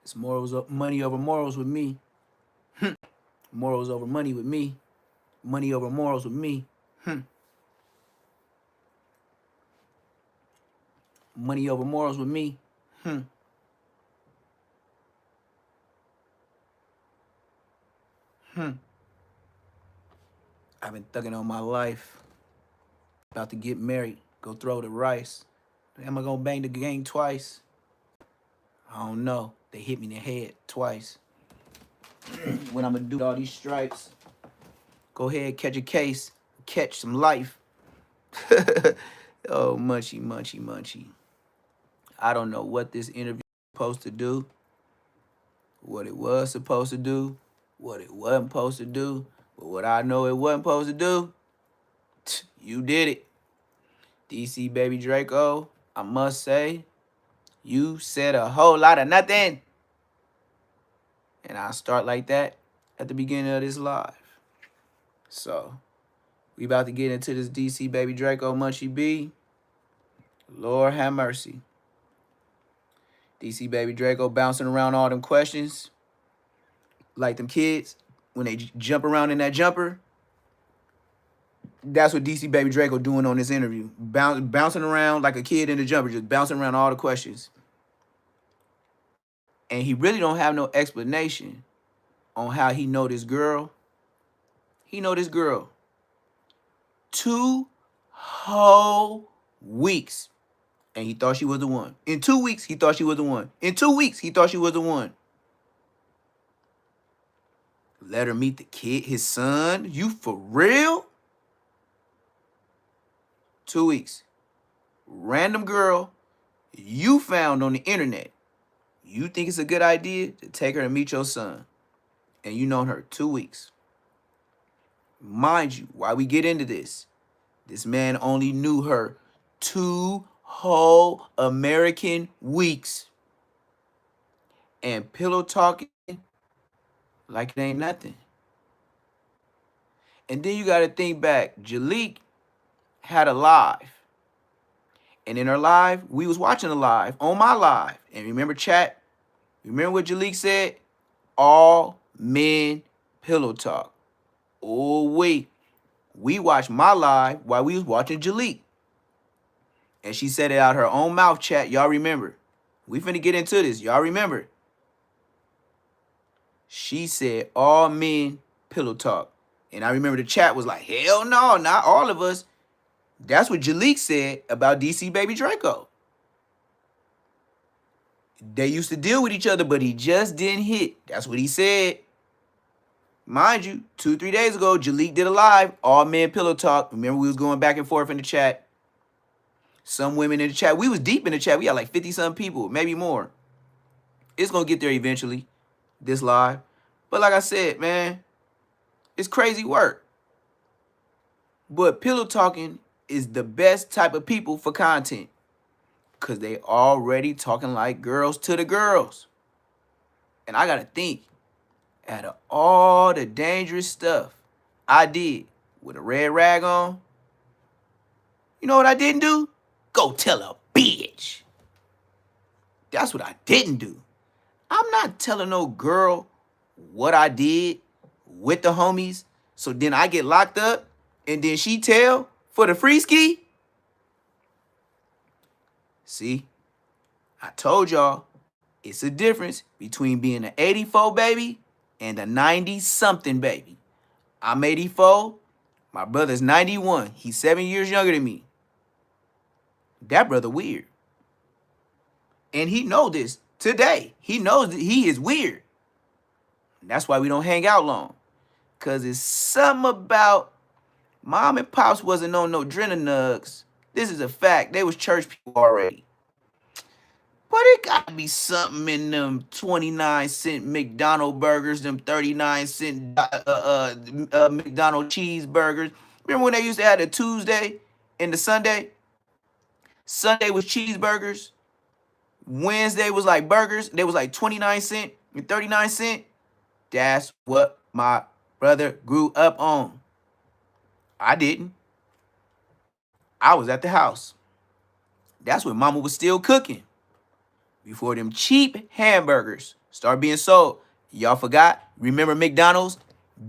It's money over morals with me. Morals over money with me. Money over morals with me. Money over morals with me. I've been thugging on my life. About to get married. Go throw the rice. Am I gonna bang the gang twice? I don't know. They hit me in the head twice. When I'm gonna do all these stripes, go ahead, catch a case, catch some life. Oh, Munchie, Munchie, Munchie. I don't know what this interview was supposed to do, what it was supposed to do, what it wasn't supposed to do, but what I know it wasn't supposed to do, you did it. DC Baby Draco, I must say, you said a whole lot of nothing. And I'll start like that at the beginning of this live. So, we about to get into this DC Baby Draco Munchie B. Lord have mercy. DC Baby Draco bouncing around all them questions. Like them kids, when they jump around in that jumper. That's what DC Baby Draco doing on this interview. Bouncing around like a kid in the jumper, just bouncing around all the questions. And he really don't have no explanation on how he know this girl. He know this girl 2 whole weeks. And he thought she was the one. In 2 weeks, he thought she was the one. In 2 weeks, he thought she was the one. Let her meet the kid, his son. You for real? 2 weeks. Random girl you found on the internet. You think it's a good idea to take her to meet your son. And you known her 2 weeks. Mind you, while we get into this man only knew her 2 whole American weeks. And pillow talking like it ain't nothing. And then you got to think back. Jalik had a live. And in her live, we was watching the live on my live. And remember, chat? Remember what Jalik said? All men pillow talk. Oh, wait. We watched my live while we was watching Jalik. And she said it out her own mouth, chat. Y'all remember. We finna get into this. Y'all remember. She said all men pillow talk. And I remember the chat was like, hell no, not all of us. That's what Jalik said about DC Baby Draco. They used to deal with each other, but he just didn't hit. That's what he said. Mind you, 2-3 days ago, Jalik did a live, all men pillow talk. Remember, we was going back and forth in the chat. Some women in the chat. We was deep in the chat. We had like 50-something people, maybe more. It's going to get there eventually, this live. But like I said, man, it's crazy work. But pillow talking is the best type of people for content. Because they already talking like girls to the girls. And I got to think, out of all the dangerous stuff I did with a red rag on, you know what I didn't do? Go tell a bitch. That's what I didn't do. I'm not telling no girl what I did with the homies, so then I get locked up, and then she tell for the free ski. See, I told y'all, it's a difference between being an 84 baby and a 90-something baby. I'm 84. My brother's 91. He's 7 years younger than me. That brother weird. And he know this today. He knows that he is weird. That's why we don't hang out long. Because it's something about mom and pops wasn't on no nugs. This is a fact. They was church people already. But it got to be something in them 29-cent McDonald's burgers, them 39-cent McDonald's cheeseburgers. Remember when they used to have the Tuesday and the Sunday? Sunday was cheeseburgers. Wednesday was like burgers. They was like 29 cent and 39 cent. That's what my brother grew up on. I didn't. I was at the house. That's when mama was still cooking. before them cheap hamburgers start being sold. Y'all forgot? Remember McDonald's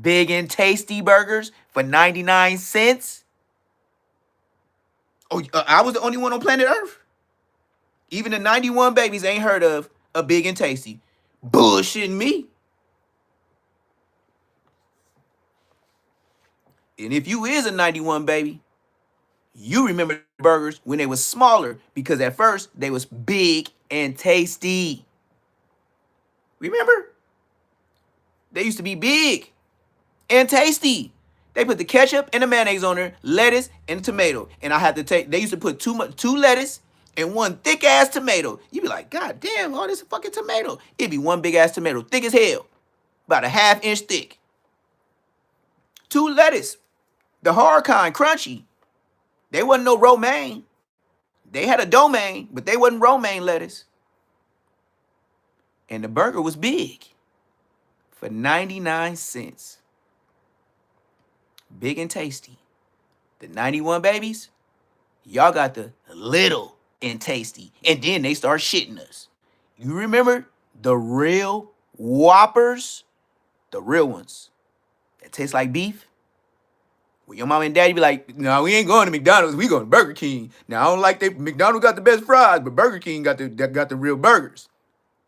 big and tasty burgers for 99 cents? Oh, I was the only one on planet Earth. Even the 91 babies ain't heard of a big and tasty. Bullshitting me. And if you is a 91 baby, you remember burgers when they was smaller because at first they was big and tasty. Remember? They used to be big and tasty. They put the ketchup and the mayonnaise on there, lettuce and tomato. And I had to take, they used to put two lettuce and one thick ass tomato. You'd be like, God damn, all this fucking tomato. It'd be one big ass tomato, thick as hell, about a half-inch thick. Two lettuce, the hard kind, crunchy. They wasn't no romaine. They had a domain, but they wasn't romaine lettuce. And the burger was big for 99 cents. Big and tasty. The 91 babies, y'all got the little and tasty. And then they start shitting us. You remember the real Whoppers? The real ones that taste like beef? Well, your mom and daddy be like, no, we ain't going to McDonald's. We going to Burger King. Now, I don't like McDonald's got the best fries, but Burger King got the real burgers.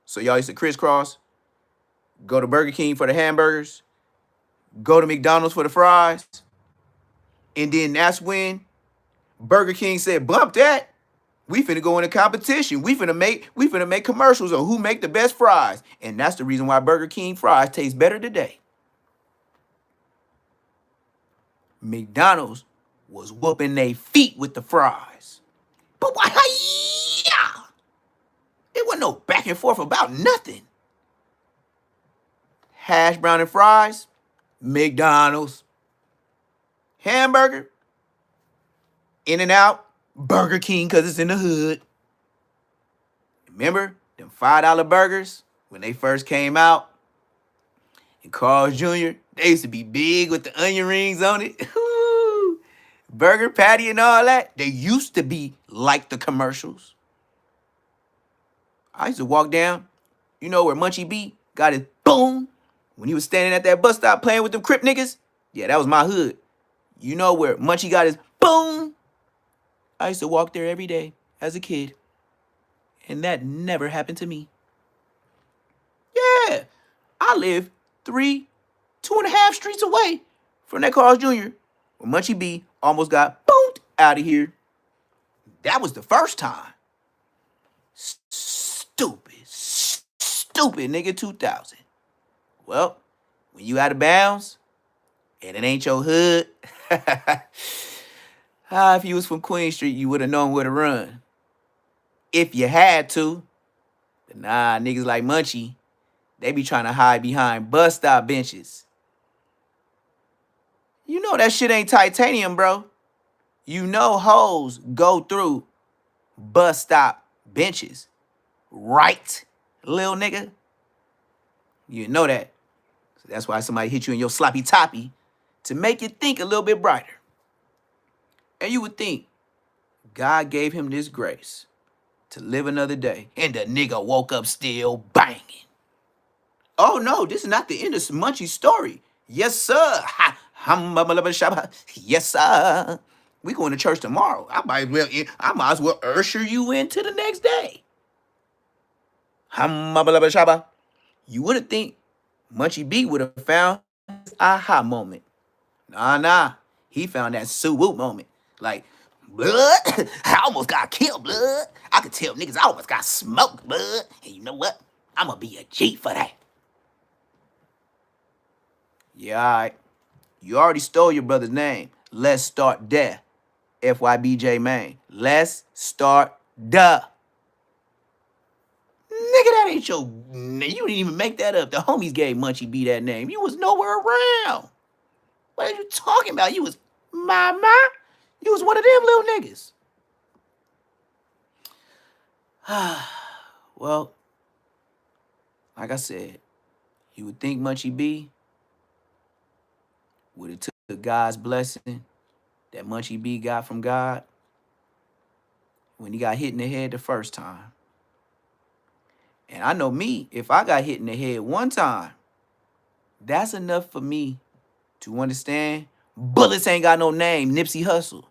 So y'all used to crisscross, go to Burger King for the hamburgers, go to McDonald's for the fries, and then that's when Burger King said, bump that. We finna go in a competition. We finna make commercials on who make the best fries. And that's the reason why Burger King fries taste better today. McDonald's was whooping their feet with the fries. But why? Yeah. It wasn't no back and forth about nothing. Hash brown and fries, McDonald's. Hamburger, In-N-Out, Burger King because it's in the hood. Remember them $5 burgers when they first came out? And Carl's Jr., they used to be big with the onion rings on it. Burger patty and all that. They used to be like the commercials. I used to walk down, you know where Munchie B got his boom when he was standing at that bus stop playing with them Crip niggas? Yeah, that was my hood. You know where Munchie got his boom? I used to walk there every day as a kid. And that never happened to me. Yeah, I live 2.5 streets away from that Carl's Jr. where Munchie B almost got boomed out of here. That was the first time. Stupid nigga 2000. Well, when you out of bounds and it ain't your hood, if you was from Queen Street, you would have known where to run. If you had to. But nah, niggas like Munchie, they be trying to hide behind bus stop benches. You know that shit ain't titanium, bro. You know hoes go through bus stop benches. Right, little nigga? You know that. So that's why somebody hit you in your sloppy toppy to make you think a little bit brighter. And you would think God gave him this grace to live another day. And the nigga woke up still banging. Oh no, this is not the end of Munchie's story. Yes, sir. Yes, sir. We going to church tomorrow. I might as well usher you into the next day. You wouldn't think Munchie B would have found his aha moment. Nah. He found that Sue-woo moment. Like, blood, I almost got killed, blood. I could tell niggas I almost got smoked, blood. And you know what? I'm going to be a G for that. Yeah, all right. You already stole your brother's name. Let's start there. FYBJ Main. Let's start the. Nigga, that ain't your. You didn't even make that up. The homies gave Munchie B that name. You was nowhere around. What are you talking about? You was mama. You was one of them little niggas. Well, like I said, you would think Munchie B would have took God's blessing that Munchie B got from God when he got hit in the head the first time. And I know me, if I got hit in the head one time, that's enough for me to understand bullets ain't got no name, Nipsey Hussle.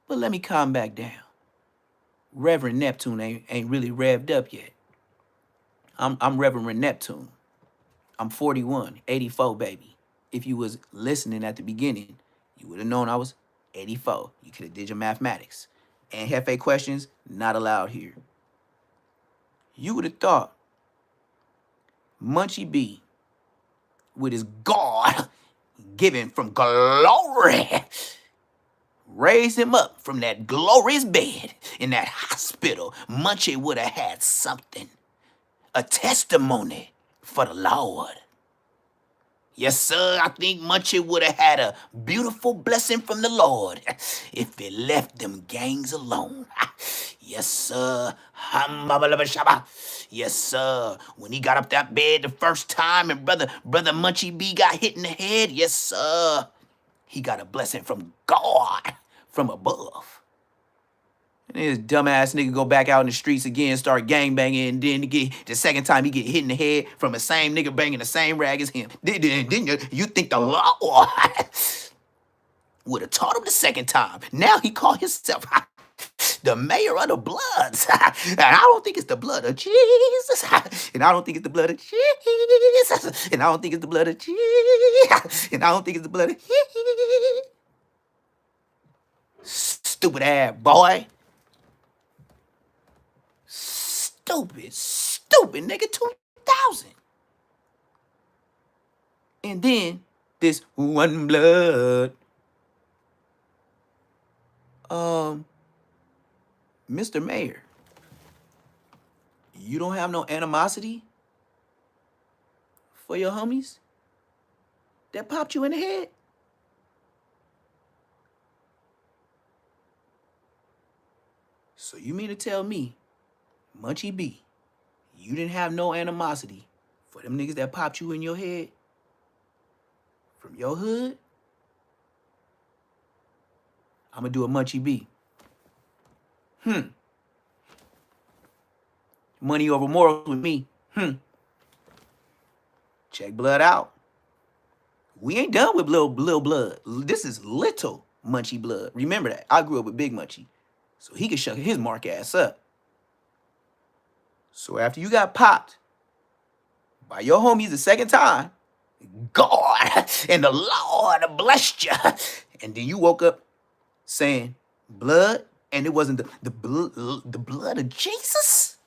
But let me calm back down. Reverend Neptune ain't really revved up yet. I'm Reverend Neptune. I'm 41, 84, baby. If you was listening at the beginning, you would have known I was 84. You could have did your mathematics. And Hefe questions, not allowed here. You would have thought Munchie B, with his God given from glory, raised him up from that glorious bed in that hospital. Munchie would have had something, a testimony for the Lord. Yes, sir, I think Munchie would have had a beautiful blessing from the Lord if he left them gangs alone. Yes, sir. Yes, sir. When he got up that bed the first time and brother Munchie B got hit in the head, yes, sir. He got a blessing from God, from above. And this dumbass nigga go back out in the streets again, start gangbanging, and then the second time he get hit in the head from the same nigga banging the same rag as him. Then you think the law would have taught him the second time. Now he called himself the mayor of the Bloods. And I don't think it's the blood of Jesus. And I don't think it's the blood of Jesus. And I don't think it's the blood of Jesus. And I don't think it's the blood of Jesus. Stupid ass boy. Stupid nigga, 2000. And then this one blood. Mr. Mayor, you don't have no animosity for your homies that popped you in the head? So you mean to tell me, Munchie B, you didn't have no animosity for them niggas that popped you in your head from your hood? I'm gonna do a Munchie B. Money over morals with me. Check blood out. We ain't done with little blood. This is little Munchie blood. Remember that. I grew up with Big Munchie. So he could shut his mark ass up. So after you got popped by your homies the second time, God and the Lord blessed you. And then you woke up saying blood, and it wasn't the blood of Jesus?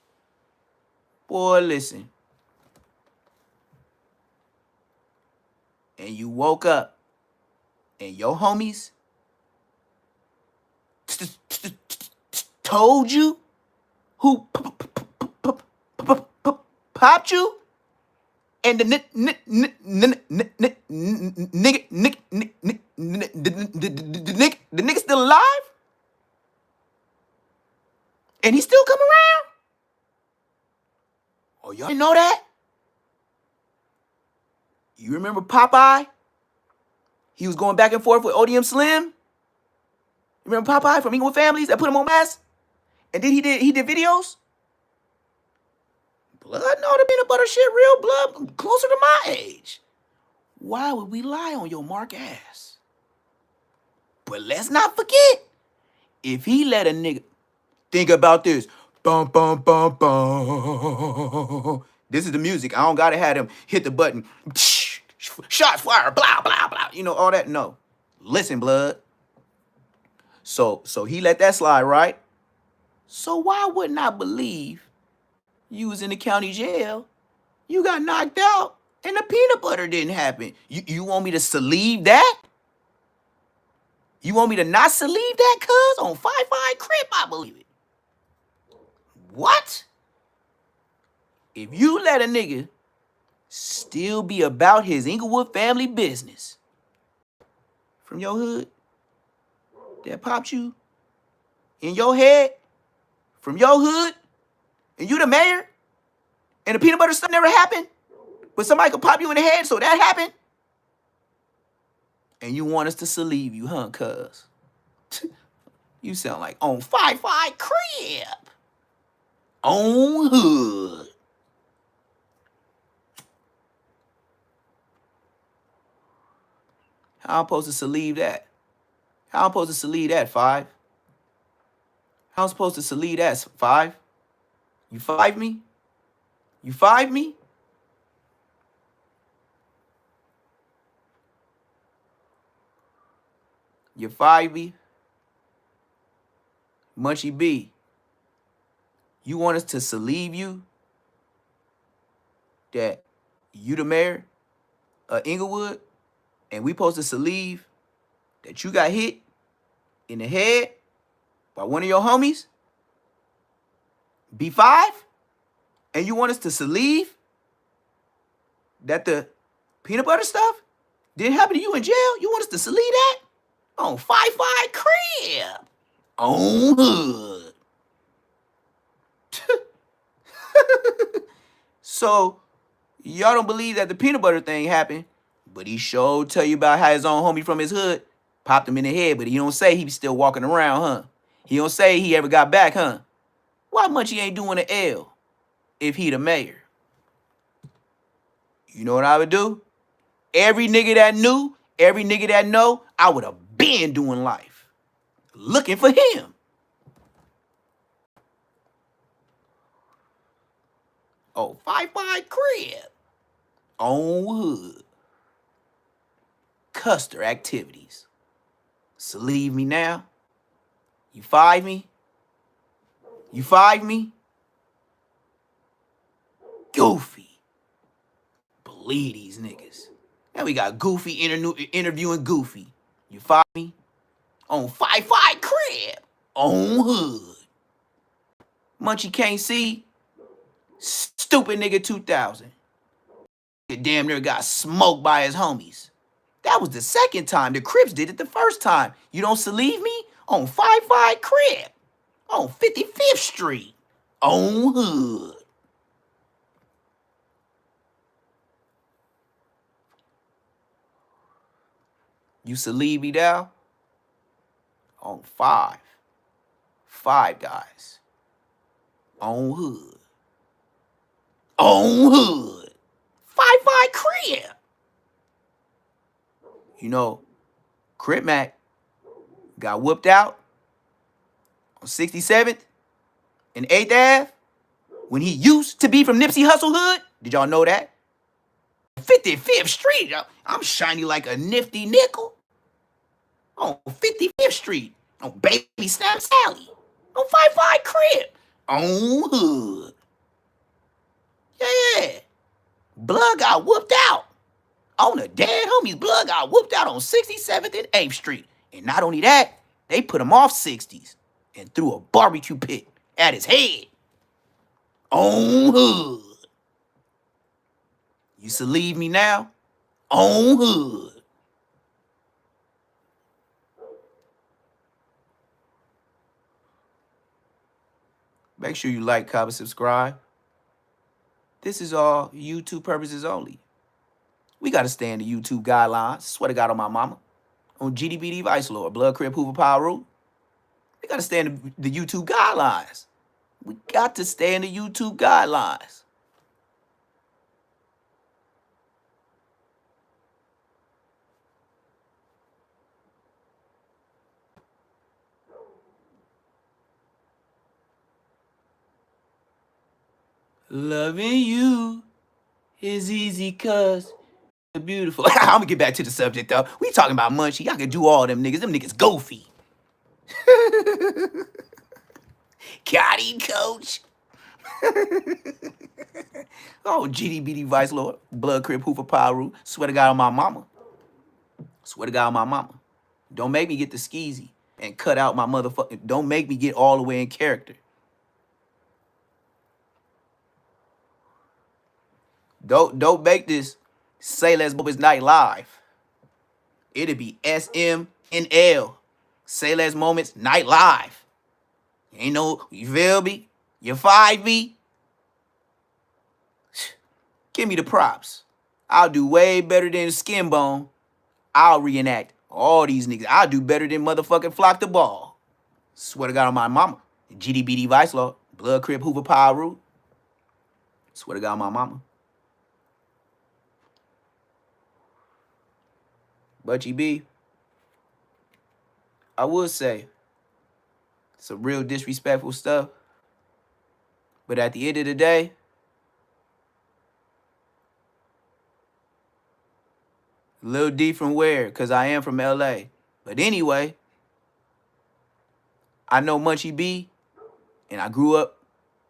Boy, listen. And you woke up and your homies told you who popped you, and the nigga still alive, and he still come around. Oh, y'all didn't know that? You remember Popeye? He was going back and forth with ODM Slim. You remember Popeye from Inglewood Families that put him on mask? And then he did videos? Blood? No, the peanut butter shit, real blood, closer to my age. Why would we lie on your mark ass? But let's not forget, if he let a nigga, think about this. Bum, bum, bum, bum. This is the music. I don't gotta have him hit the button. Shots fired, blah, blah, blah. You know, all that. No. Listen, blood. So he let that slide, right? So why wouldn't I believe you was in the county jail, you got knocked out, and the peanut butter didn't happen? You want me to believe that? You want me to not believe that, cuz? On 5-5 Crip, I believe it. What? If you let a nigga still be about his Inglewood family business from your hood that popped you in your head from your hood, and you the mayor, and the peanut butter stuff never happened, but somebody could pop you in the head, so that happened, and you want us to believe you, huh, cuz? You sound like on 5-5 Crip. On hood. How I'm supposed to leave that? How I'm supposed to leave that, Five? How I'm supposed to leave that, Five? You five me? You five me? You five me? Munchie B, you want us to leave you that you the mayor of Inglewood and we supposed to leave that you got hit in the head by one of your homies? B5? And you want us to leave that the peanut butter stuff didn't happen to you in jail? You want us to leave that? On 5-5 crib. On hood. So, y'all don't believe that the peanut butter thing happened, but he sure tell you about how his own homie from his hood popped him in the head, but he don't say he be still walking around, huh? He don't say he ever got back, huh? Why much he ain't doing an L if he the mayor? You know what I would do? Every nigga that knew, every nigga that know, I would have been doing life. Looking for him. Oh, 5-5 crib. On hood. Custer activities. So leave me now. You five me? You five me? Goofy. Believe these niggas. Now we got Goofy interviewing Goofy. You five me? On 5-5 crib. On hood. Munchie can't see. Stupid nigga 2000. Damn near got smoked by his homies. That was the second time. The Crips did it the first time. You don't leave me? On 5-5 crib. On 55th Street. On hood. You leave me down? On 5. 5 Guys. On hood. On hood. 5-5 crib. You know, Crip Mac got whooped out on 67th and 8th Ave when he used to be from Nipsey Hussle hood. Did y'all know that? 55th Street. I'm shiny like a nifty nickel. On 55th Street. On Baby Snap Sally. On 5-5 crib. On hood. Yeah. Blood got whooped out. On the dead homies, blood got whooped out on 67th and 8th Street. And not only that, they put him off 60s and threw a barbecue pit at his head. On hood. You leave me now? On hood. Make sure you like, comment, subscribe. This is all YouTube purposes only. We got to stay in the YouTube guidelines. Swear to God on my mama. On GDBD Vice Lord, Blood Crib Hoover Power Rule. We got to stay in the YouTube guidelines. We got to stay in the YouTube guidelines. Loving you is easy cause you're beautiful. I'm gonna get back to the subject though. We talking about Munchie. I can do all them niggas. Them niggas goofy. Got him, coach. Oh, GDBD Vice Lord, Blood Crib Hoover Power Rule. Swear to God on my mama. Swear to God on my mama. Don't make me get the skeezy and cut out my motherfucking. Don't make me get all the way in character. Don't make this Say Less Moments Night Live. It'll be SMNL. Say Less Moments Night Live. Ain't no, you feel me? You 5 me? Give me the props. I'll do way better than Skin Bone. I'll reenact all these niggas. I'll do better than motherfucking Flock the Ball. Swear to God on my mama. GDBD Vice Lord. Blood Crip Hoover Power Root. Swear to God, my mama. Munchie B, I would say some real disrespectful stuff. But at the end of the day, Lil D from where? Because I am from LA. But anyway, I know Munchie B, and I grew up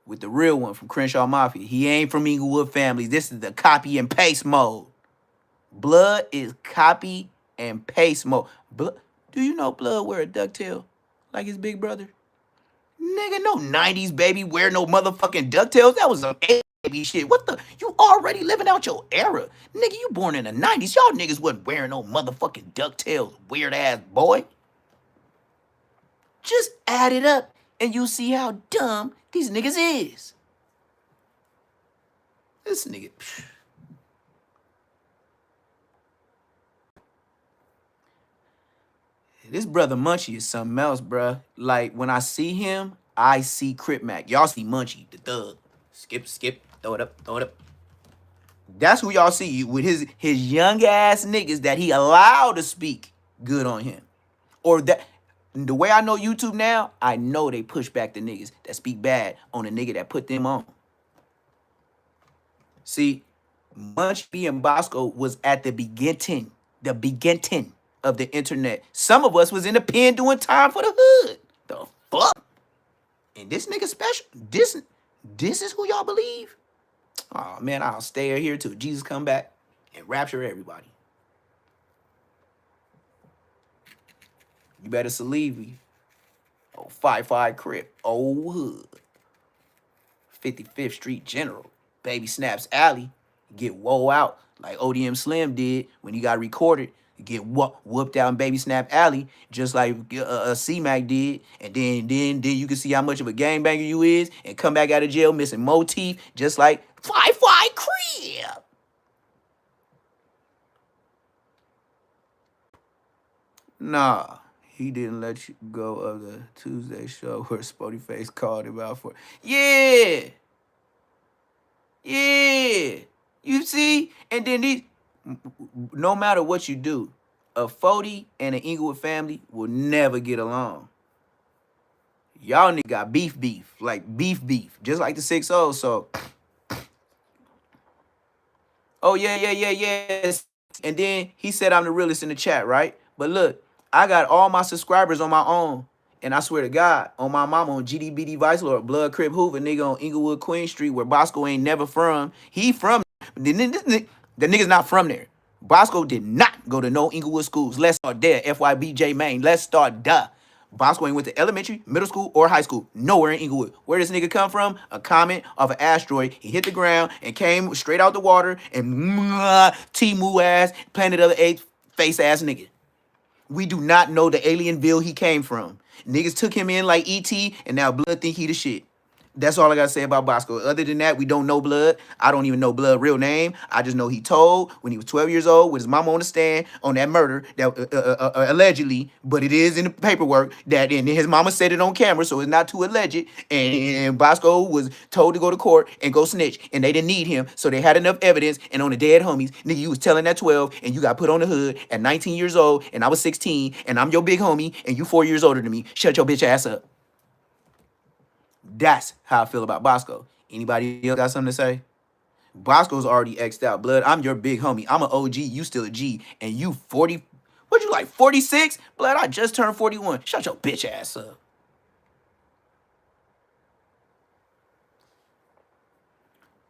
with the real one from Crenshaw Mafia. He ain't from Inglewood families. This is the copy and paste mode. Blood is copy and paste mode. Do you know Blood wear a ducktail like his big brother? Nigga, no 90s baby wear no motherfucking ducktails. That was some baby shit. What the? You already living out your era. Nigga, you born in the 90s. Y'all niggas wasn't wearing no motherfucking ducktails, weird ass boy. Just add it up and you see how dumb these niggas is. This nigga. This brother Munchie is something else, bruh. Like, when I see him, I see Crip Mac. Y'all see Munchie, the thug. Skip, throw it up, throw it up. That's who y'all see with his young ass niggas that he allowed to speak good on him. Or that, the way I know YouTube now, I know they push back the niggas that speak bad on the nigga that put them on. See, Munchie B and Bosco was at the beginning of the internet. Some of us was in the pen doing time for the hood. The fuck? And this nigga special? This is who y'all believe? Oh man, I'll stay here till Jesus come back and rapture everybody. You better believe me. Oh, 5-5 Crip. Old hood. 55th Street General. Baby Snaps Alley. Get woe out like ODM Slim did when he got recorded. Get whooped out in Baby Snap Alley, just like C-Mac did. And then you can see how much of a gangbanger you is and come back out of jail missing more teeth, just like 5-5 Crip. Nah, he didn't let you go of the Tuesday show where Spody Face called him out for. Yeah. You see? And then these, no matter what you do, a 40 and an Inglewood family will never get along. Y'all niggas got beef, like beef, just like the 6-0. So, oh yeah. And then he said I'm the realest in the chat, right? But look, I got all my subscribers on my own. And I swear to God, on my mama, on GDBD Vice Lord, Blood Crip Hoover, nigga on Inglewood Queen Street, where Bosco ain't never from. He from, the nigga's not from there. Bosco did not go to no Inglewood schools. Let's start there, FYBJ Main. Let's start duh. Bosco ain't went to elementary, middle school, or high school. Nowhere in Inglewood. Where does this nigga come from? A comet of an asteroid. He hit the ground and came straight out the water and T-Moo ass, Planet of the Apes face ass nigga. We do not know the alienville he came from. Niggas took him in like E.T. and now Blood think he the shit. That's all I gotta say about Bosco. Other than that, we don't know Blood. I don't even know Blood's real name. I just know he told when he was 12 years old with his mama on the stand on that murder that allegedly, but it is in the paperwork that, and his mama said it on camera, so it's not too alleged. And Bosco was told to go to court and go snitch, and they didn't need him, so they had enough evidence. And on the dead homies, nigga, you was telling that 12, and you got put on the hood at 19 years old, and I was 16, and I'm your big homie, and you 4 years older than me. Shut your bitch ass up. That's how I feel about Bosco. Anybody else got something to say? Bosco's already X'd out. Blood, I'm your big homie. I'm an OG. You still a G. And you 40. What you like, 46? Blood, I just turned 41. Shut your bitch ass up.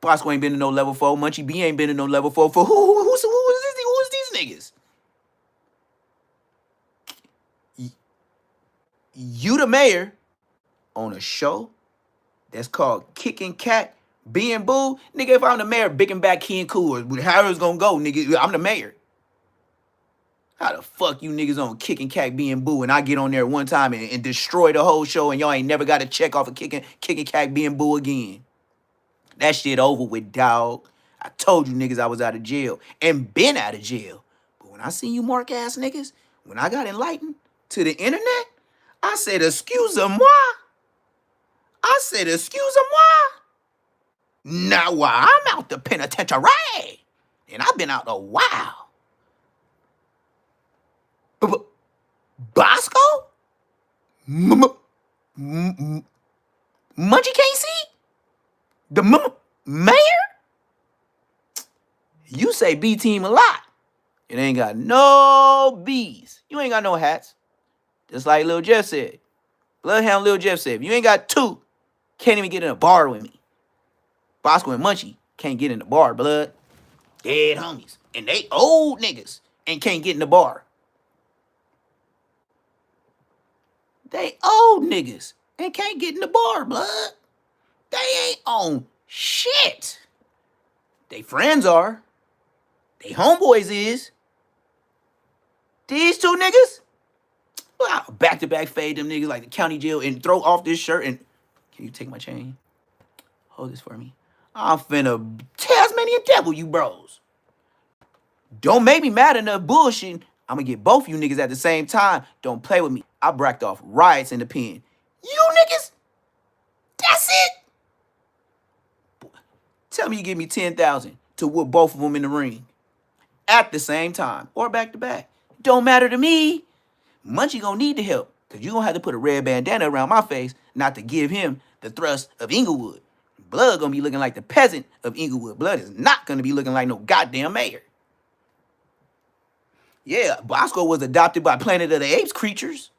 Bosco ain't been to no level 4. Munchie B ain't been to no level 4. For who is these niggas? You the mayor on a show that's called Kicking Cat, Being Boo. Nigga, if I'm the mayor, big and back, key and cool, or how it's gonna go, nigga, I'm the mayor. How the fuck you niggas on Kicking Cat, Being Boo, and I get on there one time and destroy the whole show, and y'all ain't never got to check off of Kicking Cat, Being Boo again? That shit over with, dog. I told you niggas I was out of jail and been out of jail. But when I seen you mark ass niggas, when I got enlightened to the internet, I said, excuse-moi. I said, excuse him, why? Now, why I'm out the penitentiary. And I've been out a while. Bosco? Munchie can't see? The mayor? You say B team a lot. It ain't got no B's. You ain't got no hats. Just like Lil Jeff said. Bloodhound Lil Jeff said, if you ain't got two, can't even get in a bar with me. Bosco and Munchie can't get in the bar, blood. Dead homies. And they old niggas and can't get in the bar. They old niggas and can't get in the bar, blood. They ain't on shit. They friends are. They homeboys is. These two niggas, well, back-to-back fade them niggas like the county jail and throw off this shirt and... Can you take my chain? Hold this for me. I'm finna Tasmanian devil you bros. Don't make me mad enough bullshitting. I'm gonna get both of you niggas at the same time. Don't play with me. I bracked off riots in the pen. You niggas? That's it? Tell me you give me 10,000 to whoop both of them in the ring. At the same time. Or back to back. Don't matter to me. Munchie gonna need the help. Because you gonna have to put a red bandana around my face not to give him the thrust of Inglewood. Blood gonna be looking like the peasant of Inglewood. Blood is not gonna be looking like no goddamn mayor. Yeah, Bosco was adopted by Planet of the Apes creatures.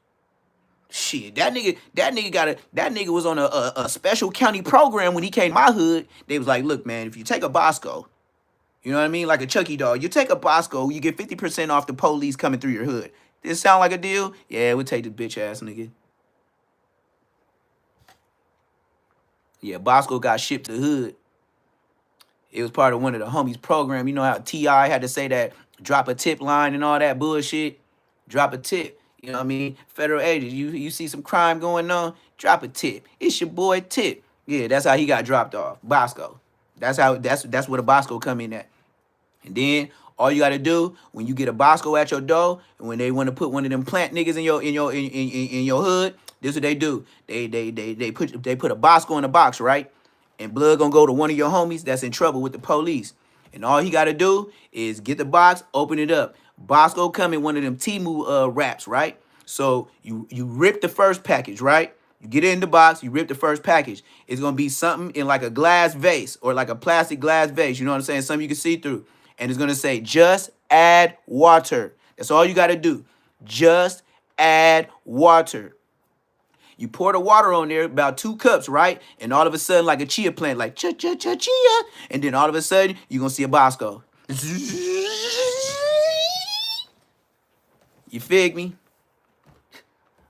Shit, that nigga was on a special county program when he came to my hood. They was like, look, man, if you take a Bosco, you know what I mean? Like a Chucky doll. You take a Bosco, you get 50% off the police coming through your hood. This sound like a deal? Yeah, we'll take the bitch ass nigga. Yeah, Bosco got shipped to the hood. It was part of one of the homies program. You know how T.I. had to say that drop a tip line and all that bullshit? Drop a tip. You know what I mean? Federal agents, you see some crime going on, drop a tip. It's your boy Tip. Yeah, that's how he got dropped off. Bosco. That's where the Bosco come in at. And then all you gotta do when you get a Bosco at your door, and when they want to put one of them plant niggas in your hood, this is what they do. They put a Bosco in a box, right? And blood gonna go to one of your homies that's in trouble with the police. And all he gotta do is get the box, open it up. Bosco come in one of them Temu wraps, right? So you rip the first package, right? You get it in the box, you rip the first package. It's gonna be something in like a glass vase or like a plastic glass vase. You know what I'm saying? Something you can see through. And it's gonna say, just add water. That's all you gotta do. Just add water. You pour the water on there, about 2 cups, right? And all of a sudden, like a chia plant, like chia. And then all of a sudden, you're gonna see a Bosco. You fig me?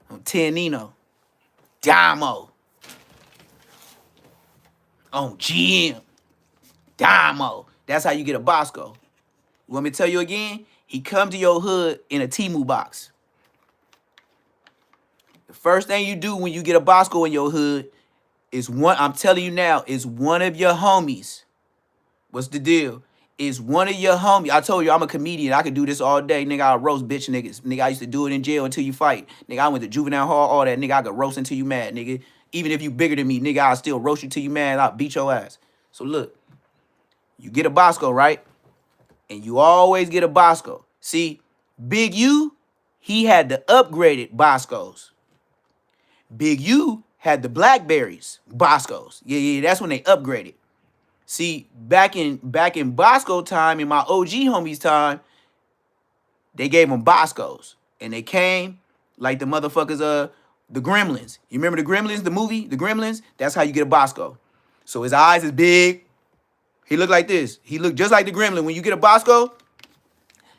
On Tenino. Damo. On GM. Damo. That's how you get a Bosco. You want me to tell you again? He come to your hood in a Temu box. The first thing you do when you get a Bosco in your hood is I'm telling you now, is one of your homies. What's the deal? Is one of your homies. I told you I'm a comedian. I could do this all day. Nigga, I roast bitch niggas. Nigga, I used to do it in jail until you fight. Nigga, I went to juvenile hall, all that. Nigga, I could roast until you mad, nigga. Even if you bigger than me, nigga, I'll still roast you till you mad. I'll beat your ass. So look, you get a Bosco, right? And you always get a Bosco. See, Big U, he had the upgraded Boscos. Big U had the Blackberries Boscos. Yeah, that's when they upgraded. See, back in Bosco time, in my OG homies time, they gave them Boscos. And they came like the motherfuckers, the Gremlins. You remember the Gremlins, the movie, the Gremlins? That's how you get a Bosco. So his eyes is big. He looked like this. He looked just like the Gremlin. When you get a Bosco,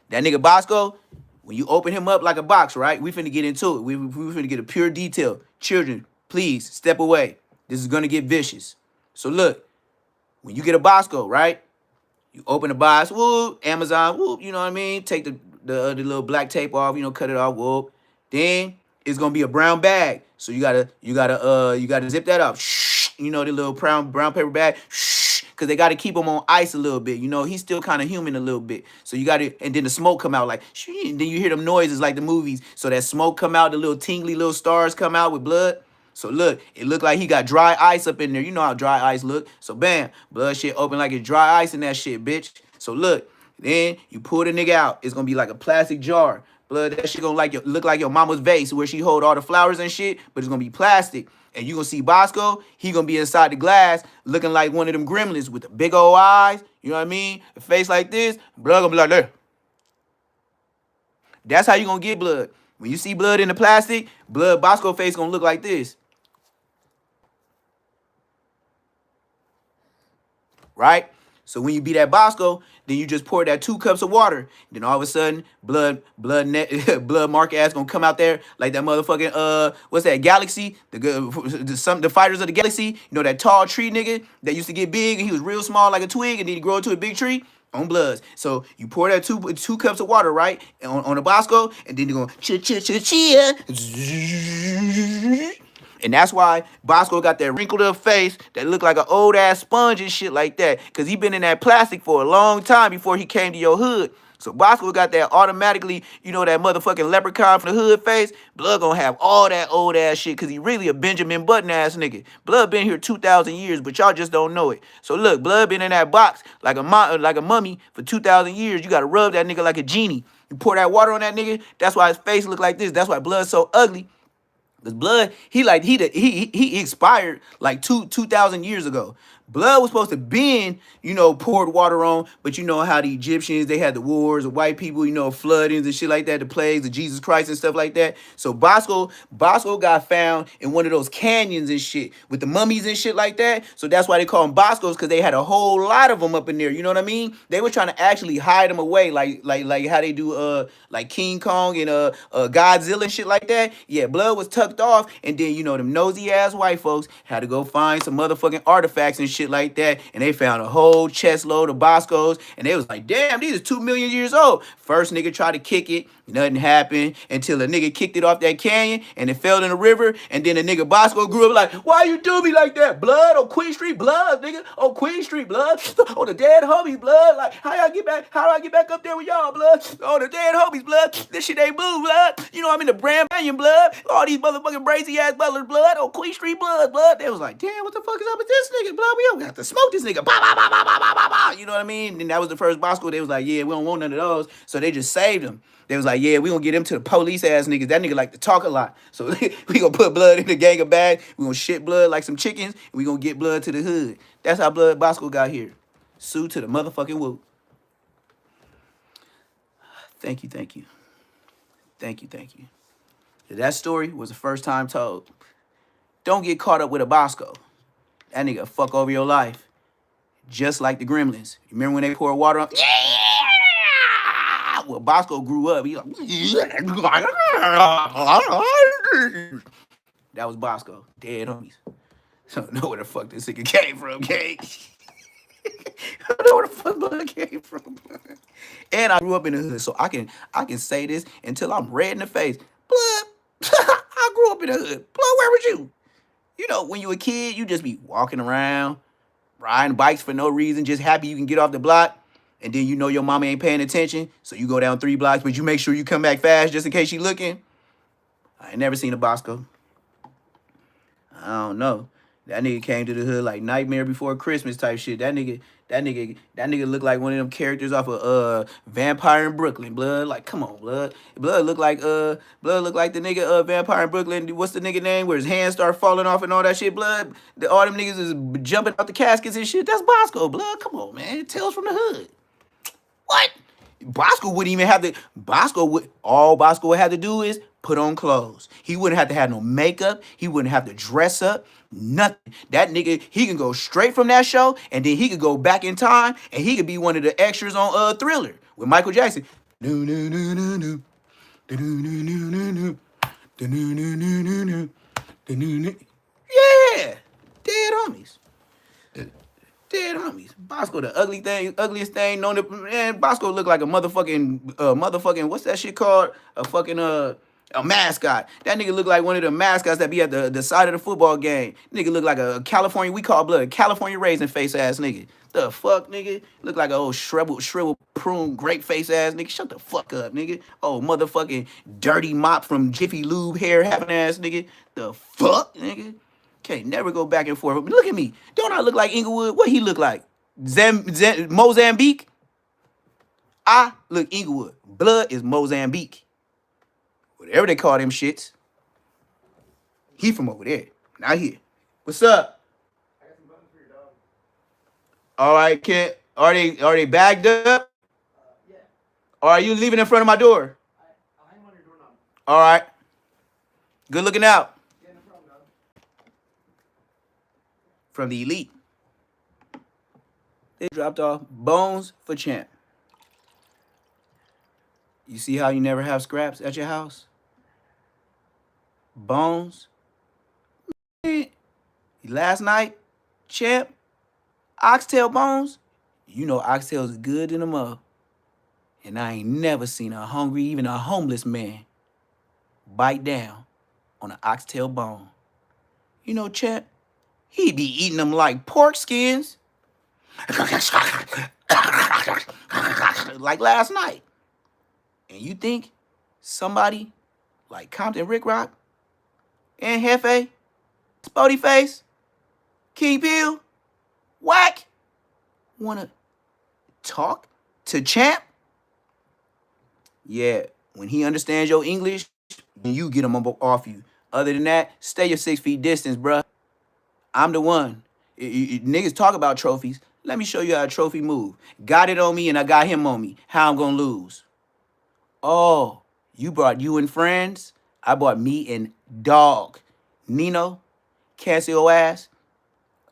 that nigga Bosco, when you open him up like a box, right? We finna get into it. We finna get a pure detail. Children, please step away. This is gonna get vicious. So look, when you get a Bosco, right? You open the box, whoop, Amazon, whoop, you know what I mean? Take the little black tape off, you know, cut it off, whoop. Then it's gonna be a brown bag. So you gotta zip that up. Shh, you know, the little brown paper bag. Shh, because they gotta keep him on ice a little bit. You know, he's still kind of human a little bit. So you gotta, and then the smoke come out like, shh, and then you hear them noises like the movies. So that smoke come out, the little tingly little stars come out with blood. So look, it looked like he got dry ice up in there. You know how dry ice look. So bam, blood shit open like it's dry ice in that shit, bitch. So look, then you pull the nigga out. It's gonna be like a plastic jar. Blood, that shit gonna look like your mama's vase where she hold all the flowers and shit, but it's gonna be plastic. And you gonna see Bosco, he gonna be inside the glass looking like one of them gremlins with the big old eyes, you know what I mean? A face like this, blood gonna be like that. That's how you gonna get blood. When you see blood in the plastic, blood Bosco face gonna look like this. Right? So when you beat that Bosco, then you just pour that 2 cups of water. Then all of a sudden, blood mark ass gonna come out there like that motherfucking what's that, Galaxy? The fighters of the Galaxy. You know that tall tree nigga that used to get big and he was real small like a twig and then he grow into a big tree on Bloods. So you pour that two cups of water, right, on a Bosco, and then you're gonna chia. And that's why Bosco got that wrinkled up face that look like an old ass sponge and shit like that. Cause he been in that plastic for a long time before he came to your hood. So Bosco got that automatically, you know, that motherfucking leprechaun from the hood face. Blood gonna have all that old ass shit cause he really a Benjamin Button ass nigga. Blood been here 2,000 years, but y'all just don't know it. So look, Blood been in that box like a mummy for 2,000 years. You gotta rub that nigga like a genie. You pour that water on that nigga, that's why his face look like this. That's why Blood's so ugly. Cause Blood, he expired like 2,000 years ago. Blood was supposed to been, you know, poured water on, but you know how the Egyptians, they had the wars of white people, you know, floodings and shit like that, the plagues of Jesus Christ and stuff like that. So Bosco got found in one of those canyons and shit with the mummies and shit like that. So that's why they call them Boscos, because they had a whole lot of them up in there. You know what I mean? They were trying to actually hide them away, like how they do like King Kong and Godzilla and shit like that. Yeah, Blood was tucked off, and then you know them nosy ass white folks had to go find some motherfucking artifacts and shit like that, and they found a whole chest load of Boscos, and they was like, damn, these are 2 million years old. First nigga tried to kick it, nothing happened until a nigga kicked it off that canyon and it fell in the river, and then the nigga Bosco grew up like, why you do me like that? Blood on Queen Street, blood, nigga, on Queen Street, blood, on the dead homies, blood, like, how do I get back up there with y'all, blood, on the dead homies, blood, this shit ain't blue, blood, you know I'm in the Brand Banyan, blood, all these motherfucking brazy ass butlers, blood, on Queen Street, blood, they was like, damn, what the fuck is up with this nigga, blood, we don't got to smoke this nigga, bah, bah, bah, bah, bah, bah, bah, bah. You know what I mean? And that was the first Bosco. They was like, yeah, we don't want none of those, so they just saved him. They was like, yeah, we gonna get him to the police ass niggas. That nigga like to talk a lot. So we gonna put Blood in the gang of bag. We gonna shit Blood like some chickens. And we gonna get Blood to the hood. That's how Blood Bosco got here. Sue to the motherfucking woo. Thank you. That story was the first time told. Don't get caught up with a Bosco. That nigga fuck over your life. Just like the Gremlins. You remember when they poured water on? Yeah! Well, Bosco grew up. He like, that was Bosco. Dead homies. I don't know where the fuck this nigga came from, gang. I don't know where the fuck Blood came from. And I grew up in the hood, so I can say this until I'm red in the face. Blood, I grew up in the hood. Blood, where was you? You know, when you a kid, you just be walking around, riding bikes for no reason, just happy you can get off the block. And then you know your mama ain't paying attention, so you go down 3 blocks, but you make sure you come back fast just in case she looking. I ain't never seen a Bosco. I don't know. That nigga came to the hood like Nightmare Before Christmas type shit. That nigga looked like one of them characters off of Vampire in Brooklyn. Blood, like, come on, Blood. Blood look like the nigga Vampire in Brooklyn. What's the nigga name? Where his hands start falling off and all that shit. Blood. All them niggas is jumping out the caskets and shit. That's Bosco. Blood, come on, man. Tales from the hood. What? Bosco wouldn't even have to. All Bosco would have to do is put on clothes. He wouldn't have to have no makeup. He wouldn't have to dress up. Nothing. That nigga, he can go straight from that show, and then he could go back in time, and he could be one of the extras on Thriller with Michael Jackson. Yeah, dead homies. Dead homies. Bosco, the ugliest thing known to, man, Bosco look like a motherfucking, what's that shit called? A mascot. That nigga look like one of the mascots that be at the side of the football game. Nigga look like a California, we call Blood, California raisin face ass nigga. The fuck, nigga? Look like an old shriveled prune, grape face ass nigga. Shut the fuck up, nigga. Oh, motherfucking dirty mop from Jiffy Lube hair having ass nigga. The fuck, nigga? Can't never go back and forth. Look at me. Don't I look like Inglewood? What he look like? Mozambique? I look Inglewood. Blood is Mozambique. Whatever they call them shits. He from over there. Not here. What's up? I got some buttons for your dog. All right, kid. Are they bagged up? Yeah. Or are you leaving in front of my door? I'll hang them on your doorknob. All right. Good looking out. Yeah, no problem, dog. From the elite. They dropped off bones for champ. You see how you never have scraps at your house? Bones. Last night, champ, oxtail bones. You know oxtails is good in the mug. And I ain't never seen a hungry, even a homeless man, bite down on an oxtail bone. You know, champ, he be eating them like pork skins. Like last night. And you think somebody like Compton Rick Rock and Hefe, Spody Face, King Peel, Whack, wanna talk to champ? Yeah, when he understands your English, then you get him off you. Other than that, stay your 6 feet distance, bruh. I'm the one. Niggas talk about trophies. Let me show you how a trophy move. Got it on me and I got him on me. How I'm gonna lose? Oh, you brought you and friends? I brought me and dog. Nino, cancel your ass.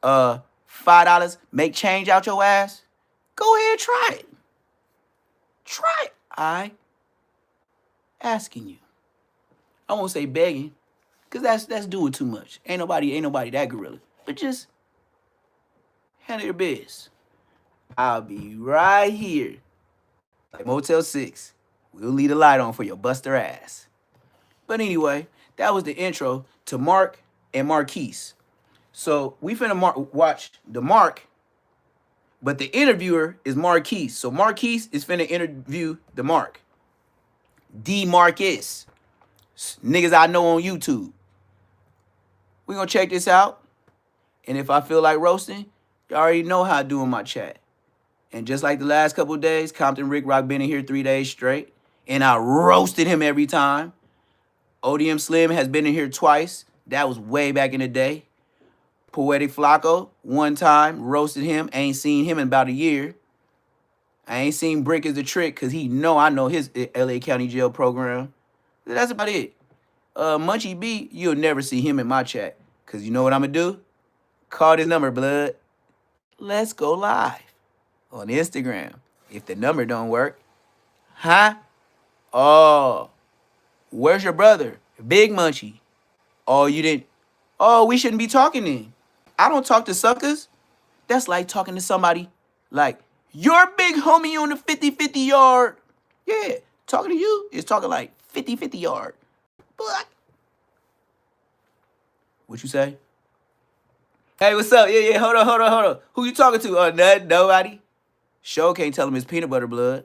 $5, make change out your ass. Go ahead, try it. Try it. I asking you. I won't say begging, cause that's doing too much. Ain't nobody that gorilla. But just handle your biz. I'll be right here. Like Motel 6. We'll leave the light on for your buster ass. But anyway, that was the intro to Mark and Marquise. So we finna watch the Mark, but the interviewer is Marquise. So Marquise is finna interview the Mark. D Marcus. Niggas I know on YouTube. We gonna check this out. And if I feel like roasting, you already know how I do in my chat. And just like the last couple of days, Compton Rick Rock been in here 3 days straight. And I roasted him every time. ODM Slim has been in here twice. That was way back in the day. Poetic Flacco, one time, roasted him. Ain't seen him in about a year. I ain't seen Brick as the Trick because I know his LA County Jail program. That's about it. Munchie B, you'll never see him in my chat. Because you know what I'm going to do? Call this number, blood. Let's go live on Instagram. If the number don't work. Huh? Oh, where's your brother? Big Munchie. Oh, you didn't. Oh, we shouldn't be talking then. I don't talk to suckers. That's like talking to somebody like, your big homie on the 50-50 yard. Yeah, talking to you is talking like 50-50 yard. But what you say? Hey, what's up? Yeah, hold on. Who you talking to? Nothing, nobody. Show can't tell him it's peanut butter blood.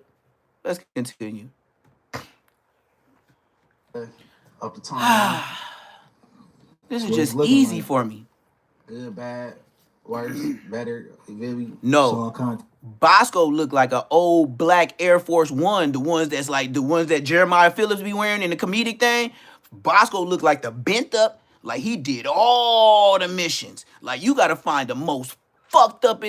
Let's continue. Up the time. This is just easy like for me. Good, bad, worse, better, really. No. Bosco looked like an old black Air Force One, the ones that Jeremiah Phillips be wearing in the comedic thing. Bosco looked like the bent up, like he did all the missions. Like you gotta find the most fucked up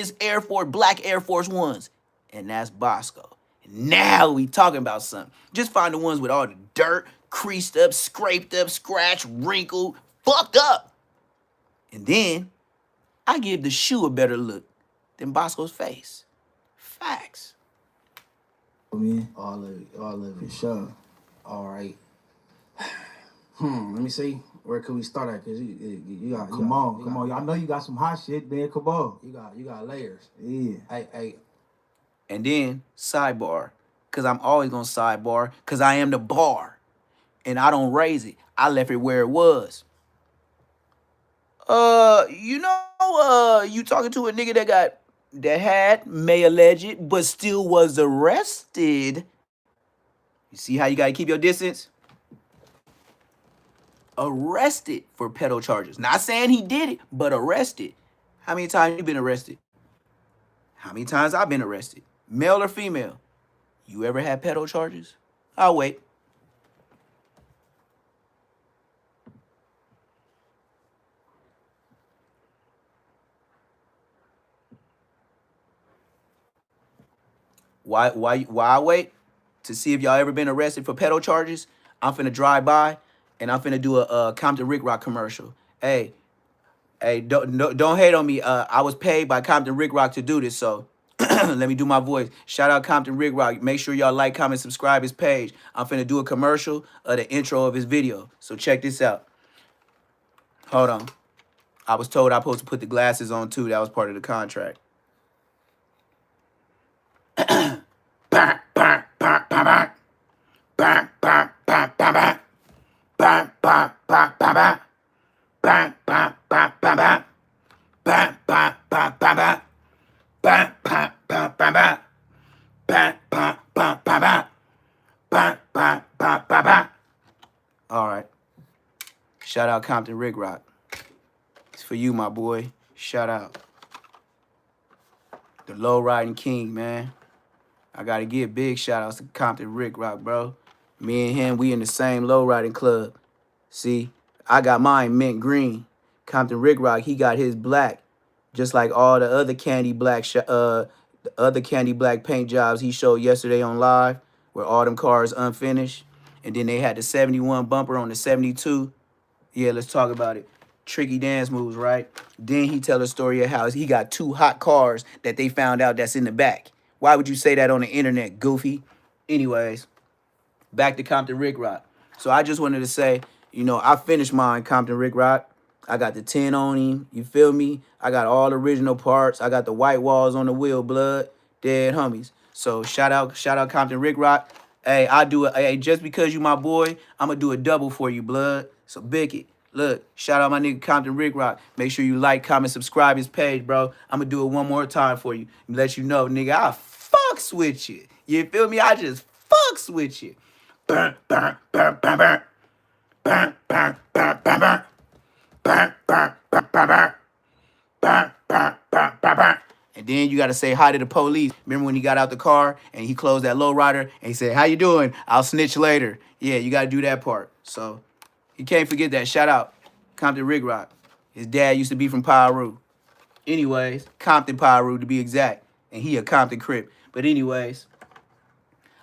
black Air Force Ones. And that's Bosco. Now we talking about something. Just find the ones with all the dirt, creased up, scraped up, scratched, wrinkled, fucked up. And then I give the shoe a better look than Bosco's face. Facts. All of it, sure. All right. Let me see. Where could we start at? Cause you got come on. I know you got some hot shit, man. Come on. You got layers. Yeah. Hey. And then sidebar, cause I'm always gonna sidebar, cause I am the bar, and I don't raise it. I left it where it was. You talking to a nigga that got that had may alleged but still was arrested. You see how you gotta keep your distance? Arrested for pedo charges. Not saying he did it, but arrested. How many times you been arrested? How many times I've been arrested? Male or female? You ever had pedo charges? I'll wait. Why I wait? To see if y'all ever been arrested for pedo charges. I'm finna drive by and I'm finna do a Compton Rick Rock commercial. Hey, don't hate on me. I was paid by Compton Rick Rock to do this, so let me do my voice. Shout out Compton Rick Rock. Make sure y'all like, comment, subscribe his page. I'm finna do a commercial of the intro of his video. So check this out. Hold on. I was told I was supposed to put the glasses on too. That was part of the contract. All right. Shout out Compton Rick Rock. It's for you, my boy. Shout out. The low riding king, man. I gotta give big shout outs to Compton Rick Rock, bro. Me and him, we in the same low riding club. See, I got mine mint green. Compton Rick Rock, he got his black. Just like all the other candy black paint jobs he showed yesterday on live, where all them cars unfinished. And then they had the 71 bumper on the 72. Yeah, let's talk about it. Tricky dance moves, right? Then he tell a story of how he got 2 hot cars that they found out that's in the back. Why would you say that on the internet, goofy? Anyways, back to Compton Rick Rock. So I just wanted to say, I finished mine, Compton Rick Rock. I got the 10 on him. You feel me? I got all the original parts. I got the white walls on the wheel, blood. Dead homies. So shout out Compton Rick Rock. Hey, I do it. Hey, just because you my boy, I'm gonna do a double for you, blood. So big it. Look, shout out my nigga Compton Rick Rock. Make sure you like, comment, subscribe his page, bro. I'm gonna do it one more time for you. Let you know, nigga, I fucks with you. You feel me? I just fucks with you. And then you got to say hi to the police. Remember when he got out the car and he closed that lowrider and he said, "How you doing? I'll snitch later." Yeah, you got to do that part. So you can't forget that. Shout out Compton Rick Rock. His dad used to be from Piru. Anyways, Compton Piru to be exact. And he a Compton Crip. But anyways,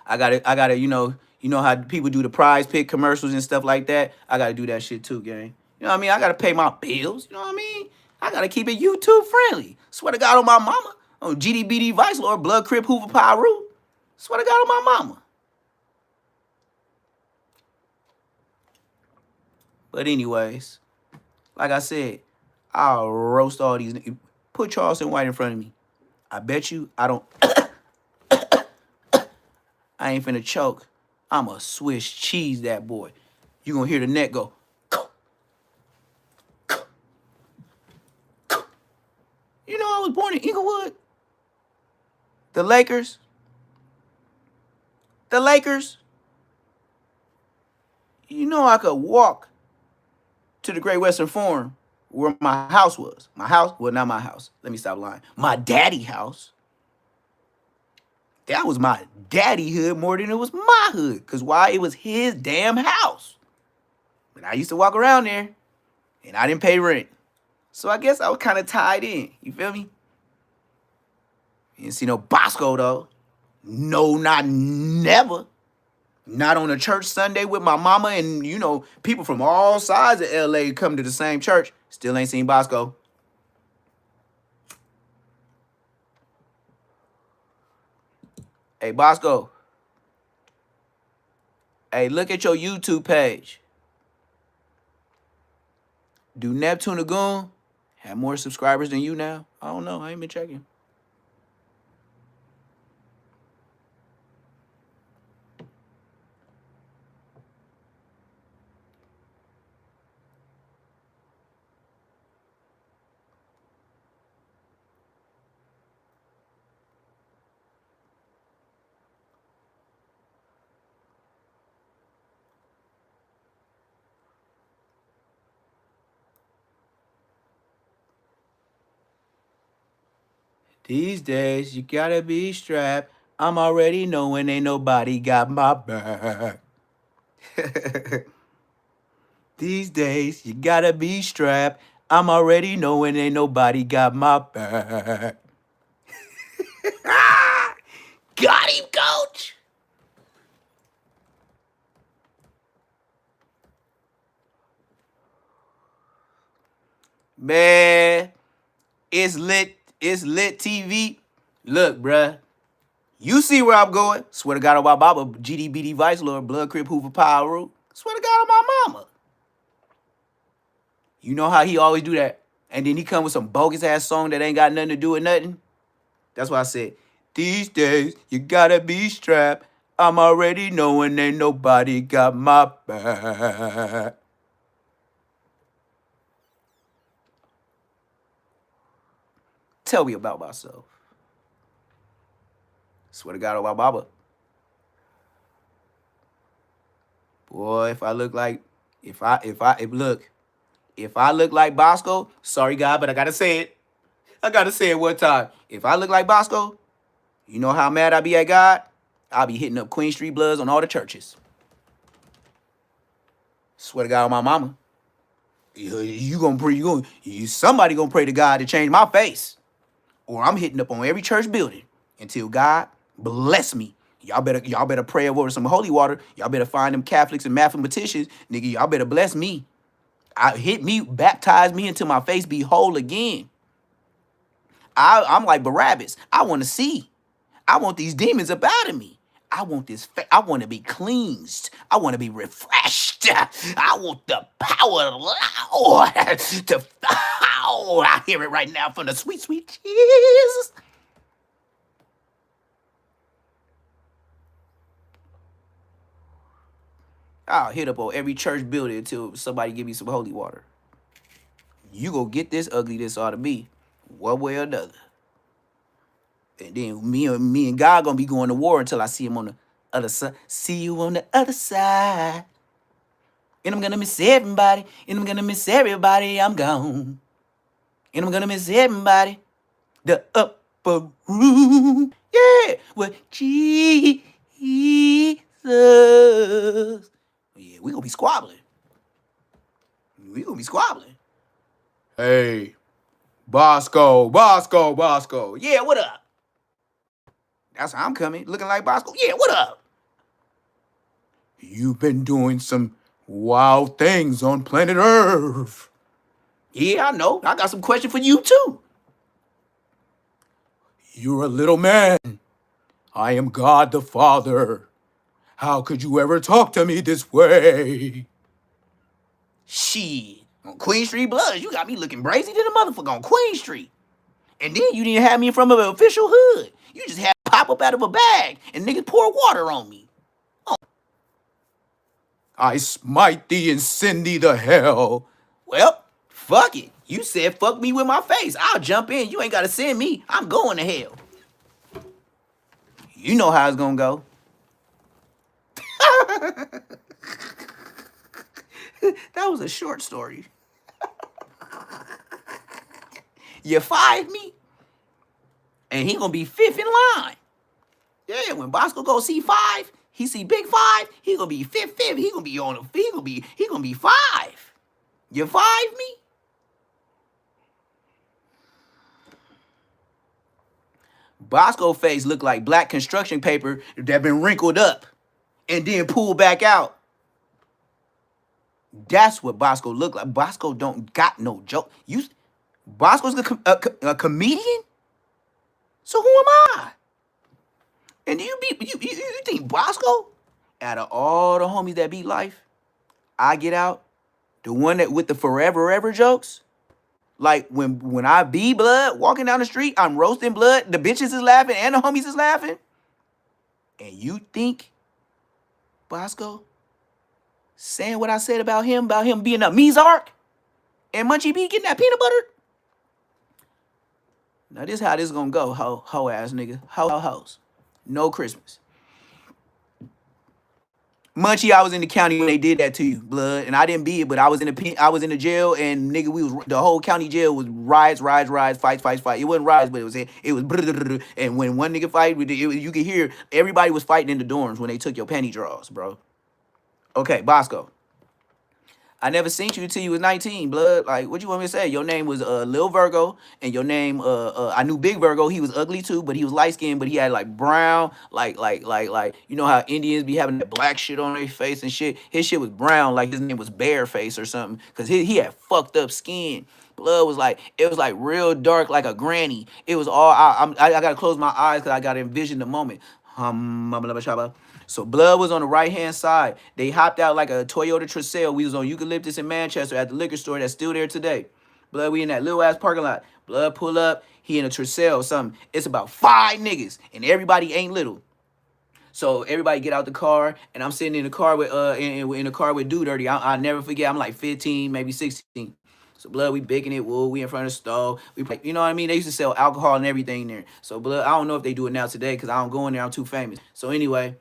I gotta, you know how people do the prize pick commercials and stuff like that. I gotta do that shit too, gang. You know what I mean? I gotta pay my bills. You know what I mean? I gotta keep it YouTube friendly. Swear to God on my mama. On GDBD Vice Lord, Blood Crip Hoover Pyru. Swear to God on my mama. But anyways, like I said, I'll roast all these. Put Charleston White in front of me. I bet you I don't. I ain't finna choke. I'm a Swiss cheese that boy. You gonna hear the neck go. You know I was born in Inglewood. The Lakers. You know I could walk to the Great Western Forum where my house was. My house? Well, not my house. Let me stop lying. My daddy house. That was my daddy hood more than it was my hood. Because why? It was his damn house. But I used to walk around there and I didn't pay rent. So I guess I was kind of tied in. You feel me? You didn't see no Bosco though. No, not never. Not on a church Sunday with my mama and, people from all sides of LA come to the same church. Still ain't seen Bosco. Hey, Bosco. Hey, look at your YouTube page. Do Neptune Lagoon have more subscribers than you now? I don't know. I ain't been checking. These days, you gotta be strapped. I'm already knowing ain't nobody got my back. These days, you gotta be strapped. I'm already knowing ain't nobody got my back. Got him, coach. Man, it's lit. It's lit TV. Look, bruh. You see where I'm going. Swear to God on my mama. GDBD Vice Lord, Blood Crip Hoover Power. Swear to God on my mama. You know how he always do that? And then he come with some bogus ass song that ain't got nothing to do with nothing. That's why I said, these days, you gotta be strapped. I'm already knowing ain't nobody got my back. Tell me about myself. Swear to God on my mama. Boy, if I look like Bosco, sorry God, but I gotta say it. I gotta say it one time. If I look like Bosco, you know how mad I be at God? I'll be hitting up Queen Street Bloods on all the churches. Swear to God on my mama. Somebody gonna pray to God to change my face. Or I'm hitting up on every church building until God bless me. Y'all better pray over some holy water. Y'all better find them Catholics and mathematicians. Nigga, y'all better bless me. Baptize me until my face be whole again. I'm like Barabbas. I want to see. I want these demons up out of me. I want I want to be cleansed. I want to be refreshed. I want the power of the Lord to. Oh, I hear it right now from the sweet, sweet Jesus. I'll hit up on every church building until somebody give me some holy water. You go get this ugly this ought to be, one way or another. And then me and God gonna be going to war until I see him on the other side. See you on the other side. And I'm gonna miss everybody. And I'm gonna miss everybody. I'm gone. And I'm gonna miss everybody. The upper room. Yeah. With Jesus. Yeah, we gonna be squabbling. We gonna be squabbling. Hey, Bosco. Yeah, what up? That's how I'm coming. Looking like Bosco. Yeah, what up? You've been doing some wild things on planet Earth. Yeah, I know. I got some questions for you, too. You're a little man. I am God the Father. How could you ever talk to me this way? Shit. On Queen Street Bloods, you got me looking brazy to the motherfucker on Queen Street. And then you didn't have me from an official hood. You just had to pop up out of a bag and niggas pour water on me. Oh. I smite thee and send thee to hell. Well, fuck it. You said fuck me with my face. I'll jump in. You ain't got to send me. I'm going to hell. You know how it's going to go. That was a short story. You fired me, and he going to be fifth in line. Yeah, when Bosco go see 5, he see big 5, he going to be fifth. He going to be on the, he going to be 5. You fired me? Bosco face look like black construction paper that been wrinkled up and then pulled back out. That's what Bosco look like. Bosco don't got no joke. Bosco's a comedian? So who am I? And you think Bosco, out of all the homies that beat life, I get out, the one that with the forever ever jokes? Like when I be blood walking down the street, I'm roasting blood, the bitches is laughing and the homies is laughing. And you think Bosco saying what I said about him being a Mizark and Munchie B getting that peanut butter? Now this how this gonna go, ho ass nigga. Hoes. No Christmas. Munchie, I was in the county when they did that to you, blood, and I didn't be it, but I was in the jail, and nigga, the whole county jail was riots, fights. It wasn't riots, but it was, and when one nigga fight, you could hear everybody was fighting in the dorms when they took your panty drawers, bro. Okay, Bosco. I never seen you until you was 19, blood. Like, what you want me to say? Your name was Lil Virgo, and your name I knew Big Virgo. He was ugly too, but he was light skinned, but he had like brown, like you know how Indians be having that black shit on their face and shit. His shit was brown, like his name was Bareface or something, cause he had fucked up skin. Blood was like, it was like real dark, like a granny. It was all I gotta close my eyes because I gotta envision the moment. So blood was on the right hand side. They hopped out like a Toyota Tercel. We was on Eucalyptus in Manchester at the liquor store that's still there today. Blood, we in that little ass parking lot. Blood pull up. He in a Tercel or something. It's about 5 niggas and everybody ain't little. So everybody get out the car, and I'm sitting in the car with in the car with Dude Dirty. I'll never forget. I'm like 15, maybe 16. So blood, we baking it. Whoa, we in front of the stove. We, you know what I mean? They used to sell alcohol and everything there. So blood, I don't know if they do it now today because I don't go in there. I'm too famous. So anyway.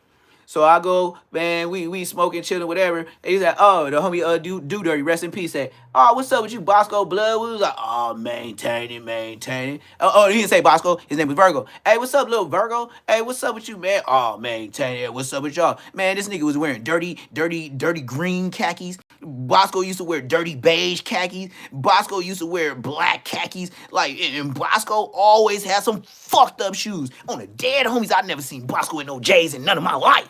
So I go, man, we smoking, chilling, whatever. And he's like, oh, the homie Dude Dirty, rest in peace, say, oh, what's up with you, Bosco Blood? We was like, oh, maintaining. Oh, he didn't say Bosco. His name was Virgo. Hey, what's up, little Virgo? Hey, what's up with you, man? Oh, maintaining. What's up with y'all? Man, this nigga was wearing dirty green khakis. Bosco used to wear dirty beige khakis. Bosco used to wear black khakis. Like, and Bosco always had some fucked up shoes. On the dead homies, I never seen Bosco in no J's in none of my life.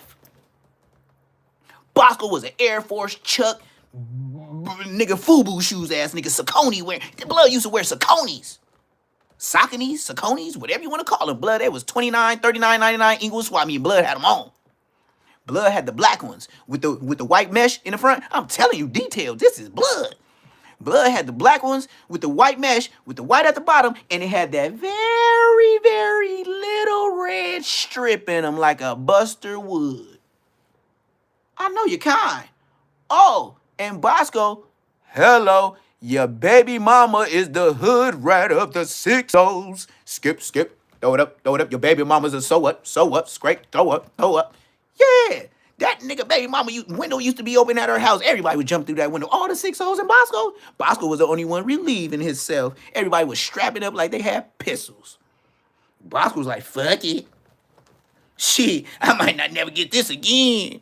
Bosco was an Air Force Chuck, nigga FUBU shoes ass nigga Saucony wearing. The blood used to wear Sauconys. Sauconys, whatever you want to call them. Blood, it was $29, $39, $99 Inglewood swap meet. Blood had them on. Blood had the black ones with the white mesh in the front. I'm telling you, detailed. This is blood. Blood had the black ones with the white mesh, with the white at the bottom, and it had that very, very little red strip in them like a Buster would. I know your kind. Oh, and Bosco, hello, your baby mama is the hood rat of the 6-0s. Skip, throw it up. Your baby mama's a so what, scrape, throw up. Yeah, that nigga baby mama window used to be open at her house. Everybody would jump through that window. All the 6-0s in Bosco. Bosco was the only one relieving himself. Everybody was strapping up like they had pistols. Bosco was like, fuck it. Shit, I might not never get this again.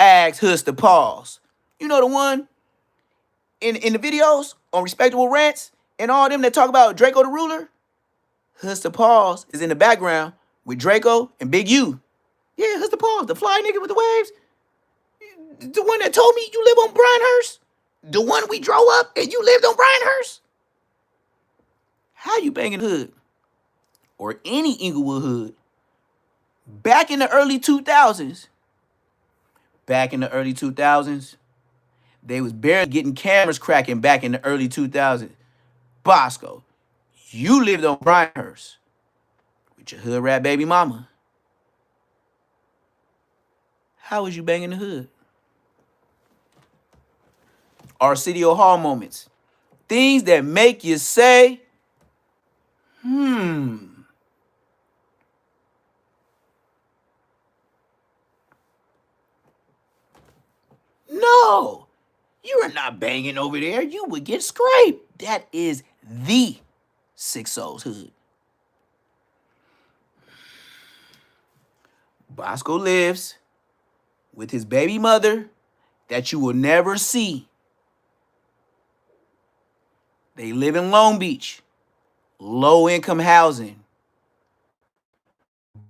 Ask Hus to pause. You know the one in the videos on Respectable Rants and all them that talk about Draco the Ruler? Hus to pause is in the background with Draco and Big U. Yeah, Hus to pause, the fly nigga with the waves. The one that told me you live on Bryanhurst? The one we drove up and you lived on Bryanhurst? How you banging hood? Or any Inglewood hood? Back in the early 2000s, they was barely getting cameras cracking back in the early 2000s. Bosco, you lived on Bryanhurst with your hood rat baby mama. How was you banging the hood? Arsenio Hall moments. Things that make you say, No, you are not banging over there. You would get scraped. That is the 6-0's hood. Bosco lives with his baby mother that you will never see. They live in Long Beach, low-income housing.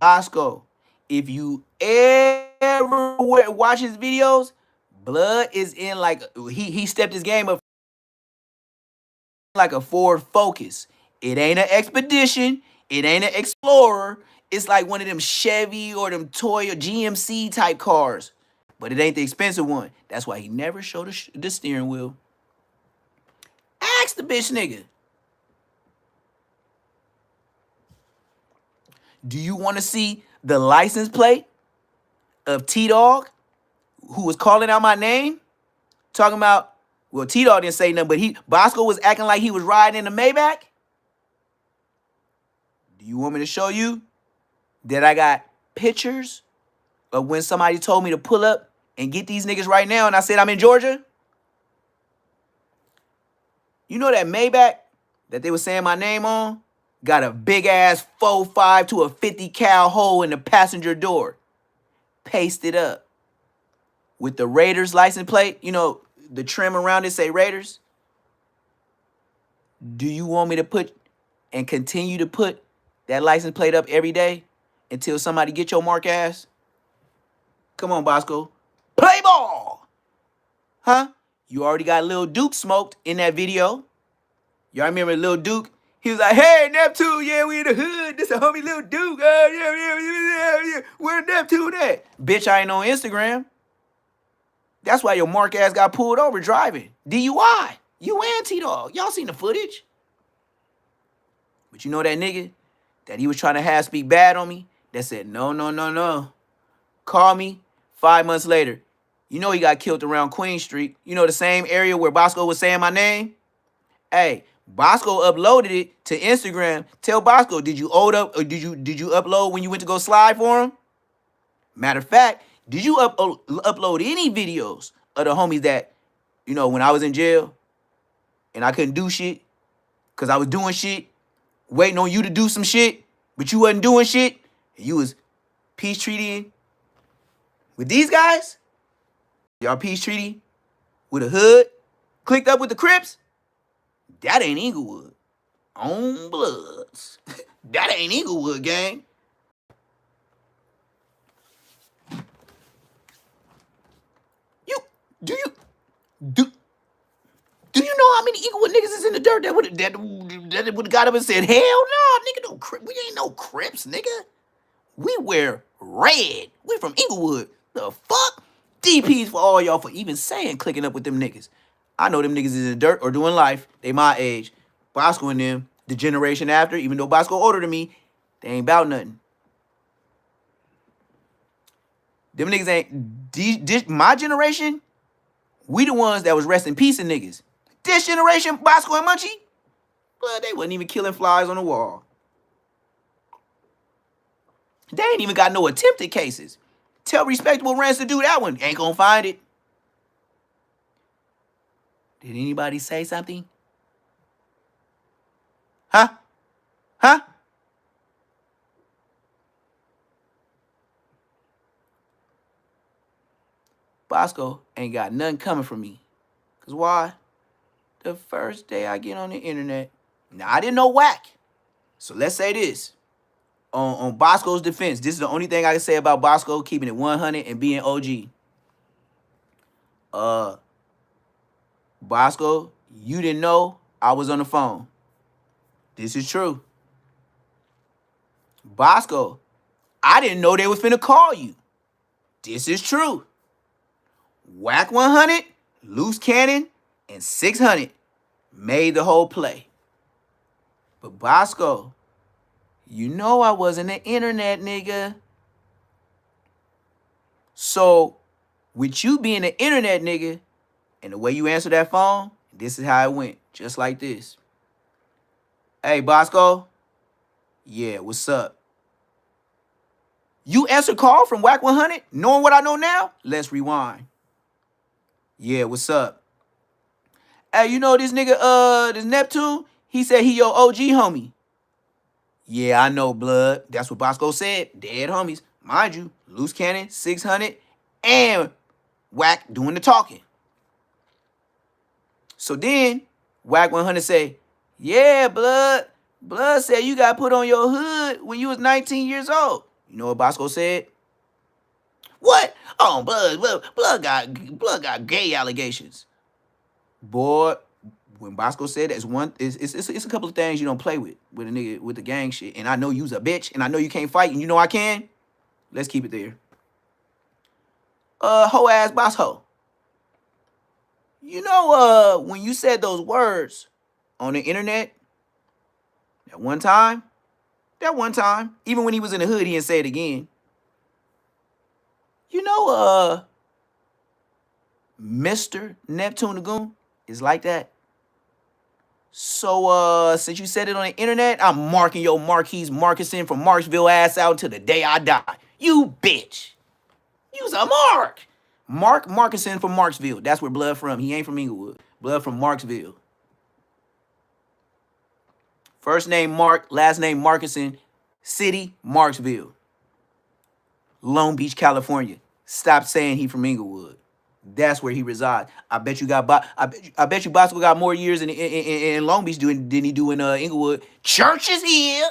Bosco, if you ever watch his videos, blood is in like, he stepped his game up like a Ford Focus. It ain't an Expedition. It ain't an Explorer. It's like one of them Chevy or them Toyota GMC type cars. But it ain't the expensive one. That's why he never showed the steering wheel. Ask the bitch nigga. Do you want to see the license plate of T-Dog, who was calling out my name? Talking about, well, T-Dog didn't say nothing, but Bosco was acting like he was riding in the Maybach. Do you want me to show you that I got pictures when somebody told me to pull up and get these niggas right now and I said I'm in Georgia? You know that Maybach that they were saying my name on got a big ass 4.5 to a 50 cal hole in the passenger door. Pasted up with the Raiders license plate. You know, the trim around it say Raiders. Do you want me to put and continue to put that license plate up every day until somebody get your mark ass? Come on, Bosco. Play ball! Huh? You already got Lil Duke smoked in that video. Y'all remember Lil Duke? He was like, hey, Neptune, yeah, we in the hood. This a homie Lil Duke. Yeah. Where Neptune at? Bitch, I ain't on Instagram. That's why your mark ass got pulled over driving. DUI. You and T-Dog. Y'all seen the footage. But you know that nigga that he was trying to have speak bad on me? That said, no. Call me 5 months later. You know he got killed around Queen Street. You know the same area where Bosco was saying my name? Hey, Bosco uploaded it to Instagram. Tell Bosco, did you upload when you went to go slide for him? Matter of fact, did you upload any videos of the homies that, you know, when I was in jail and I couldn't do shit because I was doing shit, waiting on you to do some shit, but you wasn't doing shit, and you was peace treating with these guys? Y'all peace treaty with a hood, clicked up with the Crips? That ain't Inglewood. On Bloods. That ain't Inglewood, gang. Do you know how many Inglewood niggas is in the dirt that would have got up and said, hell no, nigga, we ain't no Crips, nigga. We wear red. We from Inglewood. The fuck? DPs for all y'all for even saying clicking up with them niggas. I know them niggas is in the dirt or doing life. They my age. Bosco and them, the generation after, even though Bosco older than me, they ain't about nothing. Them niggas ain't, my generation, we the ones that was resting peace in niggas. This generation, Bosco and Munchie, well, they wasn't even killing flies on the wall. They ain't even got no attempted cases. Tell respectable Rance to do that one. Ain't gonna find it. Did anybody say something? Huh? Bosco ain't got nothing coming from me. Cause why? The first day I get on the internet, now I didn't know whack. So let's say this. On Bosco's defense, this is the only thing I can say about Bosco keeping it 100 and being OG. Bosco, you didn't know I was on the phone. This is true. Bosco, I didn't know they was finna call you. This is true. Whack 100, Loose Cannon, and 600 made the whole play. But Bosco, you know I wasn't an internet nigga. So, with you being an internet nigga, and the way you answer that phone, this is how it went. Just like this. Hey, Bosco. Yeah, what's up? You answer call from Whack 100, knowing what I know now? Let's rewind. Yeah, what's up? Hey, you know this nigga, this Neptune? He said he your OG homie. Yeah, I know, blood. That's what Bosco said. Dead homies. Mind you, Loose Cannon, 600, and Whack doing the talking. So then, Whack 100 say, yeah, blood. Blood said you got put on your hood when you was 19 years old. You know what Bosco said? What? Oh, blood got gay allegations. Boy, when Bosco said that, it's a couple of things you don't play with a nigga with the gang shit. And I know you's a bitch, and I know you can't fight, and you know I can. Let's keep it there. Hoe ass Bosco. You know, when you said those words on the internet, that one time, even when he was in the hood, he didn't say it again. You know, Mr. Neptune the Goon is like that. So, since you said it on the internet, I'm marking your Marquise Markinson from Marksville ass out until the day I die. You bitch. Use a Mark. Mark Markinson from Marksville. That's where Blood from. He ain't from Inglewood. Blood from Marksville. First name Mark, last name Markinson. City, Marksville. Long Beach, California. Stop saying he from Inglewood. That's where he resides. I bet you Bosco got more years in Long Beach than he do in Inglewood. Church is here.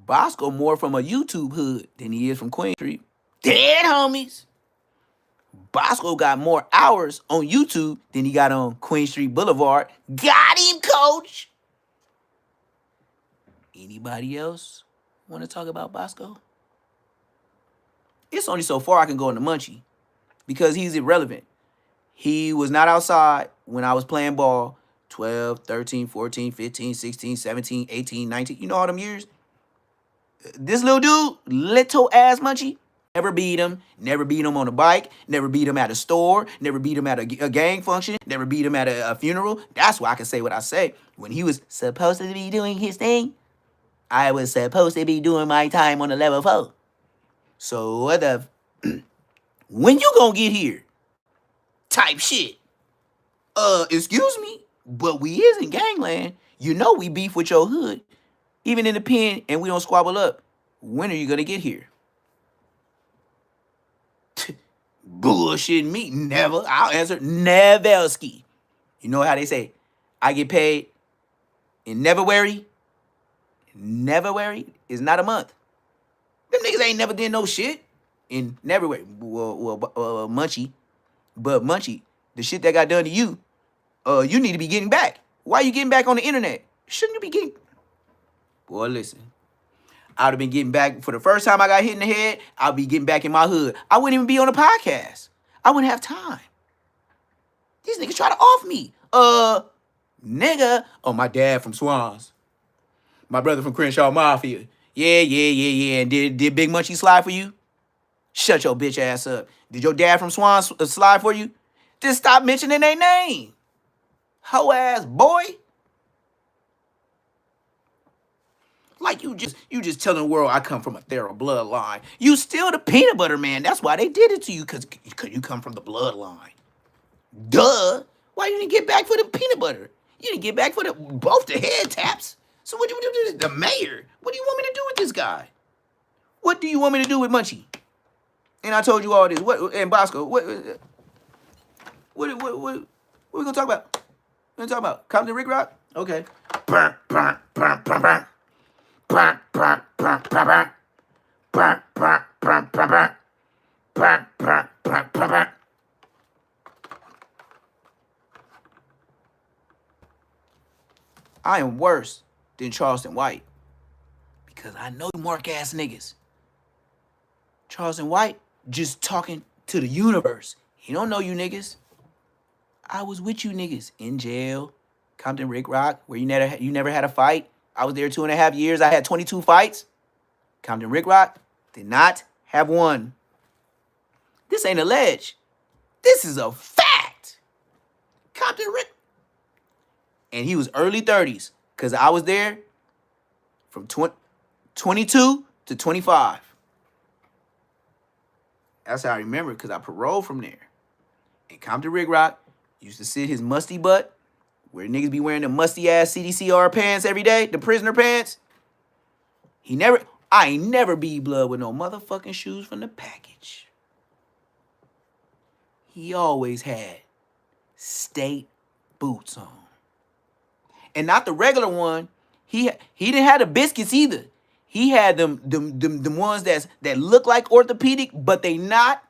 Bosco more from a YouTube hood than he is from Queen Street. Dead homies. Bosco got more hours on YouTube than he got on Queen Street Boulevard. Got him, coach. Anybody else want to talk about Bosco? It's only so far I can go in the Munchie because he's irrelevant. He was not outside when I was playing ball 12, 13, 14, 15, 16, 17, 18, 19. You know all them years? This little dude, little ass Munchie, never beat him on a bike, never beat him at a store, never beat him at a gang function, never beat him at a funeral. That's why I can say what I say. When he was supposed to be doing his thing, I was supposed to be doing my time on the level 4. So what the... when you gonna get here? Type shit. Excuse me, but we is in gangland. You know we beef with your hood. Even in the pen, and we don't squabble up. When are you gonna get here? Bullshit me. Never. I'll answer never ski. You know how they say, I get paid in Neverwary? Neverwary is not a month. Them niggas ain't never did no shit in Neverwary. Well, Munchie. But Munchie, the shit that got done to you, you need to be getting back. Why you getting back on the internet? Shouldn't you be getting... Boy, listen. I would have been getting back for the first time I got hit in the head. I'll be getting back in my hood. I wouldn't even be on a podcast. I wouldn't have time. These niggas try to off me. Nigga. Oh, my dad from Swans. My brother from Crenshaw Mafia. Yeah. And did Big Munchie slide for you? Shut your bitch ass up. Did your dad from Swans slide for you? Just stop mentioning their name. Hoe ass boy. Like you just telling the world I come from a Thera bloodline. You still the peanut butter man. That's why they did it to you, cause you come from the bloodline. Duh. Why you didn't get back for the peanut butter? You didn't get back for both the head taps. So what do you do to the mayor? What do you want me to do with this guy? What do you want me to do with Munchie? And I told you all this. What and Bosco? What we gonna talk about? What we gonna talk about? Compton Rick Rock? Okay. I am worse than Charleston White because I know you mark ass niggas. Charleston White just talking to the universe. He don't know you niggas. I was with you niggas in jail, Compton Rick Rock, where you never had a fight. I was there 2.5 years. I had 22 fights. Compton Rick Rock did not have one. This ain't alleged. This is a fact. Compton Rick. And he was early 30s because I was there from 22 to 25. That's how I remember because I paroled from there. And Compton Rick Rock used to sit his musty butt where niggas be wearing the musty ass CDCR pants every day, the prisoner pants. I ain't never be blood with no motherfucking shoes from the package. He always had state boots on. And not the regular one. He didn't have the biscuits either. He had them ones that look like orthopedic, but they not.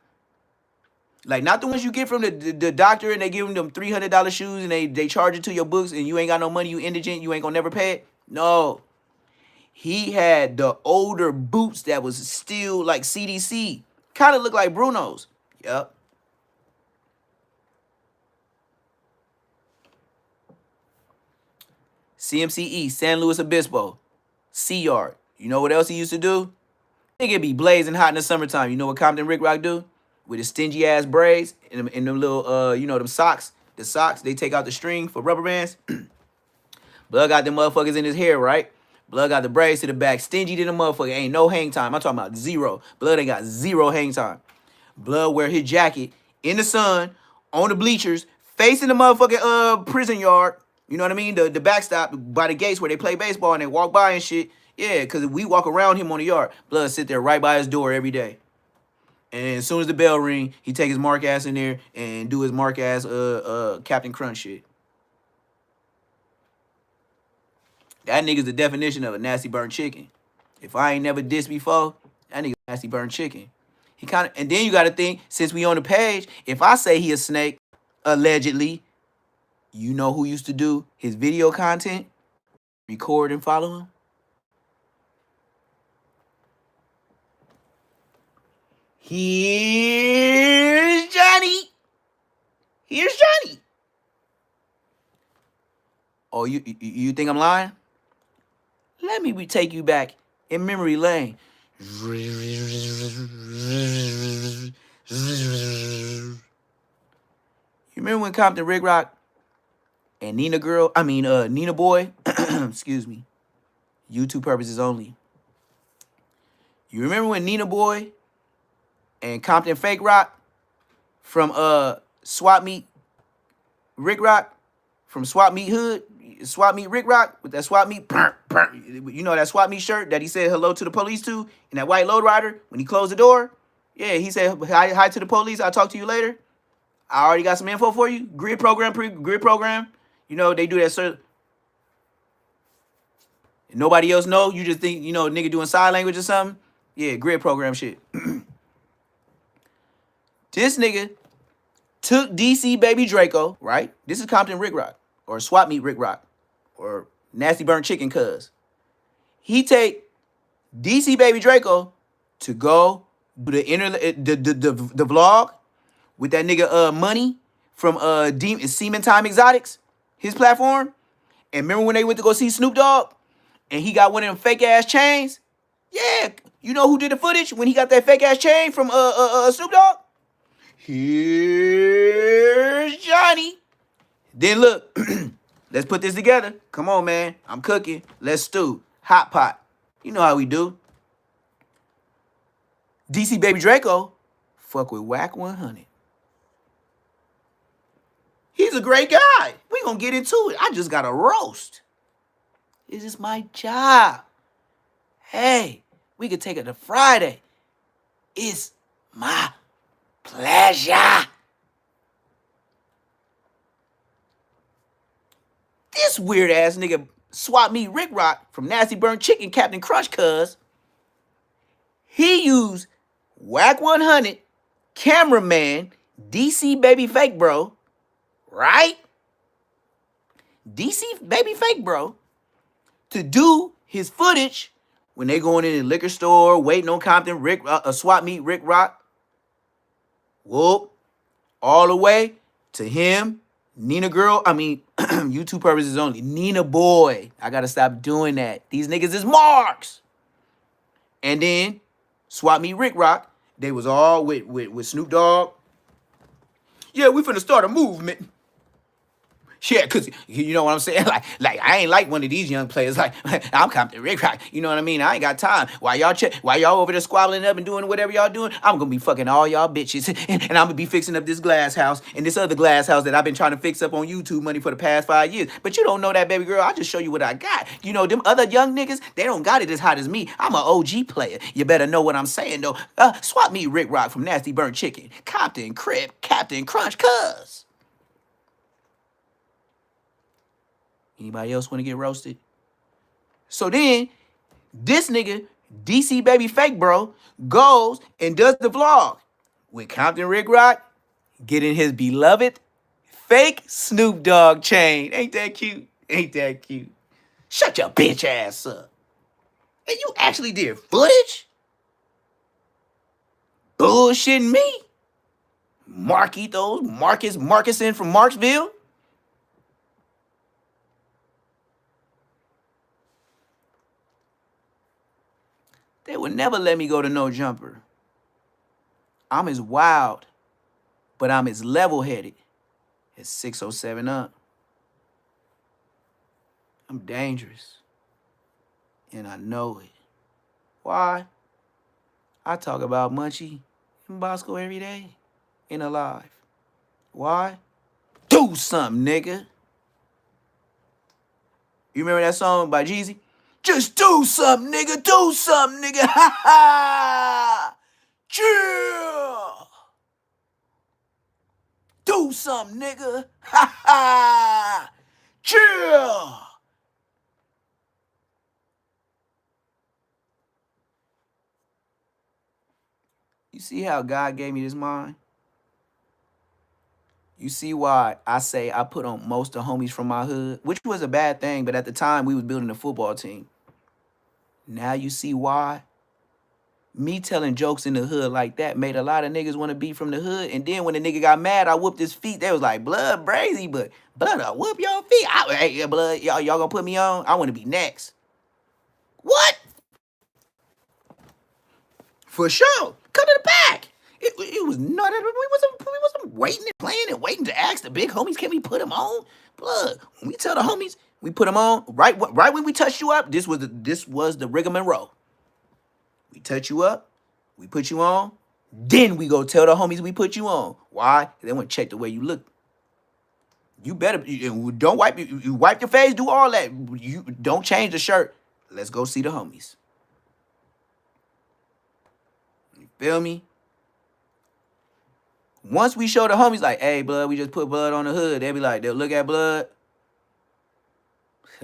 Like, not the ones you get from the doctor and they give them $300 shoes and they charge it to your books and you ain't got no money, you indigent, you ain't gonna never pay it. No. He had the older boots that was still like CDC. Kind of look like Bruno's. Yep. CMCE, San Luis Obispo. C-Yard. You know what else he used to do? Nigga be blazing hot in the summertime. You know what Compton Rick Rock do? With his stingy ass braids and them little, them socks the socks, they take out the string for rubber bands. Blood got them motherfuckers in his hair, right? Blood got the braids to the back. Stingy to the motherfucker. Ain't no hang time. I'm talking about zero. Blood ain't got zero hang time. Blood wear his jacket in the sun, on the bleachers, facing the motherfucking prison yard. You know what I mean? The backstop by the gates where they play baseball and they walk by and shit. Yeah, because we walk around him on the yard. Blood sit there right by his door every day. And as soon as the bell ring, he take his mark ass in there and do his mark ass Captain Crunch shit. That nigga's the definition of a nasty burnt chicken. If I ain't never dissed before, that nigga nasty burnt chicken. He kind of, and then you got to think, since we on the page, if I say he a snake, allegedly, you know who used to do his video content? Record and follow him? Here's Johnny. Here's Johnny. Oh, you think I'm lying? Let me take you back in memory lane. You remember when Compton Rick Rock and Nina Boy, excuse me, YouTube purposes only. You remember when Nina Boy and Compton Fake Rock from Swap Meet Rick Rock, from Swap Meet Hood, Swap Meet Rick Rock, with that Swap Meet, you know that Swap Meet shirt that he said hello to the police to, and that white lowrider, when he closed the door, yeah, he said hi to the police, I'll talk to you later. I already got some info for you. Grid program. You know, they do that, sir. Nobody else know. You just think, you know, nigga doing sign language or something. Yeah, grid program shit. This nigga took DC Baby Draco, right? This is Compton Rick Rock, or Swap Meet Rick Rock, or Nasty Burnt Chicken Cuz. He take DC Baby Draco to go do the vlog with that nigga Money from Semen Time Exotics, his platform. And remember when they went to go see Snoop Dogg and he got one of them fake ass chains? Yeah, you know who did the footage when he got that fake ass chain from Snoop Dogg? Here's Johnny. Then look, let's put this together. Come on, man. I'm cooking. Let's stew. Hot pot. You know how we do. DC Baby Draco fuck with Whack 100. He's a great guy. We gonna get into it. I just got a roast. This is my job. Hey, we could take it to Friday. It's my pleasure. This weird ass nigga Swap Meet Rick Rock from Nasty Burnt Chicken Captain Crunch Cuz. He used Whack 100, cameraman, DC Baby Fake Bro, right? DC Baby Fake Bro, to do his footage when they going in the liquor store, waiting on Compton Swap Meet Rick Rock. Whoop. All the way to him, Nina Girl, YouTube purposes only, Nina Boy. I gotta stop doing that. These niggas is marks. And then Swap Meet Rick Rock, they was all with Snoop Dogg. Yeah, we finna start a movement. Yeah, because you know what I'm saying? Like I ain't like one of these young players. Like, I'm Compton Rick Rock. You know what I mean? I ain't got time. While y'all over there squabbling up and doing whatever y'all doing, I'm going to be fucking all y'all bitches. And I'm going to be fixing up this glass house and this other glass house that I've been trying to fix up on YouTube money for the past 5 years. But you don't know that, baby girl. I'll just show you what I got. You know, them other young niggas, they don't got it as hot as me. I'm an OG player. You better know what I'm saying, though. Swap Meet Rick Rock from Nasty Burnt Chicken. Compton, Crip, Captain Crunch, Cuz. Anybody else want to get roasted? So then, this nigga, DC Baby Fake Bro, goes and does the vlog with Compton Rick Rock getting his beloved fake Snoop Dogg chain. Ain't that cute? Ain't that cute? Shut your bitch ass up. And you actually did footage? Bullshitting me? Marcuson from Marksville? They would never let me go to no jumper. I'm as wild, but I'm as level-headed It's 607 up. I'm dangerous. And I know it. Why? I talk about Munchie and Bosco every day in Alive. Why? Do something, nigga. You remember that song by Jeezy? Just do something, nigga. Do something, nigga. Ha ha. Chill. Do something, nigga. Ha ha. Chill. You see how God gave me this mind? You see why I say I put on most of the homies from my hood, which was a bad thing, but at the time we was building a football team. Now you see why? Me telling jokes in the hood like that made a lot of niggas want to be from the hood. And then when the nigga got mad, I whooped his feet. They was like, blood brazy, but blood, I whoop your feet. Hey, blood, y'all gonna put me on? I want to be next. What? For sure. Come to the back. It was not. We wasn't waiting and playing and waiting to ask the big homies, can we put them on? Blood. When we tell the homies, we put them on. Right when we touched you up, this was the rigmarole. We touch you up, we put you on, then we go tell the homies we put you on. Why? They want to check the way you look. You better don't wipe you wipe your face, do all that. You don't change the shirt. Let's go see the homies. You feel me? Once we show the homies like, hey, blood, we just put blood on the hood, they'll be like, they'll look at blood.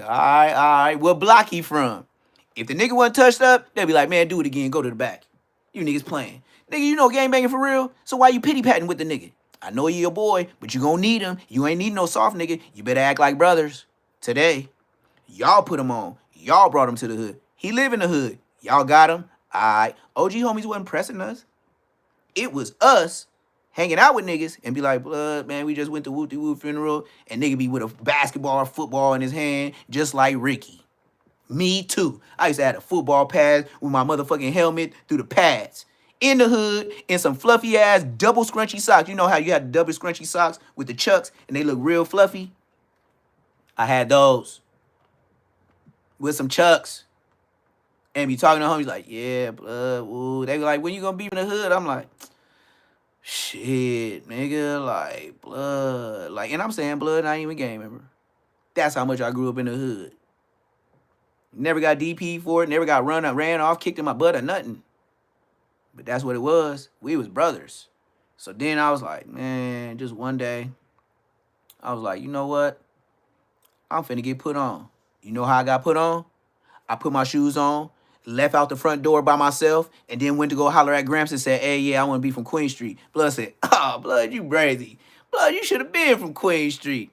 All right, what block he from? If the nigga wasn't touched up, they'll be like, man, do it again, go to the back. You niggas playing. Nigga, you know gang banging for real? So why you pity-patting with the nigga? I know you your boy, but you gonna need him. You ain't need no soft nigga. You better act like brothers. Today, y'all put him on. Y'all brought him to the hood. He live in the hood. Y'all got him. All right. OG homies wasn't pressing us. It was us hanging out with niggas and be like, blood, man, we just went to Whoop-de-Whoop funeral, and nigga be with a basketball or football in his hand, just like Ricky. Me too. I used to have a football pads with my motherfucking helmet through the pads. In the hood, in some fluffy ass double scrunchy socks. You know how you had double scrunchy socks with the chucks and they look real fluffy? I had those with some chucks. And be talking to homies like, yeah, blood, woo. They be like, when you gonna be in the hood? I'm like, shit, nigga, like, blood. Like, and I'm saying blood, I ain't even gang member. That's how much I grew up in the hood. Never got DP for it, never got ran off, kicked in my butt or nothing. But that's what it was. We was brothers. So then I was like, man, just one day, I was like, you know what? I'm finna get put on. You know how I got put on? I put my shoes on, left out the front door by myself, and then went to go holler at Gramps and said, hey, yeah, I want to be from Queen Street. Blood said, oh, blood, you brazy. Blood, you should have been from Queen Street.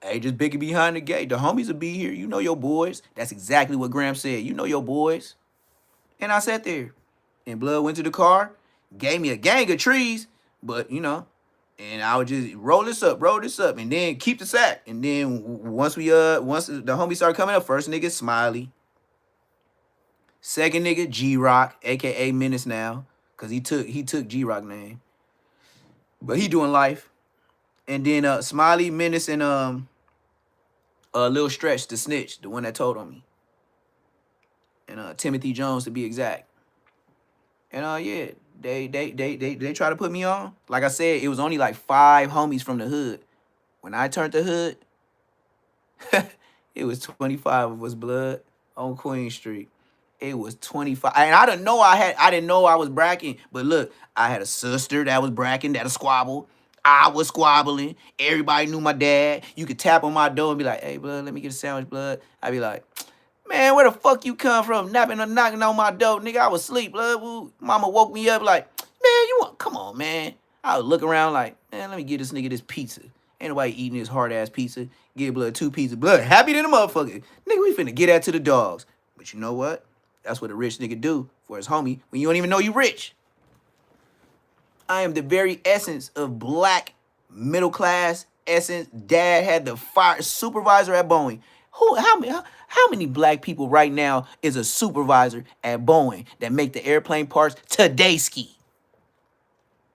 Hey, just biggie behind the gate. The homies will be here. You know your boys. That's exactly what Gramps said. You know your boys. And I sat there. And blood went to the car, gave me a gang of trees, but, you know, and I would just roll this up, and then keep the sack. And then once the homies started coming up, first nigga, Smiley. Second nigga, G-Rock, a.k.a. Menace now, because he took G-Rock name. But he doing life. And then Smiley, Menace, and Lil Stretch, the snitch, the one that told on me. And Timothy Jones, to be exact. And yeah, they try to put me on. Like I said, it was only like 5 homies from the hood. When I turned the hood, it was 25 of us, blood, on Queen Street. It was 25. And I didn't know I was bracking. But look, I had a sister that was bracking, that was squabble. I was squabbling. Everybody knew my dad. You could tap on my door and be like, hey, blood, let me get a sandwich, blood. I'd be like, man, where the fuck you come from? Knocking on my door, nigga. I was asleep, blood. Woo. Mama woke me up like, man, come on, man. I would look around like, man, let me get this nigga this pizza. Ain't nobody eating this hard-ass pizza. Give blood 2 pizzas. Blood happy than a motherfucker. Nigga, we finna get that to the dogs. But you know what? That's what a rich nigga do for his homie when you don't even know you rich. I am the very essence of black middle class essence. Dad had the fire supervisor at Boeing. How many black people right now is a supervisor at Boeing that make the airplane parts today ski?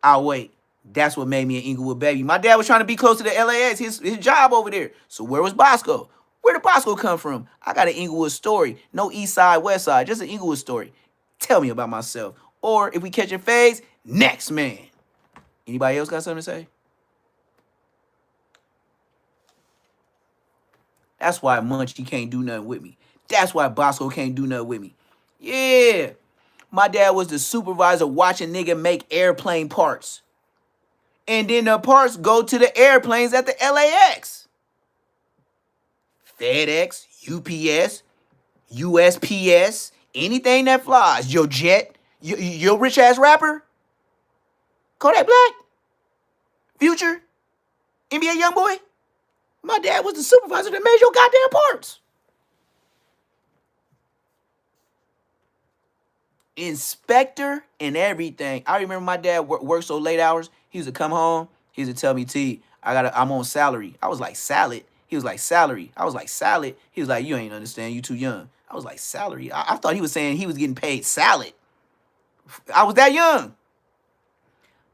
I'll wait. That's what made me an Inglewood baby. My dad was trying to be close to the LAX, his job over there. So where was Bosco? Where did Bosco come from? I got an Inglewood story. No east side, west side, just an Inglewood story. Tell me about myself. Or if we catch a phase, next man. Anybody else got something to say? That's why Munchie can't do nothing with me. That's why Bosco can't do nothing with me. Yeah. My dad was the supervisor watching nigga make airplane parts. And then the parts go to the airplanes at the LAX. FedEx, UPS, USPS, anything that flies. Your jet, your rich ass rapper, Kodak Black, Future, NBA Youngboy. My dad was the supervisor that made your goddamn parts. Inspector and everything. I remember my dad worked so late hours. He used to come home. He used to tell me, T, I'm on salary. I was like, salad? He was like, salary. I was like, salad? He was like, you ain't understand. You too young. I was like, salary? I thought he was saying he was getting paid salad. I was that young.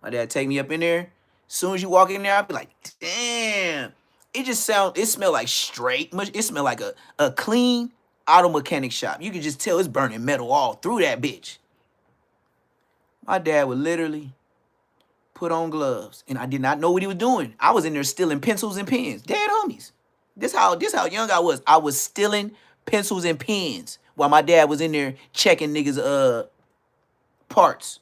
My dad take me up in there. As soon as you walk in there, I'd be like, damn. It smelled like straight. It smelled like a clean auto mechanic shop. You could just tell it's burning metal all through that bitch. My dad would literally put on gloves, and I did not know what he was doing. I was in there stealing pencils and pens. Dead homies. This how young I was. I was stealing pencils and pens while my dad was in there checking niggas' parts.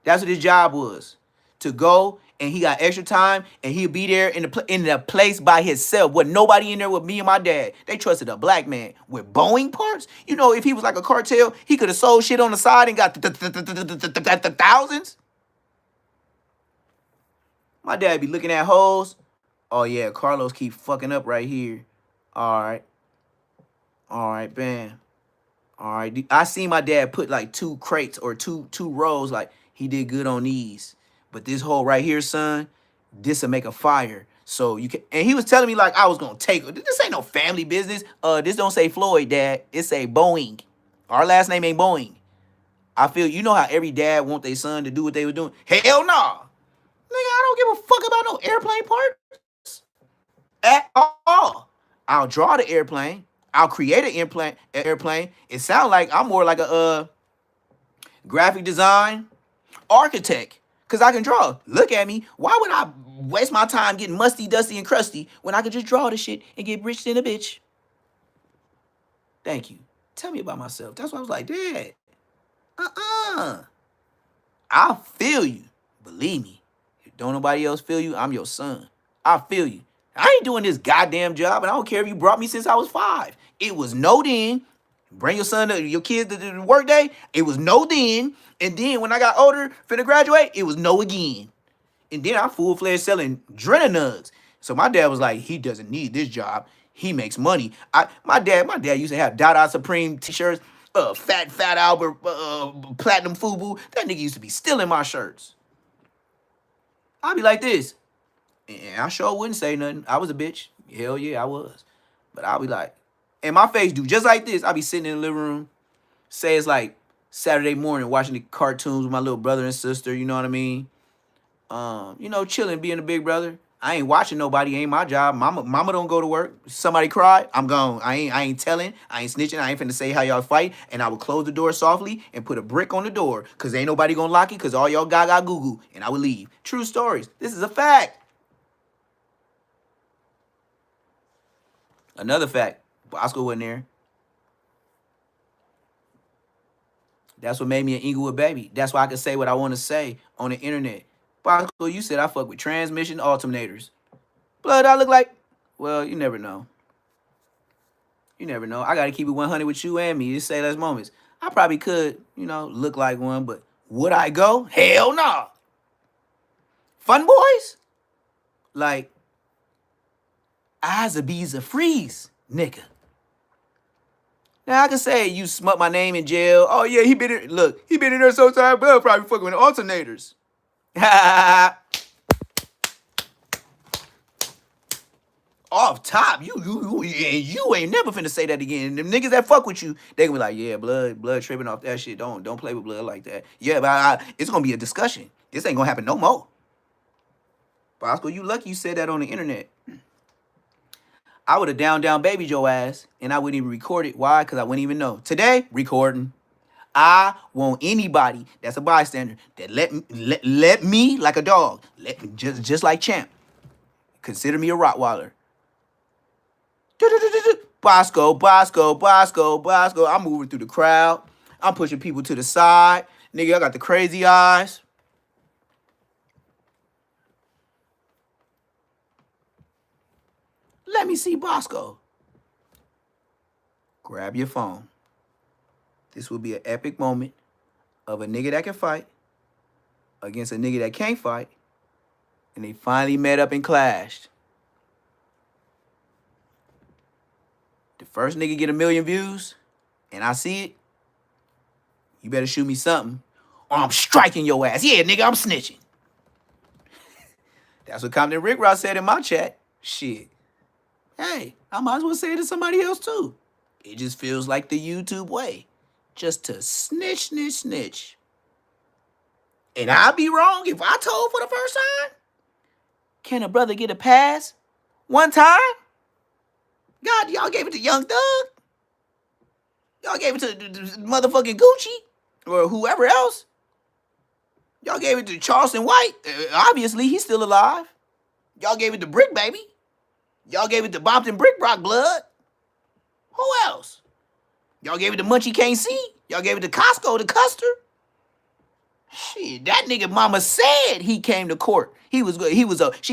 That's what his job was. To go, and he got extra time, and he'd be there in the place by himself. With nobody in there with me and my dad. They trusted a black man with Boeing parts. You know, if he was like a cartel, he could have sold shit on the side and got the thousands. My dad be looking at hoes. Oh yeah, Carlos keep fucking up right here. All right, bam. All right, I seen my dad put like 2 crates or two rows. Like he did good on these, but this hole right here, son, this'll make a fire. So you can. And he was telling me like I was gonna take it. This ain't no family business. This don't say Floyd, Dad. It say Boeing. Our last name ain't Boeing. I feel you know how every dad want their son to do what they were doing. Hell nah. Nigga, I don't give a fuck about no airplane parts at all. I'll draw the airplane. I'll create an airplane. It sounds like I'm more like a graphic design architect because I can draw. Look at me. Why would I waste my time getting musty, dusty, and crusty when I could just draw the shit and get rich in a bitch? Thank you. Tell me about myself. That's why I was like, Dad, I feel you. Believe me. If don't nobody else feel you, I'm your son. I feel you. I ain't doing this goddamn job, and I don't care if you brought me since I was 5. It was no then. Bring your kids to the work day. It was no then. And then when I got older, finna graduate, it was no again. And then I'm full-fledged selling Drenanugs. So my dad was like, he doesn't need this job. He makes money. My dad used to have Dada Supreme t-shirts, Fat Albert, Platinum Fubu. That nigga used to be stealing my shirts. I'd be like this. And I sure wouldn't say nothing. I was a bitch. Hell yeah, I was. But I'll be like, and my face do just like this. I'll be sitting in the living room. Say it's like Saturday morning watching the cartoons with my little brother and sister. You know what I mean? Chilling, being a big brother. I ain't watching nobody. Ain't my job. Mama don't go to work. Somebody cry, I'm gone. I ain't telling. I ain't snitching. I ain't finna say how y'all fight. And I would close the door softly and put a brick on the door. Cause ain't nobody gonna lock it. Cause all y'all gaga goo goo. And I would leave. True stories. This is a fact. Another fact. Bosco wasn't there. That's what made me an Inglewood baby. That's why I can say what I want to say on the internet. Bosco, you said I fuck with transmission alternators. Blood, I look like? Well, you never know. You never know. I got to keep it 100 with you and me. Just say less moments. I probably could, look like one, but would I go? Hell no. Nah. Fun boys? Like, eyes a bees a freeze, nigga. Now, I can say you smut my name in jail. Oh, yeah, he been in. Look, he been in there so time, but probably fucking with the alternators. Off top, you ain't never finna say that again. Them niggas that fuck with you, they gonna be like, yeah, blood tripping off that shit. Don't play with blood like that. Yeah, but it's gonna be a discussion. This ain't gonna happen no more. Bosco, you lucky you said that on the internet. I would have down baby your ass, and I wouldn't even record it. Why? Because I wouldn't even know. Today, recording. I want anybody that's a bystander that let me like a dog. Let me just like Champ. Consider me a Rottweiler. Bosco, Bosco, Bosco, Bosco. I'm moving through the crowd. I'm pushing people to the side. Nigga, I got the crazy eyes. Let me see Bosco. Grab your phone. This will be an epic moment of a nigga that can fight against a nigga that can't fight. And they finally met up and clashed. The first nigga get 1 million views, and I see it, you better shoot me something, or I'm striking your ass. Yeah, nigga, I'm snitching. That's what Compton Rick Ross said in my chat. Shit. Hey, I might as well say it to somebody else too. It just feels like the YouTube way. Just to snitch, snitch, snitch. And I'd be wrong if I told for the first time. Can a brother get a pass one time? God, y'all gave it to Young Thug. Y'all gave it to motherfucking Gucci or whoever else. Y'all gave it to Charleston White. Obviously, he's still alive. Y'all gave it to Brick Baby. Y'all gave it to Bompton Brick Rock Blood. Who else? Y'all gave it to Munchie KC. Y'all gave it to Costco, to Custer. Shit, that nigga mama said he came to court. She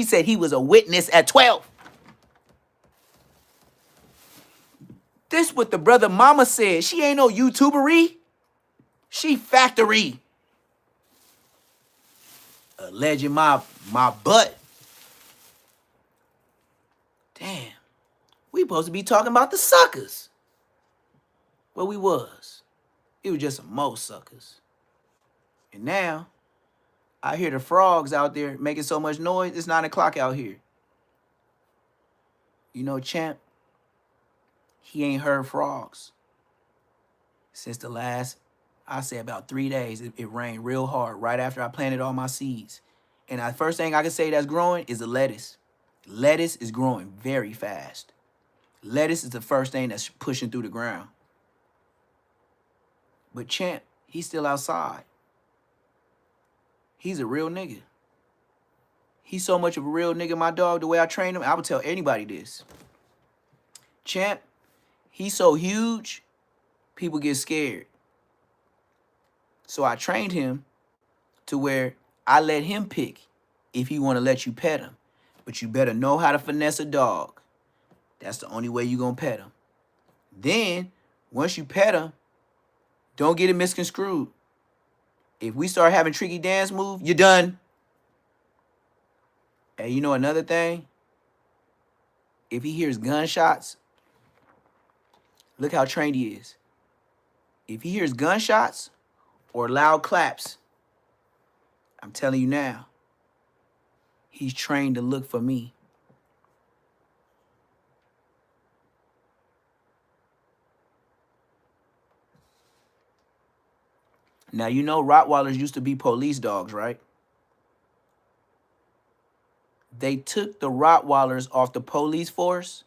said he was a witness at 12. This what the brother mama said. She ain't no YouTubery. She factory. Alleging my butt. Damn. We supposed to be talking about the suckers. Well, we was. It was just some more suckers. And now, I hear the frogs out there making so much noise. It's 9 o'clock out here. You know, Champ, he ain't heard frogs since the last, I say about 3 days. It rained real hard right after I planted all my seeds. And the first thing I can say that's growing is the lettuce. Lettuce is growing very fast. Lettuce is the first thing that's pushing through the ground. But Champ, he's still outside. He's a real nigga. He's so much of a real nigga, my dog, the way I train him. I would tell anybody this. Champ, he's so huge, people get scared. So I trained him to where I let him pick if he want to let you pet him. But you better know how to finesse a dog. That's the only way you going to pet him. Then, once you pet him, don't get it misconstrued. If we start having tricky dance moves, you're done. And you know another thing? If he hears gunshots, look how trained he is. If he hears gunshots or loud claps, I'm telling you now, he's trained to look for me. Now, you know Rottweilers used to be police dogs, right? They took the Rottweilers off the police force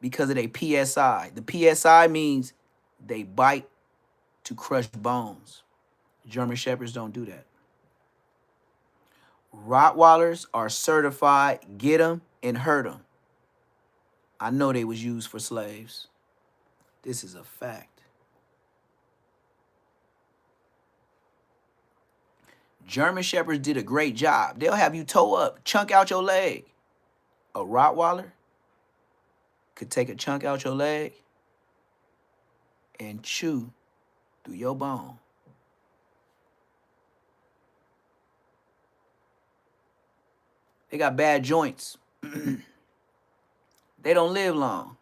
because of their PSI. The PSI means they bite to crush bones. German Shepherds don't do that. Rottweilers are certified, get them and hurt them. I know they was used for slaves. This is a fact. German Shepherds did a great job. They'll have you toe up, chunk out your leg. A Rottweiler could take a chunk out your leg and chew through your bone. They got bad joints. They don't live long.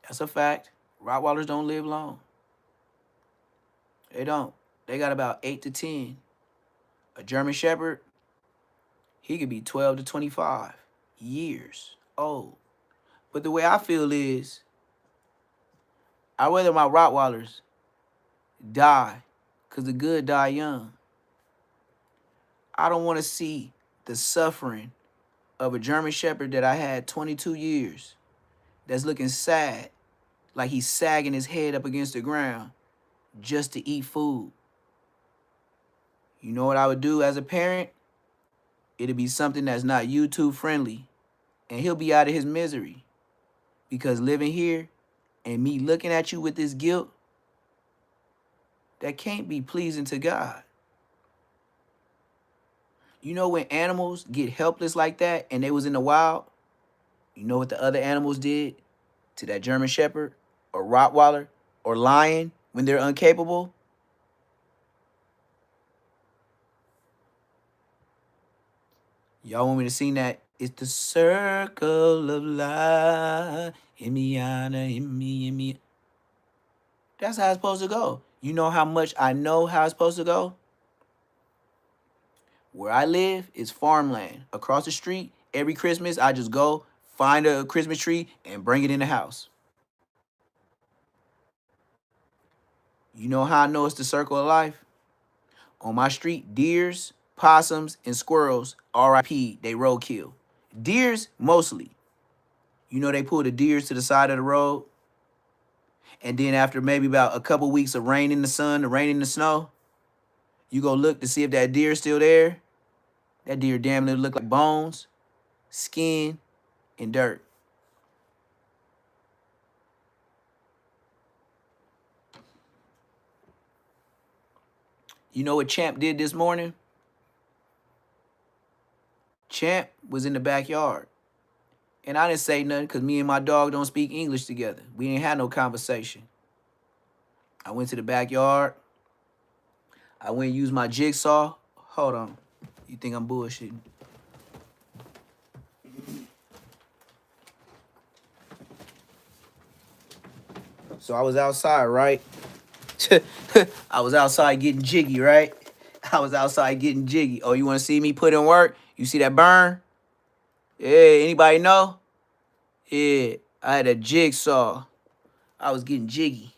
That's a fact. Rottweilers don't live long. They don't. They got about 8 to 10. A German Shepherd, he could be 12 to 25 years old. But the way I feel is, I'd rather my Rottweilers die, because the good die young. I don't want to see the suffering of a German Shepherd that I had 22 years that's looking sad, like he's sagging his head up against the ground just to eat food. You know what I would do as a parent? It'd be something that's not YouTube friendly, and he'll be out of his misery. Because living here and me looking at you with this guilt, that can't be pleasing to God. You know when animals get helpless like that and they was in the wild, you know what the other animals did to that German Shepherd or Rottweiler or lion when they're incapable? Y'all want me to sing that? It's the circle of life. In me, in me, in me. That's how it's supposed to go. You know how much I know how it's supposed to go? Where I live is farmland. Across the street, every Christmas, I just go find a Christmas tree and bring it in the house. You know how I know it's the circle of life? On my street, deers, possums, and squirrels, RIP, they roadkill. Deers, mostly. You know they pull the deers to the side of the road, and then after maybe about a couple weeks of rain in the sun, the rain in the snow, you go look to see if that deer's still there. That deer damn near look like bones, skin, and dirt. You know what Champ did this morning? Champ was in the backyard. And I didn't say nothing because me and my dog don't speak English together. We ain't had no conversation. I went to the backyard. I went and used my jigsaw. Hold on. You think I'm bullshitting? So I was outside, right? I was outside getting jiggy, right? I was outside getting jiggy. Oh, you want to see me put in work? You see that burn? Yeah, anybody know? Yeah, I had a jigsaw. I was getting jiggy,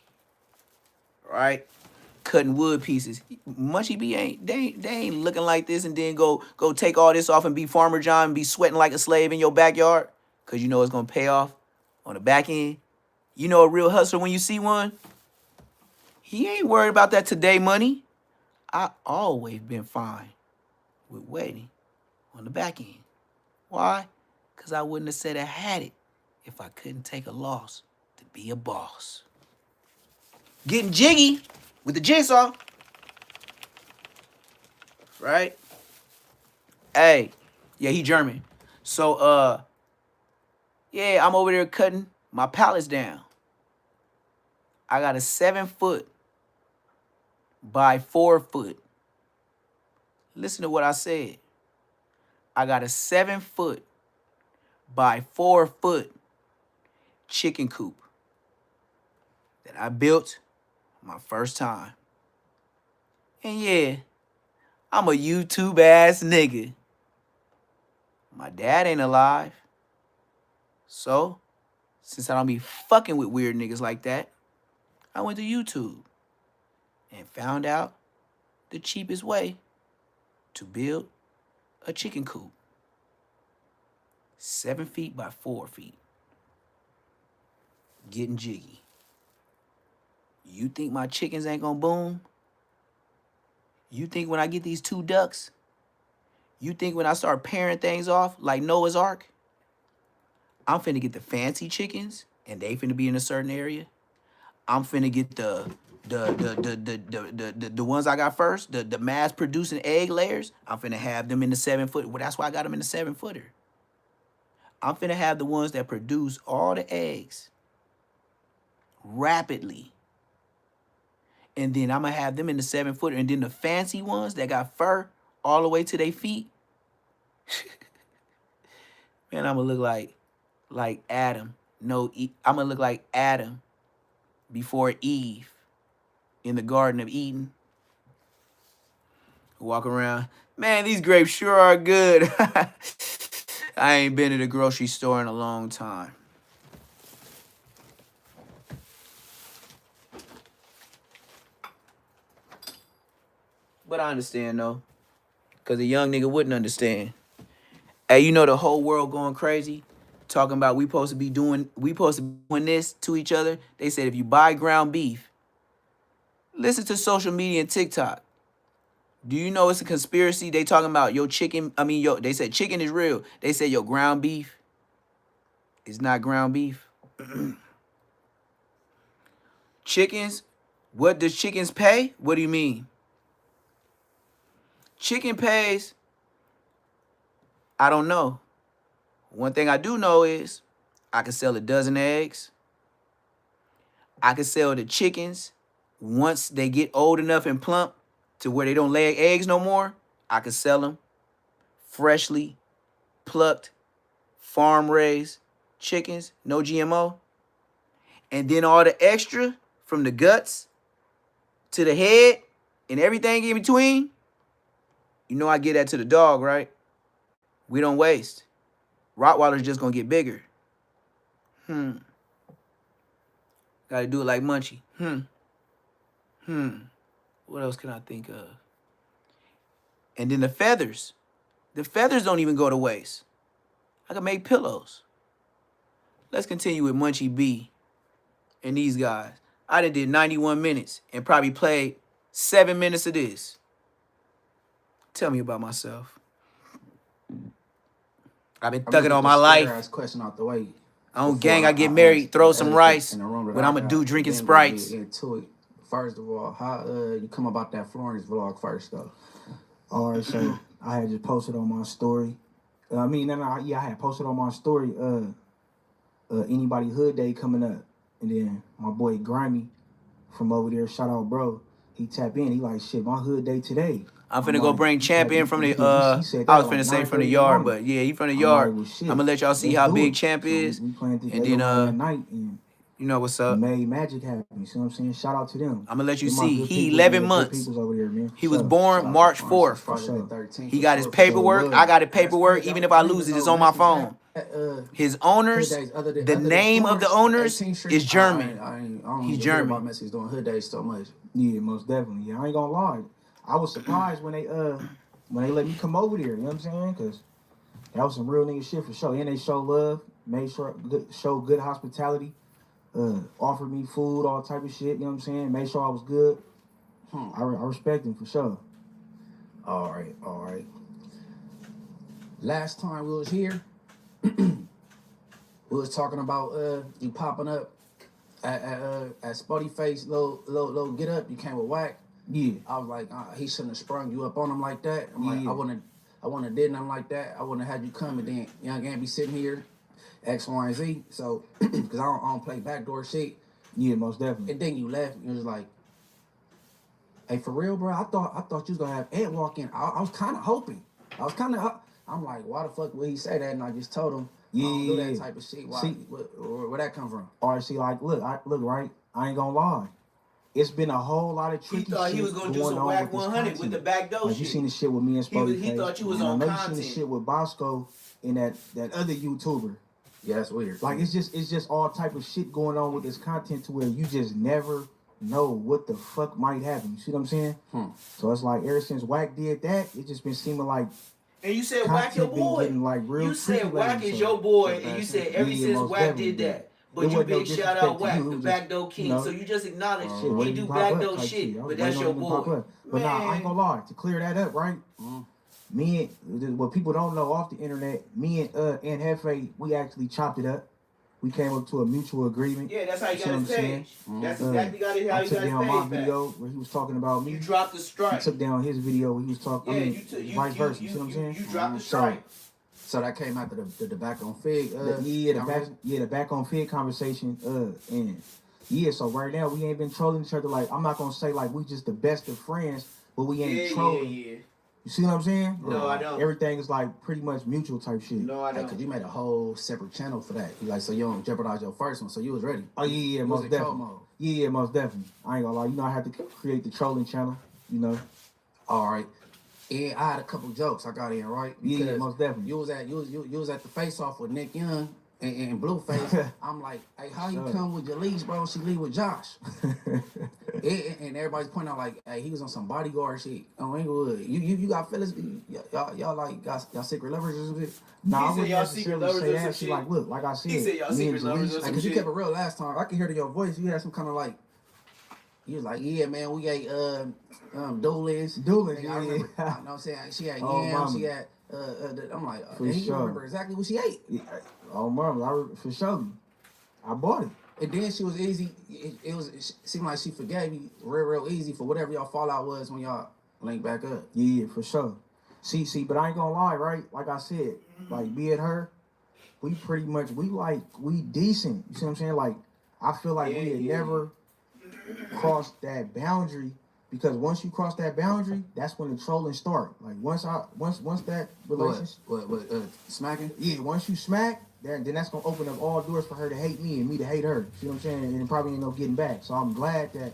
right? Cutting wood pieces. Munchie B they ain't looking like this and then go take all this off and be Farmer John and be sweating like a slave in your backyard. Cause you know it's gonna pay off on the back end. You know a real hustler when you see one? He ain't worried about that today money. I always been fine with waiting on the back end. Why? Cause I wouldn't have said I had it if I couldn't take a loss to be a boss. Getting jiggy with the jigsaw. Right? Hey, yeah, he German. So, yeah, I'm over there cutting my pallets down. I got a 7-foot by 4-foot. Listen to what I said. I got a 7-foot by 4-foot chicken coop that I built my first time. And yeah, I'm a YouTube ass nigga. My dad ain't alive. So, since I don't be fucking with weird niggas like that, I went to YouTube and found out the cheapest way to build a chicken coop. 7 feet by 4 feet. Getting jiggy. You think my chickens ain't gonna boom? You think when I get these 2 ducks, you think when I start pairing things off like Noah's Ark, I'm finna get the fancy chickens and they finna be in a certain area? I'm finna get the ones I got first, the mass producing egg layers. I'm finna have them in the 7-foot. Well, that's why I got them in the 7-footer. I'm finna have the ones that produce all the eggs rapidly. And then I'm gonna have them in the 7-footer. And then the fancy ones that got fur all the way to their feet. Man, I'm gonna look like Adam. No, I'm gonna look like Adam before Eve in the Garden of Eden. Walk around. Man, these grapes sure are good. I ain't been to the grocery store in a long time. But I understand though. Cause a young nigga wouldn't understand. Hey, you know the whole world going crazy, talking about we supposed to be doing this to each other. They said if you buy ground beef, listen to social media and TikTok. Do you know it's a conspiracy? They talking about your chicken. I mean, they said chicken is real. They said your ground beef is not ground beef. Chickens, what does chickens pay? What do you mean? Chicken pays, I don't know. One thing I do know is I can sell a dozen eggs. I can sell the chickens once they get old enough and plump to where they don't lay eggs no more. I can sell them freshly plucked, farm raised chickens, no GMO. And then all the extra from the guts to the head and everything in between, you know I get that to the dog, right? We don't waste. Rottweiler's just gonna get bigger. Gotta do it like Munchie. What else can I think of? And then the feathers. The feathers don't even go to waste. I can make pillows. Let's continue with Munchie B and these guys. I done did 91 minutes and probably played 7 minutes of this. Tell me about myself. I've been thugging all my life. Question out the way. On gang, I get married, throw some rice. What I'ma do, drinking Sprites. Into it. First of all, how you come about that Florence vlog first though? All right, so I had just posted on my story. I had posted on my story. Anybody Hood Day coming up, and then my boy Grimy from over there, shout out bro. He tap in. He like, shit, my Hood Day today. I'm finna go bring Champ in from the, I was finna say from the yard, but yeah, he from the yard. I'm gonna let y'all see how big Champ is. And then, you know what's up. Made magic happen, you see what I'm saying? Shout out to them. I'm gonna let you see, he 11 months. Over there, man. He was born March 4th. He got his paperwork, I got his paperwork. Even if I lose it, it's on my phone. His owners, the name of the owners is German. He's German. He's doing Hood Days so much. Yeah, most definitely. Yeah, I ain't gonna lie. I was surprised when they let me come over there. You know what I'm saying? Because that was some real nigga shit for sure. And they show love, show good hospitality, offered me food, all type of shit. You know what I'm saying? Made sure I was good. I respect them for sure. All right. Last time we was here, we was talking about you popping up at Spuddy Face, little get up. You came with whack. Yeah, I was like, he shouldn't have sprung you up on him like that. I'm like, I wouldn't have did nothing like that. I wouldn't have had you come and then Young Ant be sitting here, X, Y, and Z. So, because I don't play backdoor shit. Yeah, most definitely. And then you left. You was like, hey, for real, bro. I thought you was gonna have Ant walk in. I was kind of hoping. I'm like, why the fuck would he say that? And I just told him, I don't do that type of shit. Why? See, where that come from? All right, see, like, look, right. I ain't gonna lie. It's been a whole lot of tricky shit. He thought he was gonna do some whack 100 with the back door shit. You seen the shit with me and Spuddy. He thought you was on content. You seen the shit with Bosco and that other YouTuber. Yeah, that's weird. Like it's just all type of shit going on with this content to where you just never know what the fuck might happen. You see what I'm saying? So it's like ever since Wack did that, it just been seeming like. And you said Wack your boy. Like real you said Wack is your boy, and you said ever since Wack did that. But you big shout out Wack, the backdoor king. So you just acknowledge he do backdoor shit, but that's your boy. But nah, I ain't gonna lie. To clear that up, right? Me and what people don't know off the internet, me and Hefe, we actually chopped it up. We came up to a mutual agreement. Yeah, that's how you got his page. That's exactly how you got his page. I took down my video where he was talking about me. You dropped the strike. I took down his video where he was talking. Yeah, vice versa. You see what I'm saying? You dropped the strike. So that came after the back on Fig. The back on Fig conversation. And so right now we ain't been trolling each other. Like I'm not gonna say like we just the best of friends, but we ain't trolling. Yeah. You see what I'm saying? No, I don't. Everything is like pretty much mutual type shit. No, I don't. Because you made a whole separate channel for that. You like so you don't jeopardize your first one, so you was ready. Oh yeah, most definitely. Yeah, most definitely. I ain't gonna lie. You know I had to create the trolling channel. You know. All right. And I had a couple jokes I got in, right? Because yeah, most definitely. You was at the face off with Nick Young and Blueface. I'm like, hey, how you come with Jalise, bro? She leave with Josh. And everybody's pointing out like, hey, he was on some bodyguard shit on Inglewood. You got fellas, y'all like y'all secret lovers or something? Nah, I He said wouldn't y'all secret necessarily lovers say or some that. She shit. like, look, like I said, He said y'all me and secret lovers or Jalise, some Because you shit. kept it real last time. I can hear it in your voice. You had some kind of like, you was like, yeah, man, we ate Doolins. Doolins, I remember. yeah. You know what I'm saying? She had Oh, yams. mama. She had. I'm like, For and you sure. remember exactly what she ate. Yeah, oh, mom, for sure. I bought it. And then she was easy. It seemed like she forgave me real easy for whatever y'all fallout was when y'all linked back up. Yeah, for sure. See, but I ain't gonna lie, right? Like I said, like be it her, we pretty much we decent. You see what I'm saying? Like I feel like we had never crossed that boundary, because once you cross that boundary, that's when the trolling start. Like once that relationship, What smacking? yeah, once you smack, then that's gonna open up all doors for her to hate me and me to hate her. See what I'm saying? And it probably ain't no getting back. So I'm glad that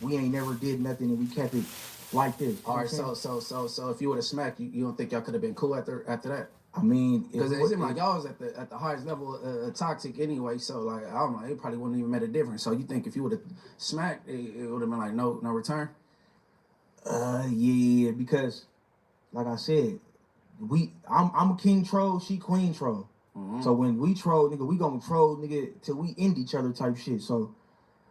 we ain't never did nothing and we kept it like this. All right, so if you would have smacked, you don't think y'all could have been cool after that? I mean, Because it seemed like y'all was at the highest level of toxic anyway. So like I don't know, it probably wouldn't even made a difference. So you think if you would have smacked, it would have been like no return? Yeah, because like I said, I'm a king troll, she queen troll. Mm-hmm. So when we troll, nigga, we gonna troll, nigga, till we end each other type shit. So,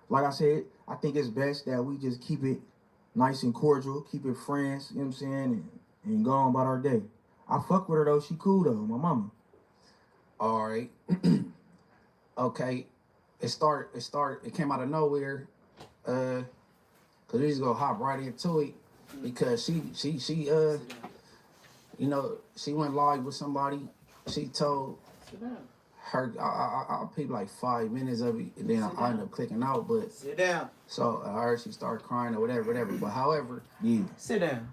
like I said, I think it's best that we just keep it nice and cordial, keep it friends, you know what I'm saying, and go on about our day. I fuck with her though, she cool though, my mama. All right. Okay. It came out of nowhere. Cause we just go hop right into it because she you know, she went live with somebody. She told her I'll peep like 5 minutes of it, and then I end up clicking out. But Sit down. so I heard she started crying or whatever. But however, Yeah. Sit down.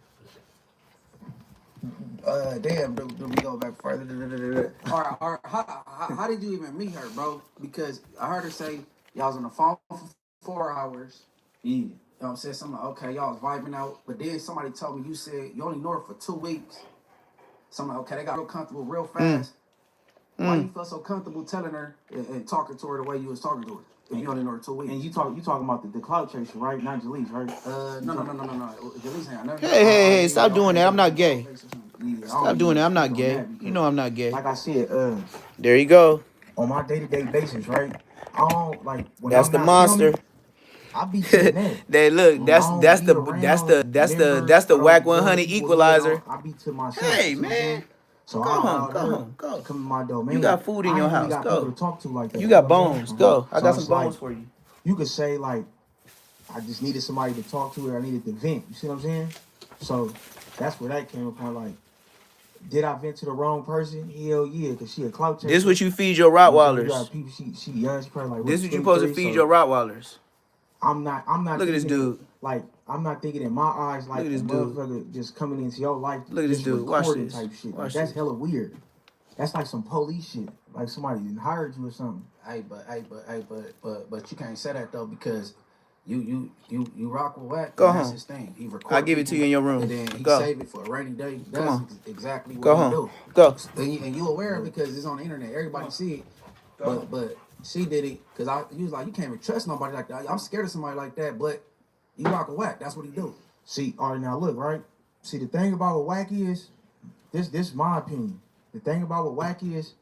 damn, do we go back further? All right. How did you even meet her, bro? Because I heard her say y'all was on the phone for 4 hours. Yeah. You know what I'm saying? Something like, okay, y'all was vibing out. But then somebody told me you said you only knew her for 2 weeks. So I'm like, okay, they got real comfortable real fast. Why you feel so comfortable telling her and talking to her the way you was talking to her? If you only know her 2 weeks. And you talking about the clout chaser, right? Not Jalise, right? No. Jalise ain't never. Hey, stop doing that. I'm not gay. Yeah, Stop doing that. I'm not gay. You know I'm not gay. Like I said, There you go. on my day-to-day basis, right? I don't like when That's I'm the not monster. filming, I be to the net. They look. When That's I don't that's be the around that's the that's the members that's the of whack blood 100 people, equalizer. I be to myself. Hey you see what I'm saying? man, So go I home, allowed go her home, go. to come in my domain. You got food in I your ain't really house. got Go. people to talk to like that. You got know what I'm bones. saying? Go. I So got some it's bones like, for you. you could say like, I just needed somebody to talk to, or I needed to vent. You see what I'm saying? So that's where that came upon. Like, did I vent to the wrong person? Hell yeah, because she a clout chaser. This what you feed your You Rottweilers. got people, she young, she probably like, This what, what you supposed to 23, feed so your Rottweilers. I'm not Look at this thinking dude. like, I'm not thinking in my eyes like Look at a this dude. motherfucker just coming into your life, Look at this just dude. Watch recording this. type shit. Watch Like, that's this. hella weird. That's like some police shit. Like somebody hired you or something. But you can't say that though because you rock with Wack. Go And that's home. his thing. He I'll give it to you in your room. and then he Go. save it for a rainy day. Come That's on. exactly what Go he home. do. Go. And you aware because it's on the internet. Everybody see it. But she did it because you was like, you can't even trust nobody like that. I'm scared of somebody like that. But you rock with Wack. That's what he do. See, all right, now look, right? See, the thing about what Wack is, this is my opinion. The thing about what Wack is,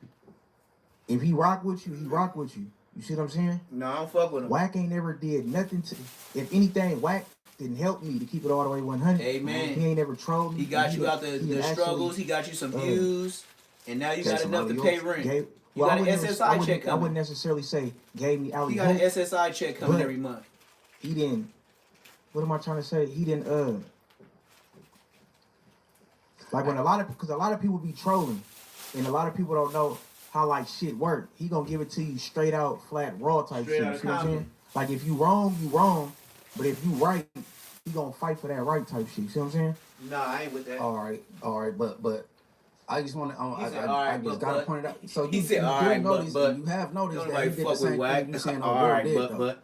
if he rock with you, he rock with you. You see what I'm saying? No, I don't fuck with him. Wack ain't never did nothing to. If anything, Wack didn't help me to keep it all the way 100. Amen. He ain't never trolled me. He got you out the struggles. He got you some views, and now you got enough to pay rent. You got an SSI check I coming. wouldn't necessarily say gave me alley. He got an SSI check coming every month. He didn't. What am I trying to say? He didn't. Like when a lot of people be trolling, and a lot of people don't know how like shit work. He gonna give it to you straight out, flat, raw type Straight shit. out of See what I'm saying? Compton. Like if you wrong, you wrong. But if you right, he gonna fight for that right type shit. See what I'm saying? Nah, I ain't with that. All right, but I just want to. I just gotta point it out. So He said, all do right, notice, but and you have noticed don't that he nobody did the fuck with same Wack. thing you saying All Lil right, did though. but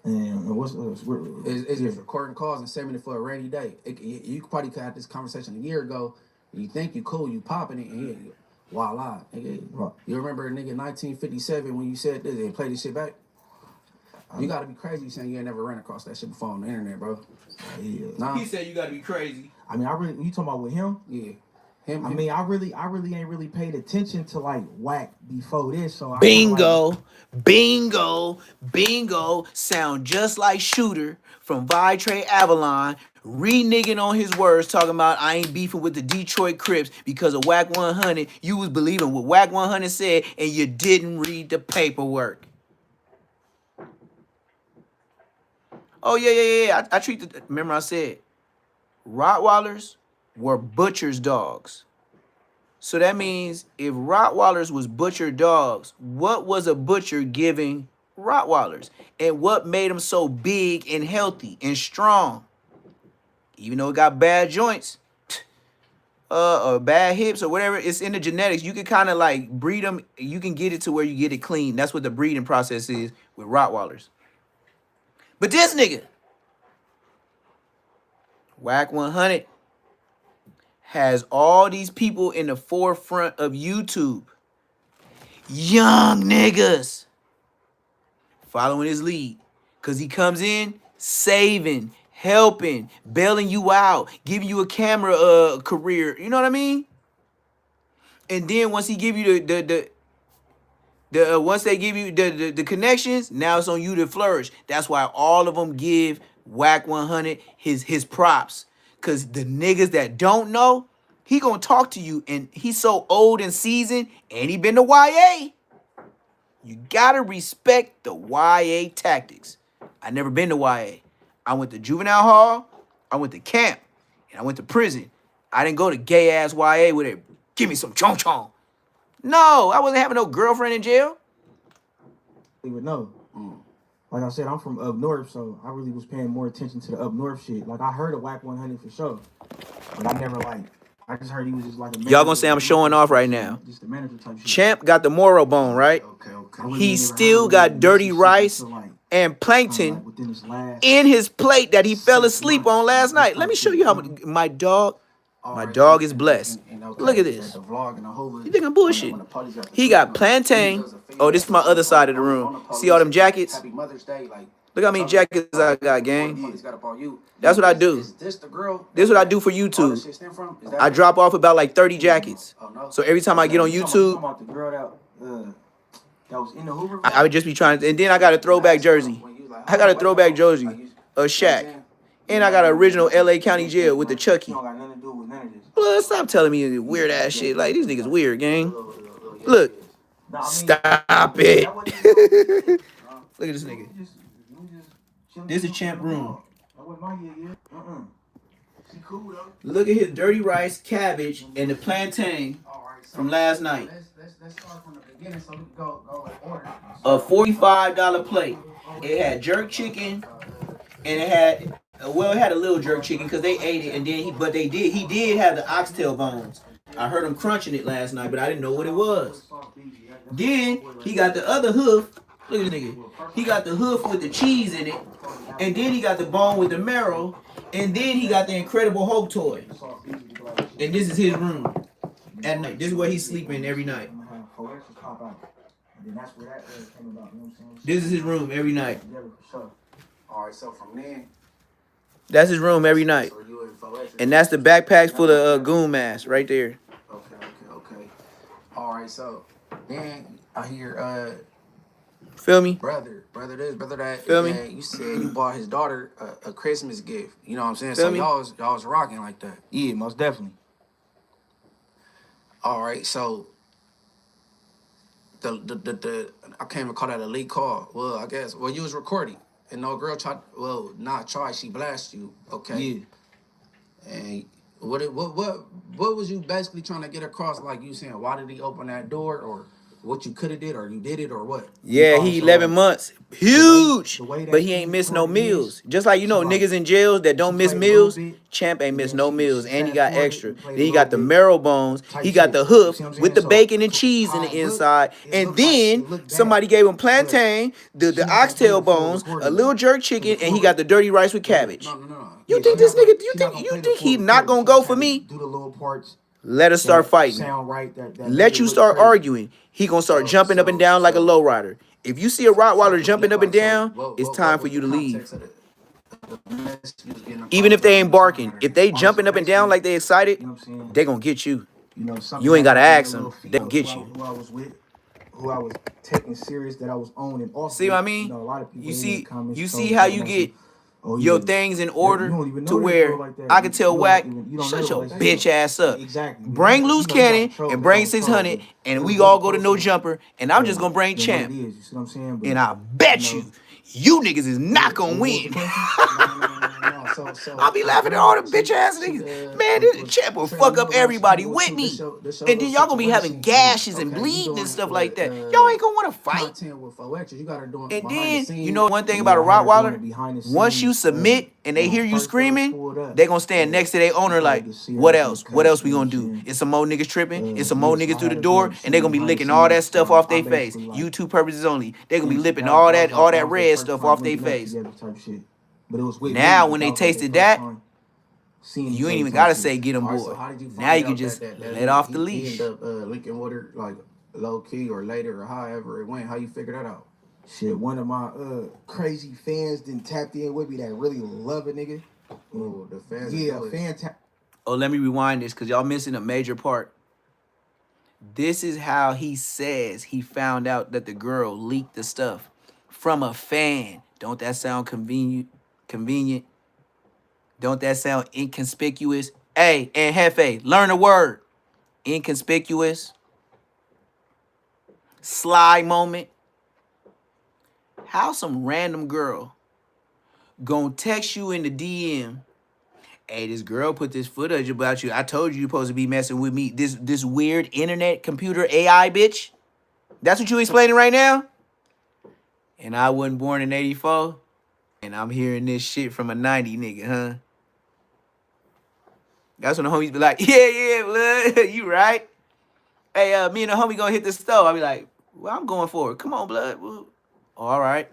And what's It's just recording calls and saving it for a rainy day. You probably could have had this conversation a year ago. You think you cool, you popping it, and voila. Nigga. You remember nigga 1957 when you said this and play this shit back? You gotta be crazy saying you ain't never ran across that shit before on the internet, bro. Yeah. Nah. He said you gotta be crazy. I mean, you talking about with him? Yeah. Him. I mean, I really ain't really paid attention to like whack before this, so I Bingo, bingo, bingo. Sound just like Shooter from Vitrate Avalon, reneging on his words, talking about I ain't beefing with the Detroit Crips because of Whack 100. You was believing what Whack 100 said, and you didn't read the paperwork. Oh yeah. I treat the. Remember I said, Rottweilers were butchers' dogs. So that means if Rottweilers was butcher dogs, what was a butcher giving Rottweilers? And what made them so big and healthy and strong? Even though it got bad joints, or bad hips or whatever, it's in the genetics. You can kind of like breed them. You can get it to where you get it clean. That's what the breeding process is with Rottweilers. But this nigga, Whack 100, has all these people in the forefront of YouTube. Young niggas following his lead. Because he comes in saving, helping, bailing you out, giving you a camera career. You know what I mean? And then once he give you once they give you the connections, now it's on you to flourish. That's why all of them give Whack 100 his props. Because the niggas that don't know, he gonna talk to you, and he's so old and seasoned, and he been to YA. You gotta respect the YA tactics. I never been to YA. I went to juvenile hall, I went to camp, and I went to prison. I didn't go to gay ass YA with it. Give me some chong chong. No, I wasn't having no girlfriend in jail. You would know. Like I said, I'm from up north, so I really was paying more attention to the up north shit. Like I heard of Whack 100 for sure, but I never like. I just heard he was just like a. Y'all gonna say I'm showing off right now. Just the manager type shit. Champ got the moral bone, right? Okay. He still got dirty rice and plankton in his plate that he fell asleep on last night. Let me show you how my dog is blessed. Look at this. You think I'm bullshit? He got plantain. Oh, this is my other side of the room. See all them jackets? Look how many jackets I got, gang. That's what I do. This is what I do for YouTube. I drop off about like 30 jackets. So every time I get on YouTube, I would just be trying to, and then I got a throwback jersey. I got a throwback jersey of Shaq. And I got an original LA County Jail with the Chucky. Blood, stop telling me weird ass shit. Like, these niggas weird, gang. Look. Stop it. Look at this nigga. This is Champ room. Look at his dirty rice, cabbage, and the plantain from last night. Let's start from the beginning so we can go in order. A $45 plate. It had jerk chicken, and it had, well, it had a little jerk chicken because they ate it, and then he did have the oxtail bones. I heard him crunching it last night, but I didn't know what it was. Then he got the other hoof. Look at this nigga. He got the hoof with the cheese in it, and then he got the bone with the marrow, and then he got the Incredible Hulk toy. And this is his room at night. This is where he's sleeping every night. This is his room every night. All right, so from there, that's his room every night. And that's the backpacks full of goon masks right there. Okay. All right, so then I hear feel me? Brother this, brother that. Feel me? You said you bought his daughter a Christmas gift. You know what I'm saying? Feel So me? y'all was rocking like that. Yeah, most definitely. All right, so the I can't even call that a leak call. Well, I guess you was recording and no girl tried. Well, not tried. She blasted you. Okay. Yeah. And what was you basically trying to get across? Like you saying, why did he open that door, or what you could have did, or you did it, or what? Yeah, he 11 months. Huge. But he ain't missed no meals. Just like, you know, niggas in jails that don't miss meals, Champ ain't missed no meals. And he got extra. Then he got the marrow bones. He got the hoof with the bacon and cheese in the inside. And then somebody gave him plantain, the oxtail bones, a little jerk chicken, and he got the dirty rice with cabbage. No. You think this nigga, you think he not gonna go for me? Do the little parts. Let us start fighting. Sound right? That Let you start arguing. He gonna start jumping up and down like a lowrider. If you see a Rottweiler jumping up and down, it's time for you to leave. Even if they ain't barking, if they jumping up and down like they excited, they gonna get you. You ain't gotta ask them. They gonna get you. Who I was with, who I was taking serious, that I was on and off. See what I mean? You know, a lot of people You see, comments you see how you get your things in order to where I can tell Wack, shut your bitch ass up. Exactly. Bring loose cannon and bring 600, and we all go to no jumper, and I'm just gonna bring champ. You see what I'm saying? And I bet you niggas is not gonna win. I'll be laughing at all the bitch ass niggas. Man, this champ will fuck up everybody with me. And then y'all gonna be having gashes and bleeding and stuff like that. Y'all ain't gonna wanna fight. And then, you know one thing about a Rottweiler? Once you submit and they hear you screaming, they gonna stand next to their owner like, what else? What else we gonna do? It's some more niggas tripping, it's some more niggas through the door, and they gonna be licking all that stuff off their face. YouTube purposes only. They gonna be lipping all that red stuff off their face. Now, when they tasted that, you ain't even gotta say get them boy. Now you can just let off the leash. End up linking with her like low key or later or however it went. How you figure that out? Shit, one of my crazy fans then tapped in with me that really love a nigga. Oh, the fans. Yeah, fan tap. Oh, let me rewind this because y'all missing a major part. This is how he says he found out that the girl leaked the stuff from a fan. Don't that sound convenient? Don't that sound inconspicuous? Hey, and Hefe, learn a word. Inconspicuous. Sly moment. How some random girl gonna text you in the DM, hey, this girl put this footage about you. I told you you're supposed to be messing with me. This weird internet computer AI bitch. That's what you explaining right now? And I wasn't born in 84. And I'm hearing this shit from a 90 nigga, huh? That's when the homies be like, yeah, blood, you right. Hey, me and the homie gonna hit the stove. I be like, well, I'm going for it. Come on, blood. Oh, all right.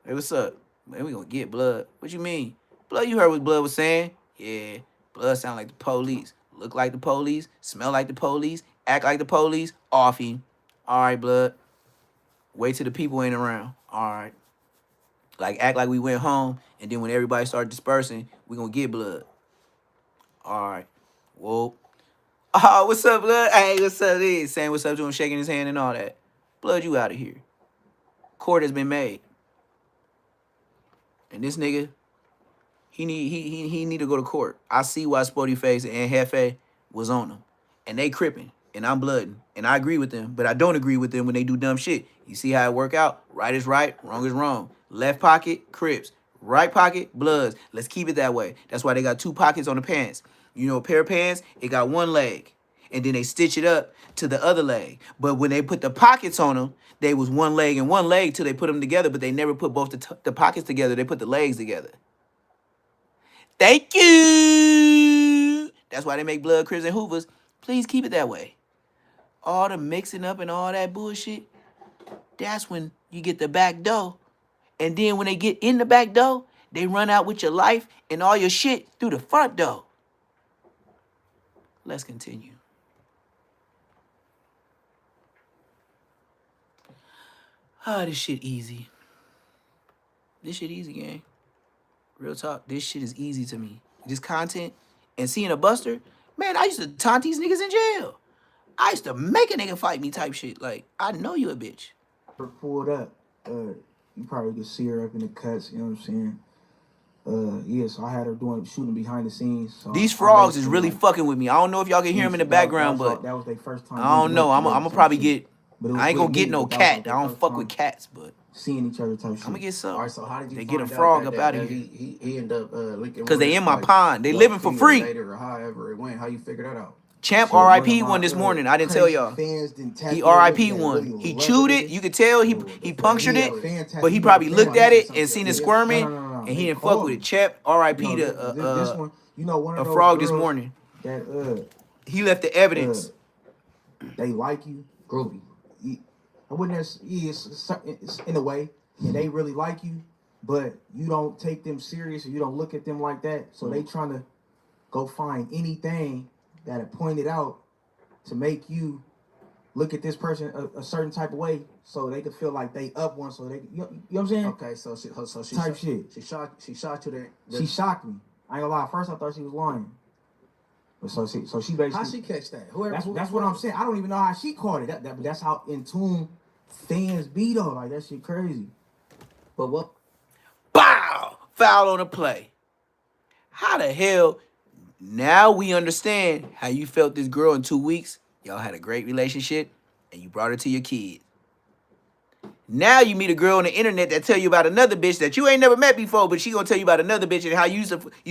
Hey, what's up? Man, we gonna get blood. What you mean? Blood, you heard what blood was saying? Yeah, blood sound like the police. Look like the police. Smell like the police. Act like the police. Off him. All right, blood. Wait till the people ain't around. All right. Like, act like we went home, and then when everybody started dispersing, we gonna get blood. All right. Whoa. Oh, what's up, blood? Hey, what's up? Saying what's up to him, shaking his hand and all that. Blood, you out of here. Court has been made. And this nigga, he need to go to court. I see why Sporty Face and Hefe was on him. And they cripping. And I'm blooding. And I agree with them. But I don't agree with them when they do dumb shit. You see how it work out? Right is right. Wrong is wrong. Left pocket, Crips. Right pocket, Bloods. Let's keep it that way. That's why they got two pockets on the pants. You know, a pair of pants, it got one leg. And then they stitch it up to the other leg. But when they put the pockets on them, they was one leg and one leg till they put them together. But they never put both the pockets together. They put the legs together. Thank you. That's why they make Blood, Crips, and Hoovers. Please keep it that way. All the mixing up and all that bullshit, that's when you get the back door. And then when they get in the back door, they run out with your life and all your shit through the front door. Let's continue. Ah, this shit easy. This shit easy, gang. Real talk, this shit is easy to me. This content and seeing a buster, man, I used to taunt these niggas in jail. I used to make a nigga fight me type shit. Like, I know you a bitch. Pulled up. You probably could see her up in the cuts, you know what I'm saying? Yeah, so I had her shooting behind the scenes. So these frogs is really fucking with me. I don't know if y'all can hear them in the background, but that was their first time. I don't know. I'm gonna probably get. I ain't gonna get no cat. I don't fuck with cats, but seeing each other type shit. I'm gonna get some. All right, so how did you they get a find frog out up out of here. He ended up linking because they in my like, pond. They living for free. Later or however it went. How you figure that out? Champ RIP one this morning. I didn't tell y'all. He RIP one. He chewed it. You could tell he punctured it, but he probably looked at it and seen it squirming, and he didn't fuck with it. Champ RIP to a frog this morning. That he left the evidence. They like you, groovy. I wouldn't it's in a way, and they really like you, but you don't take them serious or you don't look at them like that. So they trying to go find anything that are pointed out to make you look at this person a certain type of way, so they could feel like they up one, so they, you know what I'm saying? Okay, so she type shit. She shot you there. She shocked me. I ain't gonna lie. At first, I thought she was lying. But so she basically. How she catch that? That's what I'm saying. I don't even know how she caught it. But that's how in tune fans be though. Like that shit crazy. But what? Bow! Foul on the play. How the hell? Now we understand how you felt this girl in 2 weeks. Y'all had a great relationship, and you brought her to your kids. Now you meet a girl on the internet that tell you about another bitch that you ain't never met before, but she gonna tell you about another bitch and how you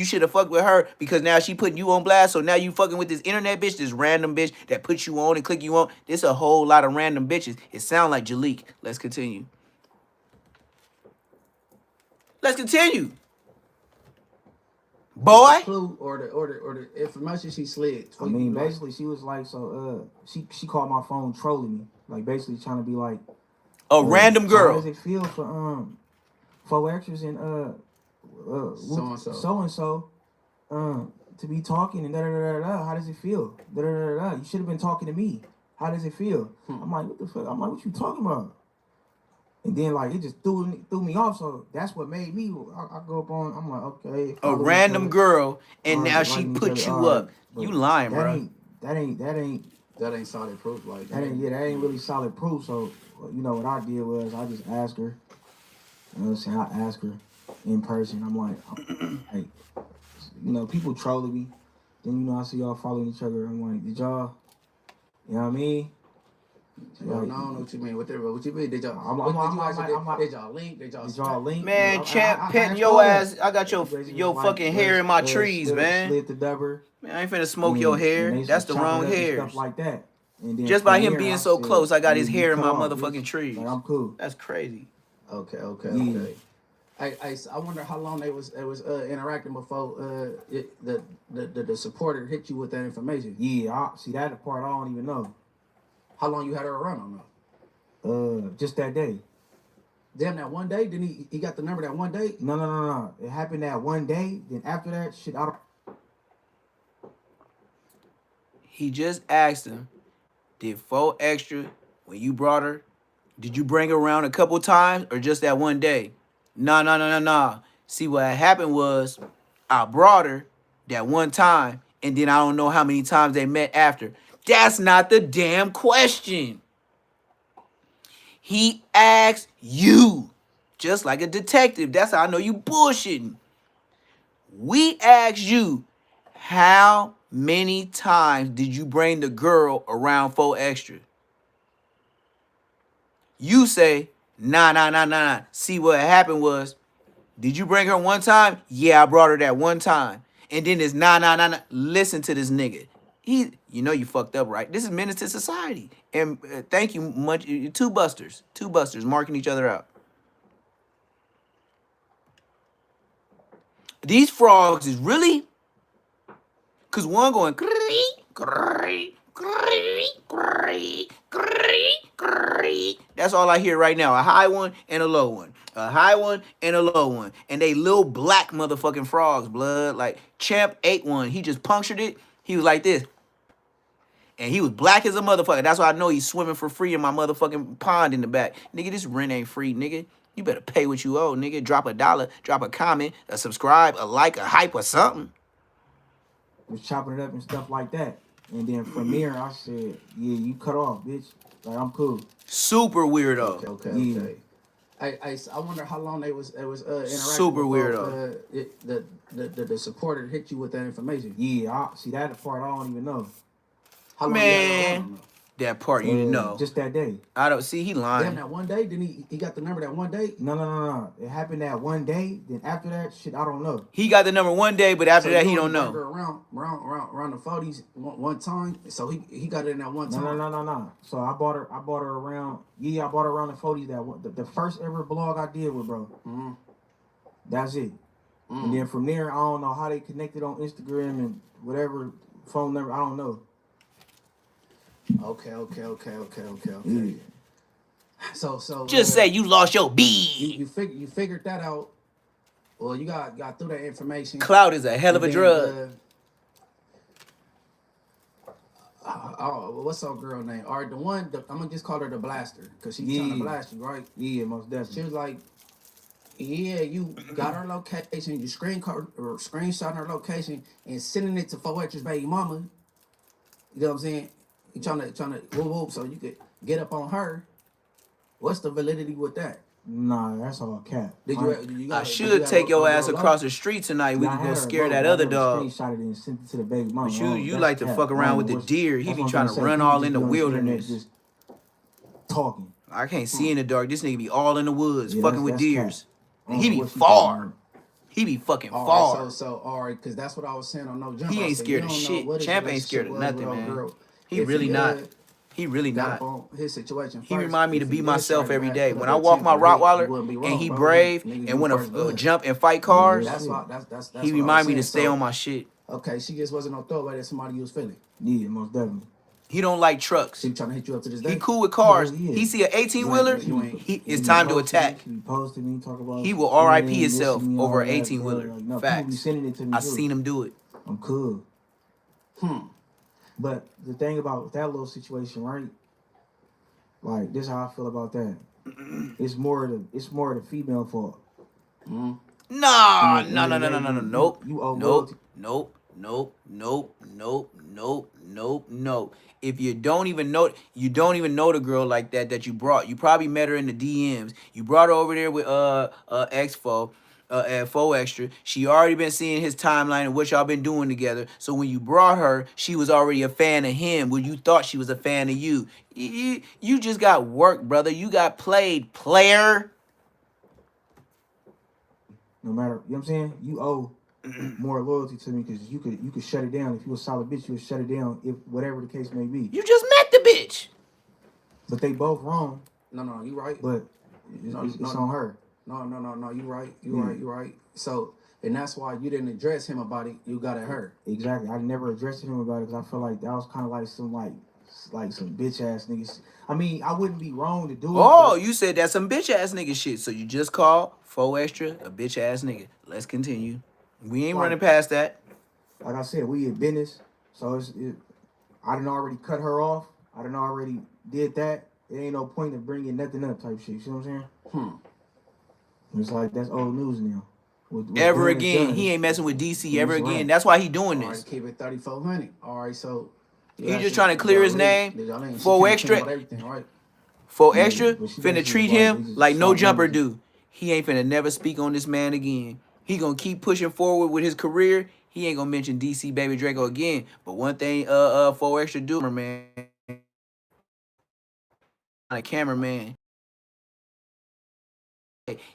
should have fucked with her because now she putting you on blast. So now you fucking with this internet bitch, this random bitch that puts you on and click you on. There's a whole lot of random bitches. It sound like Jalik. Let's continue. Let's continue. Boy. The clue or the information she slid. I mean, basically, she was like, she called my phone trolling me, like basically trying to be like. A random girl. How does it feel for 4 extras and so and so to be talking and da da da da? How does it feel? Da da da da. You should have been talking to me. How does it feel? I'm like, what the fuck? I'm like, what you talking about? And then like it just threw me off. So that's what made me. I go up on. I'm like, okay. A random girl, and now she put you up. You lying, bro. That ain't solid proof. Like that ain't really solid proof. So. You know what I did was I just asked her. You know what I'm saying? I asked her in person. I'm like, hey, you know, people trolling me. Then you know I see y'all following each other. I'm like, did y'all? You know what I mean? No, I don't know what you mean. What you mean? Did y'all? Did y'all link? Did y'all link? Man, champ, petting your ass. I got your fucking hair in my trees, man. Slid the dubber. Man, I ain't finna smoke your hair. That's the wrong hair. Stuff like that. Just by him being so close, I got his hair in my motherfucking trees. Like, I'm cool. That's crazy. Okay. I wonder how long they was interacting before the supporter hit you with that information. Yeah, see that part I don't even know. How long you had her around on that? Just that day. Damn, that one day? Didn't he got the number that one day? No. It happened that one day. Then after that, shit, I don't. He just asked him. Did 4 extra, when you brought her, did you bring her around a couple times or just that one day? Nah. See, what happened was I brought her that one time, and then I don't know how many times they met after. That's not the damn question. He asked you, just like a detective. That's how I know you bullshitting. We asked you, how many times did you bring the girl around 4 extra? You say, nah. See, what happened was, did you bring her one time? Yeah, I brought her that one time. And then it's nah. Listen to this nigga. You know you fucked up, right? This is menace to society. And thank you much. Two busters marking each other out. These frogs is really... Because one going... That's all I hear right now. A high one and a low one. A high one and a low one. And they little black motherfucking frogs, blood. Like, Champ ate one. He just punctured it. He was like this. And he was black as a motherfucker. That's why I know he's swimming for free in my motherfucking pond in the back. Nigga, this rent ain't free, nigga. You better pay what you owe, nigga. Drop $1, drop a comment, a subscribe, a like, a hype, or something. Was chopping it up and stuff like that. And then from there, I said, yeah, you cut off, bitch. Like, I'm cool. Super weirdo. Okay. I wonder how long they was interacting. Super weirdo. The supporter hit you with that information. Yeah, see that part I don't even know. How long Man, that part you didn't know. Just that day. I don't see he lying. Damn, that one day? Didn't he got the number that one day? No. It happened that one day. Then after that, shit, I don't know. He got the number one day, but after that, he don't know. Around the 40s one time. So he got it in that one time. No. So I bought her around. Yeah, I bought her around the 40s. The first ever blog I did with bro. Mm-hmm. That's it. Mm-hmm. And then from there, I don't know how they connected on Instagram and whatever phone number. I don't know. Okay. Yeah. So just say you lost your B. You figured that out. Well, you got through that information. Clout is a hell of a drug. what's our girl name? All right, I'm gonna just call her the blaster because she's trying to blast you, right? Yeah, most definitely. She was like, yeah, you got her location, you screenshot her location and sending it to 4X's baby mama. You know what I'm saying? You trying to whoop so you could get up on her. What's the validity with that? Nah, that's all cap. I should take your ass across the street tonight. We can go scare that other dog. Screenshotted it and sent it to the baby mama. But you like to fuck around with the deer. He be trying to run all in the wilderness. Just talking. I can't see in the dark. This nigga be all in the woods, fucking with deers. And he be far. He be fucking far. Right, so all right, because that's what I was saying on No Jump. He ain't scared of shit. Champ ain't scared of nothing, man. He really not. He really not. His situation. He remind me to be myself every day. When I walk my Rottweiler and he brave and wanna jump and fight cars, he remind me to stay on my shit. Okay, she just wasn't no throwaway that somebody was feeling. Yeah, most definitely. He don't like trucks. He trying to hit you up to this day. He cool with cars. He see an 18-wheeler, it's time to attack. He will RIP himself over an 18-wheeler. Facts. I seen him do it. I'm cool. But the thing about that little situation, right? Like, this is how I feel about that. It's more the female fault. No. Nope. If you don't even know the girl like that you brought. You probably met her in the DMs. You brought her over there with Exfo. At 4Extra, she already been seeing his timeline and what y'all been doing together. So when you brought her, she was already a fan of him. When you thought she was a fan of you, you just got worked, brother. You got played, player. No matter, you know what I'm saying? You owe more loyalty to me because you could shut it down. If you a solid bitch, you would shut it down. If whatever the case may be. You just met the bitch. But they both wrong. No, you right. But it's on her. No, you right. You right. So, and that's why you didn't address him about it. You got at her. Exactly. I never addressed him about it because I feel like that was kind of like some bitch ass niggas. I mean, I wouldn't be wrong to do it. Oh, you said that's some bitch ass nigga shit. So you just call 4Extra a bitch ass nigga. Let's continue. We ain't running past that. Like I said, we in business. So I done already cut her off. I done already did that. It ain't no point in bringing nothing up type shit. You see what I'm saying? It's like, that's old news now. Ever again. He ain't messing with DC ever again. That's why he doing this. All right, keep it 3,400. All right, so... He just trying to clear his name. 4Extra. 4Extra finna treat him like No Jumper do. He ain't finna never speak on this man again. He gonna keep pushing forward with his career. He ain't gonna mention DC Baby Draco again. But one thing 4Extra do, man. A cameraman.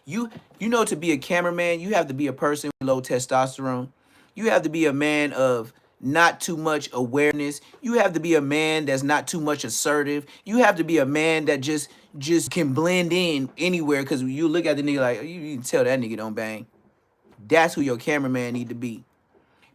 You know, to be a cameraman, you have to be a person with low testosterone. You have to be a man of not too much awareness. You have to be a man that's not too much assertive. You have to be a man that just can blend in anywhere, because you look at the nigga like, you can tell that nigga don't bang. That's who your cameraman need to be.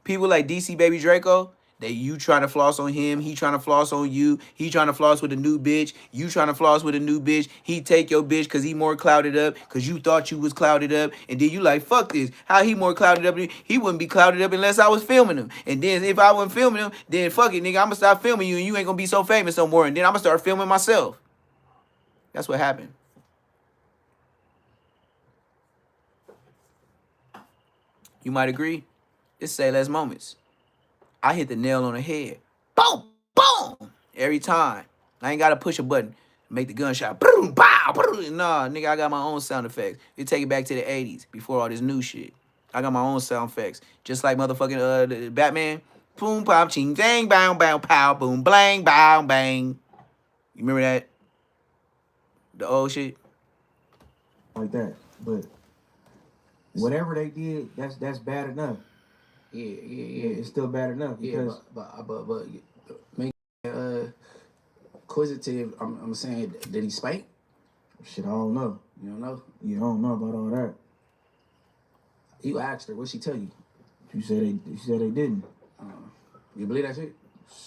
People like DC Baby Draco, that you trying to floss on him, he trying to floss on you, he trying to floss with a new bitch, you trying to floss with a new bitch, he take your bitch because he more clouded up, because you thought you was clouded up, and then you like, fuck this, how he more clouded up? He wouldn't be clouded up unless I was filming him, and then if I wasn't filming him, then fuck it, nigga, I'm gonna stop filming you, and you ain't gonna be so famous no more, and then I'm gonna start filming myself. That's what happened. You might agree, it's Say Less moments. I hit the nail on the head. Boom, boom, every time. I ain't got to push a button, make the gunshot. Boom, pow, boom. Nah, nigga, I got my own sound effects. You take it back to the 80s, before all this new shit. I got my own sound effects. Just like motherfucking the Batman. Boom, pop, ching, dang, bow, bow, pow, boom, blang, bow, bang. You remember that? The old shit? Like that. But whatever they did, that's bad enough. Yeah. It's still bad enough because but make inquisitive. I'm saying, did he spank? Shit, I don't know. You don't know? You don't know about all that. You asked her. What'd she tell you? She said they didn't. You believe that shit?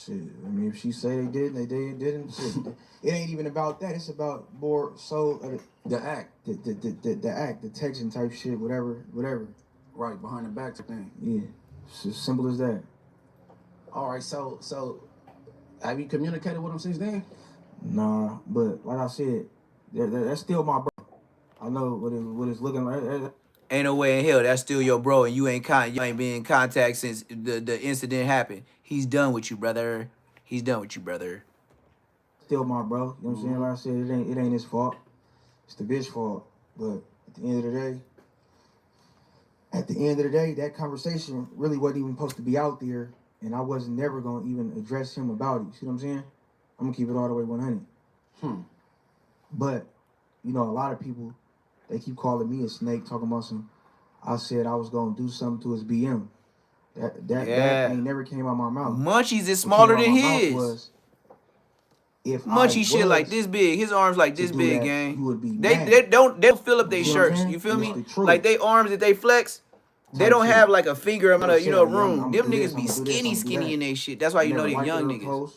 Shit. I mean, if she say they did, they didn't. Shit. It ain't even about that. It's about more so the act, the act, the texting type shit, whatever. Right, behind the back thing. Yeah. It's as simple as that. All right, so Have you communicated with him since then? Nah, but like I said, that's still my bro. I know what it's looking like. Ain't no way in hell that's still your bro, and you ain't been in contact since the incident happened. He's done with you, brother. He's done with you, brother. Still my bro. You know what I'm saying? Like I said, it ain't his fault. It's the bitch fault. But at the end of the day, that conversation really wasn't even supposed to be out there, and I wasn't never gonna even address him about it. You see what I'm saying? I'm gonna keep it all the way 100. But you know, a lot of people, they keep calling me a snake, talking about some. I said I was gonna do something to his BM. That ain't never came out my mouth. Munchie's is smaller than his. Was, if Munchie shit like this big, his arms like this big, gang. You would be they don't fill up their shirts. You feel me? Like they arms that they flex, they don't have like a finger amount of room. Them niggas be skinny in they shit. That's why you know they young niggas.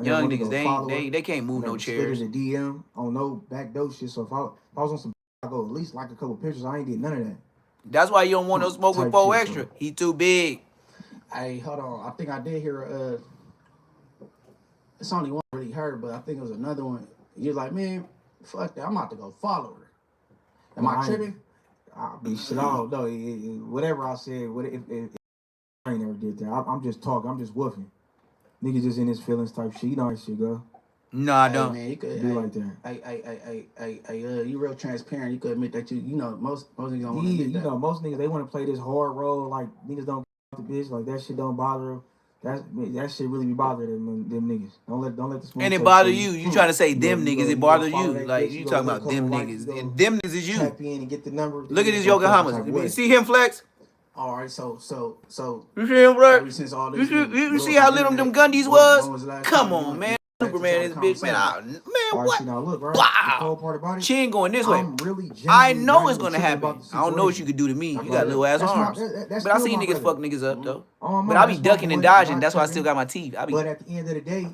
Young niggas, they can't move no chairs. A DM on no backdoor shit. So if I was on some, I go at least like a couple pictures. I ain't did none of that. That's why you don't want no smoke with 4 extra. So. He too big. Hey, hold on. I think I did hear it's only one I really heard, but I think it was another one. You're like, man, fuck that. I'm about to go follow her. Am I tripping? I'll be shit all no. Whatever I said, if I ain't never did that. I'm just talking. I'm just woofing. Niggas just in his feelings type shit. You know how that shit go. No, I don't. Man, you could be like that. You real transparent. You could admit that you know most niggas don't want to admit that. You know, most niggas they want to play this hard role. Like niggas don't get the bitch. Like that shit don't bother them. That shit really be bothering them niggas. Don't let the smoke. And it bother you. You trying to say them niggas? It bother you. Like you talking about them niggas? And them niggas is you. Tap in and get the number. Look at his Yokohamas. You see him flex? All right, so you see him flex? Since all this you see how little them Gundies was? Come on, man. Superman is bitch, man. What? Now look, right? The cold part about it, she ain't going this way. Really I know it's gonna happen. I don't know what you could do to me. You got little ass arms. But I seen niggas fuck niggas up though. But I be ducking and dodging. That's why I still got my teeth. But at the end of the day,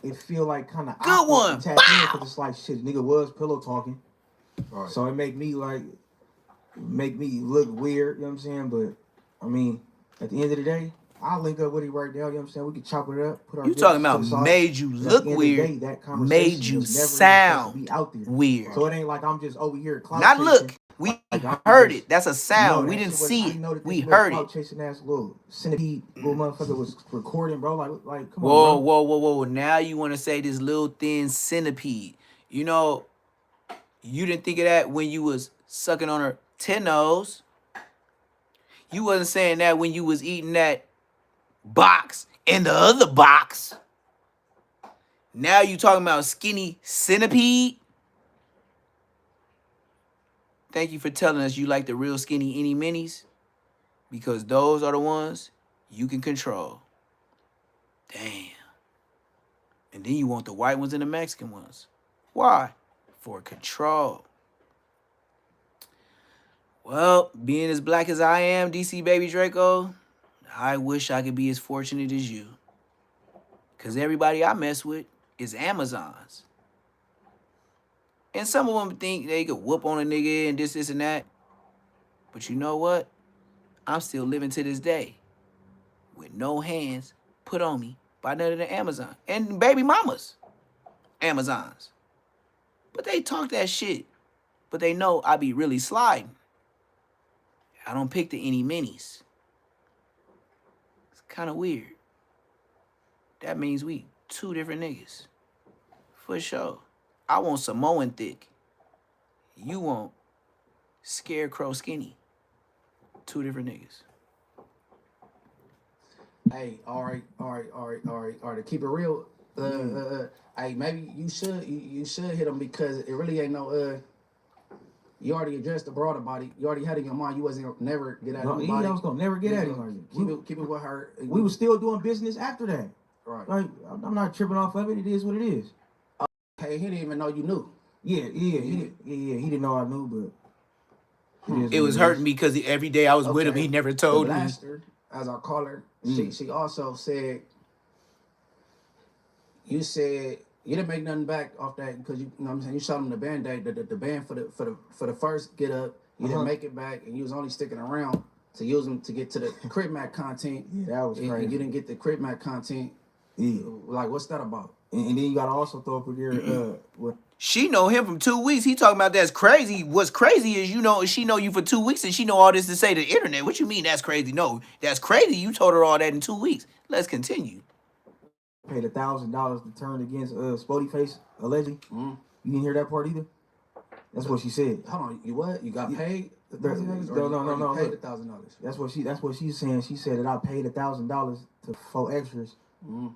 it feel like kind of good one. Because it's like shit. Nigga was pillow talking, so it make me look weird. You know what I'm saying? But I mean, at the end of the day, I'll link up with you right now. You know what I'm saying? We can chop it up. Put our you talking about made you look weird, made you sound weird. So it ain't like I'm just over here. Not look. We heard it. That's a sound. We didn't see it. We heard it. Chasing ass little centipede little motherfucker was recording, bro. Like come on. Bro. Whoa. Now you want to say this little thin centipede. You know, you didn't think of that when you was sucking on her tennos. You wasn't saying that when you was eating that box in the other box. Now you talking about skinny centipede? Thank you for telling us you like the real skinny any minis, because those are the ones you can control. Damn. And then you want the white ones and the Mexican ones. Why? For control. Well, being as black as I am, DC Baby Draco, I wish I could be as fortunate as you. Because everybody I mess with is Amazons. And some of them think they could whoop on a nigga and this and that. But you know what? I'm still living to this day with no hands put on me by none of the Amazon. And baby mamas, Amazons. But they talk that shit. But they know I be really sliding. I don't pick the any minis. It's kind of weird. That means we two different niggas. For sure. I want Samoan thick. You want scarecrow skinny. Two different niggas. Hey, all right. To keep it real, hey, maybe you should hit him, because it really ain't no you already addressed the broader body. You already had it in your mind. You wasn't gonna never get at him. I was gonna never get at him. Keep it with her. We were still doing business after that. Right. Like I'm not tripping off of it. It is what it is. Hey, he didn't even know you knew. Yeah. He didn't know I knew, but it was hurting me because every day I was with him, he never told me. Blaster, as I call her, she also said, you said you didn't make nothing back off that, because you know what I'm saying, you shot him the Band-Aid, the band for the first get up. You didn't make it back, and you was only sticking around to use them to get to the Crip Mac content. Yeah, that was crazy. And you didn't get the Crip Mac content. Yeah. Like, what's that about? And then you gotta also throw up there what She know him from 2 weeks. He talking about that's crazy. What's crazy is she know you for 2 weeks and she know all this to say to the internet. What you mean that's crazy? No, that's crazy. You told her all that in 2 weeks. Let's continue. paid $1,000 to turn against Spody Face allegedly. You didn't hear that part either. That's what she said. Hold on, you what? You got paid $1,000? No. You paid $1,000. That's what she's saying. She said that I paid $1,000 to 4 extras to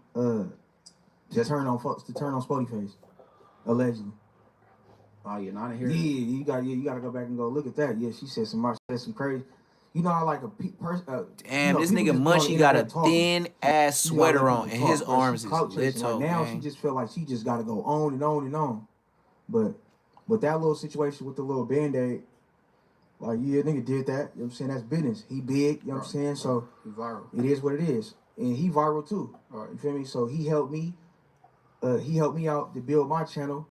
turn on Spody Face allegedly. Oh yeah, not in here. Yeah, you gotta go back and go look at that. Yeah, she said some crazy. You know how like a person. Damn, this nigga Munchie got a thin ass sweater on and his arms is lit up. Now she just feel like she just gotta go on and on and on. But that little situation with the little band-aid, like yeah, nigga did that. You know what I'm saying? That's business. He big, you know what I'm saying? So he viral. It is what it is. And he viral too. All right. You feel me? So he helped me out to build my channel.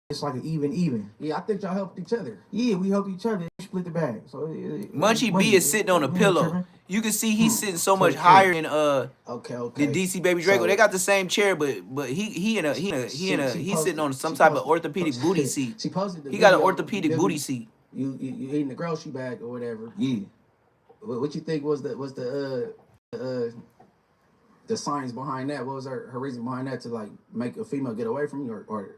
It's like an even. Yeah, I think y'all helped each other. Yeah, we helped each other. Split the bag. So Munchie B is sitting on a pillow. You can see he's sitting so much higher than the DC Baby Draco. They got the same chair, but he's sitting on some type of orthopedic booty seat. She posted the he got an video, orthopedic booty seat. You eating the grocery bag or whatever. Yeah. What you think was the science behind that? What was her reason behind that to like make a female get away from you or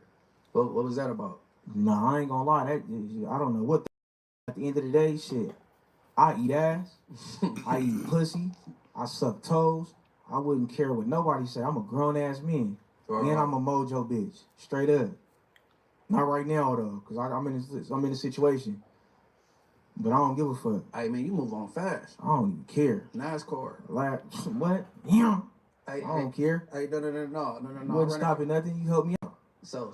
what was that about? Nah, I ain't gonna lie. I don't know what. At the end of the day, shit, I eat ass, I eat pussy, I suck toes. I wouldn't care what nobody say. I'm a grown ass man, and I'm a mojo bitch, straight up. Not right now though, cause I'm in a situation, but I don't give a fuck. Hey man, you move on fast. I don't even care. NASCAR. Like what? Yeah. I don't care. Hey, no. Wasn't stopping nothing. You helped me out. So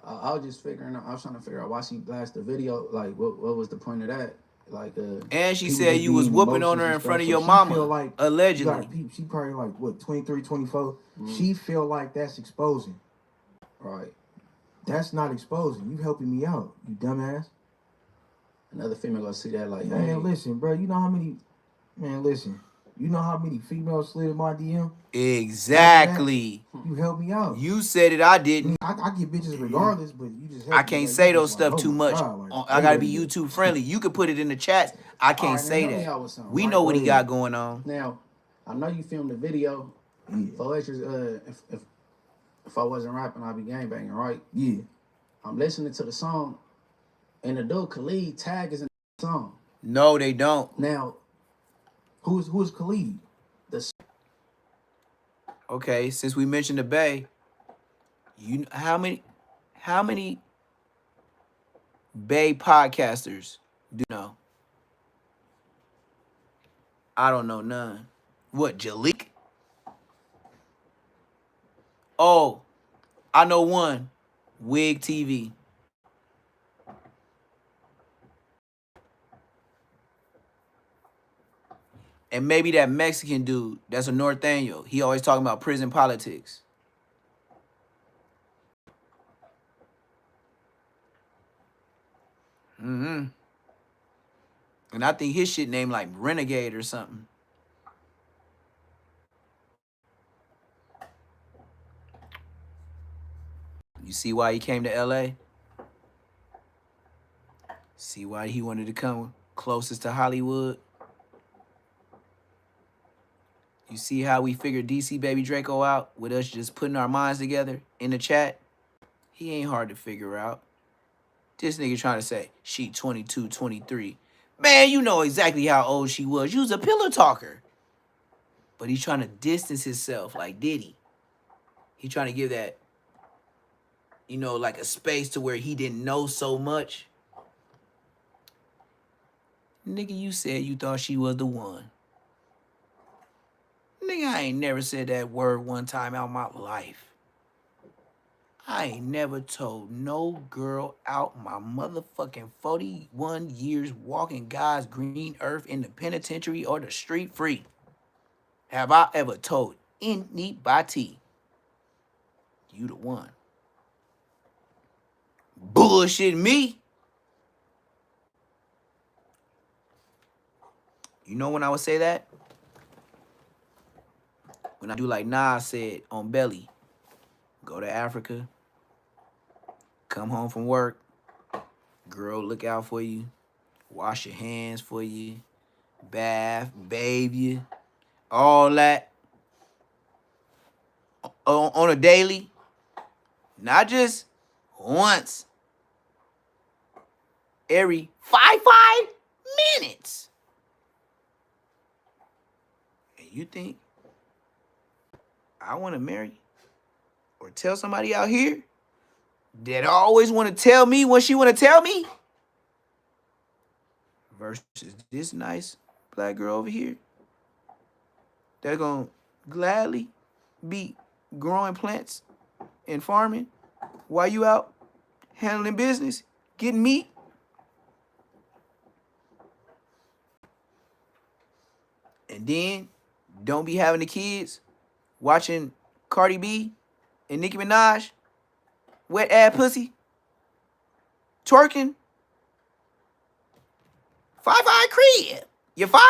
I was just figuring out. I was trying to figure out why she blasted the video. Like, what was the point of that? Like, and she said you was whooping on her in front of your mama, like, allegedly. She probably like what 23, 24. She feel like that's exposing. Right. That's not exposing. You helping me out, you dumbass. Another female gonna see that like, man, hey, listen, bro. You know how many? Man, listen. You know how many females slid in my DM? Exactly. You helped me out. You said it, I didn't. I get bitches regardless, but you just I can't say those stuff too much. I gotta be YouTube friendly. You can put it in the chats. I can't say that. We know what he got going on. Now, I know you filmed the video. For if I wasn't rapping, I'd be gangbanging, right? Yeah. I'm listening to the song, and the dude Khalid tag is in the song. No, they don't. Now, who's Khalid? Okay, since we mentioned the Bay, you how many Bay podcasters do you know? I don't know none. What, Jalik? Oh, I know one. Wig TV. And maybe that Mexican dude, that's a Northaniel. He always talking about prison politics. And I think his shit named like Renegade or something. You see why he came to LA? See why he wanted to come closest to Hollywood? You see how we figured DC Baby Draco out with us just putting our minds together in the chat? He ain't hard to figure out. This nigga trying to say, she 22, 23. Man, you know exactly how old she was. You was a pillow talker. But he's trying to distance himself like Diddy. He trying to give that, you know, like a space to where he didn't know so much. Nigga, you said you thought she was the one. Nigga, I ain't never said that word one time out my life. I ain't never told no girl out my motherfucking 41 years walking God's green earth in the penitentiary or the street free. Have I ever told anybody you the one? Bullshit me. You know when I would say that? when I do like Nas said on Belly, go to Africa, come home from work, girl look out for you, wash your hands for you, bath, bathe you, all that on a daily, not just once every 5 minutes. And you think I want to marry or tell somebody out here that always want to tell me what she want to tell me versus this nice black girl over here that gonna gladly be growing plants and farming while you out handling business, getting meat. And then don't be having the kids watching Cardi B and Nicki Minaj wet ass pussy twerking. 5 crib. You 5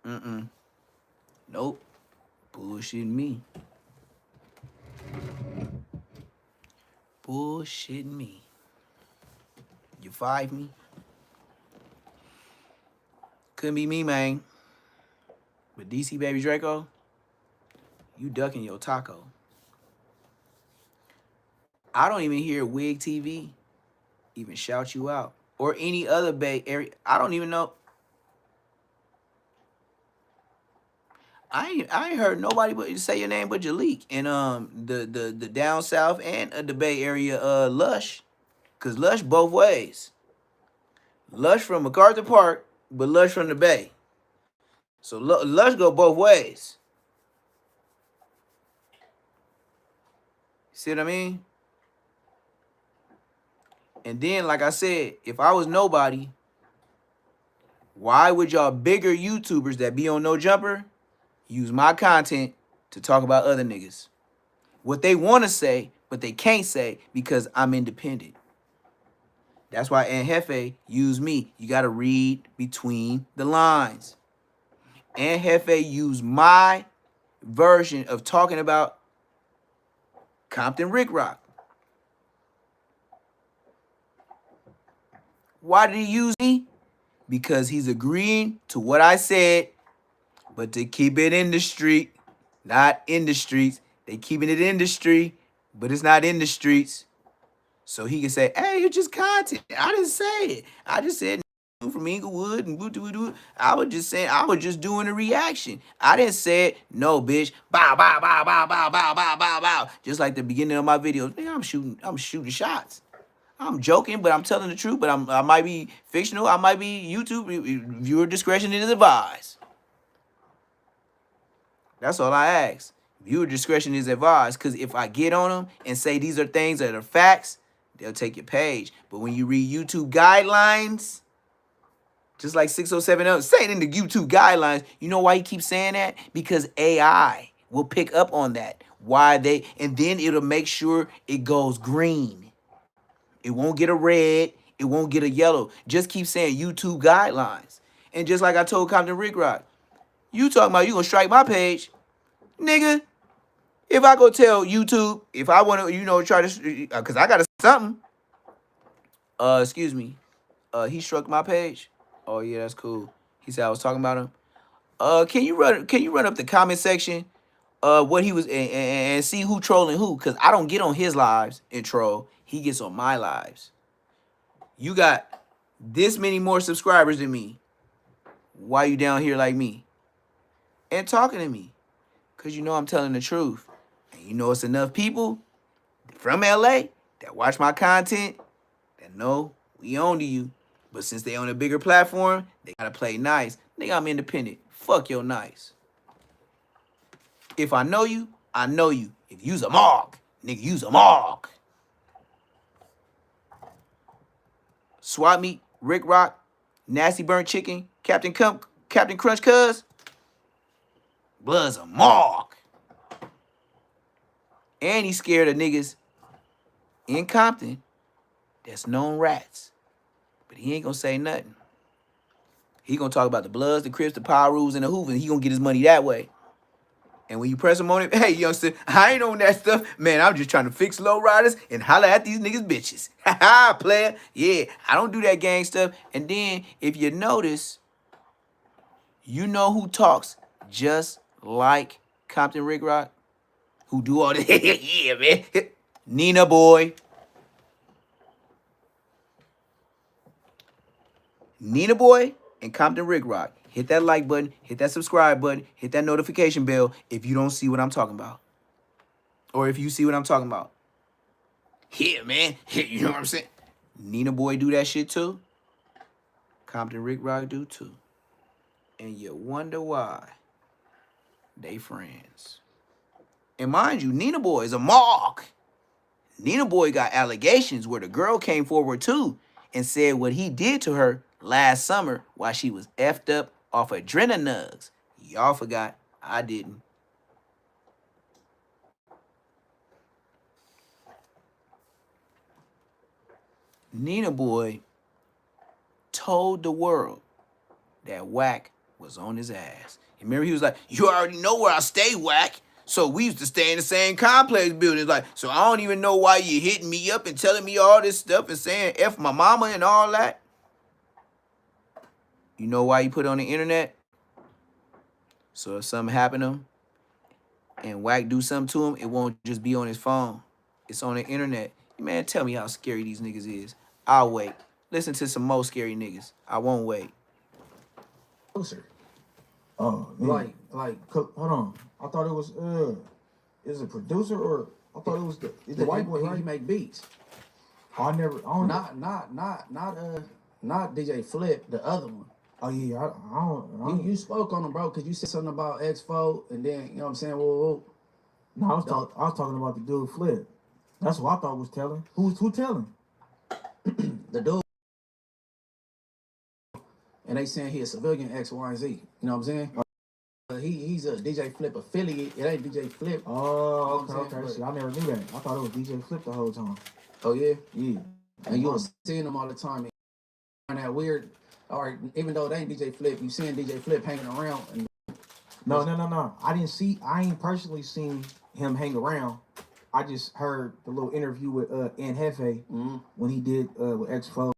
me? Nope. Bullshitting me. Bullshitting me. You 5 me? Couldn't be me, man. But DC Baby Draco, you ducking your taco. I don't even hear Wig TV even shout you out. Or any other Bay Area. I don't even know. I ain't heard nobody but say your name but Jalik. And the down south and the Bay Area Lush. Cause Lush both ways. Lush from MacArthur Park, but Lush from the Bay. So Lush go both ways. See what I mean? And then, like I said, if I was nobody, why would y'all bigger YouTubers that be on No Jumper use my content to talk about other niggas? What they want to say, but they can't say because I'm independent. That's why Aunt Hefe used me. You got to read between the lines. Aunt Hefe used my version of talking about Compton Rick Rock. Why did he use me? Because he's agreeing to what I said, but to keep it in the street, not in the streets. They keeping it in the street, but it's not in the streets. So he can say, hey, it's just content. I didn't say it. I just said from Inglewood and boo. I was just saying, I was just doing a reaction. I didn't say it. No, bitch. Bow, bow, bow, bow, bow, bow, bow, bow, bow. Just like the beginning of my videos. Nigga, I'm shooting shots. I'm joking, but I'm telling the truth. But I might be fictional. I might be YouTube. Viewer discretion is advised. That's all I ask. Viewer discretion is advised. Because if I get on them and say these are things that are facts, they'll take your page. But when you read YouTube guidelines, just like 607 saying in the YouTube guidelines, you know why he keeps saying that? Because AI will pick up on that. And then it'll make sure it goes green. It won't get a red. It won't get a yellow. Just keep saying YouTube guidelines. And just like I told Compton Rick Rock, you talking about you gonna strike my page. Nigga, if I go tell YouTube, if I want to, try to, because I got something. Excuse me. He struck my page. Oh, yeah, that's cool. He said I was talking about him. Can you run up the comment section? What he was, and see who trolling who? Because I don't get on his lives and troll. He gets on my lives. You got this many more subscribers than me. Why you down here like me? And talking to me. Because you know I'm telling the truth. And you know it's enough people from LA that watch my content that know we own to you. But since they on a bigger platform, they gotta play nice. Nigga, I'm independent. Fuck your nice. If I know you, I know you. If you's a mark, nigga, you's a mark. Swap meet, Rick Rock, Nasty Burnt Chicken, Captain Crunch Cuz. Blood's a mark. And he's scared of niggas in Compton that's known rats. But he ain't gonna say nothing. He gonna talk about the Bloods, the Crips, the Power Rules, and the Hoovers. And he gonna get his money that way. And when you press him on it, hey, youngster, I ain't on that stuff. Man, I'm just trying to fix low riders and holler at these niggas bitches. Ha ha, player. Yeah, I don't do that gang stuff. And then, if you notice, you know who talks just like Compton Rick Rock? Who do all this? Yeah, man. Nina Boy. Nina Boy and Compton Rick Rock. Hit that like button, hit that subscribe button, hit that notification bell if you don't see what I'm talking about. Or if you see what I'm talking about. Yeah, man. You know what I'm saying? Nina Boy do that shit too. Compton Rick Rock do too. And you wonder why they friends. And mind you, Nina Boy is a mark. Nina Boy got allegations where the girl came forward too and said what he did to her last summer while she was effed up off adrenanugs. Y'all forgot. I didn't. Nina Boy told the world that Wack was on his ass. And remember, he was like, you already know where I stay, Wack. So we used to stay in the same complex buildings. Like, so I don't even know why you hitting me up and telling me all this stuff and saying F my mama and all that. You know why he put it on the internet? So if something happened to him and Wack do something to him, it won't just be on his phone. It's on the internet. Man, tell me how scary these niggas is. I'll wait. Listen to some more scary niggas. I won't wait. Closer. Oh, man. Like, Hold on. I thought it was is it producer or I thought it was the white boy, right? He make beats. I don't Not DJ Flip, the other one. Oh yeah, I don't. You spoke on him, bro, because you said something about X4, and then, you know what I'm saying, whoa. No, I was talking about the dude Flip. That's what I thought was telling. Who telling? The dude, and they saying he a civilian X, Y, and Z. You know what I'm saying? He's a DJ Flip affiliate. It ain't DJ Flip. Oh, you know okay. See, I never knew that. I thought it was DJ Flip the whole time. Oh yeah, yeah. And you was seeing him all the time. And that weird. All right, even though they ain't DJ Flip, you seeing DJ Flip hanging around. And no. I ain't personally seen him hang around. I just heard the little interview with N Hefe when he did with X4.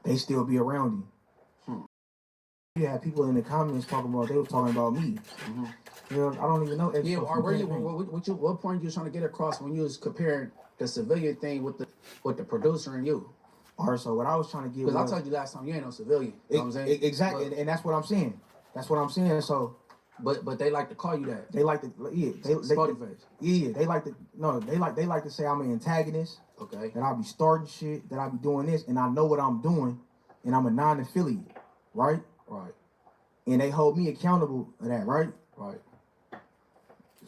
They still be around him. You had people in the comments talking about, they was talking about me. You know, I don't even know X4. Yeah, what point you was trying to get across when you was comparing the civilian thing with the producer and you? Or so what I was trying to get, because I told you last time you ain't no civilian. You know what I'm saying? Exactly, and that's what I'm saying. That's what I'm saying. So, but they like to call you that. They like to, they like to say I'm an antagonist. Okay. That I'll be starting shit. That I'll be doing this, and I know what I'm doing, and I'm a non-affiliate, right? Right. And they hold me accountable for that, right? Right.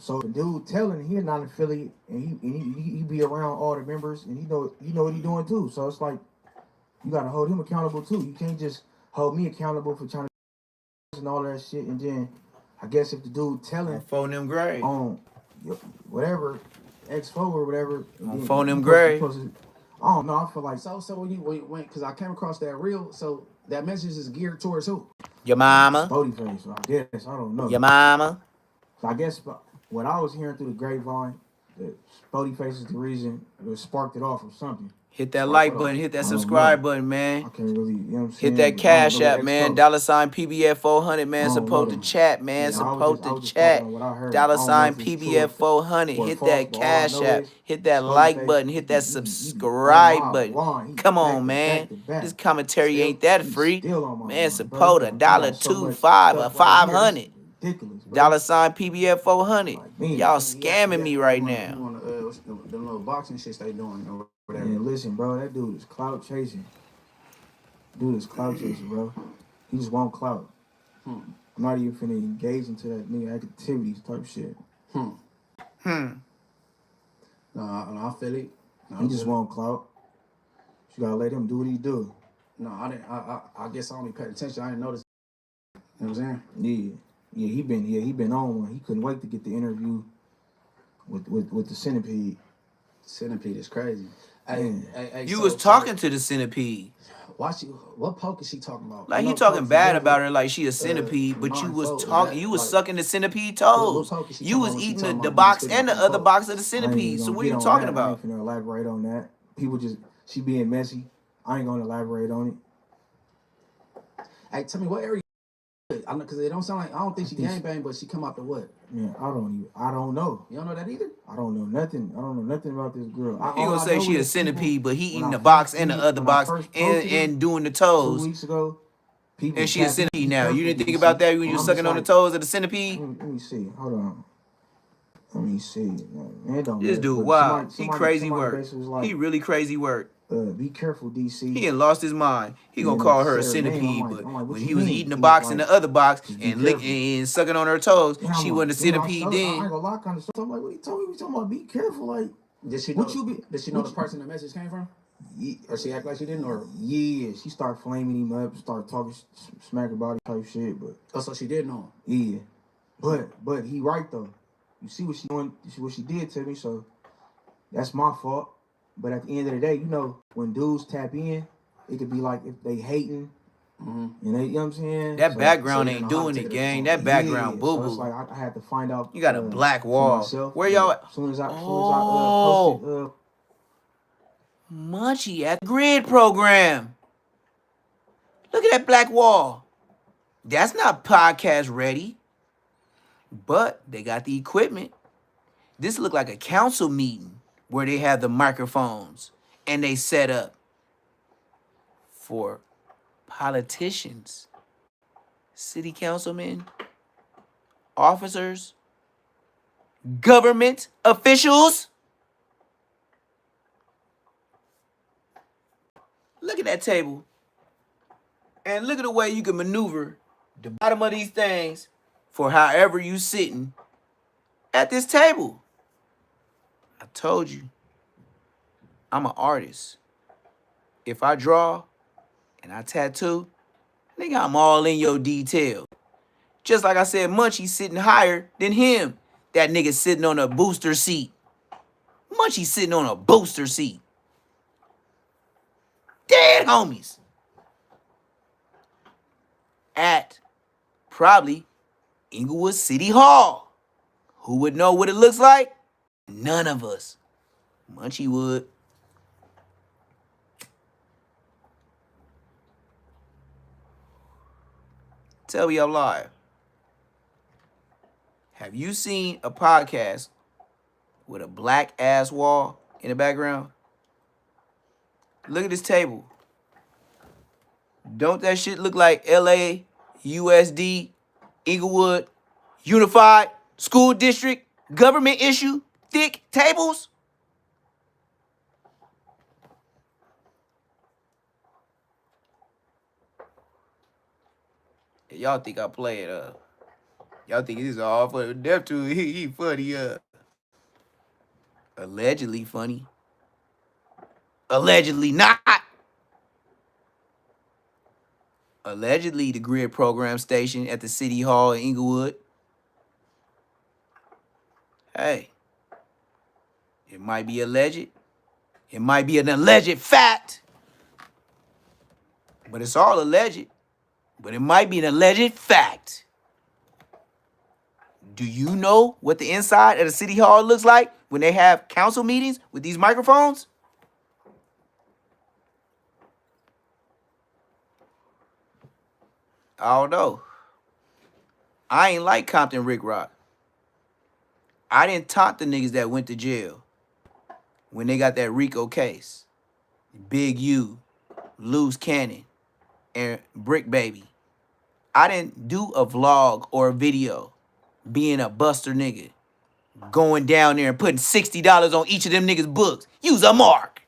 So the dude telling he a non-affiliate, and he be around all the members, and he know what he doing too. So it's like, you gotta hold him accountable too. You can't just hold me accountable for trying to and all that shit. And then I guess if the dude telling phone them gray on whatever X4 or whatever, on phone them gray. I don't know. I feel like so when you went, because I came across that reel. So that message is geared towards who? Your mama. Spody face. So I guess I don't know. Your mama. So I guess what I was hearing through the grapevine, that Spody face is the reason it sparked it off or something. Hit that like button, hit that subscribe button, man. I can't really, you know what I'm saying? Hit that cash app, man. $ PBF 400, man. Support the chat, man. Support the chat. $ PBF 400. Hit that cash app. Hit that like button. Hit that subscribe button. Come on, man. This commentary ain't that free. Man, support $1, $2, $5, or 500. $. PBF 400. Y'all scamming me right now. The little boxing shit they doing. Man, listen, bro, that dude is clout chasing. Dude is clout chasing, bro. He just want clout. I'm not even finna engage into that nigga activities type shit. No, I feel it. He just want clout. You gotta let him do what he do. No, I didn't. I guess I only paid attention. I didn't notice. You know what I'm saying? Yeah, he been on one. He couldn't wait to get the interview with the Centipede. Centipede is crazy. You was talking to the centipede. What poke is she talking about? Like he talking bad about her, like she a centipede, but you was talking, you was like, sucking the centipede what toes. poke is she You talking was about when she eating talking the about box spitting and up the them other folks? box of the I ain't centipede. even So gonna what are get you on talking that. I about? ain't finna elaborate on that. People just, she being messy. I ain't gonna elaborate on it. Hey, tell me what area? I know because it don't sound like I don't think she gangbang, but she come out to what? Man, I don't know. You don't know that either? I don't know nothing. I don't know nothing about this girl. He gonna say she a centipede, but he when eating I the box first and the seen it, other when I box first posted and doing the 2 toes. weeks ago, people And she a tapped in. centipede Be now. You careful, didn't think DC. about that when you And was I'm sucking just on the like, toes of the centipede? let me see. Hold on. Let me see. Man, it don't This matter. dude, But wow. He crazy somebody work. basically was like, He really crazy work. be careful, DC. He ain't lost his mind. He gonna And call her a said her name. centipede, but I'm like, what when you he was mean? eating the He was box and like, the other box just be and licking careful. and sucking on her toes, And I'm she like, wasn't a centipede I then. ain't gonna lie, kind of stuff. I'm like, what you told me? We talking about be careful, like. Did she What know? you be? Did she know the person the message came from? Yeah, Or she act like she didn't? Or yeah, she started flaming him up, started talking smack about it type shit. But oh, so she did know yeah, but he right though. You see what she doing? You see what she did to me? So that's my fault. But at the end of the day, you know, when dudes tap in, it could be like if they hating, and they, you know what I'm saying? That So background you ain't don't know how to doing take it, it at the gang. moment. That background boo So it's boo. like I had to find out. You got a black for wall. myself. Where y'all at? As soon as I Oh, posted. Munchie at the grid program. Look at that black wall. That's not podcast ready, but they got the equipment. This look like a council meeting where they have the microphones and they set up for politicians, city councilmen, officers, government officials. Look at that table. And look at the way you can maneuver the bottom of these things for however you sitting at this table. I told you, I'm an artist. If I draw and I tattoo, nigga, I'm all in your detail. Just like I said, Munchie sitting higher than him. That nigga sitting on a booster seat. Munchie sitting on a booster seat. Dead homies. At probably Inglewood City Hall. Who would know what it looks like? None of us. Munchie would. Tell me I'm live. Have you seen a podcast with a black ass wall in the background? Look at this table. Don't that shit look like LA, USD, Inglewood, Unified School District, government issue, thick tables? Y'all think I play it, y'all think this is all for deaf to he funny, allegedly funny. Allegedly not. Allegedly the grid program station at the city hall in Inglewood. Hey, it might be alleged. It might be an alleged fact. But it's all alleged. But it might be an alleged fact. Do you know what the inside of the city hall looks like when they have council meetings with these microphones? I don't know. I ain't like Compton Rick Rock. I didn't taunt the niggas that went to jail when they got that Rico case. Big U, Loose Cannon, and Brick Baby. I didn't do a vlog or a video being a buster nigga, going down there and putting $60 on each of them niggas' books. Use a mark.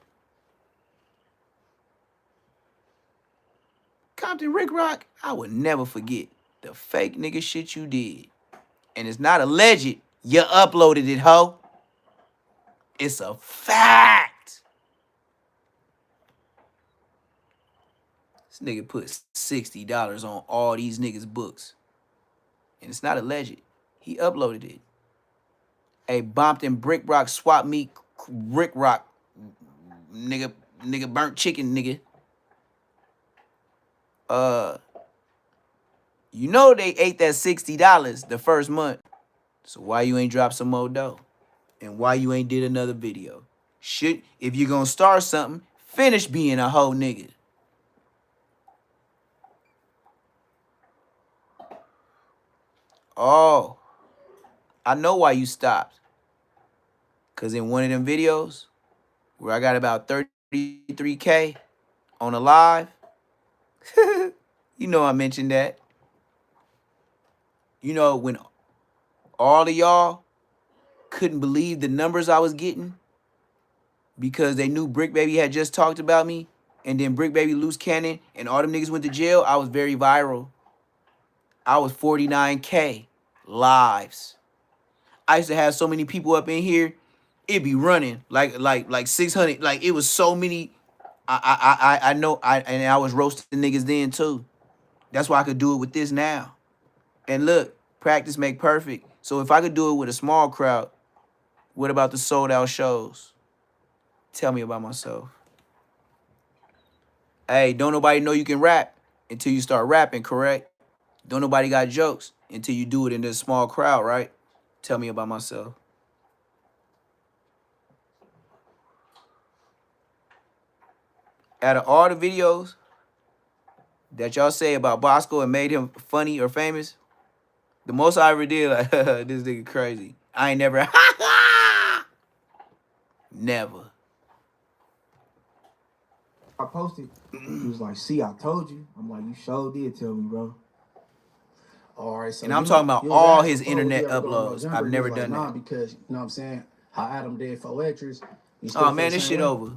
Compton Rick Rock, I would never forget the fake nigga shit you did. And it's not alleged, you uploaded it, ho. It's a fact. This nigga put $60 on all these niggas' books. And it's not alleged. He uploaded it. A Bompton Brick Rock swap meet Rick Rock nigga burnt chicken, nigga. You know they ate that $60 the first month. So why you ain't dropped some more dough? And why you ain't did another video? If you're gonna start something, finish being a hoe nigga. Oh, I know why you stopped. Cause in one of them videos where I got about 33K on a live, you know I mentioned that. You know, when all of y'all couldn't believe the numbers I was getting because they knew Brick Baby had just talked about me, and then Brick Baby, Loose Cannon, and all them niggas went to jail, I was very viral. I was 49K lives. I used to have so many people up in here, it'd be running like 600. Like it was so many. I know and I was roasting niggas then too. That's why I could do it with this now. And look, practice make perfect. So if I could do it with a small crowd, what about the sold out shows? Tell me about myself. Hey, don't nobody know you can rap until you start rapping, correct? Don't nobody got jokes until you do it in this small crowd, right? Tell me about myself. Out of all the videos that y'all say about Bosco and made him funny or famous, the most I ever did, like, this nigga crazy. I ain't never, never. I posted. He was like, "See, I told you." I'm like, "You sure did tell me, bro." All right, so And I'm talking about all his internet uploads. I've never done that. Because, you know what I'm saying, how Adam did for extras. Oh, man, this shit over.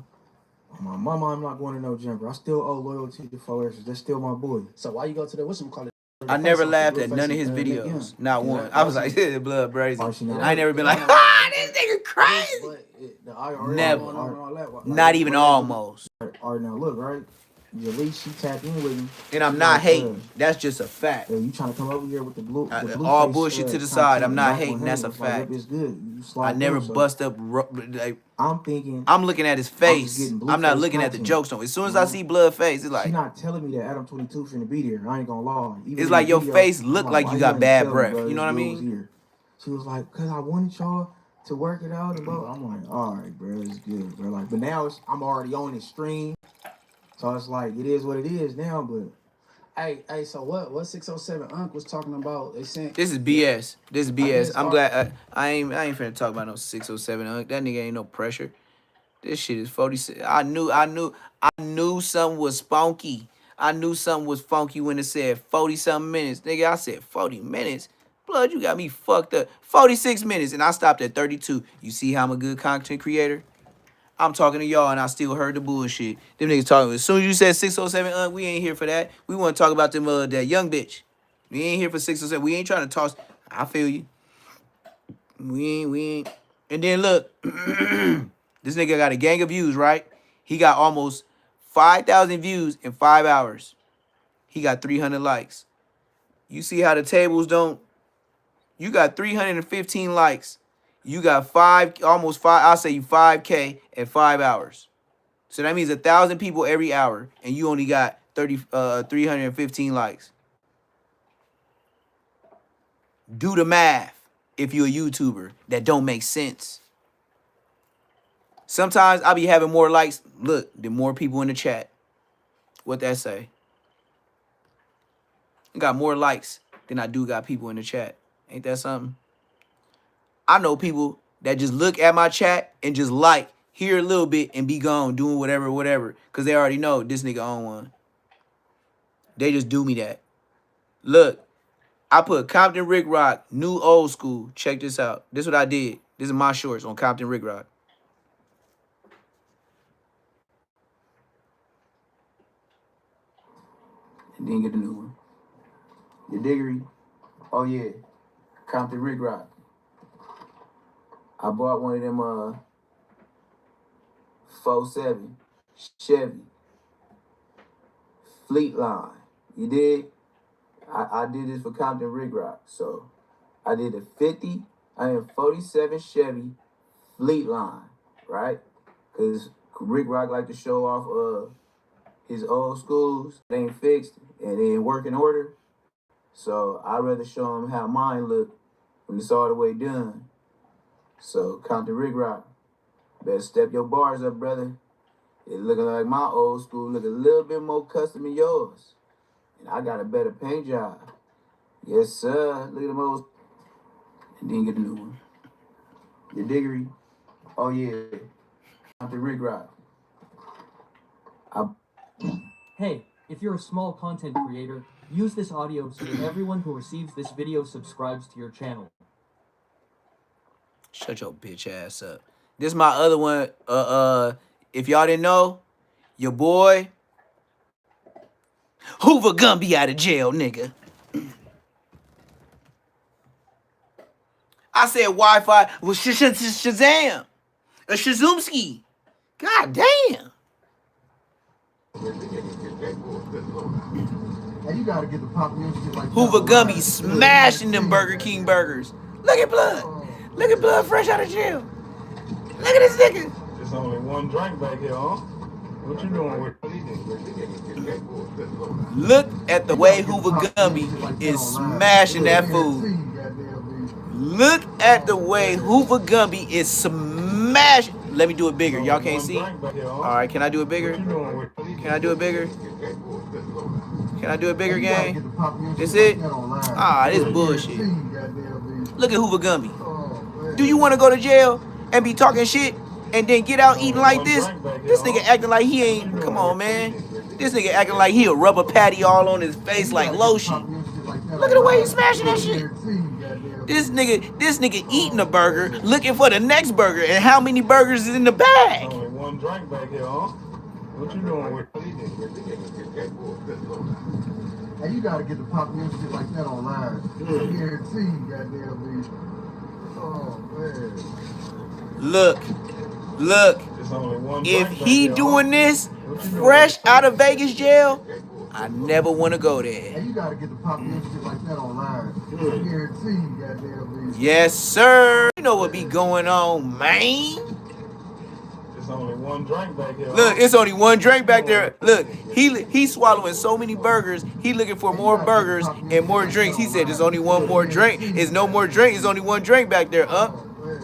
My mama, I'm not going to no jumper. I still owe loyalty to Forex. That's still my boy. So why you go to the, what's call it? I never laughed at none of his videos. Not one. I was like, blood brazy. I ain't never been like, this nigga crazy. Never. Not even almost. All right, now look, right? At she tapped in with me. And I'm not hating. That's just a fact. You trying to come over here with the blue all bullshit to the side. I'm not hating. That's a fact. It's good. I never bust up. Like, I'm thinking. I'm looking at his face. I'm not looking at the jokes. As soon as I see blood face, it's like. She's not telling me that Adam 22 finna be there. I ain't gonna lie. It's like your face look like you got bad breath. You know what I mean? She was like, "Cause I wanted y'all to work it out." And bro, I'm like, "All right, bro, it's good, bro." Like, but now I'm already on the stream. So it's like, it is what it is now, but... Hey, so what 607 Unc was talking about? They saying... This is BS. This is BS. I'm glad... I ain't finna talk about no 607 Unc. That nigga ain't no pressure. This shit is 46. I knew something was spunky. I knew something was funky when it said 40-something minutes. Nigga, I said 40 minutes? Blood, you got me fucked up. 46 minutes, and I stopped at 32. You see how I'm a good content creator? I'm talking to y'all and I still heard the bullshit. Them niggas talking. As soon as you said 607, we ain't here for that. We want to talk about them that young bitch. We ain't here for 607. We ain't trying to toss. I feel you. We ain't. And then look, this nigga got a gang of views, right? He got almost 5,000 views in 5 hours. He got 300 likes. You see how the tables don't? You got 315 likes. You got almost 5, I'll say you 5K in 5 hours. So that means 1,000 people every hour, and you only got 315 likes. Do the math if you're a YouTuber. That don't make sense. Sometimes I'll be having more likes, look, than more people in the chat. What that say? I got more likes than I do got people in the chat. Ain't that something? I know people that just look at my chat and just like, hear a little bit and be gone, doing whatever, because they already know this nigga on one. They just do me that. Look, I put Compton Rick Rock, new old school. Check this out. This is what I did. This is my shorts on Compton Rick Rock. And then get the new one. Your Diggory. Oh, yeah. Compton Rick Rock. I bought one of them 47 Chevy Fleet Line. You did? I did this for Compton Rick Rock. So I did a 47 Chevy Fleet Line, right? Because Rick Rock like to show off his old schools. They ain't fixed and they ain't work in order. So I'd rather show him how mine look when it's all the way done. So Compton Rick Rock, better step your bars up, brother. It looking like my old school look a little bit more custom than yours. And I got a better paint job. Yes, sir. Look at them old. And then get the new one. The Diggory. Oh, yeah. Compton Rick Rock. Hey, if you're a small content creator, use this audio so that everyone who receives this video subscribes to your channel. Shut your bitch ass up. This is my other one. If y'all didn't know, your boy Hoover Gumby out of jail, nigga. I said Wi-Fi was Shazam. A Shazumski. God damn. Hey, you gotta get the pop music like Hoover Gumby smashing them Burger King burgers. Look at Blood. Look at Blood fresh out of jail. Look at this nigga. There's only one drink back here, huh? What you doing with Look at the way Hoover Gumby is smashing that food. Look at the way Hoover Gumby is smashing. Let me do it bigger. Y'all can't see? All right, can I do it bigger? Can I do it bigger? Can I do it bigger, gang? This it? Ah, this bullshit. Look at Hoover Gumby. Do you want to go to jail and be talking shit and then get out eating like this? This nigga acting like he ain't. Come on, man. This nigga acting like he a rubber patty all on his face like lotion. Look at the way he's smashing that shit. This nigga eating a burger, looking for the next burger, and how many burgers is in the bag? only one drink back here, huh? What you doing with Hey, you gotta get the pop music like that online. Guarantee, goddamn me. Oh man. Look. There's only one If drink back he here, doing this fresh out of Vegas jail, I never want to go Hey, there. you gotta get the pop music like that online. Guarantee, goddamn me. Yes, sir. You know what be going on, man. There's only one drink back here. Look, it's only one drink back there. Look, he swallowing so many burgers. He looking for more burgers and more drinks. He said there's only one more drink. It's no more drink. It's only one drink back there, Oh man.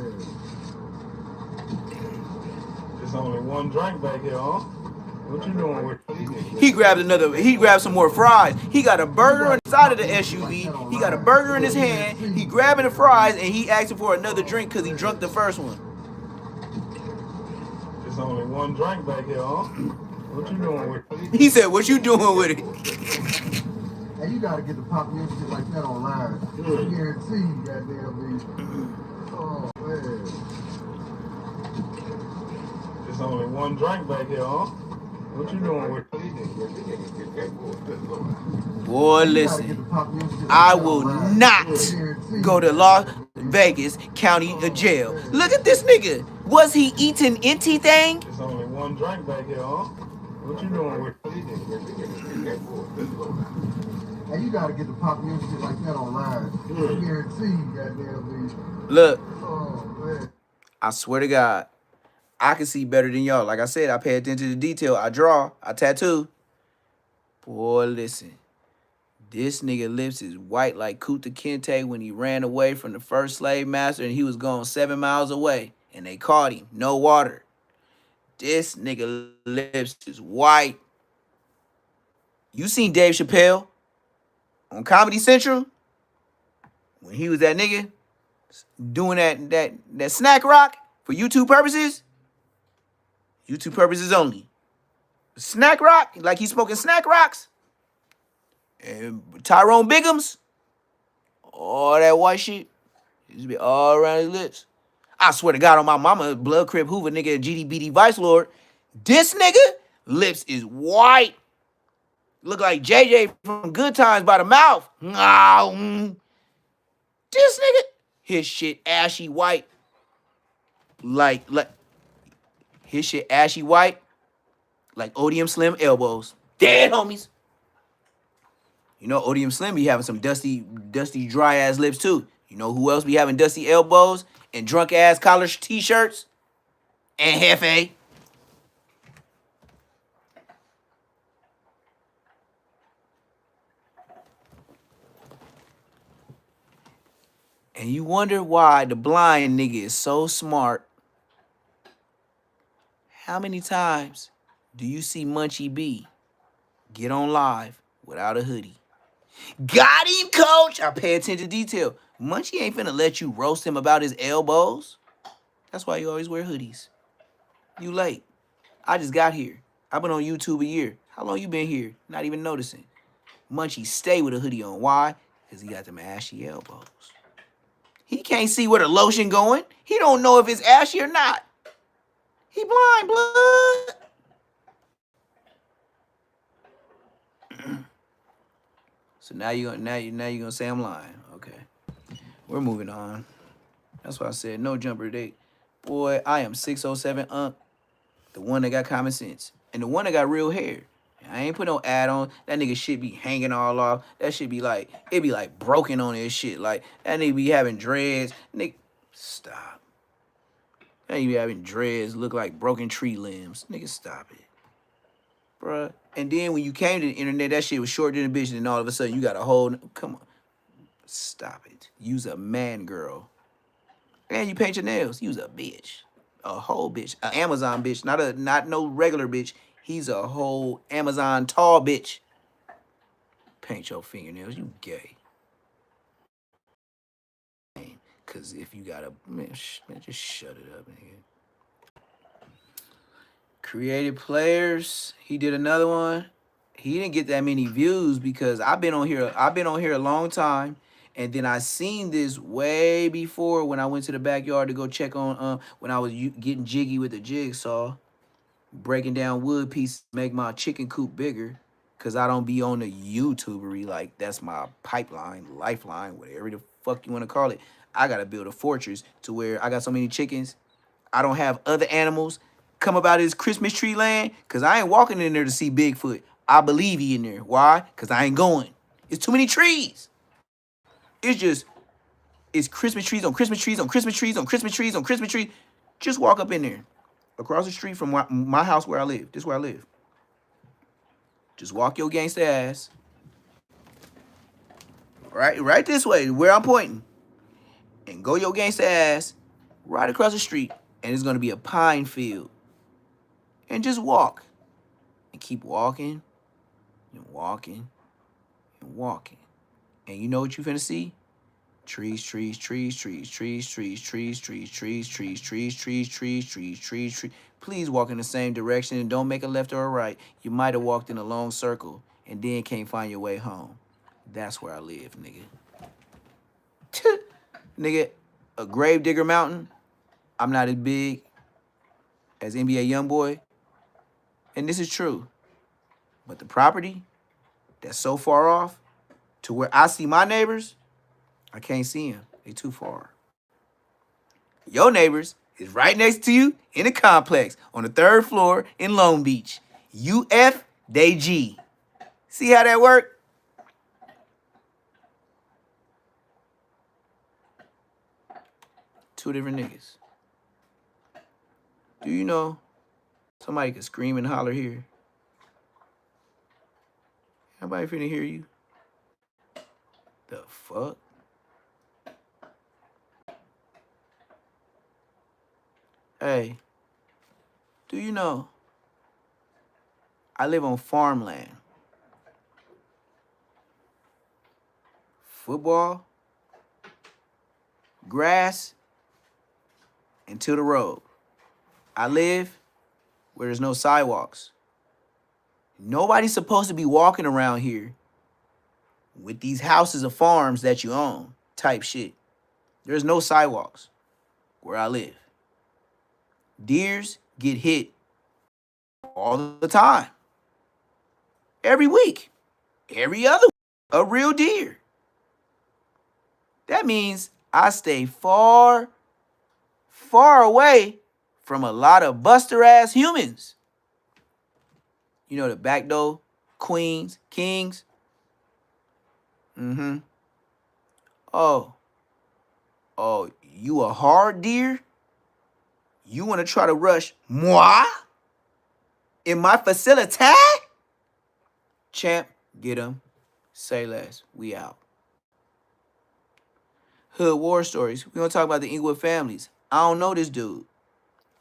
There's only one drink back here, huh? What you doing with He grabbed some more fries. He got a burger on the side of the SUV. He got a burger in his hand. He grabbing the fries and he asking for another drink because he drunk the first one. There's only one drink back here, huh? What you doing with He said, what you doing with it? Hey, you gotta get the pop music like that online. Guarantee, goddamn me. Oh man. There's only one drink back here, huh? What you doing with Boy, listen. I will not go to Las Vegas County Jail. Look at this nigga. Was he eating anything? There's only one drink back here, huh? What you doing with Hey, you gotta get the pop music like that online. Guarantee, goddamn me. Look, Oh man. I swear to God, I can see better than y'all. Like I said, I pay attention to detail. I draw. I tattoo. Boy, listen. This nigga lips is white like Kunta Kinte when he ran away from the first slave master and he was gone 7 miles away. And they caught him. No water. This nigga lips is white. You seen Dave Chappelle on Comedy Central? When he was that nigga doing that snack rock for YouTube purposes? YouTube purposes only. Snack rock, like he's smoking snack rocks. And Tyrone Biggums, all that white shit, used to be all around his lips. I swear to God on my mama, Blood Crip Hoover, nigga, GDBD Vice Lord, this nigga lips is white. Look like JJ from Good Times by the Mouth. This nigga, his shit ashy white. Like his shit ashy white. Like Odium Slim elbows. Dead homies. You know, Odium Slim be having some dusty, dry ass lips too. You know who else be having dusty elbows and drunk ass collar t-shirts? And Hefe. And you wonder why the blind nigga is so smart. How many times do you see Munchie B get on live without a hoodie? Got him, coach! I pay attention to detail. Munchie ain't finna let you roast him about his elbows. That's why you always wear hoodies. You late. I just got here. I've been on YouTube a year. How long you been here? Not even noticing. Munchie stay with a hoodie on. Why? Because he got them ashy elbows. He can't see where the lotion going. He don't know if it's ashy or not. He blind, blood. So now you're gonna say I'm lying. Okay. We're moving on. That's why I said no jumper today. Boy, I am 607 the one that got common sense. And the one that got real hair. I ain't put no ad on. That nigga shit be hanging all off. That shit be like, it be like broken on his shit. Like, that nigga be having dreads. Nigga, stop. That nigga be having dreads, look like broken tree limbs. Nigga, stop it. Bruh. And then when you came to the internet, that shit was shorter than a bitch. And then all of a sudden, you got a whole, come on. Stop it. You's a man, girl. And you paint your nails. You's a bitch. A whole bitch. An Amazon bitch. Not no regular bitch. He's a whole Amazon tall bitch. Paint your fingernails. You gay. Cause if you got a man, just shut it up, nigga. Creative players. He did another one. He didn't get that many views because I've been on here a long time. And then I seen this way before when I went to the backyard to go check on when I was getting jiggy with the jigsaw, breaking down wood pieces, make my chicken coop bigger. Cause I don't be on the YouTubery, like that's my pipeline, lifeline, whatever the fuck you want to call it. I gotta build a fortress to where I got so many chickens. I don't have other animals come about his Christmas tree land. Cause I ain't walking in there to see Bigfoot. I believe he in there. Why? Cause I ain't going. It's too many trees. It's Christmas trees on Christmas trees on Christmas trees on Christmas trees on Christmas trees. Just walk up in there. Across the street from my house where I live. This is where I live. Just walk your gangster ass. Right this way, where I'm pointing. And go your gangster ass right across the street. And it's going to be a pine field. And just walk. And keep walking. And walking. And walking. And you know what you finna see? Trees, trees, trees, trees, trees, trees, trees, trees, trees, trees, trees, trees, trees, trees, trees, trees. Please walk in the same direction and don't make a left or a right. You might have walked in a long circle and then can't find your way home. That's where I live, nigga. Nigga, a Gravedigger Mountain. I'm not as big as NBA Youngboy. And this is true. But the property that's so far off to where I see my neighbors, I can't see them. They too far. Your neighbors is right next to you in the complex on the 3rd floor in Long Beach. UF, they G. See how that work? Two different niggas. Do you know somebody could scream and holler here? Nobody finna hear you. The fuck? Hey, do you know I live on farmland? Football, grass, and to the road. I live where there's no sidewalks. Nobody's supposed to be walking around here with these houses of farms that you own type shit. There's no sidewalks where I live. Deers get hit all the time. Every week. Every other week. A real deer. That means I stay far, far away from a lot of buster ass humans. You know the back door, queens, kings. Oh, you a hard deer? You want to try to rush moi in my facility? Champ, get him. Say less. We out. hood war stories. We're gonna talk about the Inglewood families. I don't know this dude.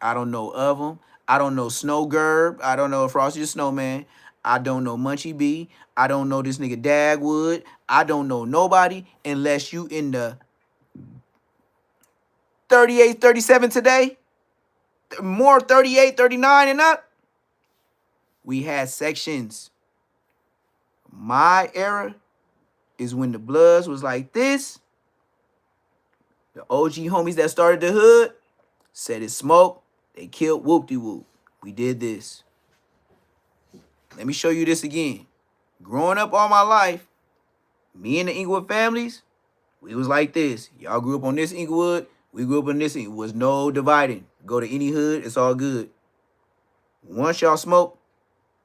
I don't know of him. I don't know Snow Gerb. I don't know Frosty the Snowman. I don't know Munchie B. I don't know this nigga Dagwood. I don't know nobody unless you in the 38, 37 today. More 38, 39 and up. We had sections. My era is when the Bloods was like this. The OG homies that started the hood said it smoke. They killed whoop-de-whoop. We did this. Let me show you this again. Growing up all my life, me and the Inglewood families, we was like this. Y'all grew up on this Inglewood. We grew up on this. It was no dividing. Go to any hood, it's all good. Once y'all smoked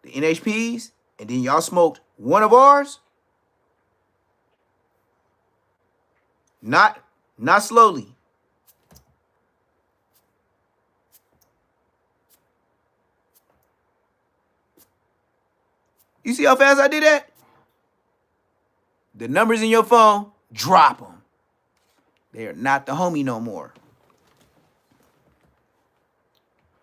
the NHPs, and then y'all smoked one of ours, not slowly. You see how fast I did that? The numbers in your phone, drop them. They are not the homie no more.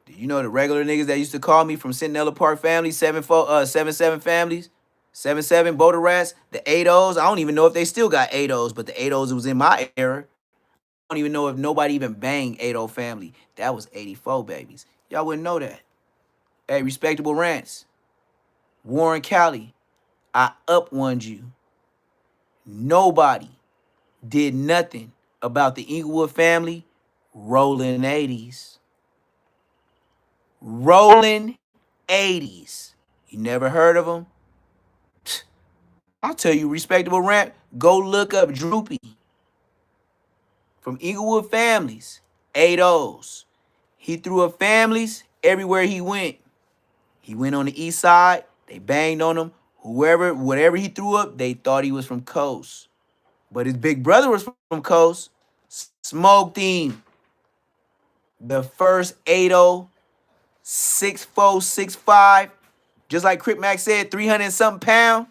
Do you know the regular niggas that used to call me from Centinela Park family, 7-7 families, 7-7 Boulder Rats, the 8-0s? I don't even know if they still got 8-0s, but the 8-0s was in my era. I don't even know if nobody even banged 8-0 family. That was 84 babies. Y'all wouldn't know that. Hey, respectable rants. Warren Cali, I up-one'd you. Nobody did nothing about the Inglewood family rolling 80s. Rolling 80s. You never heard of them? I'll tell you, respectable rant, go look up Droopy from Inglewood families, 8-0s. He threw up families everywhere he went. He went on the east side, they banged on him. Whatever he threw up, they thought he was from Coast. But his big brother was from Coast. Smoked him. The first 8-0, 6'4", 6'5", just like Crip Mac said, 300 and something pound.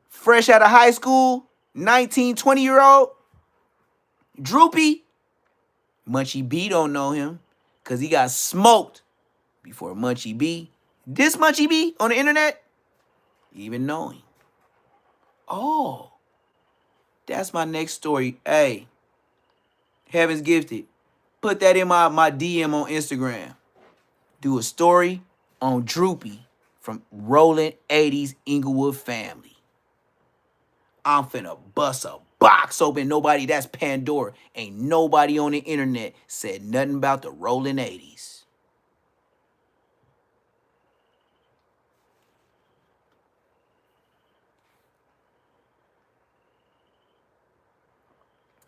Fresh out of high school, 19, 20-year-old. Droopy. Munchie B don't know him because he got smoked before Munchie B. This Munchie B on the internet, even knowing. Oh, that's my next story. Hey, Heaven's Gifted. Put that in my DM on Instagram. Do a story on Droopy from Rolling 80s Inglewood family. I'm finna bust a box open. That's Pandora. Ain't nobody on the internet said nothing about the Rolling 80s.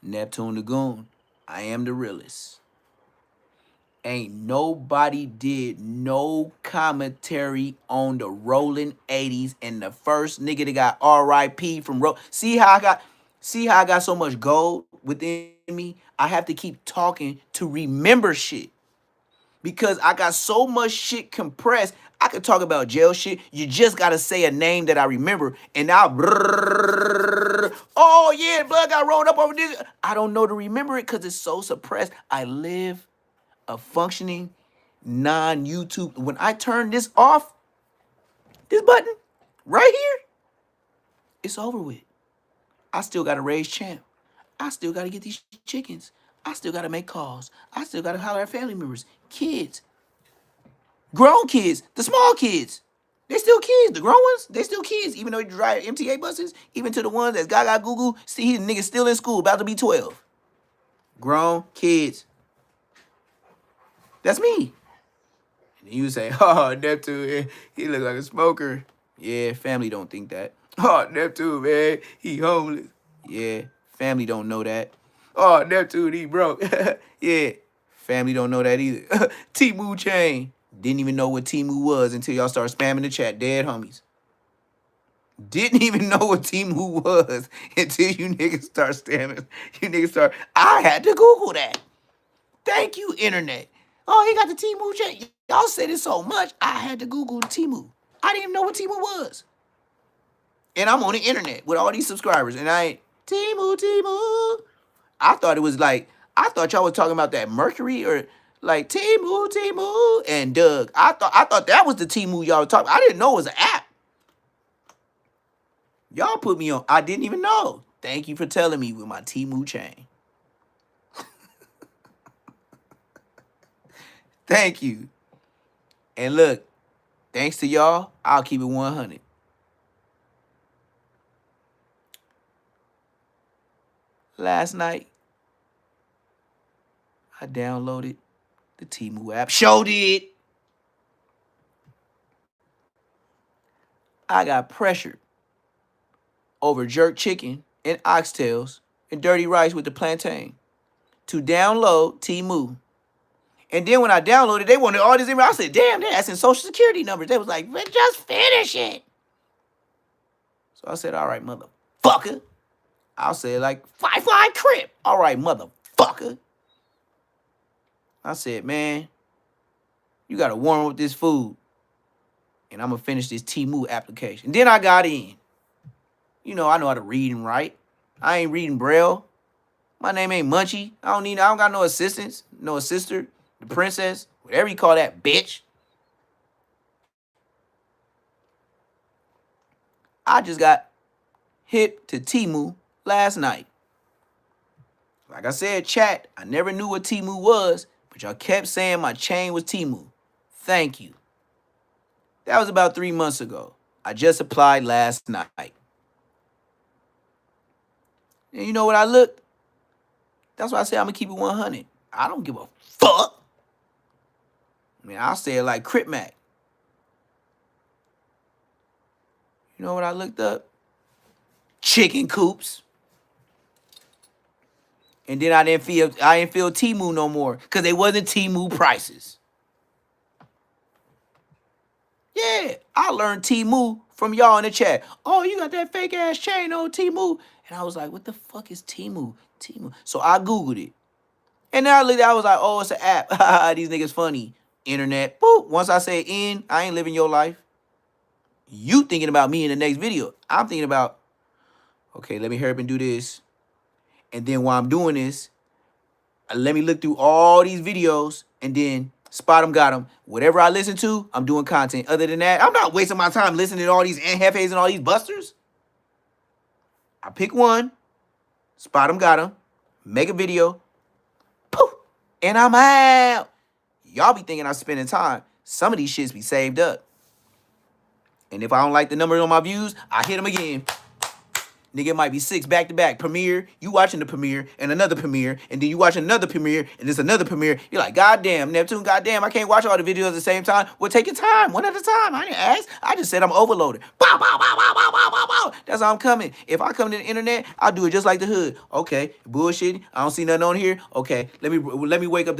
Neptune the Goon, I am the realest. Ain't nobody did no commentary on the Rolling 80s, and the first nigga that got RIP from See how I got so much gold within me? I have to keep talking to remember shit. Because I got so much shit compressed. I could talk about jail shit. You just gotta say a name that I remember, and I'll oh yeah, blood got rolled up over this. I don't know to remember it because it's so suppressed. I live a functioning non-YouTube. When I turn this off, this button right here, it's over with. I still gotta raise champ. I still gotta get these chickens. I still gotta make calls. I still gotta holler at family members, kids, grown kids, the small kids. They still kids. The grown ones, they still kids. Even though they drive MTA buses, even to the ones that's gaga Google, see his niggas still in school, about to be 12. Grown kids. That's me. And you say, oh, Neptune, he look like a smoker. Yeah, family don't think that. Oh, Neptune, man, he homeless. Yeah, family don't know that. Oh, Neptune, he broke. Yeah, family don't know that either. Timu chain. Didn't even know what Timu was until y'all started spamming the chat. Dead homies. Didn't even know what Timu was until you niggas start spamming. You niggas start, I had to Google that. Thank you, internet. Oh, he got the Timu chain. Y'all said it so much, I had to Google Timu. I didn't even know what Timu was. And I'm on the internet with all these subscribers, and I ain't, Timu. I thought it was like, I thought y'all was talking about that Mercury or like Timu, and Doug. I thought that was the Timu y'all were talking. I didn't know it was an app. Y'all put me on. I didn't even know. Thank you for telling me with my Timu chain. Thank you. And look, thanks to y'all, I'll keep it 100. Last night, I downloaded the Timu app. Showed it. I got pressured over jerk chicken and oxtails and dirty rice with the plantain to download Timu. And then when I downloaded, they wanted all this information. I said, damn, they're asking social security numbers. They was like, but just finish it. So I said, all right, motherfucker. I'll say it like, Firefly Crip. All right, motherfucker. I said, man, you got to warm up this food. And I'm going to finish this Timu application. Then I got in. You know, I know how to read and write. I ain't reading Braille. My name ain't Munchie. I don't got no assistants, no assister, the princess, whatever you call that bitch. I just got hip to Timu last night. Like I said, chat, I never knew what Timu was, but y'all kept saying my chain was Timu. Thank you. That was about 3 months ago. I just applied last night. And you know what I looked? That's why I say I'm going to keep it 100. I don't give a fuck. I mean, I'll say it like Crip Mac. You know what I looked up? Chicken coops. And then I didn't feel Timu no more because they wasn't Timu prices. Yeah, I learned Timu from y'all in the chat. Oh, you got that fake ass chain on Timu. And I was like, what the fuck is Timu? So I Googled it. And then I looked at it, I was like, oh, it's an app. These niggas funny. Internet. Boop. Once I say in, I ain't living your life. You thinking about me in the next video. I'm thinking about, okay, let me hurry up and do this. And then while I'm doing this, let me look through all these videos and then spot them, got them. Whatever I listen to, I'm doing content. Other than that, I'm not wasting my time listening to all these Jefes and all these busters. I pick one, spot them, got them, make a video, poof, and I'm out. Y'all be thinking I'm spending time. Some of these shits be saved up. And if I don't like the numbers on my views, I hit them again. Nigga, it might be 6 back-to-back. Premiere, you watching the premiere, and another premiere, and then you watch another premiere, and there's another premiere. You're like, goddamn, Neptune, goddamn, I can't watch all the videos at the same time. Well, take your time, one at a time. I didn't ask. I just said I'm overloaded. Bow, bow, bow, bow, bow, bow, bow, bow. That's how I'm coming. If I come to the internet, I'll do it just like the hood. Okay, bullshit. I don't see nothing on here. Okay, let me wake up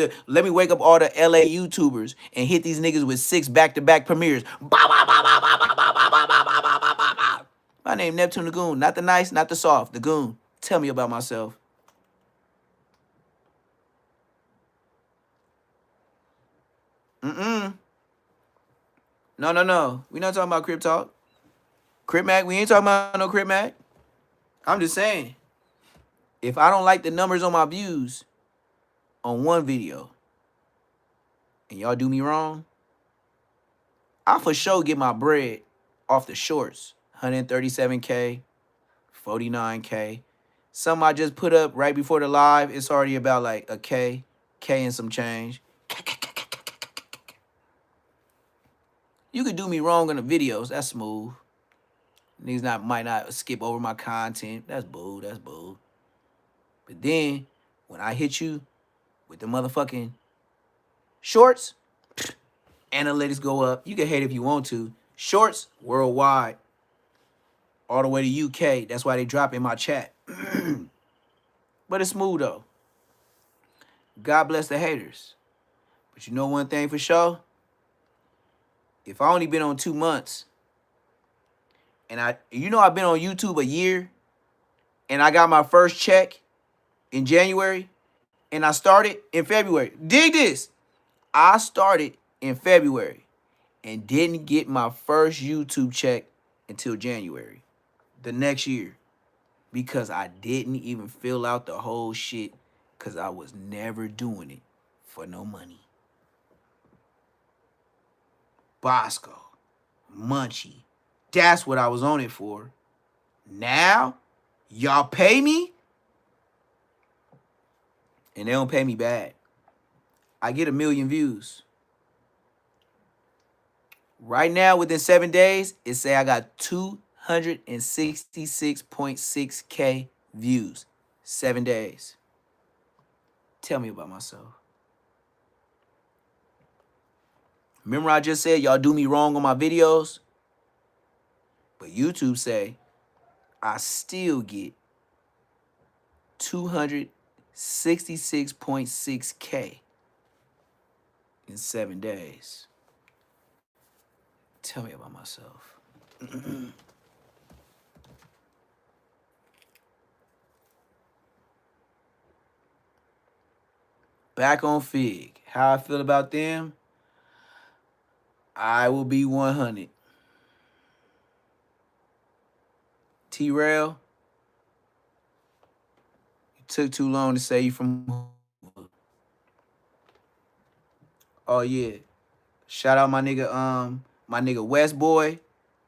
all the LA YouTubers and hit these niggas with 6 back-to-back premieres. Bow, bow, bow, bow, bow, bow, bow, bow, bow, bow, bow, bow, bow, bow. My name Neptune the Goon. Not the nice, not the soft. The Goon. Tell me about myself. No. We not talking about Crip Talk. Crip Mac, we ain't talking about no Crip Mac. I'm just saying, if I don't like the numbers on my views on one video and y'all do me wrong, I for sure get my bread off the shorts. 137K, 49K. Some I just put up right before the live, it's already about like a K and some change. You could do me wrong on the videos, that's smooth. Niggas might not skip over my content. That's bull. But then, when I hit you with the motherfucking shorts, analytics go up. You can hate if you want to. Shorts, worldwide. All the way to UK. That's why they drop in my chat. But it's smooth, though. God bless the haters. But you know one thing for sure? If I only been on 2 months, and I've been on YouTube a year, and I got my first check in January, and I started in February. Dig this. I started in February and didn't get my first YouTube check until January the next year. because I didn't even fill out the whole shit because I was never doing it for no money. Bosco, Munchie, that's what I was on it for. Now, y'all pay me, and they don't pay me back. I get 1 million views. Right now, within 7 days, it say I got 266.6K views. 7 days. Tell me about myself. Remember I just said y'all do me wrong on my videos? But YouTube say I still get 266.6K in 7 days. Tell me about myself. Back on Fig. How I feel about them? I will be 100. T-Rail, you took too long to say you from Hoover. Oh yeah. Shout out my nigga West Boy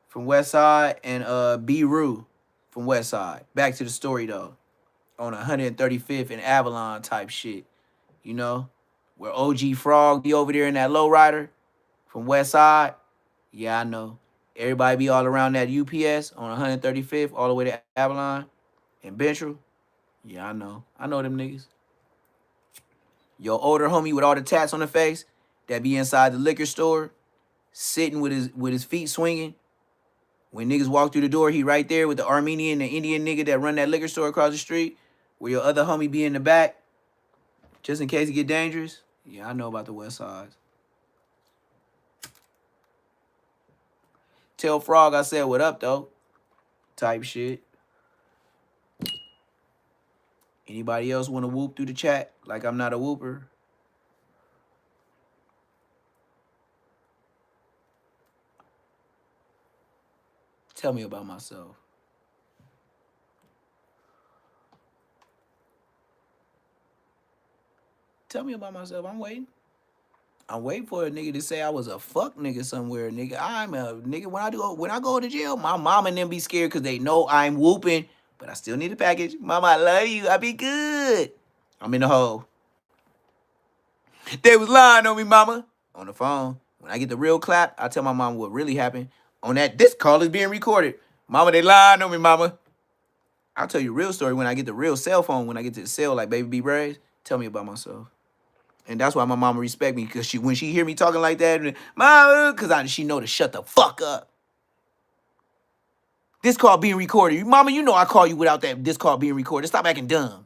from West Side and B Rue from West Side. Back to the story though. On 135th and Avalon type shit. You know? Where OG Frog be over there in that lowrider from West Side. Yeah, I know. Everybody be all around that UPS on 135th all the way to Avalon and Bentry. Yeah, I know. I know them niggas. Your older homie with all the tats on the face that be inside the liquor store, sitting with his feet swinging. When niggas walk through the door, he right there with the Armenian and Indian nigga that run that liquor store across the street. Where your other homie be in the back, just in case it get dangerous. Yeah, I know about the West Side. Tell Frog I said what up though. Type shit. Anybody else want to whoop through the chat like I'm not a whooper? Tell me about myself. Tell me about myself. I'm waiting. I'm waiting for a nigga to say I was a fuck nigga somewhere, nigga. I'm a nigga. When I go to jail, my mom and them be scared because they know I'm whooping, but I still need a package. Mama, I love you. I be good. I'm in the hole. They was lying on me, mama. On the phone. When I get the real clap, I tell my mom what really happened. On that, this call is being recorded. Mama, they lying on me, mama. I'll tell you a real story when I get the real cell phone, when I get to the cell like Baby Brazy. Tell me about myself. And that's why my mama respect me, because when she hear me talking like that, mama, because she know to shut the fuck up. This call being recorded. Mama, you know I call you without this call being recorded. Stop acting dumb.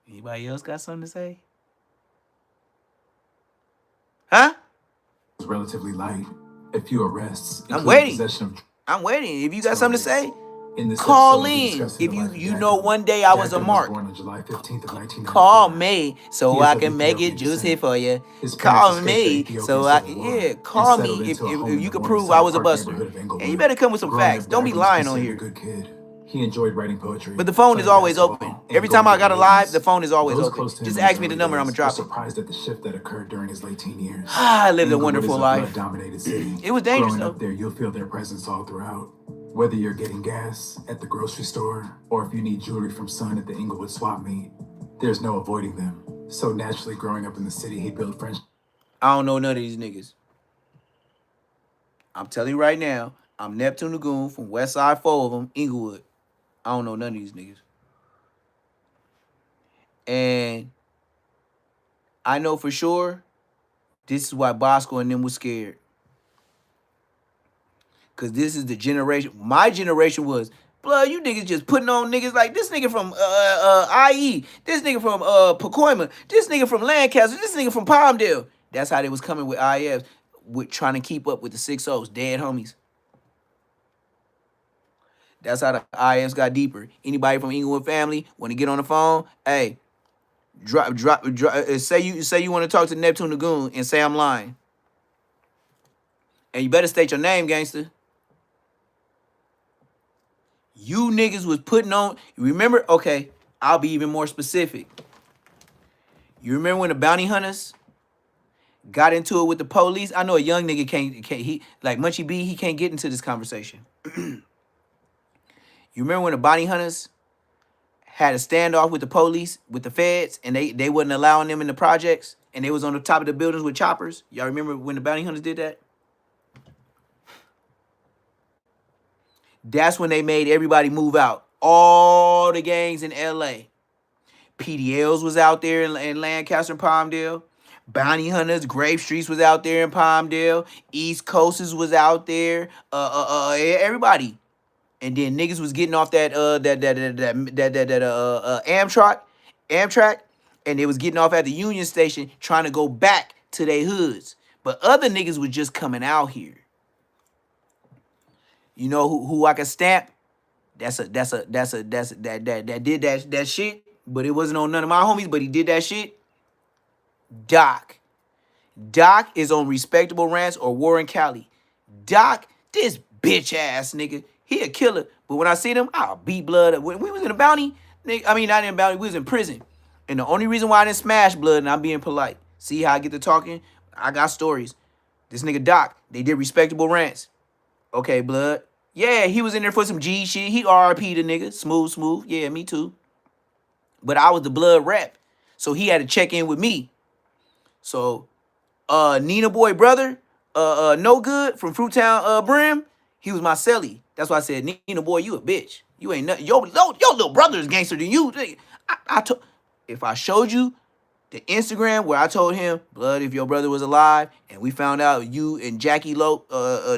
Anybody else got something to say? Huh? It's relatively light. A few arrests. I'm waiting. I'm waiting. If you got something to say, call in. If you know one day I was a mark. Born on July 15th of 1994. Call me so I can make it juicy for you. Call me so I can, call me if you can prove I was a buster. And you better come with some facts. Don't be lying on here. Good kid. He enjoyed writing poetry. But the phone is always open. Every time I got a live, the phone is always open. Just ask me the number, I'm gonna drop it. Surprised at the shift that occurred during his late teen years. I lived a wonderful life. Dominated city. It was dangerous though. though. Up there, you'll feel their presence all throughout. Whether you're getting gas at the grocery store, or if you need jewelry from Son at the Inglewood swap meet, there's no avoiding them. So naturally, growing up in the city, he built friendships. I don't know none of these niggas. I'm telling you right now, I'm Neptune Lagoon from West Side, 4 of them, Inglewood. I don't know none of these niggas. And I know for sure this is why Bosco and them was scared. Because this is the generation. My generation was, blood, you niggas just putting on niggas like this nigga from IE, this nigga from Pacoima, this nigga from Lancaster, this nigga from Palmdale. That's how they was coming with IFs, with trying to keep up with the 6-0s, dead homies. That's how the IFs got deeper. Anybody from Inglewood family want to get on the phone? Hey, say you want to talk to Neptune Lagoon and say I'm lying. And you better state your name, gangster. You niggas was putting on. Remember? Okay, I'll be even more specific. You remember when the bounty hunters got into it with the police? I know a young nigga can't he like Munchie B, he can't get into this conversation. You remember when the bounty hunters had a standoff with the police, with the feds, and they wasn't allowing them in the projects, and they was on the top of the buildings with choppers? Y'all remember when the bounty hunters did that? That's when they made everybody move out. All the gangs in LA. PDLs was out there in Lancaster and Palmdale. Bounty Hunters, Grave Streets was out there in Palmdale. East Coasters was out there. Everybody. And then niggas was getting off that Amtrak, and they was getting off at the Union Station trying to go back to their hoods. But other niggas was just coming out here. You know who I can stamp? That did that shit, but it wasn't on none of my homies, but he did that shit. Doc. Doc is on Respectable Rants or Warren Cali. Doc, this bitch ass nigga, he a killer. But when I see him, I'll beat blood. When we was in a bounty, nigga, I mean not in a bounty, we was in prison. And the only reason why I didn't smash blood, and I'm being polite. See how I get to talking? I got stories. This nigga Doc, they did Respectable Rants. Okay, blood. Yeah, he was in there for some G shit. He RP the nigga. Smooth. Yeah, me too. But I was the blood rep. So he had to check in with me. So Nina Boy brother, No Good from Fruittown Brim, he was my celly. That's why I said, Nina Boy, you a bitch. You ain't nothing. Your little brother is gangster than you. If I showed you the Instagram where I told him, blood, if your brother was alive and we found out you and Jackie Lowe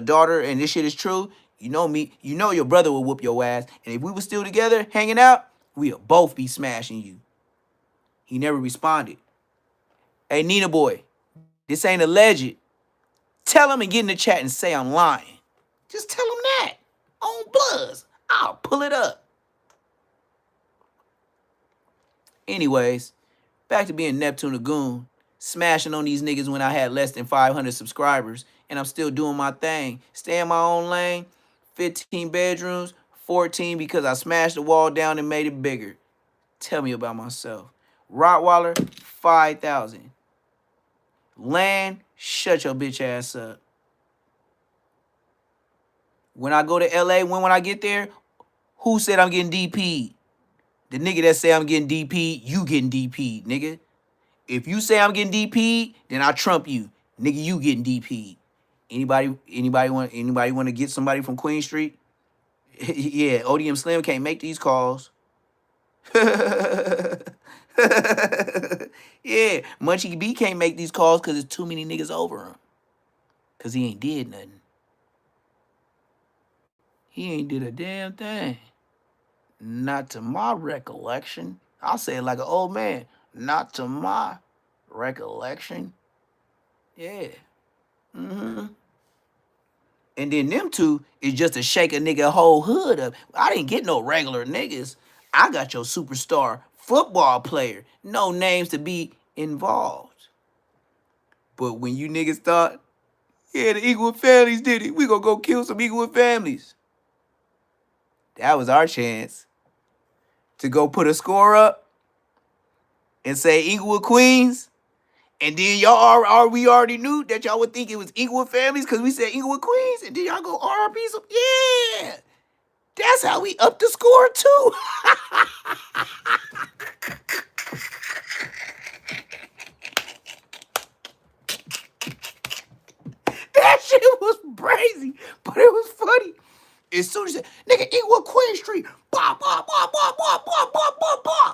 daughter and this shit is true, you know me, you know your brother will whoop your ass. And if we were still together hanging out, we'll both be smashing you. He never responded. Hey, Nina Boy, this ain't alleged. Tell him and get in the chat and say I'm lying. Just tell him that. On Bloods. I'll pull it up. Anyways, back to being Neptune the Goon. Smashing on these niggas when I had less than 500 subscribers. And I'm still doing my thing. Stay in my own lane. 15 bedrooms. 14 because I smashed the wall down and made it bigger. Tell me about myself. Rottweiler, 5,000. Land, shut your bitch ass up. When I go to LA, when I get there, who said I'm getting DP'd? The nigga that say I'm getting DP'd, you getting DP'd, nigga. If you say I'm getting DP'd, then I trump you. Nigga, you getting DP'd. Anybody want to get somebody from Queen Street? Yeah, ODM Slim can't make these calls. Yeah, Munchie B can't make these calls because there's too many niggas over him. Because he ain't did nothing. He ain't did a damn thing. Not to my recollection. I'll say it like an old man. Not to my recollection. Yeah. Mm-hmm. And then them two is just to shake a nigga whole hood up. I didn't get no regular niggas. I got your superstar football player. No names to be involved. But when you niggas thought, yeah, the Eaglewood families did it. We gonna go kill some Eaglewood families. That was our chance to go put a score up and say Eaglewood Queens. And then we already knew that y'all would think it was Eaglewood families because we said Eaglewood Queens. And then y'all go RP. Yeah. That's how we upped the score too. That shit was crazy, but it was funny. As soon as you said, nigga, Eaglewood Queen Street. Bah, bah, bah, bah, bah, bah, bah, bah, bah.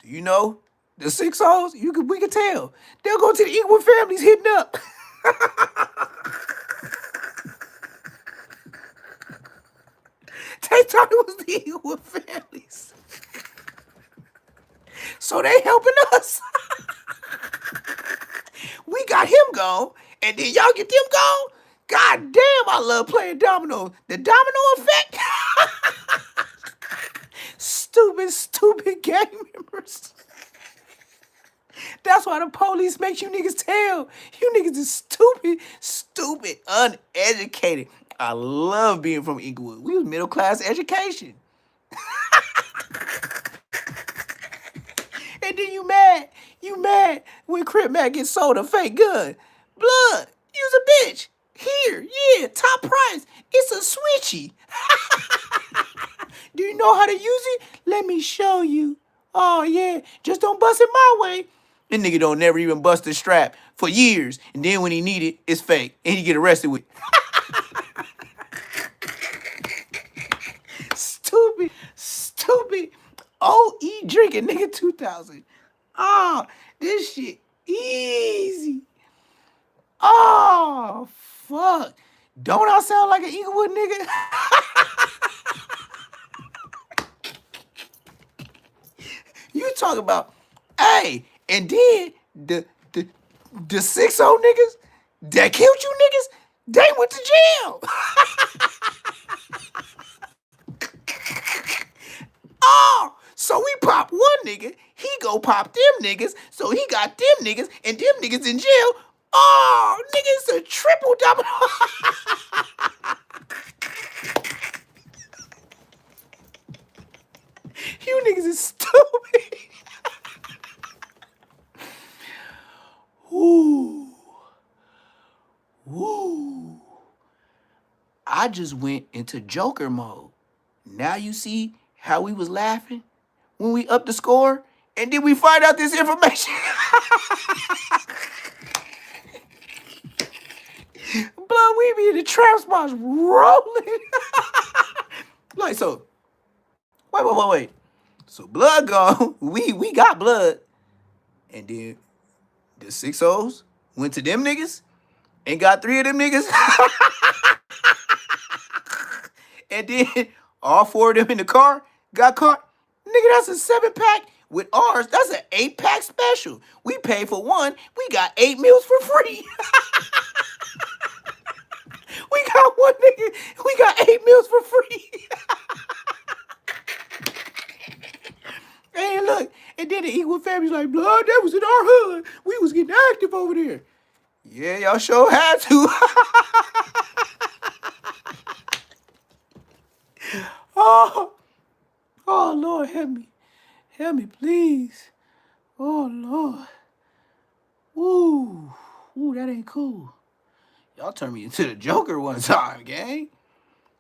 Do you know the 6 hoes? We could tell. They'll go to the Eaglewood families hitting up. They thought it was the Eaglewood families. So they helping us. We got him gone, and then y'all get them gone. God damn, I love playing dominoes. The domino effect. Stupid gang members. That's why the police makes you niggas tell. You niggas is stupid, uneducated. I love being from Inglewood. We was middle class education. And then you mad when Crip Mac gets sold a fake gun. Blood, you's a bitch. Here, yeah, top price. It's a switchy. Do you know how to use it? Let me show you. Oh yeah, just don't bust it my way. This nigga don't never even bust the strap for years. And then when he need it, it's fake. And he get arrested with stupid OE drinking nigga 2000. Oh, this shit easy. Oh, fuck. Don't I sound like an Inglewood nigga? You talk about, hey, and then the 6 niggas that killed you niggas, they went to jail. Oh, so we pop one nigga, he go pop them niggas, so he got them niggas, and them niggas in jail. Oh, niggas a triple domino. You niggas is stupid. Ooh. Ooh. I just went into Joker mode. Now you see how we was laughing when we upped the score? And then we find out this information. Blood, we be in the trap spots rolling. Like, so, wait. So blood gone. We got blood. And then the 6 went to them niggas and got 3 of them niggas. And then all 4 of them in the car got caught. Nigga, that's a 7-pack. With ours, that's an 8-pack special. We paid for 1. We got 8 meals for free. We got 1 nigga. We got 8 meals for free. And look, and then the Inglewood family's like, blood, that was in our hood. We was getting active over there. Yeah, y'all sure had to. Oh, Lord, help me. Help me, please. Oh, Lord. Ooh, that ain't cool. Y'all turned me into the Joker one time, gang.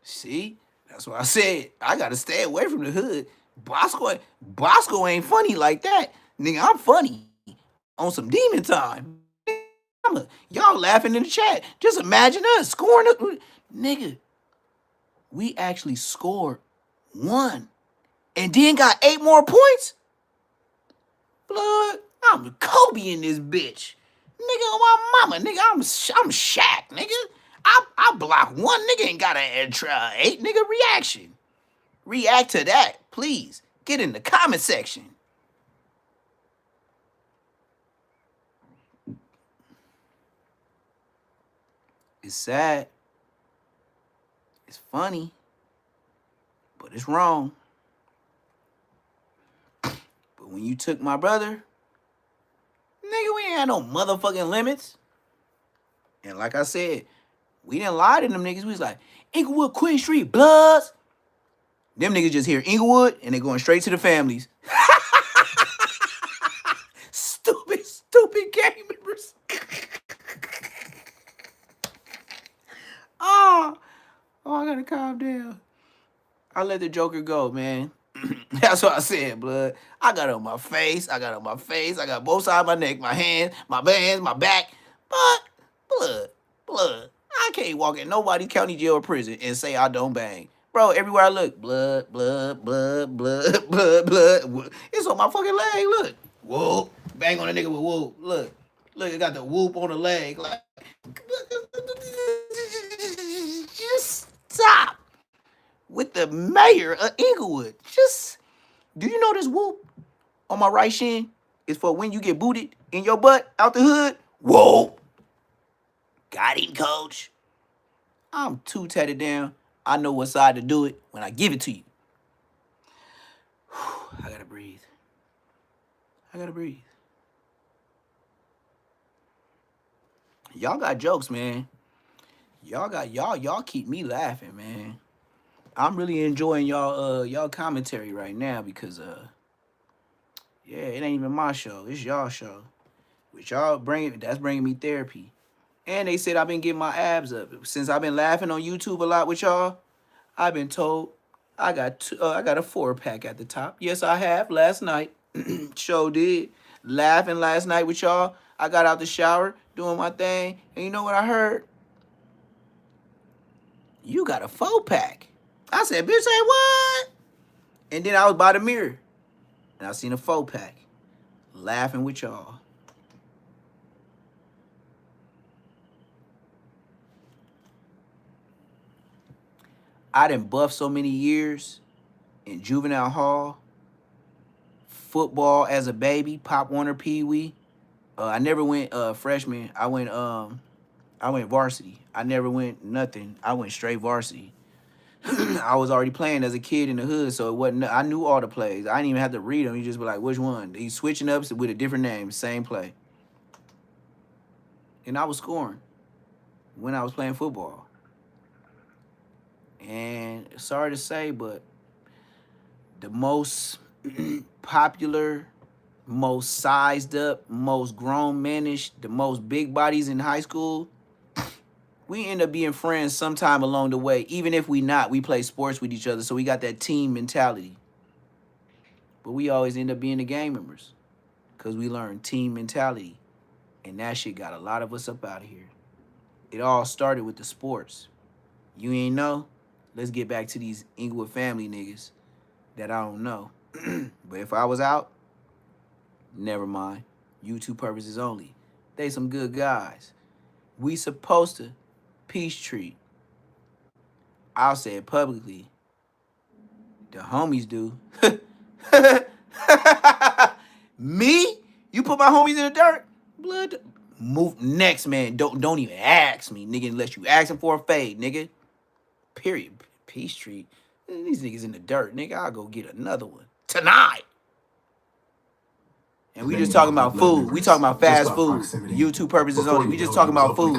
See? That's what I said. I gotta stay away from the hood. Bosco ain't funny like that. Nigga, I'm funny. On some demon time. Y'all laughing in the chat. Just imagine us scoring. Nigga, we actually scored 1. And then got 8 more points? Blood, I'm Kobe in this bitch. Nigga, on my mama, nigga, I'm Shaq, nigga. I block 1 nigga and got an 8 nigga reaction. React to that, please. Get in the comment section. It's sad. It's funny. But it's wrong. But when you took my brother, nigga, we ain't had no motherfucking limits. And like I said, we didn't lie to them niggas. We was like, Inglewood, Queen Street, Bloods. Them niggas just hear Inglewood and they going straight to the families. Stupid gang members. Oh, I gotta calm down. I let the Joker go, man. That's what I said, blood. I got it on my face. I got both sides of my neck, my hands, my hands, my back. But, blood. I can't walk in nobody's county jail or prison and say I don't bang. Bro, everywhere I look, blood. It's on my fucking leg, look. Whoop. Bang on a nigga with whoop. Look, I got the whoop on the leg. Like, just stop. With the mayor of Inglewood. Just, do you know this whoop on my right shin is for when you get booted in your butt out the hood? Whoa. Got him, coach. I'm too tatted down. I know what side to do it when I give it to you. I gotta breathe. Y'all got jokes, man. y'all keep me laughing, man. I'm really enjoying y'all commentary right now because yeah, it ain't even my show. It's y'all show. Which y'all bringing me therapy. And they said I've been getting my abs up. Since I've been laughing on YouTube a lot with y'all, I've been told I got I got a 4-pack at the top. Yes, I have. Last night, show did. Laughing last night with y'all. I got out the shower, doing my thing, and you know what I heard? You got a 4-pack. I said, bitch, say what? And then I was by the mirror, and I seen a 4-pack. Laughing with y'all. I done buffed so many years in juvenile hall, football as a baby, Pop Warner, Pee Wee. I never went freshman. I went varsity. I never went nothing. I went straight varsity. I was already playing as a kid in the hood, so it wasn't. I knew all the plays. I didn't even have to read them. You just be like, which one? He's switching up with a different name, same play. And I was scoring when I was playing football. And sorry to say, but the most popular, most sized up, most grown manish, the most big bodies in high school, we end up being friends sometime along the way. Even if we not, we play sports with each other, so we got that team mentality. But we always end up being the gang members because we learn team mentality. And that shit got a lot of us up out of here. It all started with the sports. You ain't know? Let's get back to these Inglewood family niggas that I don't know. But if I was out, never mind. YouTube purposes only. They some good guys. We supposed to peace treat. I'll say it publicly. The homies do. Me? You put my homies in the dirt? Blood. Move next, man. Don't even ask me, nigga, unless you asking for a fade, nigga. Period. Peace treat. These niggas in the dirt, nigga. I'll go get another one tonight. And we just talking about food. We talking about fast food. YouTube purposes only. We just talking about food.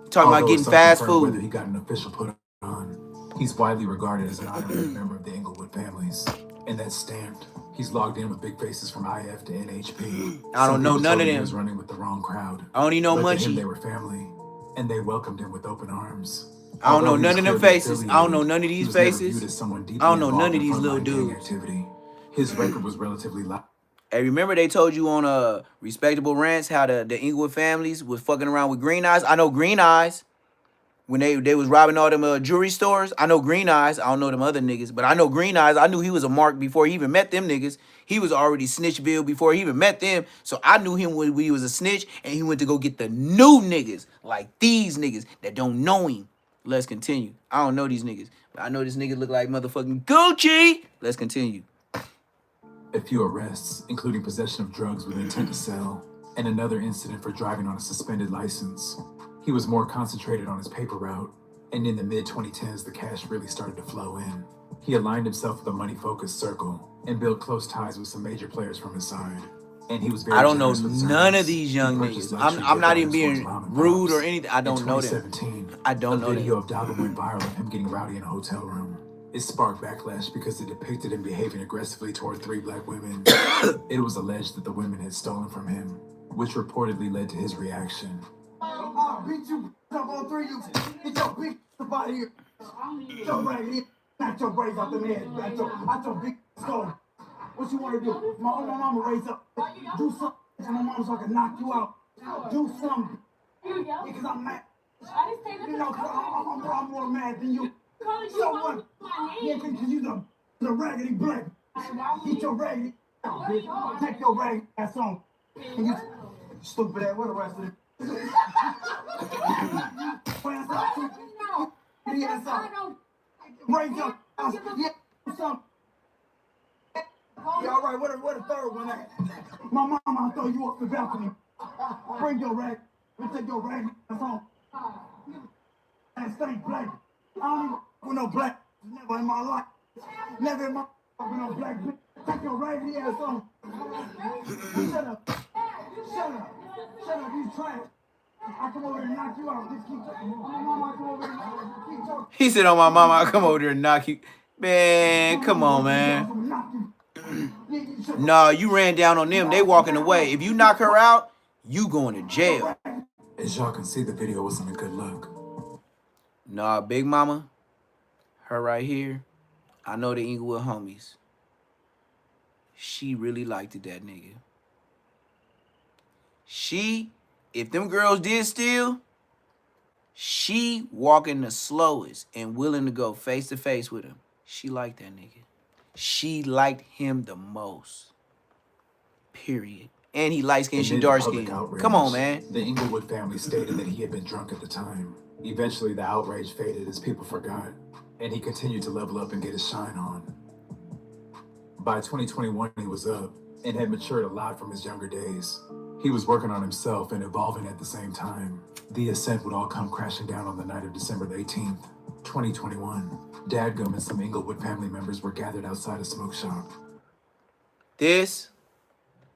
Talking about getting fast food. Whether he got an official put on, he's widely regarded as an honorary member of the Inglewood families, and that's stamped. He's logged in with big faces from IF to NHP. I don't know none of them. He was running with the wrong crowd. I only know Munchie. To him, Munchie. they were family, and they welcomed him with open arms. I don't know none of them faces. I don't know none of these faces. I don't know none of these little dudes. His record was relatively light. Hey, remember they told you on Respectable Rants how the Inglewood families was fucking around with Green Eyes? I know Green Eyes. When they was robbing all them jewelry stores, I know Green Eyes. I don't know them other niggas, but I know Green Eyes. I knew he was a mark before he even met them niggas. He was already Snitchville before he even met them. So I knew him when he was a snitch, and he went to go get the new niggas, like these niggas that don't know him. Let's continue. I don't know these niggas, but I know this nigga look like motherfucking Gucci. Let's continue. A few arrests, including possession of drugs with intent to sell, and another incident for driving on a suspended license. He was more concentrated on his paper route, and in the mid-2010s, the cash really started to flow in. He aligned himself with a money-focused circle and built close ties with some major players from his side. And he was very I don't know generous with none service. of these young niggas. Luxury I'm not gift even being items for his mom and rude pops. or anything. I don't know them. In 2017, I don't know a video them. of Dago went viral of him getting rowdy in a hotel room. It sparked backlash because it depicted him behaving aggressively toward 3 black women. It was alleged that the women had stolen from him, which reportedly led to his reaction. I'll beat you up on 3 you. Get your big up out of here. Get your raggedy. Knock your brains out the head. Out your big skull. What you want to do? My mama raised up. Do something. And my mama so I can knock you out. Do something. Because I'm mad. You know, I'm more mad than you. So what? Yeah, because you the raggedy black. Get your raggedy. Take your raggedy ass on. And you stupid ass. What the rest of it? Raise up. Yeah, some. Yeah, all right. What the third one at? My mama, I'll throw you off the balcony. Bring your rag. We'll take your rag ass on. And stay black. I don't even with no black. Never in my life. Never in my life with no black. Take your raggedy ass on. Shut up. Shut up. Shut up. You trash. He said, "On my mama, I come over there and knock you." Man, come on, man. No, you ran down on them. They walking away. If you knock her out, you going to jail. As y'all can see, the video wasn't a good look. Nah, Big Mama, her right here, I know the Inglewood homies. She really liked it, that nigga. If them girls did steal, she walking the slowest and willing to go face to face with him. She liked that nigga. She liked him the most. Period. And he light skinned, she dark skinned. Come on, man. The Inglewood family stated that he had been drunk at the time. Eventually, the outrage faded as people forgot, and he continued to level up and get his shine on. By 2021, he was up and had matured a lot from his younger days. He was working on himself and evolving at the same time. The ascent would all come crashing down on the night of December 18th, 2021. Dadgum and some Inglewood family members were gathered outside a smoke shop.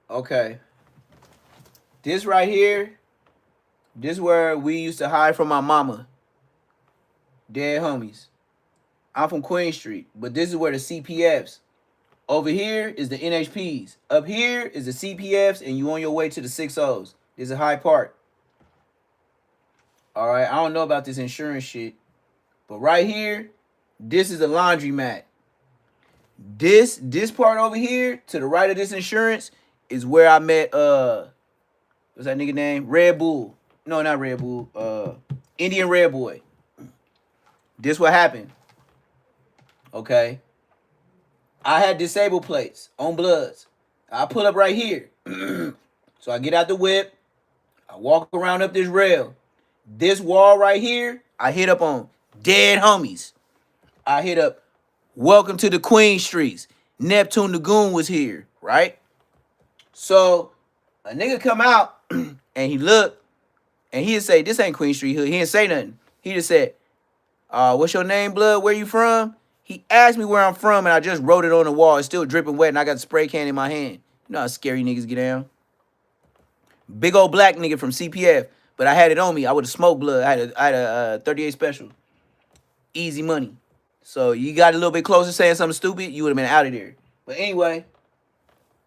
Okay. This right here, this where we used to hide from my mama. Dead homies. I'm from Queen Street, but this is where the CPFs. Over here is the NHPs. Up here is the CPFs, and you on your way to the 6Os. This is Hyde Park. All right, I don't know about this insurance shit, but right here, this is a laundromat. This part over here, to the right of this insurance, is where I met, what's that nigga name? Red Bull. No, not Red Bull. Indian Red Boy. This what happened. Okay. I had disabled plates on Bloods. I pull up right here. So I get out the whip. I walk around up this rail. This wall right here, I hit up on dead homies. I hit up, welcome to the Queen Streets. Neptune the Goon was here, right? So a nigga come out and he look and he'd say, this ain't Queen Street Hood. He didn't say nothing. He just said, what's your name, blood? Where you from? He asked me where I'm from, and I just wrote it on the wall. It's still dripping wet, and I got the spray can in my hand. You know how scary niggas get down. Big old black nigga from CPF, but I had it on me. I would have smoked blood. I had a 38 special. Easy money. So you got a little bit closer saying something stupid, you would have been out of there. But anyway,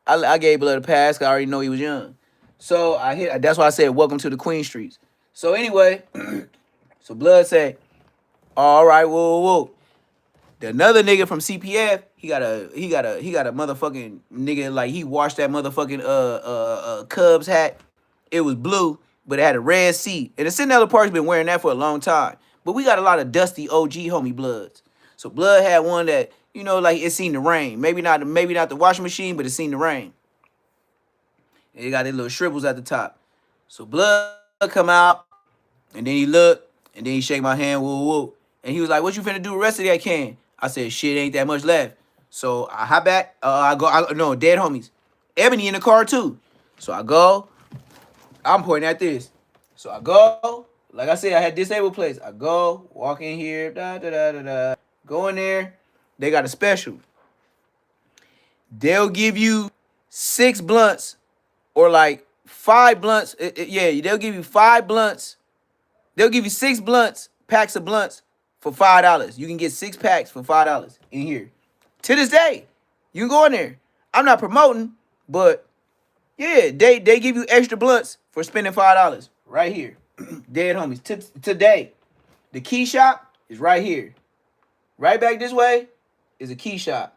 I gave blood a pass, 'cause I already know he was young. So that's why I said, welcome to the Queen Streets. So anyway, so blood said, all right, whoa. Another nigga from CPF, he got a motherfucking nigga, like he washed that motherfucking Cubs hat. It was blue, but it had a red seat. And the Cinderella Park's been wearing that for a long time. But we got a lot of dusty OG homie bloods. So blood had one that, you know, like it seen the rain. Maybe not the washing machine, but it seen the rain. And it got these little shrivels at the top. So blood come out, and then he looked, and then he shake my hand, woo. And he was like, what you finna do the rest of that can? I said, shit, ain't that much left. So I hop back. No, dead homies. Ebony in the car too. So I go. I'm pointing at this. So I go. Like I said, I had disabled plates. I go, walk in here, go in there. They got a special. They'll give you 6 blunts or like 5 blunts. They'll give you 5 blunts. They'll give you 6 blunts, packs of blunts, for $5. You can get 6 packs for $5 in here. To this day, you can go in there. I'm not promoting, but yeah, they give you extra blunts for spending $5 right here. Dead homies. Today, the key shop is right here. Right back this way is a key shop.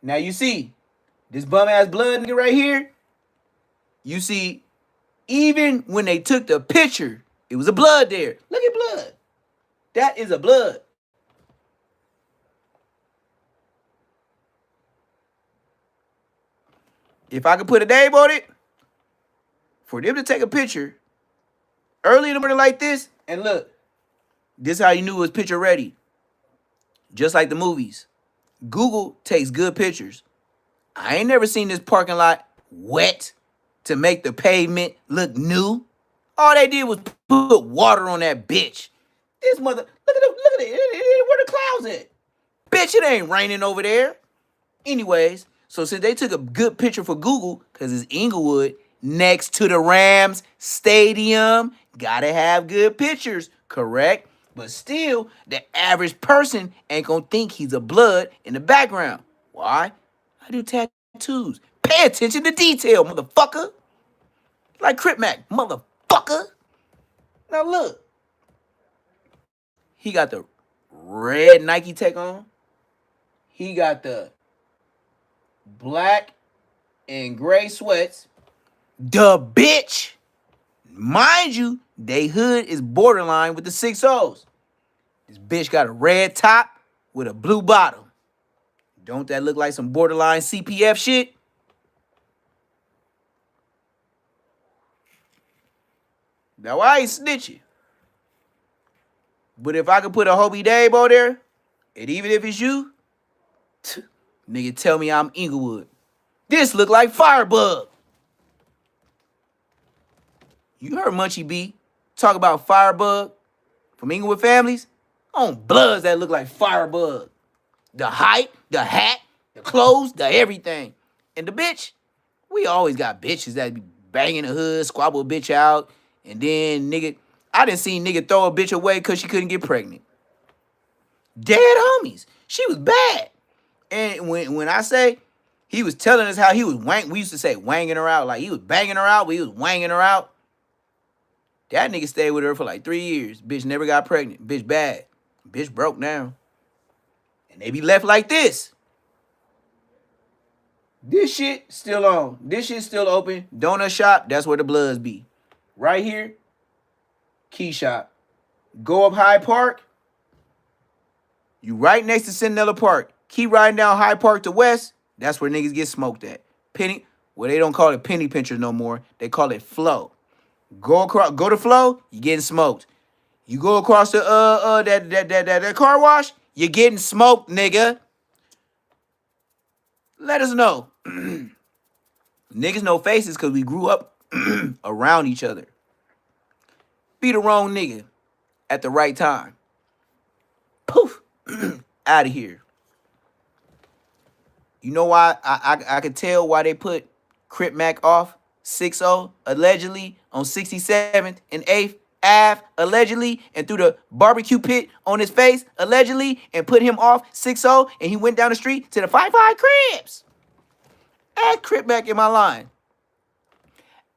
Now you see this bum ass blood nigga right here. You see, even when they took the picture, it was a blood there. Look at blood. That is a blood. If I could put a name on it, for them to take a picture early in the morning like this, and look, this is how you knew it was picture ready. Just like the movies. Google takes good pictures. I ain't never seen this parking lot wet to make the pavement look new. All they did was put water on that bitch. This mother, look at it. Where the clouds at? Bitch, it ain't raining over there. Anyways, so since they took a good picture for Google, because it's Inglewood, next to the Rams stadium. Gotta have good pictures, correct? But still, the average person ain't gonna think he's a blood in the background. Why? I do tattoos. Pay attention to detail, motherfucker. Like Crip Mac, motherfucker. Now look. He got the red Nike tech on. He got the black and gray sweats. The bitch, mind you, they hood is borderline with the 6 O's. This bitch got a red top with a blue bottom. Don't that look like some borderline CPF shit? Now I ain't snitching. But if I could put a Hobie Dave on there, and even if it's you, nigga tell me I'm Inglewood. This look like Firebug. You heard Munchie B talk about Firebug from Inglewood Families? On bloods that look like Firebug. The height, the hat, the clothes, the everything. And the bitch, we always got bitches that be banging the hood, squabble a bitch out, and then nigga, I done seen nigga throw a bitch away because she couldn't get pregnant. Dead homies. She was bad. And when I say he was telling us how he was we used to say wanging her out, like he was banging her out, but he was wanging her out. That nigga stayed with her for like 3 years. Bitch never got pregnant. Bitch bad. Bitch broke down. And they be left like this. This shit still on. This shit still open. Donut shop, that's where the bloods be. Right here, key shop. Go up Hyde Park. You right next to Centinela Park. Keep riding down Hyde Park to West. That's where niggas get smoked at. Penny, well, they don't call it penny pinchers no more. They call it flow. Go to flow, you getting smoked. You go across the that car wash, you're getting smoked, nigga. Let us know. Niggas know faces because we grew up around each other. Be the wrong nigga at the right time. Poof. Out of here. You know why I could tell why they put Crip Mac off 6-0 allegedly on 67th and 8th Ave allegedly and threw the barbecue pit on his face allegedly and put him off 6-0 and he went down the street to the 5-5 Cribs. Ask Crip Mac in my line.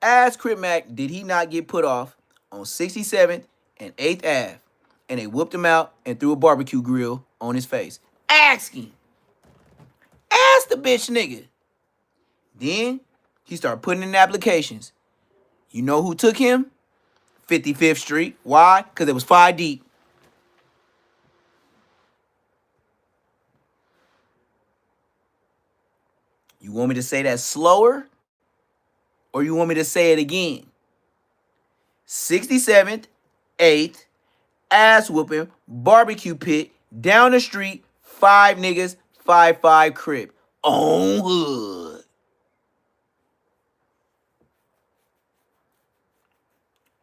Ask Crip Mac, did he not get put off on 67th and 8th Ave and they whooped him out and threw a barbecue grill on his face? Ask him. Ask the bitch nigga. Then he started putting in applications. You know who took him? 55th Street. Why? Because it was 5 deep. You want me to say that slower? Or you want me to say it again? 67th, 8th, ass whooping, barbecue pit, down the street, 5 niggas, 5-5 Crip. On hood.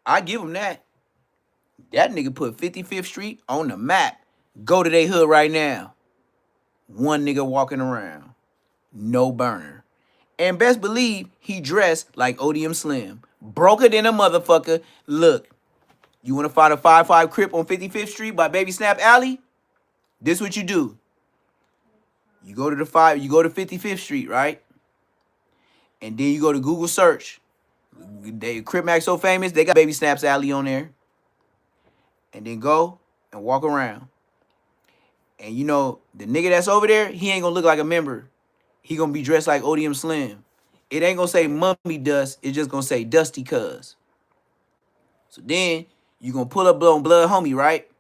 I give him that. That nigga put 55th Street on the map. Go to they hood right now. 1 nigga walking around. No burner. And best believe he dressed like ODM Slim. Broker than a motherfucker. Look, you want to find a 5-5 Crip on 55th Street by Baby Snap Alley? This what you do. You go to 55th Street, right? And then you go to Google search. Crip Mac so famous, they got Baby Snap's Alley on there. And then go and walk around. And you know, the nigga that's over there, he ain't gonna look like a member. He gonna be dressed like ODM Slim. It ain't gonna say Mummy Dust, it's just gonna say Dusty Cuz. So then you gonna pull up on Blood Homie, right?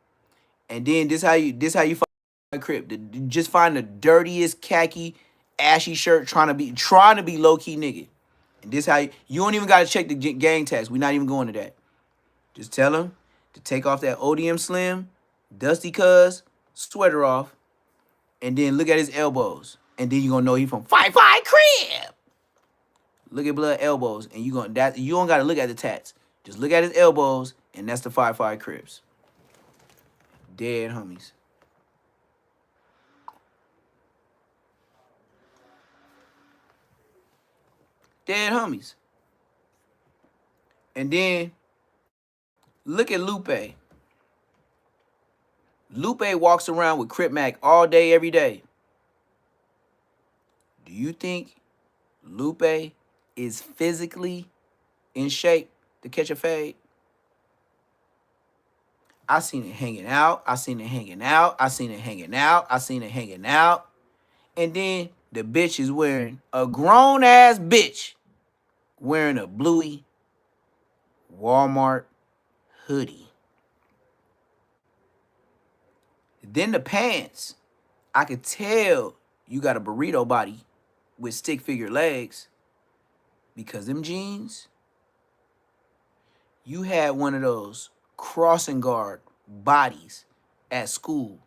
And then this how you find Crip. Just find the dirtiest khaki, ashy shirt trying to be low-key nigga. And this how you don't even gotta check the gang tags. We're not even going to that. Just tell him to take off that ODM Slim, Dusty Cuz, sweater off, and then look at his elbows. And then you're gonna know he from 5-5 Crib. Look at Blood elbows, and you don't gotta look at the tats. Just look at his elbows, and that's the 5-5 Crips. Dead homies. Dead homies. And then look at Lupe. Lupe walks around with Crip Mac all day, every day. Do you think Lupe is physically in shape to catch a fade? I seen it hanging out. I seen it hanging out. I seen it hanging out. I seen it hanging out. And then the bitch is wearing a grown ass bitch wearing a bluey Walmart hoodie. Then the pants. I could tell you got a burrito body with stick figure legs because them jeans, you had one of those crossing guard bodies at school.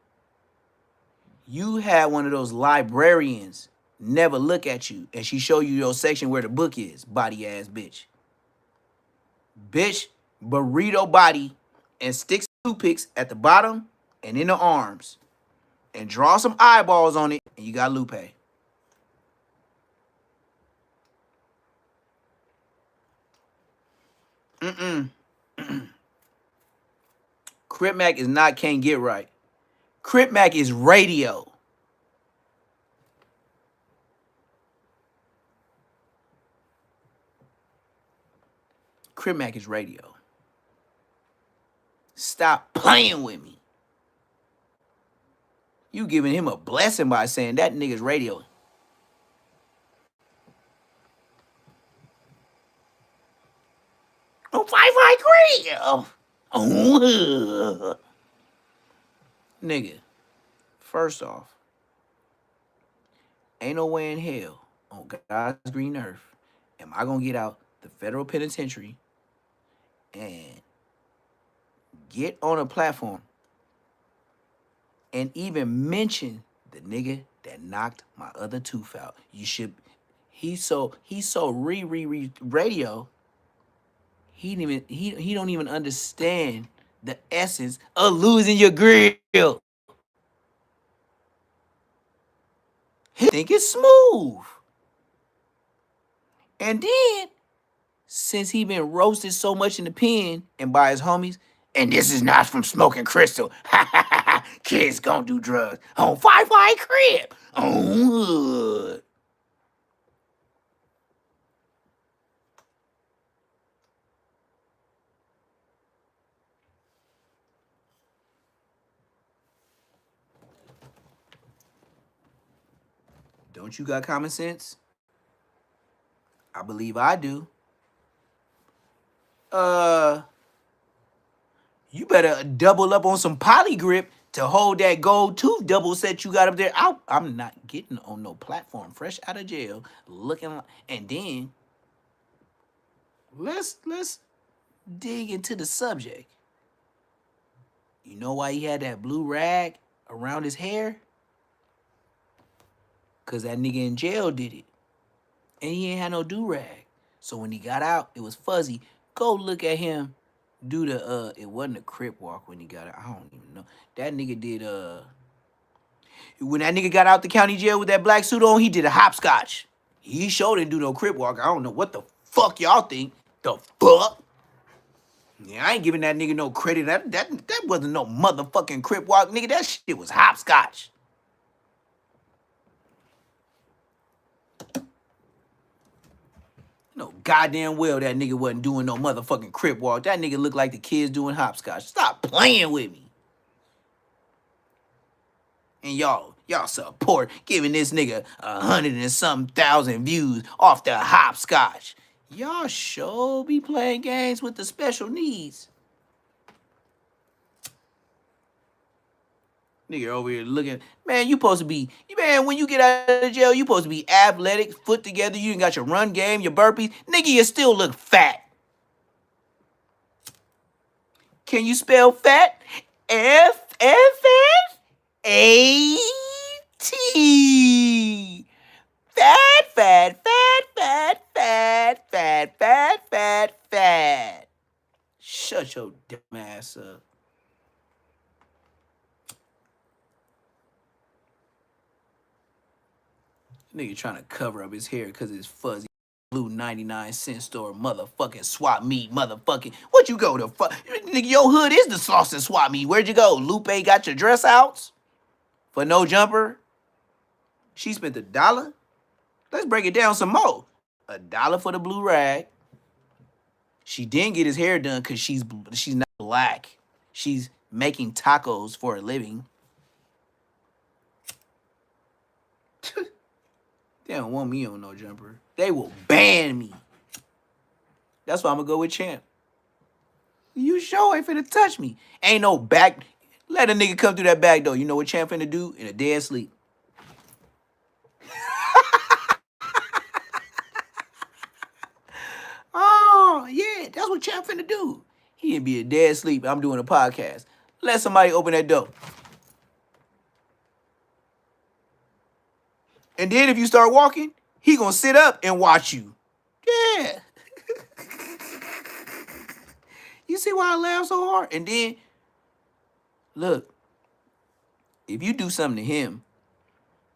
You had one of those librarians never look at you and she show you your section where the book is, body ass bitch. Bitch, burrito body and stick toothpicks at the bottom and in the arms and draw some eyeballs on it and you got Lupe. Crip Mac is not Can't Get Right. Crip Mac is radio. Crip Mac is radio. Stop playing with me. You giving him a blessing by saying that nigga's radio. Oh, 553. Oh. Nigga, first off, ain't no way in hell on God's green earth am I gonna get out the federal penitentiary and get on a platform and even mention the nigga that knocked my other tooth out. You should. He's so radio. He don't even understand the essence of losing your grill. He think it's smooth. And then, since he been roasted so much in the pen and by his homies, and this is not from smoking crystal. Kids gonna do drugs on 5-5 crib. On hood. Don't you got common sense? I believe I do. You better double up on some poly grip to hold that gold tooth double set you got up there. I'm not getting on no platform fresh out of jail looking like, and then let's dig into the subject. You know why he had that blue rag around his hair? Cause that nigga in jail did it. And he ain't had no do-rag. So when he got out, it was fuzzy. Go look at him do the it wasn't a crip walk when he got out. I don't even know. That nigga did when that nigga got out the county jail with that black suit on, he did a hopscotch. He sure didn't do no crip walk. I don't know what the fuck y'all think. The fuck? Yeah, I ain't giving that nigga no credit. That wasn't no motherfucking crip walk, nigga. That shit was hopscotch. No goddamn well that nigga wasn't doing no motherfucking crip walk. That nigga looked like the kids doing hopscotch. Stop playing with me. And y'all support giving this nigga 100 and some thousand views off the hopscotch. Y'all sure be playing games with the special needs. Nigga over here looking, man, you supposed to be, man, when you get out of jail, you supposed to be athletic, foot together, you got your run game, your burpees. Nigga, you still look fat. Can you spell fat? F-F-F-A-T. Fat. Shut your dumb ass up. Nigga trying to cover up his hair because it's fuzzy. blue 99-cent store, motherfucking swap meet, motherfucking. What you go to? Nigga, your hood is the sauce and swap meet. Where'd you go? Lupe got your dress outs for no jumper. She spent $1. Let's break it down some more. $1 for the blue rag. She didn't get his hair done because she's not black. She's making tacos for a living. They don't want me on no jumper. They will ban me. That's why I'm gonna go with Champ. You sure ain't finna touch me. Ain't no back. Let a nigga come through that back door. You know what Champ finna do? In a dead sleep. Oh, yeah, that's what Champ finna do. He'd be a dead sleep. I'm doing a podcast. Let somebody open that door. And then if you start walking, he gonna sit up and watch you. Yeah. You see why I laugh so hard? And then, look, if you do something to him,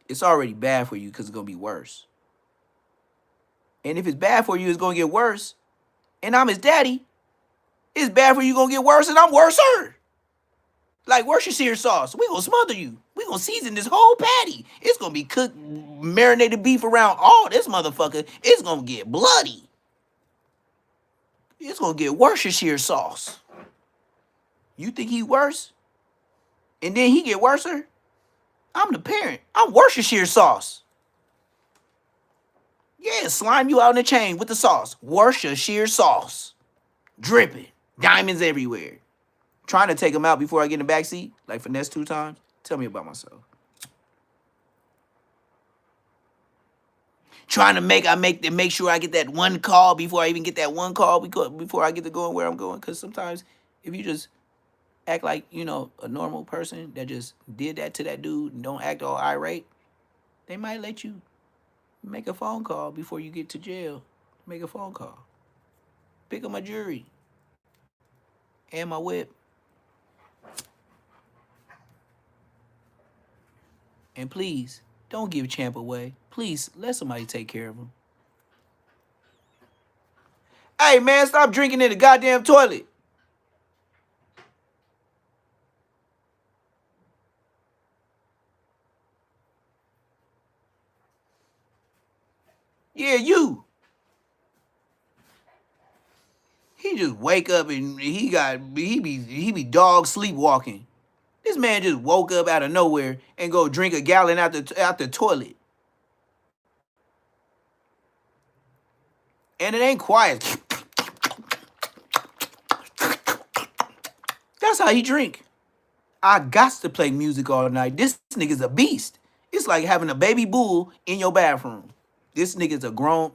it's already bad for you because it's gonna be worse. And if it's bad for you, it's gonna get worse. And I'm his daddy. It's bad for you, gonna get worse, and I'm worser. Like Worcestershire sauce. We gonna smother you. We gonna season this whole patty. It's gonna be cooked, marinated beef around all this motherfucker. It's gonna get bloody. It's gonna get Worcestershire sauce. You think he worse? And then he get worser? I'm the parent. I'm Worcestershire sauce. Yeah, slime you out in the chain with the sauce. Worcestershire sauce. Dripping. Diamonds everywhere. Trying to take him out before I get in the back seat, like finesse 2 times. Tell me about myself. Trying to make sure I get that one call before I even get that one call before I get to going where I'm going. Because sometimes if you just act like, you know, a normal person that just did that to that dude and don't act all irate, they might let you make a phone call before you get to jail. Make a phone call. Pick up my jewelry and my whip. And please, don't give Champ away. Please, let somebody take care of him. Hey, man, stop drinking in the goddamn toilet. Yeah, you. He just wake up and he be dog sleepwalking. This man just woke up out of nowhere and go drink a gallon out the toilet. And it ain't quiet. That's how he drink. I got to play music all night. This nigga's a beast. It's like having a baby bull in your bathroom. This nigga's a grown...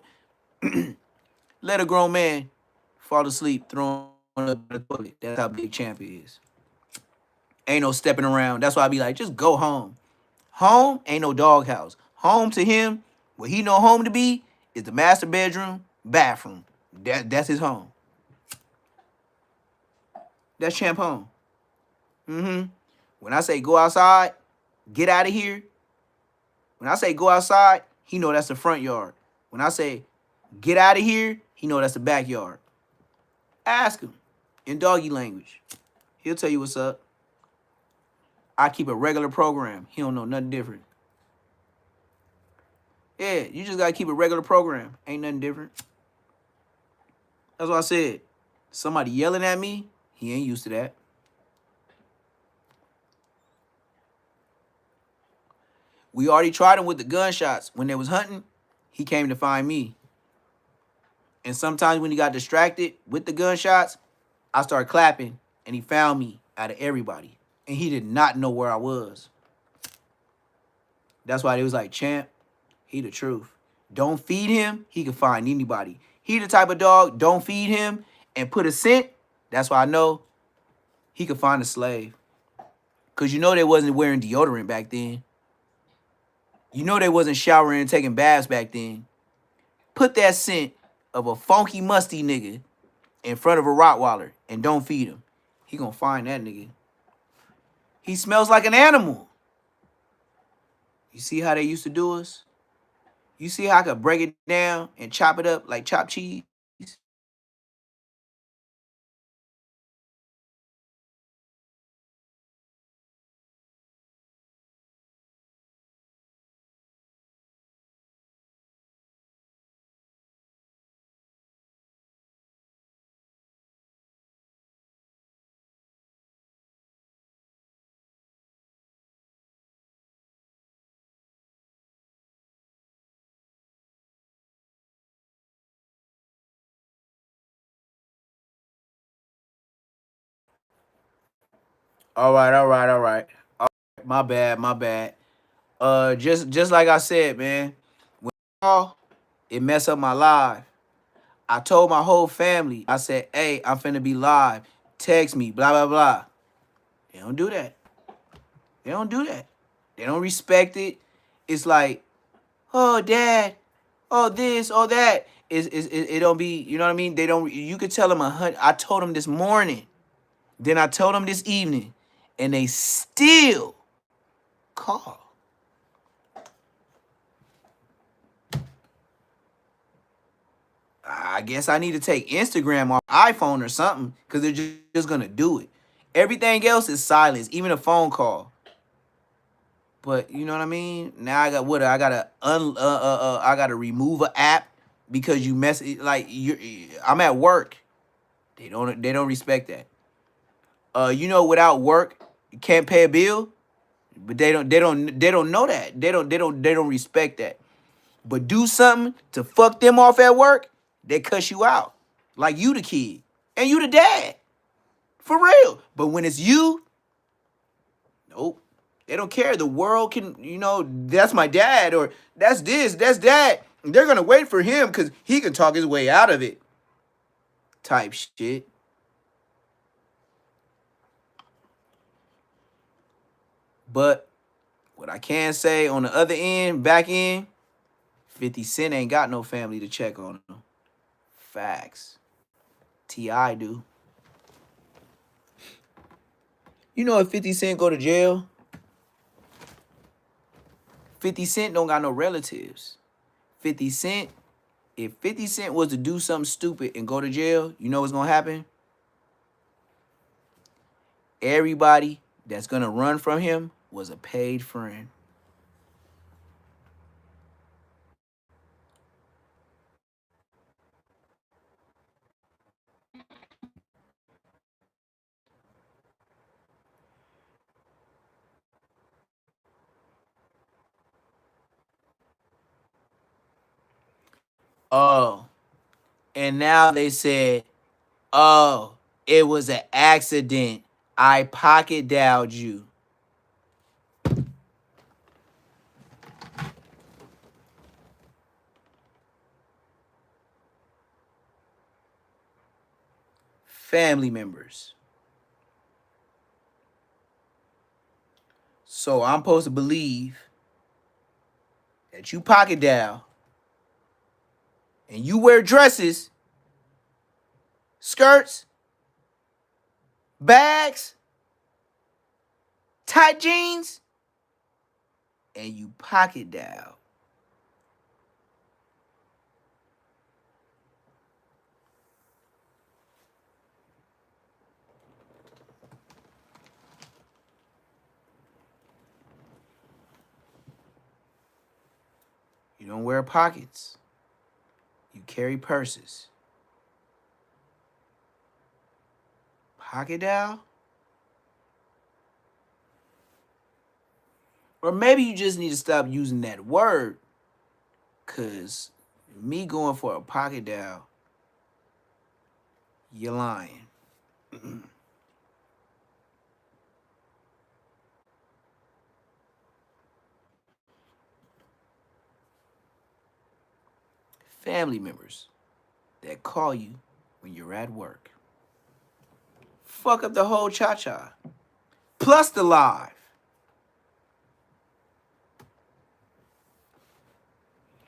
Let a grown man fall asleep throwing up the toilet. That's how big Champ is. Ain't no stepping around. That's why I be like, just go home. Home ain't no doghouse. Home to him, what he know home to be, is the master bedroom, bathroom. That's his home. That's Champ home. When I say go outside, get out of here. When I say go outside, he know that's the front yard. When I say get out of here, he know that's the backyard. Ask him in doggy language. He'll tell you what's up. I keep a regular program. He don't know nothing different. Yeah, you just gotta keep a regular program. Ain't nothing different. That's what I said. Somebody yelling at me, he ain't used to that. We already tried him with the gunshots. When they was hunting, he came to find me. And sometimes when he got distracted with the gunshots, I started clapping, and he found me out of everybody. And he did not know where I was. That's why they was like, Champ, he the truth. Don't feed him, he can find anybody. He the type of dog, don't feed him and put a scent. That's why I know he could find a slave. Because you know they wasn't wearing deodorant back then. You know they wasn't showering and taking baths back then. Put that scent of a funky, musty nigga in front of a Rottweiler and don't feed him. He gonna find that nigga. He smells like an animal. You see how they used to do us? You see how I could break it down and chop it up like chopped cheese? All right, all right, all right. My bad, my bad. Just like I said, man, when it messed up my life. I told my whole family, I said, hey, I'm finna be live. Text me, blah, blah, blah. They don't do that. They don't do that. They don't respect it. It's like, oh, dad, oh, this, oh, that. It don't be, you know what I mean? They don't, you could tell them I told them this morning. Then I told them this evening. And they still call. I guess I need to take Instagram off iPhone or something because they're just gonna do it. Everything else is silence, even a phone call. But you know what I mean? Now I got what? I gotta I gotta remove an app because you mess like you. I'm at work. They don't respect that. You know, without work, you can't pay a bill. But they don't know that. They don't respect that. But do something to fuck them off at work, they cuss you out. Like you the kid. And you the dad. For real. But when it's you, nope. They don't care. The world can, that's my dad or that's this, that's that. They're gonna wait for him because he can talk his way out of it. Type shit. But what I can say on the other end, back end, 50 Cent ain't got no family to check on him. Facts. T.I. do. You know if 50 Cent go to jail, 50 Cent don't got no relatives. 50 Cent, if 50 Cent was to do something stupid and go to jail, you know what's gonna happen? Everybody that's gonna run from him was a paid friend. Oh, and now they said, oh, it was an accident. I pocket dialed you. Family members. So I'm supposed to believe that you pocket dial and you wear dresses, skirts, bags, tight jeans, and you pocket dial. You don't wear pockets. You carry purses. Pocket dial? Or maybe you just need to stop using that word. Cause me going for a pocket dial, you're lying. Family members that call you when you're at work. Fuck up the whole cha-cha. Plus the live.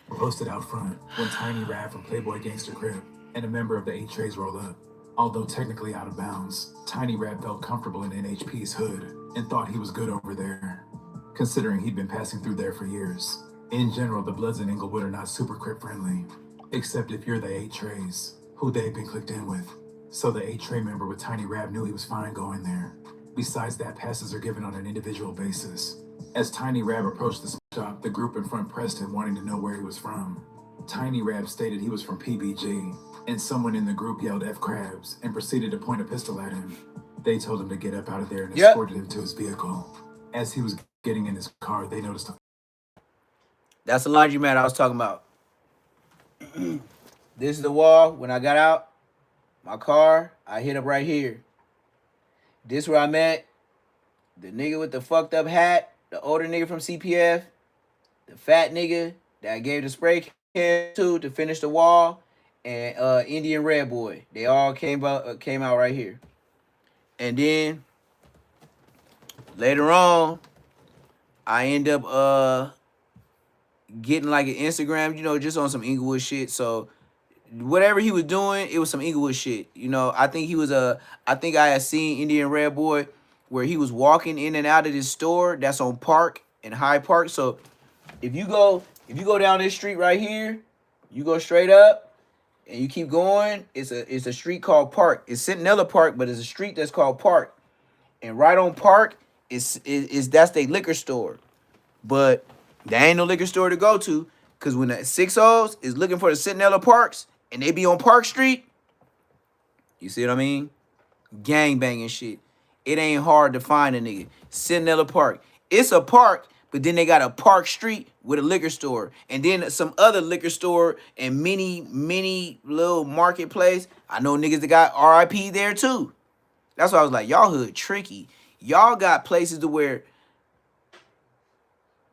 Posted out front when Tiny Rad from Playboy Gangster Crib and a member of the 8 Trays rolled up. Although technically out of bounds, Tiny Rad felt comfortable in NHP's hood and thought he was good over there, considering he'd been passing through there for years. In general, the Bloods in Inglewood are not super Crip friendly, except if you're the 8 Trays, who they've been clicked in with. So the 8 Tray member with Tiny Rab knew he was fine going there. Besides that, passes are given on an individual basis. As Tiny Rab approached the shop, the group in front pressed him, wanting to know where he was from. Tiny Rab stated he was from PBG, and someone in the group yelled F Crabs and proceeded to point a pistol at him. They told him to get up out of there and escorted him to his vehicle. As he was getting in his car, they noticed a... That's the laundromat I was talking about. This is the wall. When I got out my car, I hit up right here. This where I met the nigga with the fucked up hat, the older nigga from CPF, the fat nigga that I gave the spray can to finish the wall, and Indian Red Boy. They all came out right here. And then later on, I end up getting like an Instagram, you know, just on some Inglewood shit. So whatever he was doing, it was some Inglewood shit. You know, I think I had seen Indian Red Boy where he was walking in and out of this store that's on Park and Hyde Park. So if you go down this street right here, you go straight up and you keep going, it's a street called Park. It's Centinela Park, but it's a street that's called Park. And right on Park is that's their liquor store. But there ain't no liquor store to go to, because when the 6-0s is looking for the Centinela Parks and they be on Park Street, you see what I mean? Gang banging shit. It ain't hard to find a nigga. Centinela Park. It's a park, but then they got a Park Street with a liquor store. And then some other liquor store and mini little marketplace. I know niggas that got RIP there too. That's why I was like, y'all hood tricky. Y'all got places to where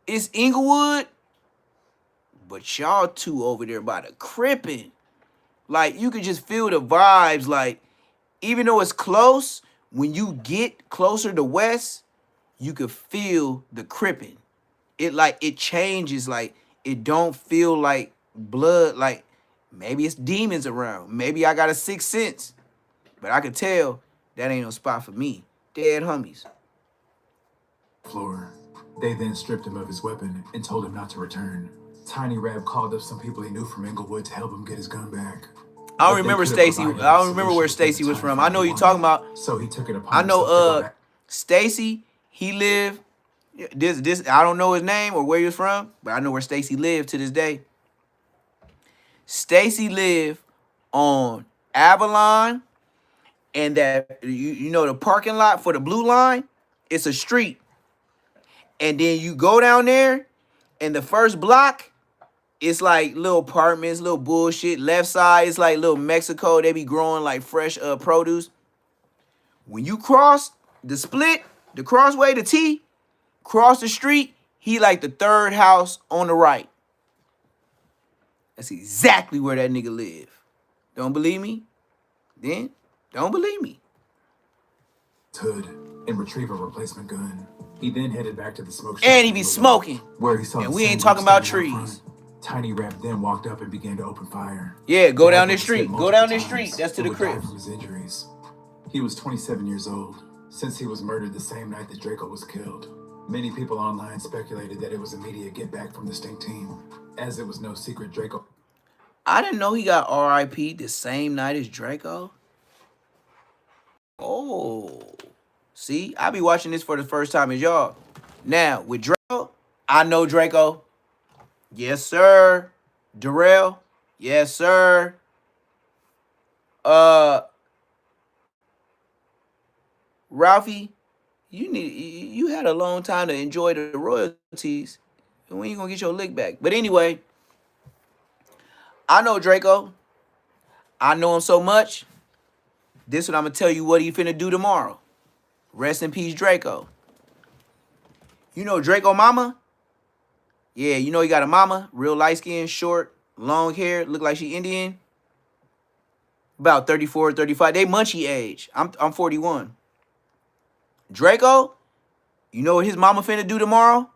it's Inglewood, but y'all two over there by the crippin'. Like, you could just feel the vibes. Like, even though it's close, when you get closer to West, you could feel the crippin'. It changes. Like, it don't feel like blood. Like, maybe it's demons around. Maybe I got a sixth sense. But I could tell that ain't no spot for me. Dead homies. Floor. They then stripped him of his weapon and told him not to return. Tiny Rab called up some people he knew from Inglewood to help him get his gun back. I don't remember Stacy. I don't remember where Stacy was from. I know you're talking about. So he took it upon I himself to know go back. Stacy, he lived this I don't know his name or where he was from, but I know where Stacy lived to this day. Stacy lived on Avalon, and that you know the parking lot for the blue line, it's a street. And then you go down there, and the first block, it's like little apartments, little bullshit. Left side, it's like little Mexico. They be growing like fresh produce. When you cross the split, the crossway, the T, cross the street, he like the third house on the right. That's exactly where that nigga live. Don't believe me? Then don't believe me. Hood and retrieve a replacement gun. He then headed back to the smoke shop. And he be smoking. Where he saw and the we same ain't group talking about standing out trees. front. Tiny Rab then walked up and began to open fire. Yeah, go The down rifle this was hit street. Go down this multiple street. times That's to and the would die crib. from his injuries. He was 27 years old. Since he was murdered the same night that Draco was killed, many people online speculated that it was immediate get back from the Stink team, as it was no secret Draco. I didn't know he got RIP the same night as Draco. Oh. See, I be watching this for the first time as y'all. Now, with Draco, I know Draco. Yes, sir. Darrell. Yes, sir. Ralphie, you had a long time to enjoy the royalties. When you gonna get your lick back? But anyway, I know Draco. I know him so much. This is what I'm gonna tell you what he finna do tomorrow. Rest in peace, Draco. You know Draco mama? Yeah, you know he got a mama, real light skin, short, long hair, look like she Indian. About 34, 35. They Munchie age. I'm 41. Draco, you know what his mama finna do tomorrow?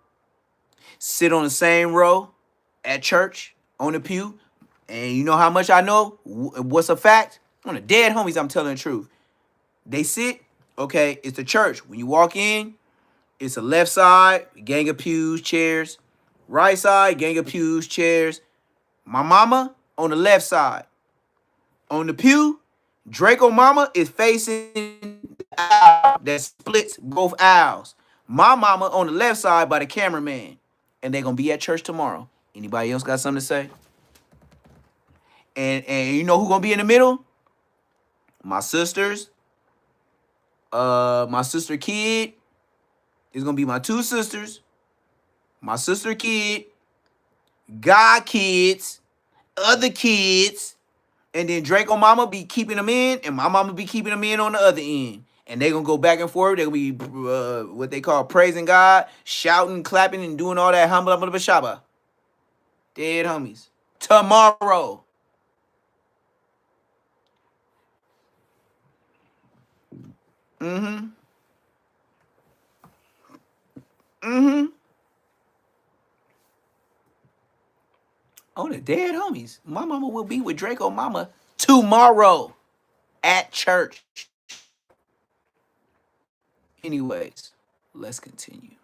Sit on the same row at church on the pew. And you know how much I know? What's a fact? On the dead homies, I'm telling the truth. They sit, okay, it's the church. When you walk in, it's a left side, gang of pews, chairs. Right side, gang of pews, chairs. My mama on the left side. On the pew, Draco mama is facing the aisle that splits both aisles. My mama on the left side by the cameraman. And they're going to be at church tomorrow. Anybody else got something to say? And you know who going to be in the middle? My sisters. My sister kid is going to be my two sisters. My sister kid. God kids. Other kids. And then Draco mama be keeping them in, and my mama be keeping them in on the other end. And they gonna go back and forth. They gonna be what they call praising God, shouting, clapping, and doing all that humble shaba. Dead homies. Tomorrow. Mm-hmm. Mm-hmm. On the dead homies. My mama will be with Draco mama tomorrow at church. Anyways, let's continue.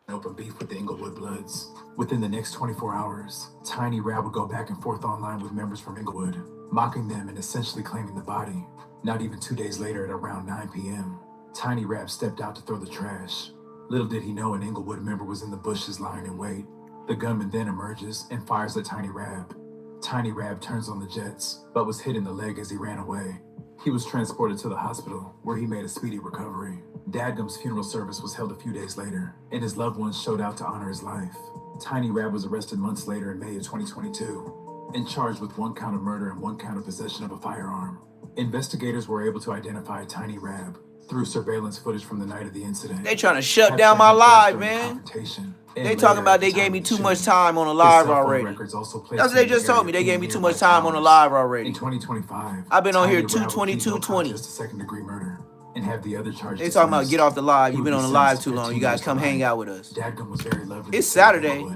Open beef with the Inglewood Bloods. Within the next 24 hours, Tiny Rab would go back and forth online with members from Inglewood, mocking them and essentially claiming the body. Not even 2 days later at around 9 p.m., Tiny Rab stepped out to throw the trash. Little did he know an Inglewood member was in the bushes lying in wait. The gunman then emerges and fires at Tiny Rab. Tiny Rab turns on the jets, but was hit in the leg as he ran away. He was transported to the hospital, where he made a speedy recovery. Dadgum's funeral service was held a few days later, and his loved ones showed out to honor his life. Tiny Rab was arrested months later in May of 2022, and charged with 1 count of murder and 1 count of possession of a firearm. Investigators were able to identify Tiny Rab through surveillance footage from the night of the incident. They trying to shut down my live, man. Confrontation. They talking about they gave me too much time on the live already. That's what they just told me. They gave me too much time on the live already. In 2025, I've been on here Tiny Rab 22220. just a second-degree murder and have the other charges. They talking about get off the live. He You've would been be on the live sentenced too to long. 15 You guys years come to hang life. out with us. Dadgum was very loved. It's Saturday.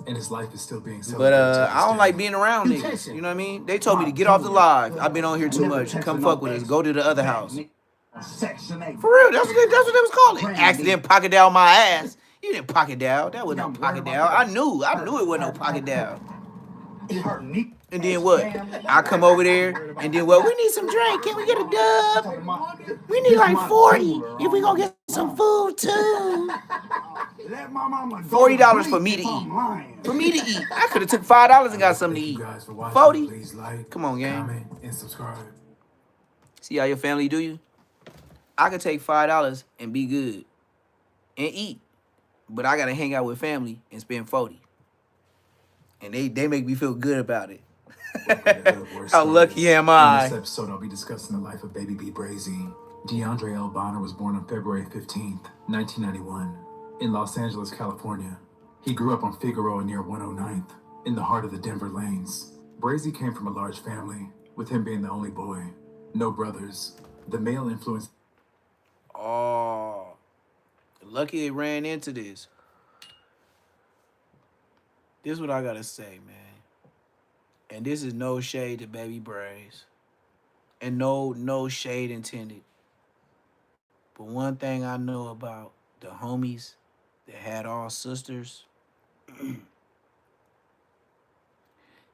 And his life is still being But celebrated. I don't like being around niggas. You know what I mean? They told me to get off the live. I've been on here too much. Come fuck with us. Go to the other house. Section 8. For real, that's what they was calling. Accident pocket down my ass. You didn't pocket down. That was no pocket down. I knew it wasn't no pocket down. And then what? I come over there, and then what? We need some drink. Can we get a dub? We need like 40 if we gonna get some food too. $40 for me to eat. For me to eat. I could have took $5 and got something to eat. 40? Come on, gang. Comment, and subscribe. See how your family do you? I could take $5 and be good and eat. But I gotta hang out with family and spend 40. And they make me feel good about it. How lucky am I? In this episode, I'll be discussing the life of Baby Brazy. DeAndre L. Bonner was born on February 15th, 1991, in Los Angeles, California. He grew up on Figueroa near 109th, in the heart of the Denver lanes. Brazy came from a large family, with him being the only boy. No brothers. The male influence. Oh, lucky they ran into this. This is what I gotta say, man. And this is no shade to Baby Brazy. And no shade intended. But one thing I know about the homies that had all sisters,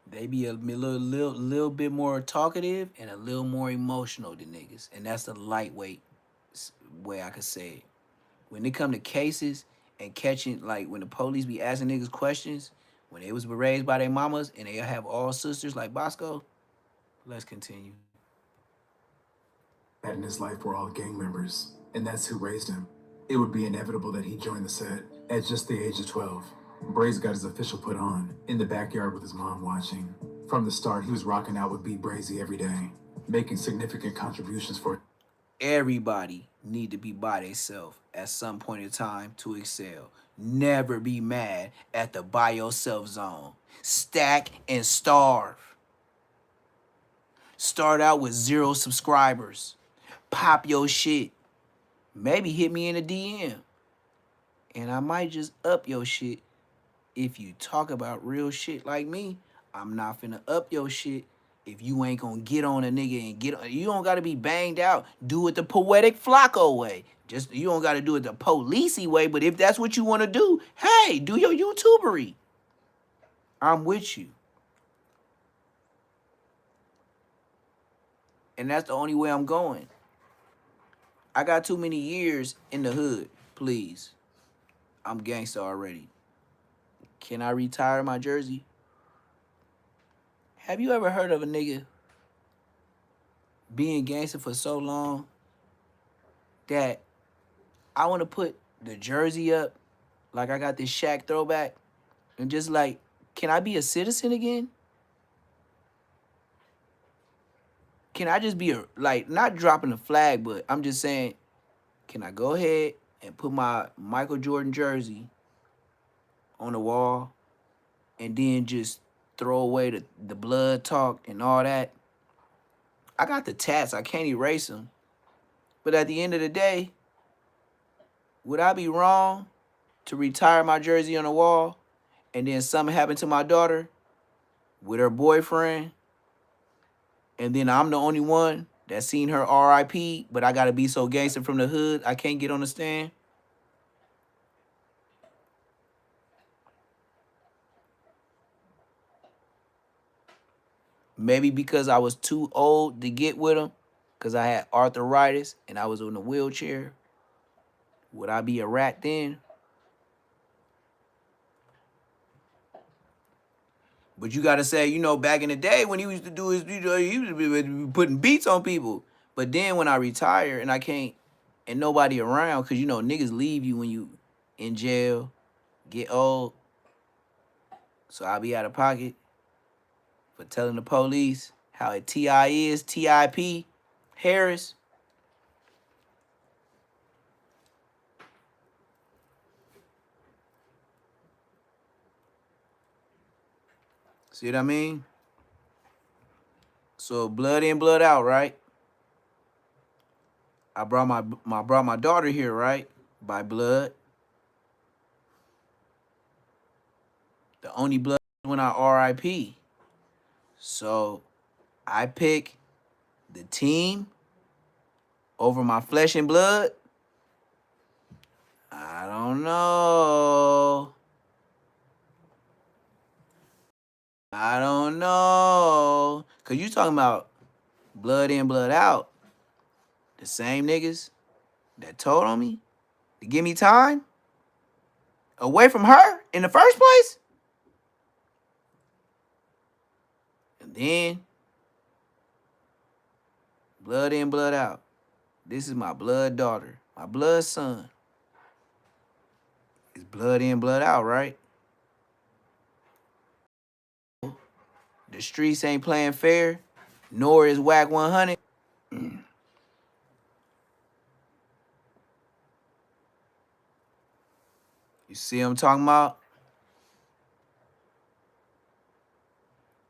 they be a little bit more talkative and a little more emotional than niggas. And that's the lightweight way I could say it. When it come to cases and catching, like when the police be asking niggas questions, when they was raised by their mamas and they have all sisters like Bosco, let's continue. In his life were all gang members, and that's who raised him. It would be inevitable that he joined the set at just the age of 12. Brazy got his official put on in the backyard with his mom watching. From the start, he was rocking out with Baby Brazy every day, making significant contributions for. Everybody need to be by themselves at some point in time to excel. Never be mad at the by yourself zone. Stack and starve. Start out with 0 subscribers. Pop your shit. Maybe hit me in a DM. And I might just up your shit. If you talk about real shit like me, I'm not finna up your shit if you ain't gonna get on a nigga and you don't gotta be banged out. Do it the poetic Flacco way. Just you don't gotta do it the policey way. But if that's what you want to do, hey, do your YouTubery. I'm with you. And that's the only way I'm going. I got too many years in the hood. Please, I'm gangster already. Can I retire my jersey? Have you ever heard of a nigga being gangster for so long that I want to put the jersey up like I got this Shaq throwback and just like, can I be a citizen again? Can I just be like, not dropping the flag, but I'm just saying, can I go ahead and put my Michael Jordan jersey on the wall and then just throw away the blood talk and all that? I got the tats. I can't erase them. But at the end of the day, would I be wrong to retire my jersey on the wall and then something happened to my daughter with her boyfriend and then I'm the only one that seen her RIP, but I got to be so gangster from the hood I can't get on the stand? Maybe because I was too old to get with him, because I had arthritis and I was in a wheelchair. Would I be a rat then? But you got to say, back in the day when he used to do his, he was putting beats on people. But then when I retire and I can't, and nobody around, because, niggas leave you when you in jail, get old. So I'll be out of pocket for telling the police how a TI is, TIP, Harris. See what I mean? So blood in, blood out, right? I brought my daughter here, right? By blood. The only blood when I RIP. So I pick the team over my flesh and blood. I don't know. I don't know. Cause you talking about blood in, blood out. The same niggas that told on me to give me time away from her in the first place. And then blood in, blood out. This is my blood daughter, my blood son. It's blood in, blood out, right? The streets ain't playing fair, nor is Whack 100. You see what I'm talking about?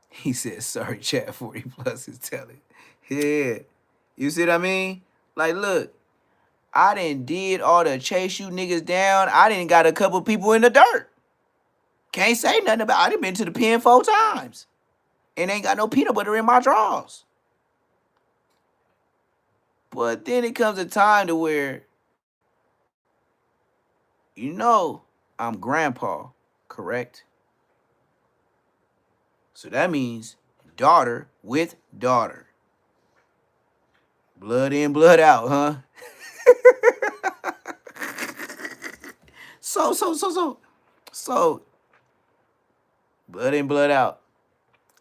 He said, sorry, chat 40 plus is telling. Yeah. You see what I mean? Like, look, I done did all the chase you niggas down. I done got a couple people in the dirt. Can't say nothing about it. I done been to the pen 4 times. And ain't got no peanut butter in my drawers. But then it comes a time to where, I'm grandpa, correct? So that means daughter with daughter. Blood in, blood out, huh? So, blood in, blood out.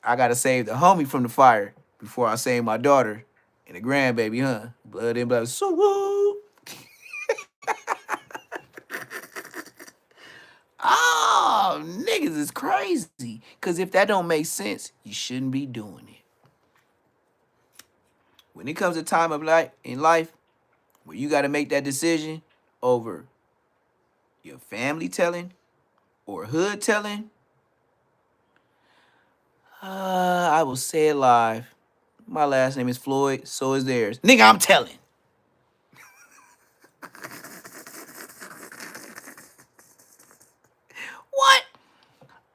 I gotta save the homie from the fire before I save my daughter and the grandbaby, huh? Blood in, blood out. So, woo. Oh, niggas is crazy. Because if that don't make sense, you shouldn't be doing it. When it comes to time of life in life, where you got to make that decision over your family telling or hood telling, I will say it live. My last name is Floyd, so is theirs. Nigga, I'm telling. What?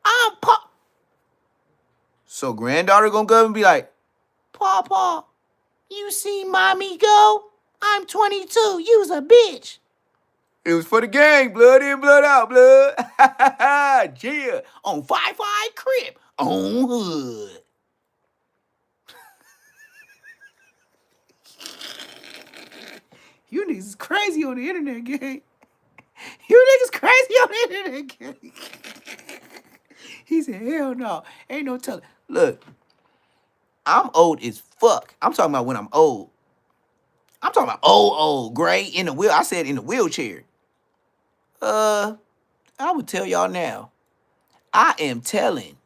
I'm pop. So granddaughter gonna go and be like, Pawpaw. You see mommy go? I'm 22. You's a bitch. It was for the gang, blood in, blood out, blood. Yeah. On 5-5 Crip. On hood. You niggas is crazy on the internet, gang. You niggas crazy on the internet, gang. He said, hell no. Ain't no telling. Look, I'm old as fuck. I'm talking about when I'm old. I'm talking about old, gray, in the wheel. I said in the wheelchair. I would tell y'all now. I am telling.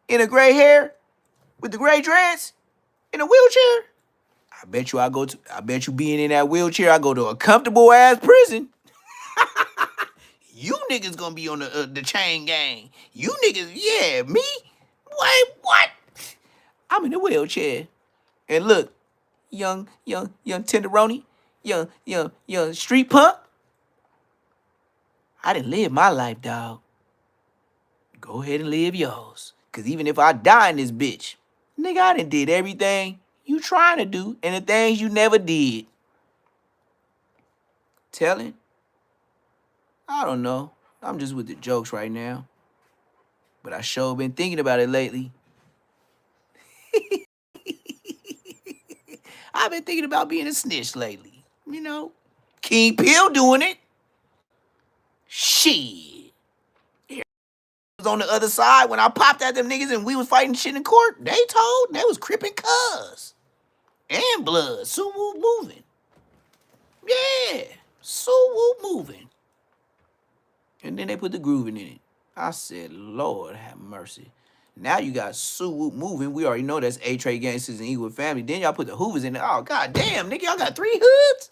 In a gray hair, with the gray dreads, in a wheelchair. I bet you being in that wheelchair, I go to a comfortable ass prison. You niggas gonna be on the chain gang. You niggas, yeah, me? Wait, what? I'm in the wheelchair. And look, young tenderoni, young street punk. I didn't live my life, dog. Go ahead and live yours. Cause even if I die in this bitch, nigga, I done did everything you trying to do and the things you never did. Telling? I don't know. I'm just with the jokes right now. But I sure been thinking about it lately. I've been thinking about being a snitch lately. You know? King Pill doing it. Shit. Here was on the other side when I popped at them niggas and we was fighting shit in court. They was crippin' cuz. And blood. Suwoo moving. Yeah. Suwoo moving. And then they put the grooving in it. I said, Lord have mercy. Now you got Suwoo moving. We already know that's A-Trade Gangsters and Eagle Family. Then y'all put the Hoovers in there. Oh, god damn, nigga, y'all got 3 hoods?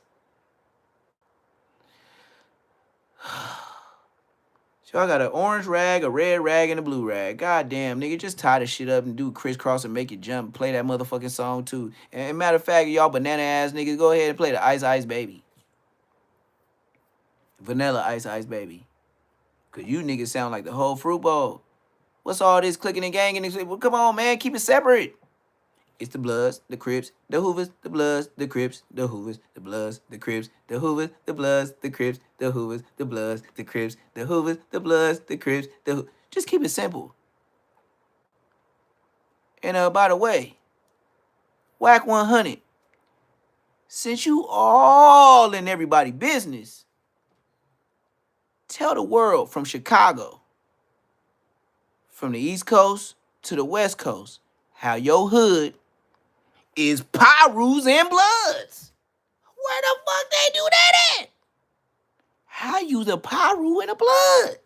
So y'all got an orange rag, a red rag, and a blue rag. God damn, nigga, just tie this shit up and do crisscross and make it jump. Play that motherfucking song, too. And matter of fact, y'all banana ass niggas, go ahead and play the Ice Ice Baby. Vanilla Ice Ice Baby. Because you niggas sound like the whole fruit bowl. What's all this clicking and ganging? Well, come on, man, keep it separate. It's the Bloods, the Crips, the Hoovers, the Bloods, the Crips, the Hoovers, the Bloods, the Crips, the Hoovers, the Bloods, the Crips, the Hoovers, the Bloods, the Crips, the Hoovers, the Bloods, the Crips, the Just keep it simple. And by the way, Whack 100, since you all in everybody's business, tell the world from Chicago, from the East Coast to the West Coast, how your hood is Pyrus and Bloods. Where the fuck they do that at? How you the Pyru and a Blood?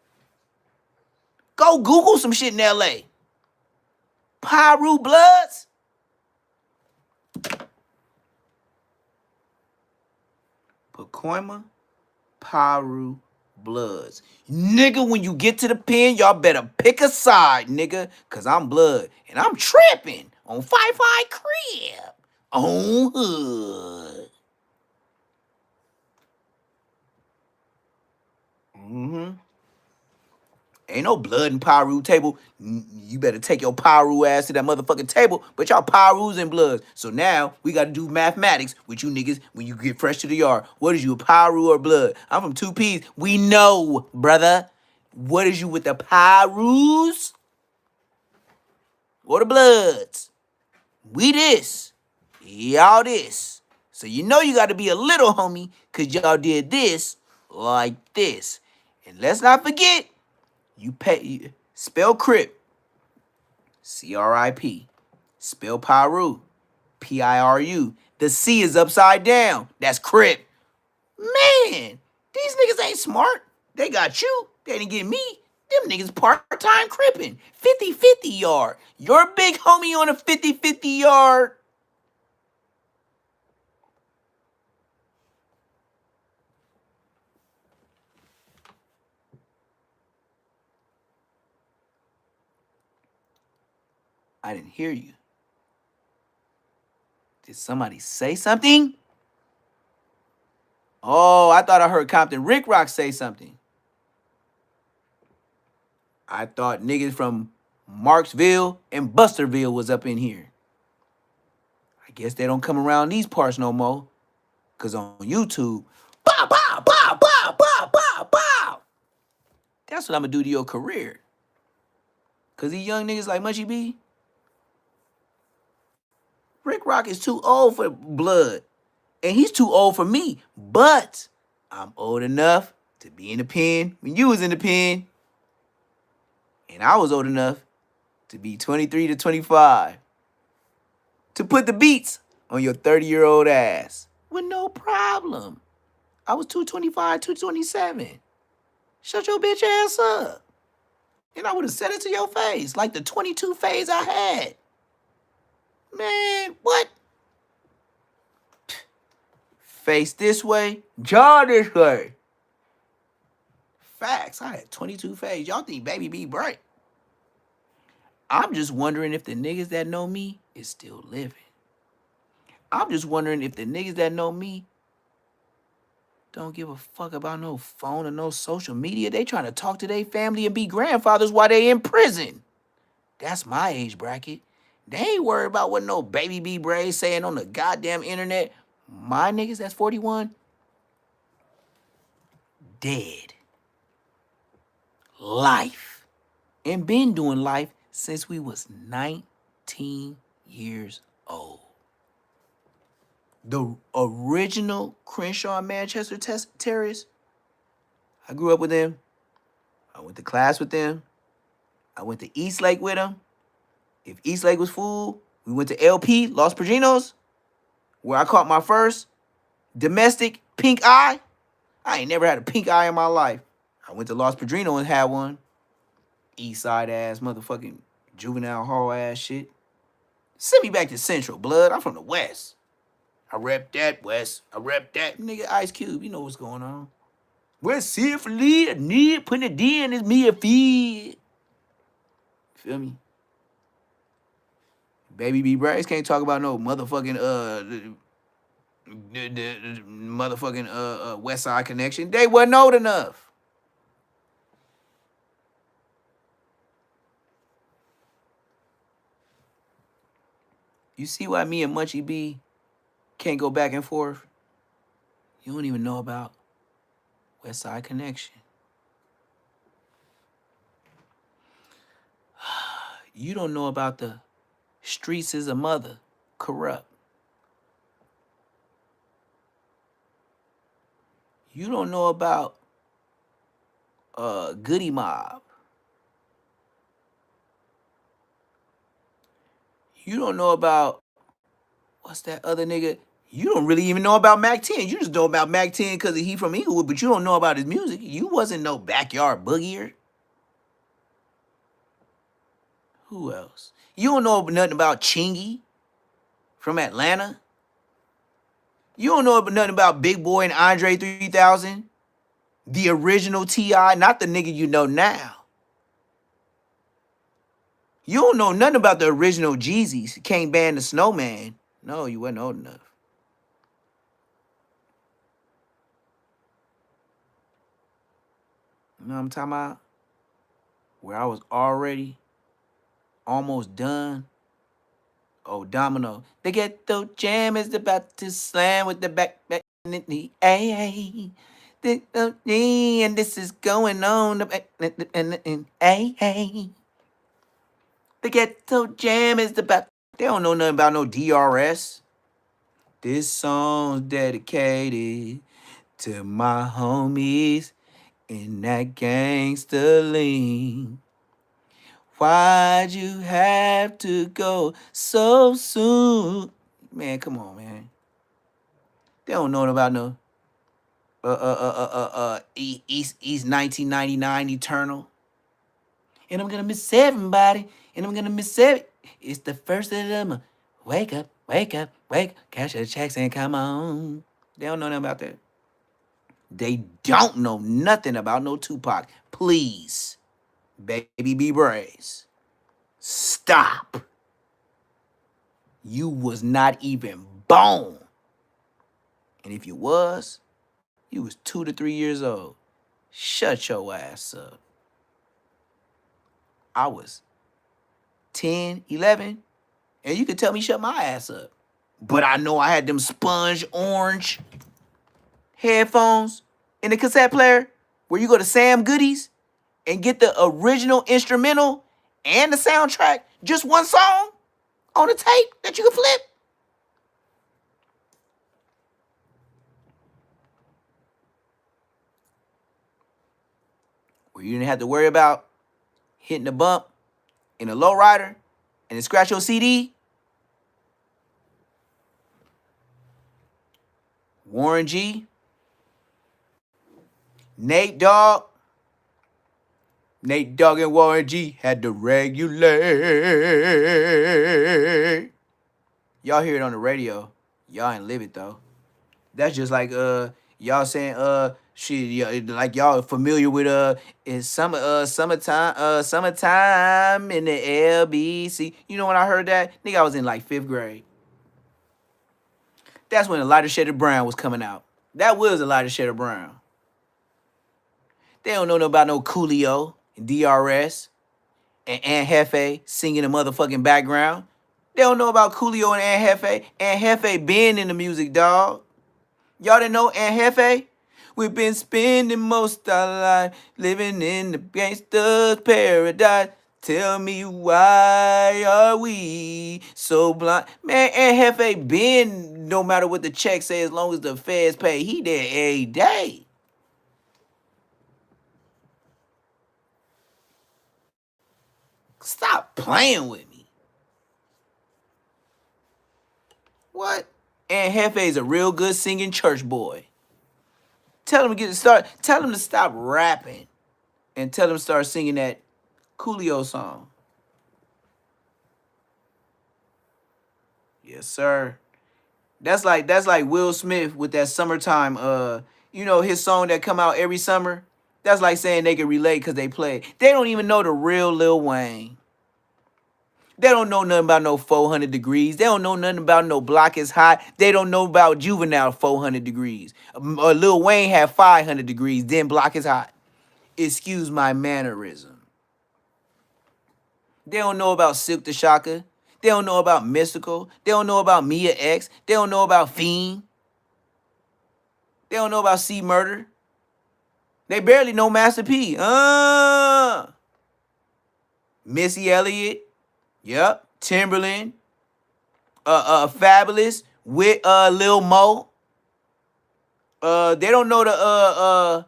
Go Google some shit in LA. Pyru Bloods? Pacoima, Pyru Bloods. Nigga, when you get to the pen, y'all better pick a side, nigga. Cause I'm Blood. And I'm tripping on 5-5 Crib. On hood. Ain't no blood in Pyru table. You better take your Pyru ass to that motherfucking table, but y'all Pyrus and Bloods. So now we got to do mathematics with you niggas when you get fresh to the yard. What is you, a Pyru or Blood? I'm from 2Ps. We know, brother. What is you with the Pyrus or the Bloods? We this. Y'all this. So you know you got to be a little homie because y'all did this like this. And let's not forget, spell Crip, C-R-I-P. Spell Pyru, P-I-R-U. The C is upside down. That's Crip. Man, these niggas ain't smart. They got you. They didn't get me. Them niggas part-time cripping. 50-50 yard. Your big homie on a 50-50 yard. I didn't hear you. Did somebody say something? Oh, I thought I heard Compton Rick Rock say something. I thought niggas from Marksville and Busterville was up in here. I guess they don't come around these parts no more. Cause on YouTube, bow, bow, bow, bow, bow, bow, bow. That's what I'm gonna do to your career. Cause these young niggas like Munchie B, Rick Rock is too old for blood. And he's too old for me. But I'm old enough to be in the pen when you was in the pen. And I was old enough to be 23 to 25. To put the beats on your 30-year-old ass. With no problem. I was 225, 227. Shut your bitch ass up. And I would have said it to your face. Like the 22 phase I had. Man, what? Face this way, jaw this way. Facts. I had 22 phase. Y'all think Baby B bright. I'm just wondering if the niggas that know me is still living. I'm just wondering if the niggas that know me don't give a fuck about no phone or no social media. They trying to talk to their family and be grandfathers while they in prison. That's my age bracket. They ain't worried about what no Baby Brazy saying on the goddamn internet. My niggas that's 41, dead. Life. And been doing life since we was 19 years old. The original Crenshaw and Manchester terrorists, I grew up with them. I went to class with them. I went to Eastlake with them. If Eastlake was full, we went to LP, Los Padrinos, where I caught my first domestic pink eye. I ain't never had a pink eye in my life. I went to Los Padrinos and had one. East side ass, motherfucking juvenile hall ass shit. Send me back to Central, blood. I'm from the West. I rep that West. I rep that. Nigga, Ice Cube, you know what's going on. West Symphony, a need, putting a D in is me a feed. Feel me? Baby Brazy can't talk about no motherfucking the motherfucking West Side Connection. They wasn't old enough. You see why me and Munchie B can't go back and forth? You don't even know about West Side Connection. You don't know about the streets is a mother, corrupt. You don't know about Goody Mob. You don't know about, what's that other nigga? You don't really even know about Mac 10. You just know about Mac 10 because he from Inglewood, but you don't know about his music. You wasn't no backyard boogier. Who else? You don't know nothing about Chingy from Atlanta. You don't know nothing about Big Boy and Andre 3000. The original T.I., not the nigga you know now. You don't know nothing about the original Jeezys. Can't ban the Snowman. No, you wasn't old enough. You know what I'm talking about? Where I was already almost done. Oh, Domino. The ghetto jam is about to slam with the back in the A. And this is going on. A. The ghetto jam is about. They don't know nothing about no DRS. This song's dedicated to my homies in that gangster lean. Why'd you have to go so soon? Man, come on, man. They don't know about no East 1999 Eternal. And I'm gonna miss everybody. And I'm gonna miss every. It's the first of the month. Wake up, wake up, wake. Cash your checks and come on. They don't know nothing about that. They don't know nothing about no Tupac. Please, Baby Brazy, stop. You was not even born. And if you was 2 to 3 years old. Shut your ass up. I was 10, 11, and you could tell me shut my ass up. But I know I had them sponge orange headphones in the cassette player where you go to Sam Goodies and get the original instrumental and the soundtrack, just one song on a tape that you can flip. Where you didn't have to worry about hitting a bump in a lowrider and it scratch your CD. Warren G, Nate Dogg and Warren G had to regulate. Y'all hear it on the radio. Y'all ain't live it though. That's just like y'all saying shit, yeah, like y'all familiar with it's summertime in the LBC. You know when I heard that? Nigga, I was in like 5th grade. That's when a lighter shade of brown was coming out. That was a lighter shade of brown. They don't know about no Coolio and DRS and Aunt Hefe singing the motherfucking background. They don't know about Coolio and Aunt Hefe. Aunt Hefe been in the music, dog. Y'all didn't know Aunt Hefe? We've been spending most our life living in the gangster's paradise. Tell me why are we so blind? Man, Aunt Hefe been, no matter what the check say, as long as the feds pay, he there every day. Stop playing with me. What? Aunt Hefe is a real good singing church boy. Tell him to stop rapping and tell him to start singing that Coolio song. Yes, sir. That's like Will Smith with that summertime, you know, his song that come out every summer. That's like saying they can relate because they play. They don't even know the real Lil Wayne. They don't know nothing about no 400 degrees. They don't know nothing about no Block is Hot. They don't know about Juvenile 400 degrees. Lil Wayne had 500 degrees, then Block is Hot. Excuse my mannerism. They don't know about Silk the Shocker. They don't know about Mystical. They don't know about Mia X. They don't know about Fiend. They don't know about C Murder. They barely know Master P. Missy Elliott. Yep. Timberland. Fabulous with Lil Mo. They don't know the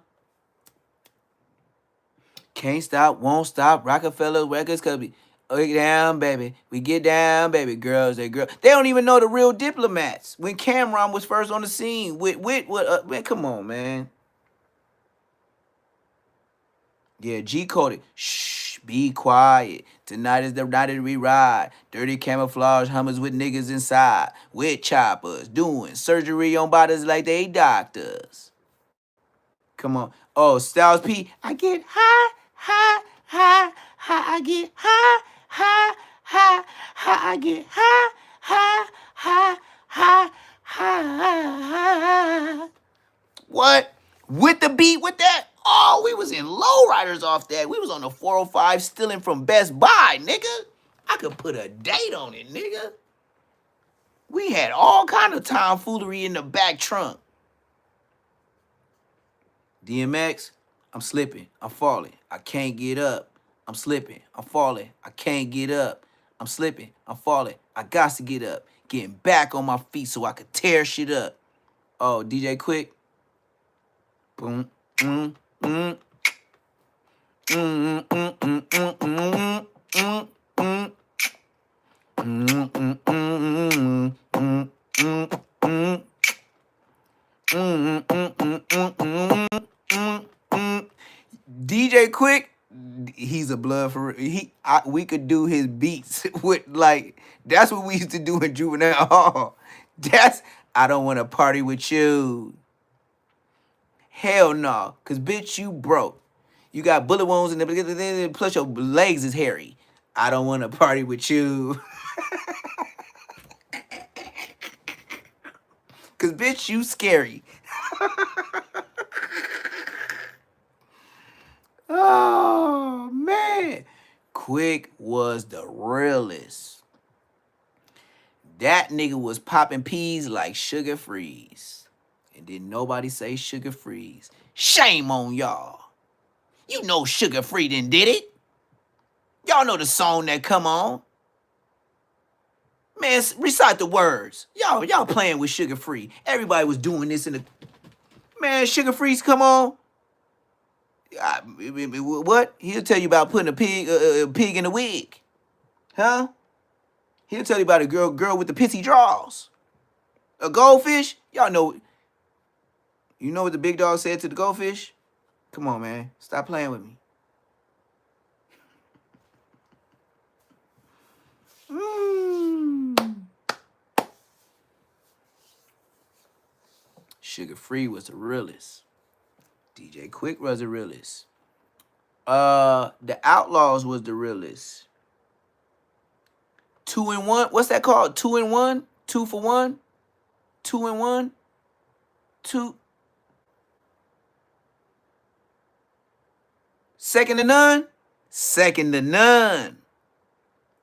Can't Stop, Won't Stop, Rockefeller Records, cause we get down, baby. We get down, baby. Girls, they girls. They don't even know the real Diplomats. When Cameron was first on the scene with man, come on, man. Yeah, G coded. Shh, be quiet. Tonight is the night that we ride. Dirty camouflage Hummers with niggas inside. With choppers, doing surgery on bodies like they doctors. Come on. Oh, Styles P. I get high, high, high, high. I get high, high, high, high. I get high, high, high, high, high. What? With the beat, with that? Oh, we was in lowriders off that. We was on the 405 stealing from Best Buy, nigga. I could put a date on it, nigga. We had all kind of tomfoolery in the back trunk. DMX, I'm slipping, I'm falling, I can't get up. I'm slipping, I'm falling, I can't get up. I'm slipping, I'm falling, I got to get up. Getting back on my feet so I could tear shit up. Oh, DJ Quick. Boom, mm, mm. Mm, mm, mm, mm, mm, mm, mm, mm. Mm, mm, mm, mm, mm, mm. DJ Quick, he's a blood for we could do his beats with like that's what we used to do in juvenile hall. That's I don't want to party with you. Hell no, cause bitch you broke. You got bullet wounds and plus your legs is hairy. I don't want to party with you. Cause bitch you scary. Oh man. Quick was the realest. That nigga was popping peas like Sugar Freeze. And didn't nobody say Sugar Freeze. Shame on y'all. You know Sugar Free done did it. Y'all know the song that come on. Man, recite the words. Y'all playing with Sugar Free. Everybody was doing this in the... Man, Sugar Freeze, come on. What? He'll tell you about putting a pig in a wig. Huh? He'll tell you about a girl with the pissy draws. A goldfish? Y'all know... You know what the big dog said to the goldfish? Come on, man. Stop playing with me. Sugar Free was the realest. DJ Quick was the realest. The Outlaws was the realest. 2 and 1. What's that called? 2 and 1? 2 for 1? 2 and 1? 2. Second to none? Second to none.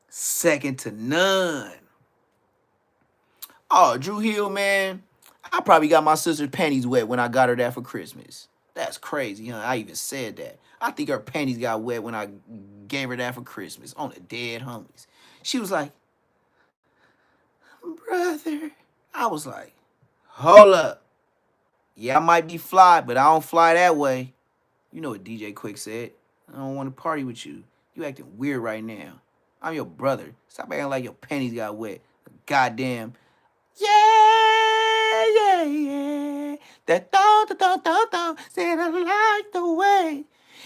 Second to none. Oh, Drew Hill, man. I probably got my sister's panties wet when I got her that for Christmas. That's crazy, huh? I even said that. I think her panties got wet when I gave her that for Christmas on the dead homies. She was like, brother. I was like, hold up. Yeah, I might be fly, but I don't fly that way. You know what DJ Quick said. I don't want to party with you. You acting weird right now. I'm your brother. Stop acting like your panties got wet. Goddamn. Yeah. That don't. Said I like the way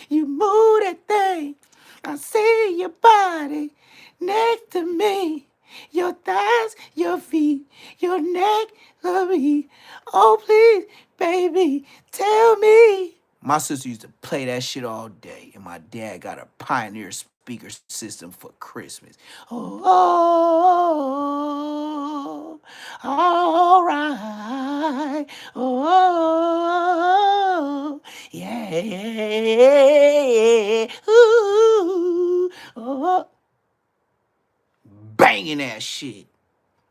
you move that thing. I see your body next to me. Your thighs, your feet, your neck, me. Oh, please, baby, tell me. My sister used to play that shit all day, and my dad got a Pioneer speaker system for Christmas. Oh, all right. Oh, yeah. Ooh, oh. Banging that shit.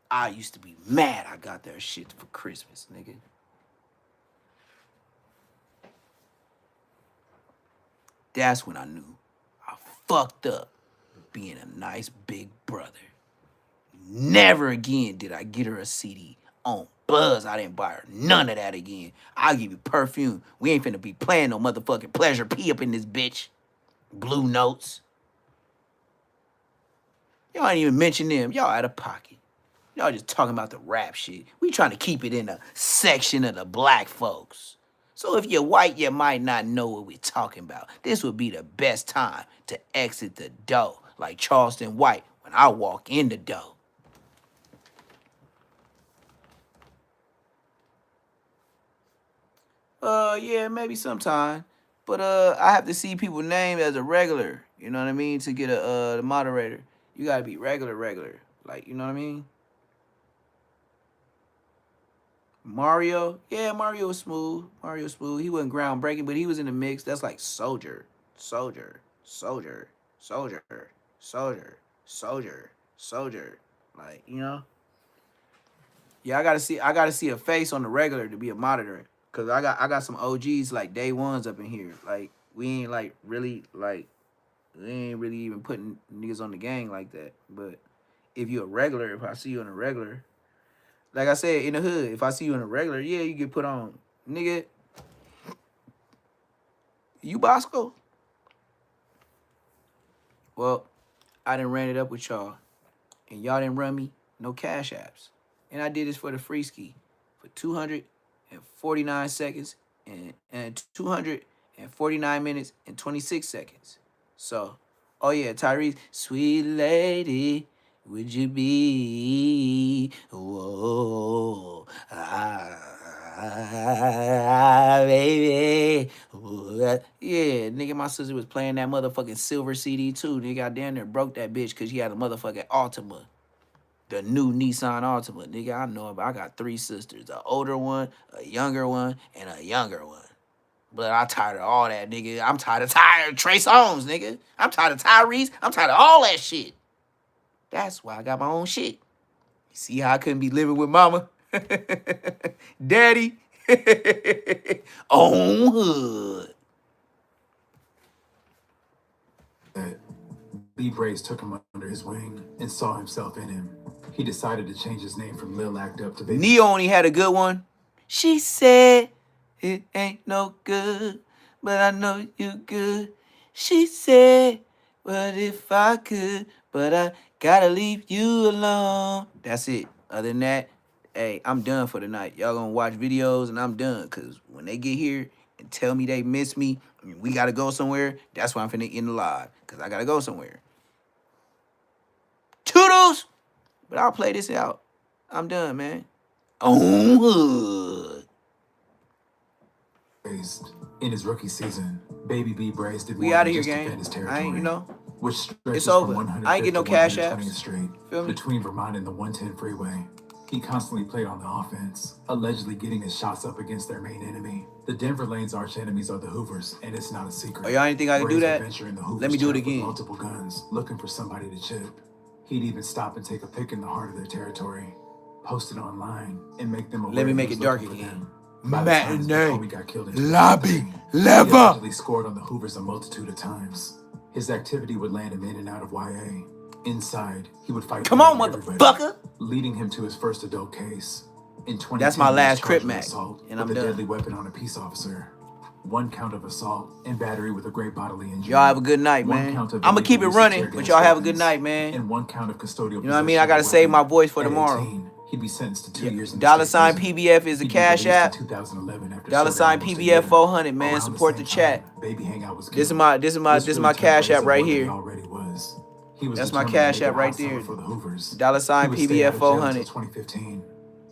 I used to be mad I got that shit for Christmas, nigga. That's when I knew I fucked up being a nice big brother. Never again did I get her a CD on Buzz. I didn't buy her none of that again. I'll give you perfume. We ain't finna be playing no motherfucking Pleasure P up in this bitch. Blue Notes. Y'all ain't even mention them. Y'all out of pocket. Y'all just talking about the rap shit. We trying to keep it in a section of the black folks. So if you're white, you might not know what we're talking about. This would be the best time to exit the door, like Charleston White when I walk in the door. Yeah, maybe sometime. But I have to see people named as a regular, you know what I mean, to get the moderator. You gotta be regular. Like, you know what I mean? Mario, yeah, Mario was smooth. He wasn't groundbreaking, but he was in the mix. That's like Soldier. Like, you know? Yeah, I gotta see a face on the regular to be a monitor. Cause I got some OGs like day ones up in here. Like, we ain't really even putting niggas on the gang like that. But if you're a regular, if I see you in a regular, like I said, in the hood, if I see you in a regular, yeah, you get put on. Nigga, you Bosco? Well, I done ran it up with y'all, and y'all didn't run me no cash apps. And I did this for the free ski for 249 seconds and 249 minutes and 26 seconds. So, oh yeah, Tyrese, sweet lady, would you be? Whoa, baby. Yeah, nigga, my sister was playing that motherfucking silver CD too. Nigga, I damn near broke that bitch because she had a motherfucking Altima. The new Nissan Altima. Nigga, I know it, but I got 3 sisters. An older one, a younger one, and a younger one. But I'm tired of all that, nigga. I'm tired of Trey Songz, nigga. I'm tired of Tyrese. I'm tired of all that shit. That's why I got my own shit. See how I couldn't be living with mama? Daddy. On hood. Baby Brazy took him under his wing and saw himself in him. He decided to change his name from Lil Act Up to Baby. Neo only had a good one. She said it ain't no good, but I know you good. She said, what if I could, but I gotta leave you alone. That's it. Other than that, hey, I'm done for the night. Y'all gonna watch videos and I'm done. Because when they get here and tell me they miss me, I mean, we gotta go somewhere, that's why I'm finna end the live. Because I gotta go somewhere. Toodles! But I'll play this out. I'm done, man. On hood. In his rookie season, Baby Brazy did We more out than of here, just defend gang. his I territory, ain't, you know. which stretches It's over. from 105th I ain't get no to cash 120th apps. Street Feel me? between Vermont and the 110 freeway. He constantly played on the offense, allegedly getting his shots up against their main enemy. The Denver Lane's arch enemies are the Hoovers, and it's not a secret. Oh, y'all ain't think I could do Brazy that? adventure in the Hoovers Let me do it trap with again. multiple guns, looking for somebody to chip. He'd even stop and take a pic in the heart of their territory, post it online, and make them aware Let me he make was it dark looking for again. them. By the time his Matinee. Homie got killed in Lobby. 2016, Lever. He allegedly scored on the Hoovers a multitude of times. His activity would land him in and out of YA. Inside, he would fight. Come on, everybody, motherfucker. leading him to his first adult case. In 2010, That's my he was last charged Crip with Mac, assault and with I'm a done. deadly weapon on a peace officer, 1 count of assault and battery with a great bodily injury. Y'all have a good night, 1 man. count of I'm going to keep it illegal use of running, tear but gas y'all have a good weapons, night, man. and 1 count of custodial. You know what I mean? I got to save my voice for tomorrow. He'd be sentenced to 2 years in Dollar state sign prison. PBF is a He'd be cash released in app. 2011 after Dollar serving sign almost a PBF year. 400, man. Around Support the the same chat. time, Baby Hangout was This is killed. my cash app right here. That's my cash app right there. Dollar sign PBF 400. 2015,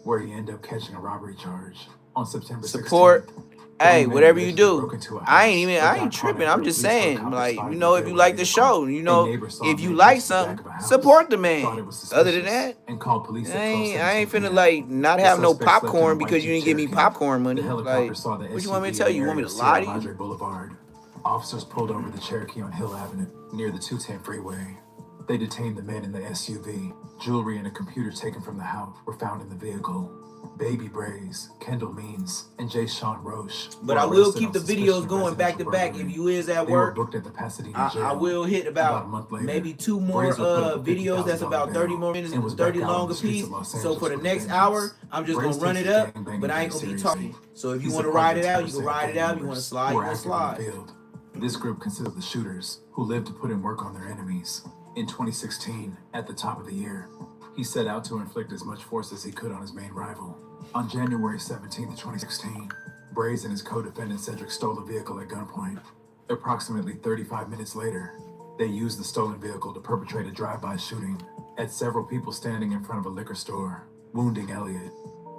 where he ended up catching a robbery charge on September 16th. Support. Hey, whatever you do. broke into a I house, ain't but got ain't caught tripping. after I'm a just police saying, helicopter like, spotted you the know, if pair you with like a the vehicle. show, you A know, neighbor saw if a you man like dressed in the back something, of a house, support the thought man. it was Other than suspicious, that, and called police at I ain't 12:17 finna p.m. like not The have no suspect slept in a popcorn white because you Jeep didn't give me Cherokee. popcorn money. The helicopter Like, saw the what you want me to SUV tell in you? You the want me area to of lie Sierra to you? Madre Boulevard. Officers pulled over the Cherokee on Hill Avenue near the 210 freeway. They detained the men in the SUV. Jewelry and a computer taken from the house were found in the vehicle. Baby Brazy, Kendall Means, and Jay Sean Roche. But were I will arrested keep on the suspicion videos of going back to residential back. burglary. If you is at They were work, booked at the Pasadena jail. I will hit a about month later, maybe 2 more Brazy would put up a videos that's $50,000 about 30 bail more minutes, and was 30 back out on long the a streets piece. of Los So Angeles for the with a next vengeance. hour, I'm just Brazy gonna run takes it his up, gangbanging but I ain't very gonna be seriously. talking. So if you He's want to a part ride of it out, you terrorist can ride it gang out. You want to members slide, who you are can active in slide. the field. This group consists of the shooters who live to put in work on their enemies. In 2016, at the top of the year, he set out to inflict as much force as he could on his main rival. On January 17th, 2016, Brazy and his co-defendant Cedric stole a vehicle at gunpoint. Approximately 35 minutes later, they used the stolen vehicle to perpetrate a drive-by shooting at several people standing in front of a liquor store, wounding Elliot.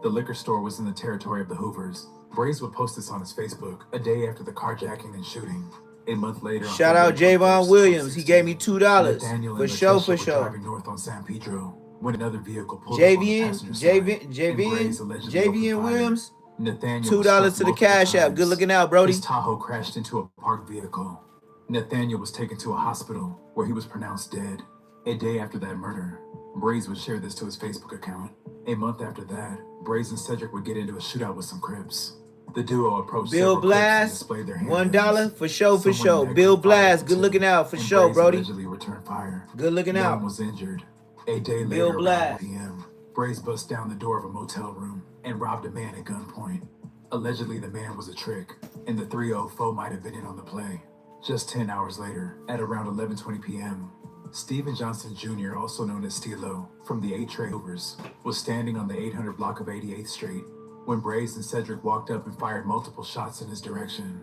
The liquor store was in the territory of the Hoovers. Brazy would post this on his Facebook a day after the carjacking and shooting. A month later, Shout out Javon Williams. He gave me $2 for show for show. driving north on San Pedro when another vehicle pulled up on the passenger side, and Brazy allegedly opened JVN fire. Williams. Nathaniel was $2 struck to the multiple cash app. times. Good looking out, Brody. His Tahoe crashed into a parked vehicle. Nathaniel was taken to a hospital where he was pronounced dead. A day after that murder, Brazy would share this to his Facebook account. A month after that, Brazy and Cedric would get into a shootout with some Crips. The duo approached Bill several Crips and Blast, displayed their $1 handguns. for show for Someone show. in that Bill group fired Blast, for good two, looking out for and show, Brazy Brody. allegedly returned fire. Good looking No out. one was injured. A day Bill later, around Blast. 1 p.m., Brazy bust down the door of a motel room and robbed a man at gunpoint. Allegedly, the man was a trick, and the 3-0 foe might have been in on the play. Just 10 hours later, at around 11:20 p.m., Stephen Johnson Jr., also known as Stilo, from the 8 Trey Hoovers, was standing on the 800 block of 88th Street when Brazy and Cedric walked up and fired multiple shots in his direction.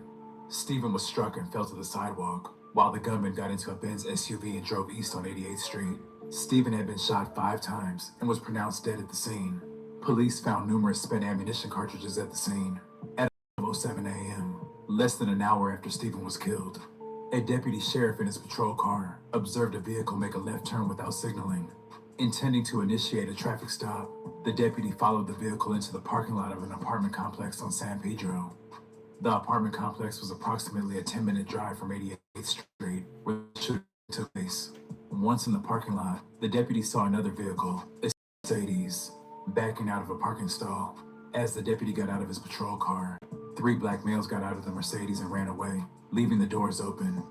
Stephen was struck and fell to the sidewalk, while the gunman got into a Benz SUV and drove east on 88th Street. Stephen had been shot 5 times and was pronounced dead at the scene. Police found numerous spent ammunition cartridges at the scene. At 11:07 a.m., less than an hour after Stephen was killed, a deputy sheriff in his patrol car observed a vehicle make a left turn without signaling. Intending to initiate a traffic stop, the deputy followed the vehicle into the parking lot of an apartment complex on San Pedro. The apartment complex was approximately a 10-minute drive from 88th Street, where the shooting took place. Once in the parking lot, the deputy saw another vehicle, Mercedes, backing out of a parking stall. As the deputy got out of his patrol car, 3 black males got out of the Mercedes and ran away, leaving the doors open.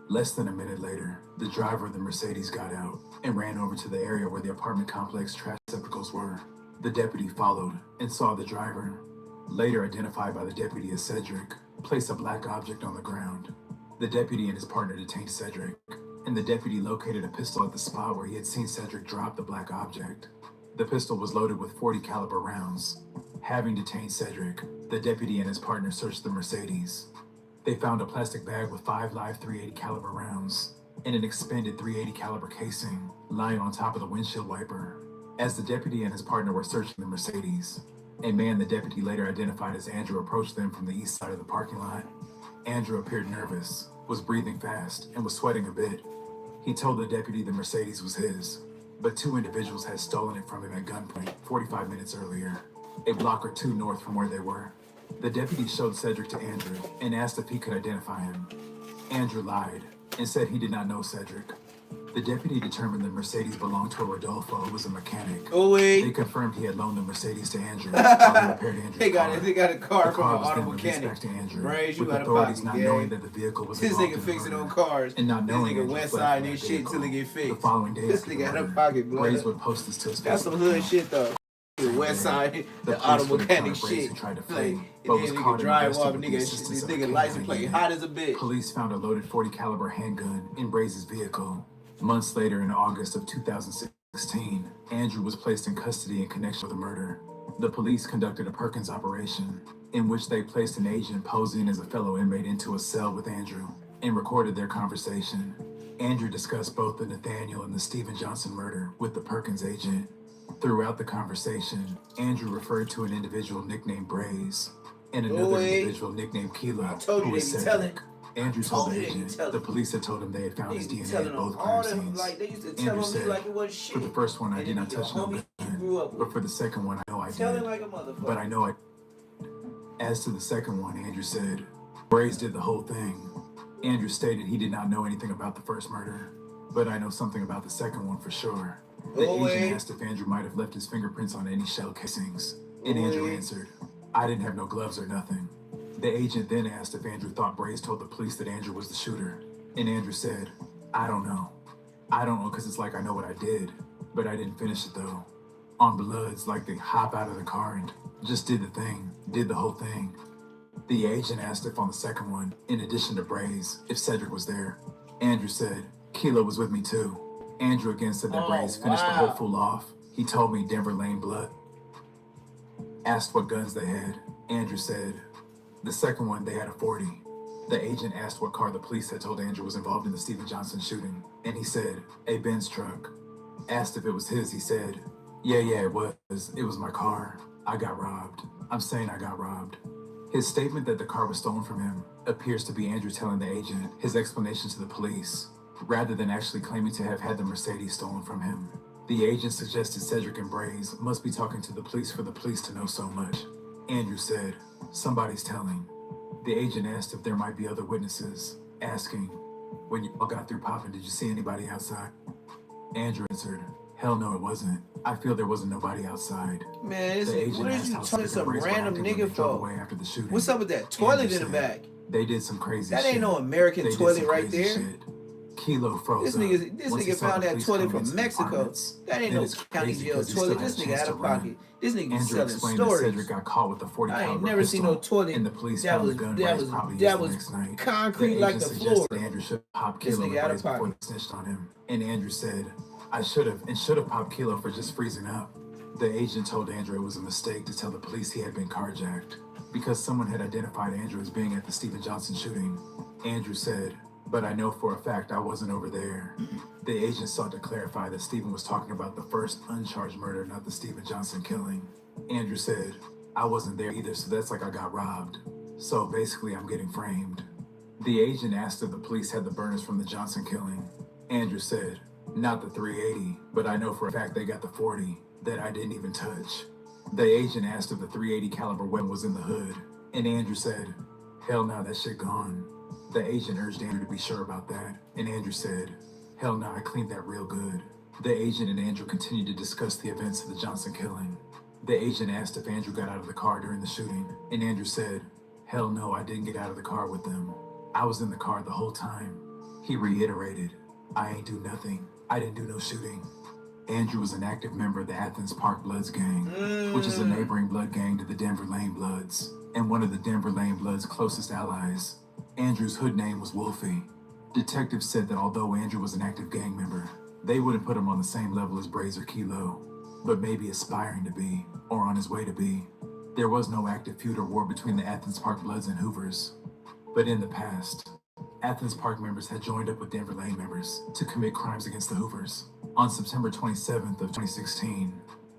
Less than a minute later, the driver of the Mercedes got out and ran over to the area where the apartment complex trash receptacles were. The deputy followed and saw the driver, later identified by the deputy as Cedric, place a black object on the ground. The deputy and his partner detained Cedric, and the deputy located a pistol at the spot where he had seen Cedric drop the black object. The pistol was loaded with .40 caliber rounds. Having detained Cedric, the deputy and his partner searched the Mercedes. They found a plastic bag with 5 live .380 caliber rounds and an expanded .380 caliber casing lying on top of the windshield wiper. As the deputy and his partner were searching the Mercedes, a man the deputy later identified as Andrew approached them from the east side of the parking lot. Andrew appeared nervous, was breathing fast, and was sweating a bit. He told the deputy the Mercedes was his, but 2 individuals had stolen it from him at gunpoint 45 minutes earlier, a block or 2 north from where they were. The deputy showed Cedric to Andrew and asked if he could identify him. Andrew lied and said he did not know Cedric. The deputy determined the Mercedes belonged to a Rodolfo who was a mechanic. Oh, wait. They confirmed he had loaned the Mercedes to Andrew while he repaired Andrew's They got car. it. They got a car The from car an was auto then released mechanic. back to Andrew, Brazy, you with out of authorities pocket, not gang. knowing that the vehicle was This involved nigga in the fixing murder, on cars. and not This knowing nigga Andrew west fled side from this that shit till vehicle. it get fixed. The following day This after the nigga out of murder, pocket, blood. Brazy would post this to his That's some Facebook hood account. shit though. The west side, the police auto would have mechanic caught Brazy shit. tried to Like, flee, and but then was nigga caught and drive arrested off, with the nigga. assistance This of a nigga license canine plate unit. hot as a bitch. Police found a loaded .40 caliber handgun in Brazy's vehicle. Months later, in August of 2016, Andrew was placed in custody in connection with the murder. The police conducted a Perkins operation in which they placed an agent posing as a fellow inmate into a cell with Andrew and recorded their conversation. Andrew discussed both the Nathaniel and the Stephen Johnson murder with the Perkins agent. Throughout the conversation, Andrew referred to an individual nicknamed Braze and another individual nicknamed Kilo, told you who was they be Cedric. telling. Andrew told Told the you they be agent telling. the police had told him they had found They his used to be DNA telling at them both all crime them, scenes. like they used to tell Andrew them said, like it was shit. for the first one, I And did then not your touch no homies you gun, grew up but with. for the second one, I know I Telling did. like a motherfucker. But I know I. As to the second one, Andrew said, Braze did the whole thing. Andrew stated he did not know anything about the first murder, but I know something about the second one for sure. The agent asked if Andrew might have left his fingerprints on any shell casings, and Andrew answered, I didn't have no gloves or nothing. The agent then asked if Andrew thought Braze told the police that Andrew was the shooter, and Andrew said, I don't know. I don't know because it's like I know what I did, but I didn't finish it though. On Bloods, like they hop out of the car and just did the thing, did the whole thing. The agent asked if on the second one, in addition to Braze, if Cedric was there. Andrew said, Kilo was with me too. Andrew again said that Braze finished the whole fool off. He told me Denver Lane Blood. Asked what guns they had. Andrew said, the second one, they had a .40. The agent asked what car the police had told Andrew was involved in the Stephen Johnson shooting, and he said, a Benz truck. Asked if it was his, he said, yeah, it was. It was my car. I got robbed. I'm saying I got robbed. His statement that the car was stolen from him appears to be Andrew telling the agent his explanation to the police, rather than actually claiming to have had the Mercedes stolen from him. The agent suggested Cedric and Braze must be talking to the police for the police to know so much. Andrew said, somebody's telling. The agent asked if there might be other witnesses, asking, when you all got through popping, did you see anybody outside? Andrew answered, hell no, it wasn't. I feel there wasn't nobody outside. Man, what is you how telling Cedric some and Braze were random acting when nigga they drove for? away after the shooting. What's up with that toilet Andrew in the said, back? They did some crazy That shit. ain't no American They did toilet some right crazy there. shit. Kilo froze This up. nigga Once he saw found the that police toilet coming from into the Mexico. apartments. That ain't Then no it's county crazy jail because he still toilet. had a This nigga chance out to of run. pocket. This nigga be Andrew selling explained that stories. Cedric got caught with a .40 I ain't caliber never seen pistol, no toilet and the police that found was the gun that Braze was probably that used the was next night. concrete The like agent the floor. suggested Andrew should pop This Kilo nigga and out of Braze before pocket. they snitched on him, and Andrew said, I should have popped Kilo for just freezing up. The agent told Andrew it was a mistake to tell the police he had been carjacked because someone had identified Andrew as being at the Stephen Johnson shooting. Andrew said, but I know for a fact I wasn't over there. The agent sought to clarify that Stephen was talking about the first uncharged murder, not the Stephen Johnson killing. Andrew said, I wasn't there either, so that's like I got robbed. So basically I'm getting framed. The agent asked if the police had the burners from the Johnson killing. Andrew said, not the 380, but I know for a fact they got the .40 that I didn't even touch. The agent asked if the .380 caliber weapon was in the hood, and Andrew said, hell no, that shit gone. The agent urged Andrew to be sure about that, and Andrew said, hell no, I cleaned that real good. The agent and Andrew continued to discuss the events of the Johnson killing. The agent asked if Andrew got out of the car during the shooting, and Andrew said, "Hell no, I didn't get out of the car with them. I was in the car the whole time." He reiterated, "I ain't do nothing. I didn't do no shooting." Andrew was an active member of the Athens Park Bloods gang, which is a neighboring blood gang to the Denver Lane Bloods, and one of the Denver Lane Bloods' closest allies. Andrew's hood name was Wolfie. Detectives said that although Andrew was an active gang member, they wouldn't put him on the same level as Brazy or Kilo, but maybe aspiring to be, or on his way to be. There was no active feud or war between the Athens Park Bloods and Hoovers. But in the past, Athens Park members had joined up with Denver Lane members to commit crimes against the Hoovers. On September 27th of 2016,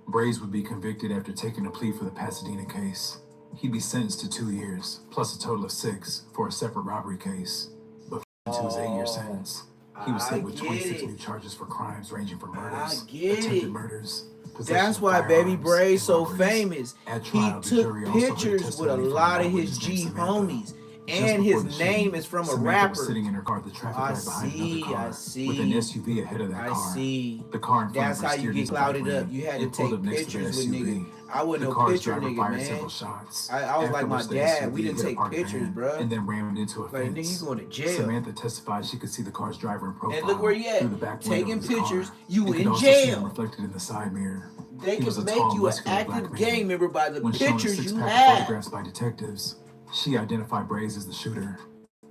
Brazy would be convicted after taking a plea for the Pasadena case. He'd be sentenced to 2 years, plus a total of 6 for a separate robbery case. But to his 8-year sentence, he was hit with 26 new charges for crimes ranging from murders, attempted murders, That's why Baby Brazy so famous. He took pictures with a lot of his G homies. And his name is from a rapper. Was sitting in her car at the traffic light behind another car with an SUV ahead of that car. The car in front That's of her how you steered get into clouded bike up. lane You had to and pulled take up next to the pictures with SUV. niggas. I wasn't The no car's picture driver nigga, fired man. several shots. I was like after my which the dad. SUV We didn't hit a take parked pictures, van bro. and then rammed into a Like, nigga, fence. you going to jail. Samantha testified she could see the car's driver in profile And look where you at. through the back window Taking of his pictures, car, you and could in also see him jail. reflected in the side mirror. They He was can a make tall, you an muscular active black man. gang member by the When shown a pictures you six-pack of have. photographs by detectives, she identified Brazy as the shooter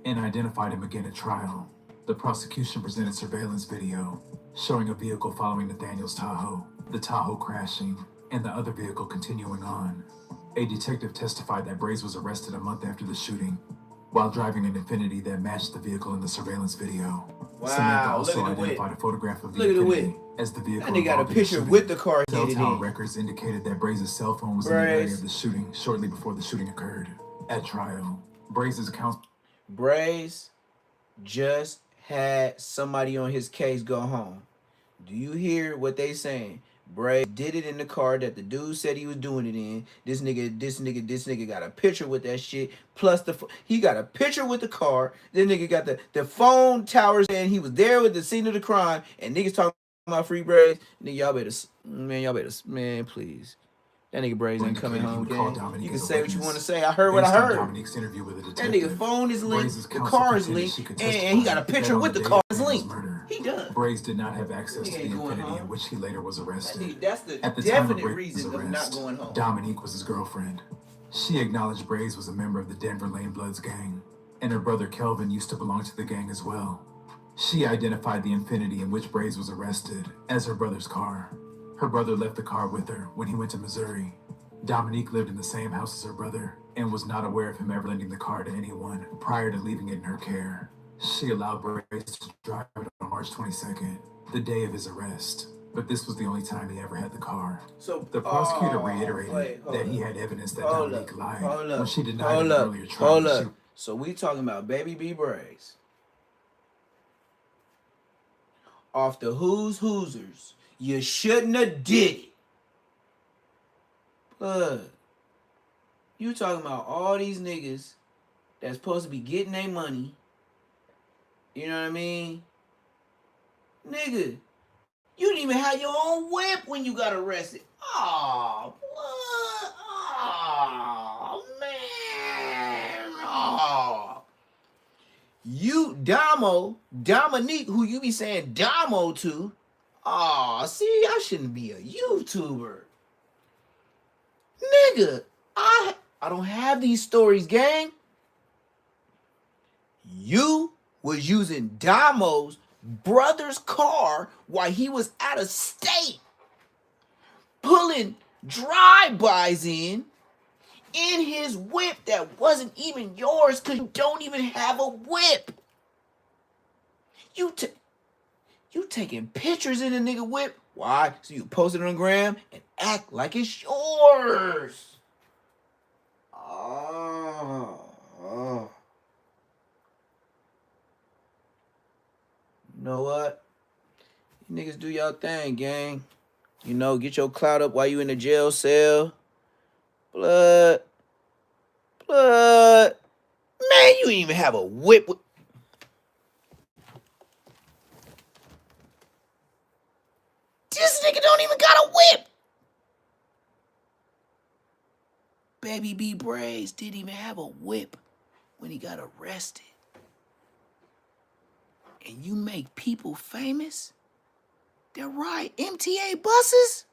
and identified him again at trial. The prosecution presented surveillance video showing a vehicle following Nathaniel's Tahoe, the Tahoe crashing, and the other vehicle continuing on. A detective testified that Brazy was arrested a month after the shooting while driving an Infiniti that matched the vehicle in the surveillance video. Wow, Samantha look also at the whip. identified a photograph of the Look at the Infiniti whip. as the vehicle That nigga got a involved in the picture shooting. with the car Cell headed tower in. records indicated that Brazy's cell phone was in the area Brazy. of the shooting shortly before the shooting occurred. At trial, Brazy's counsel Brazy just had somebody on his case go home. Do you hear what they saying? Brazy did it in the car that the dude said he was doing it in. This nigga got a picture with that shit. Plus he got a picture with the car. This nigga got the phone tower saying he was there with the scene of the crime. And niggas talking about free Brazy. Nigga, y'all better, man, please. That nigga Brazy ain't coming home, gang. You can say what you want to say. I heard what I heard. Dominique's interview with a That detective, nigga phone is linked, Brazy's the counsel car is contended linked, she could and he got a testify picture that on with the the day car of is Daniel's linked. murder, He done. Brazy did not have access He to the ain't going Infiniti home. in which he later was arrested. That's the At the time of definite Brazy's reason of arrest, not going home. Dominique was his girlfriend. She acknowledged Brazy was a member of the Denver Lane Bloods gang, and her brother Kelvin used to belong to the gang as well. She identified the Infiniti in which Brazy was arrested as her brother's car. Her brother left the car with her when he went to Missouri. Dominique lived in the same house as her brother and was not aware of him ever lending the car to anyone prior to leaving it in her care. She allowed Brazy to drive it on March 22nd, the day of his arrest, but this was the only time he ever had the car. So The prosecutor reiterated that he had evidence that Dominique lied when she denied an earlier trial. Hold up. So we talking about Baby B Brazy. Off the Hoosers. You shouldn't have did it. Blood. You talking about all these niggas that's supposed to be getting their money. You know what I mean? Nigga, you didn't even have your own whip when you got arrested. Oh, what? Oh, man. Oh. You, Dominique, who you be saying Damo to. Oh, see, I shouldn't be a YouTuber. Nigga, I don't have these stories, gang. You was using Damo's brother's car while he was out of state, pulling drive-bys in his whip that wasn't even yours because you don't even have a whip. You taking pictures in a nigga whip. Why? So you post it on the gram and act like it's yours. Oh. You know what? You niggas do y'all thing, gang. You know, get your clout up while you in the jail cell. Blood. Man, you ain't even have a whip. nigga don't even got a whip. Baby B Brazy didn't even have a whip when he got arrested. And you make people famous? They're right. MTA buses?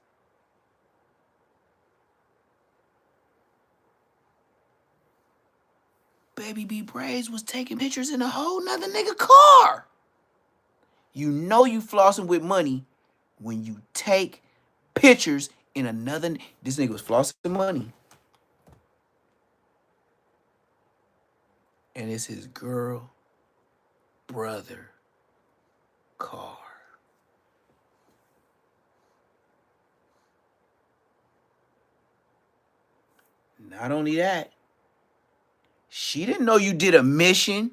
Baby B Brazy was taking pictures in a whole nother nigga car. You know you flossing with money when you take pictures in another. This nigga was flossing money. And it's his girl, brother, car. Not only that, she didn't know you did a mission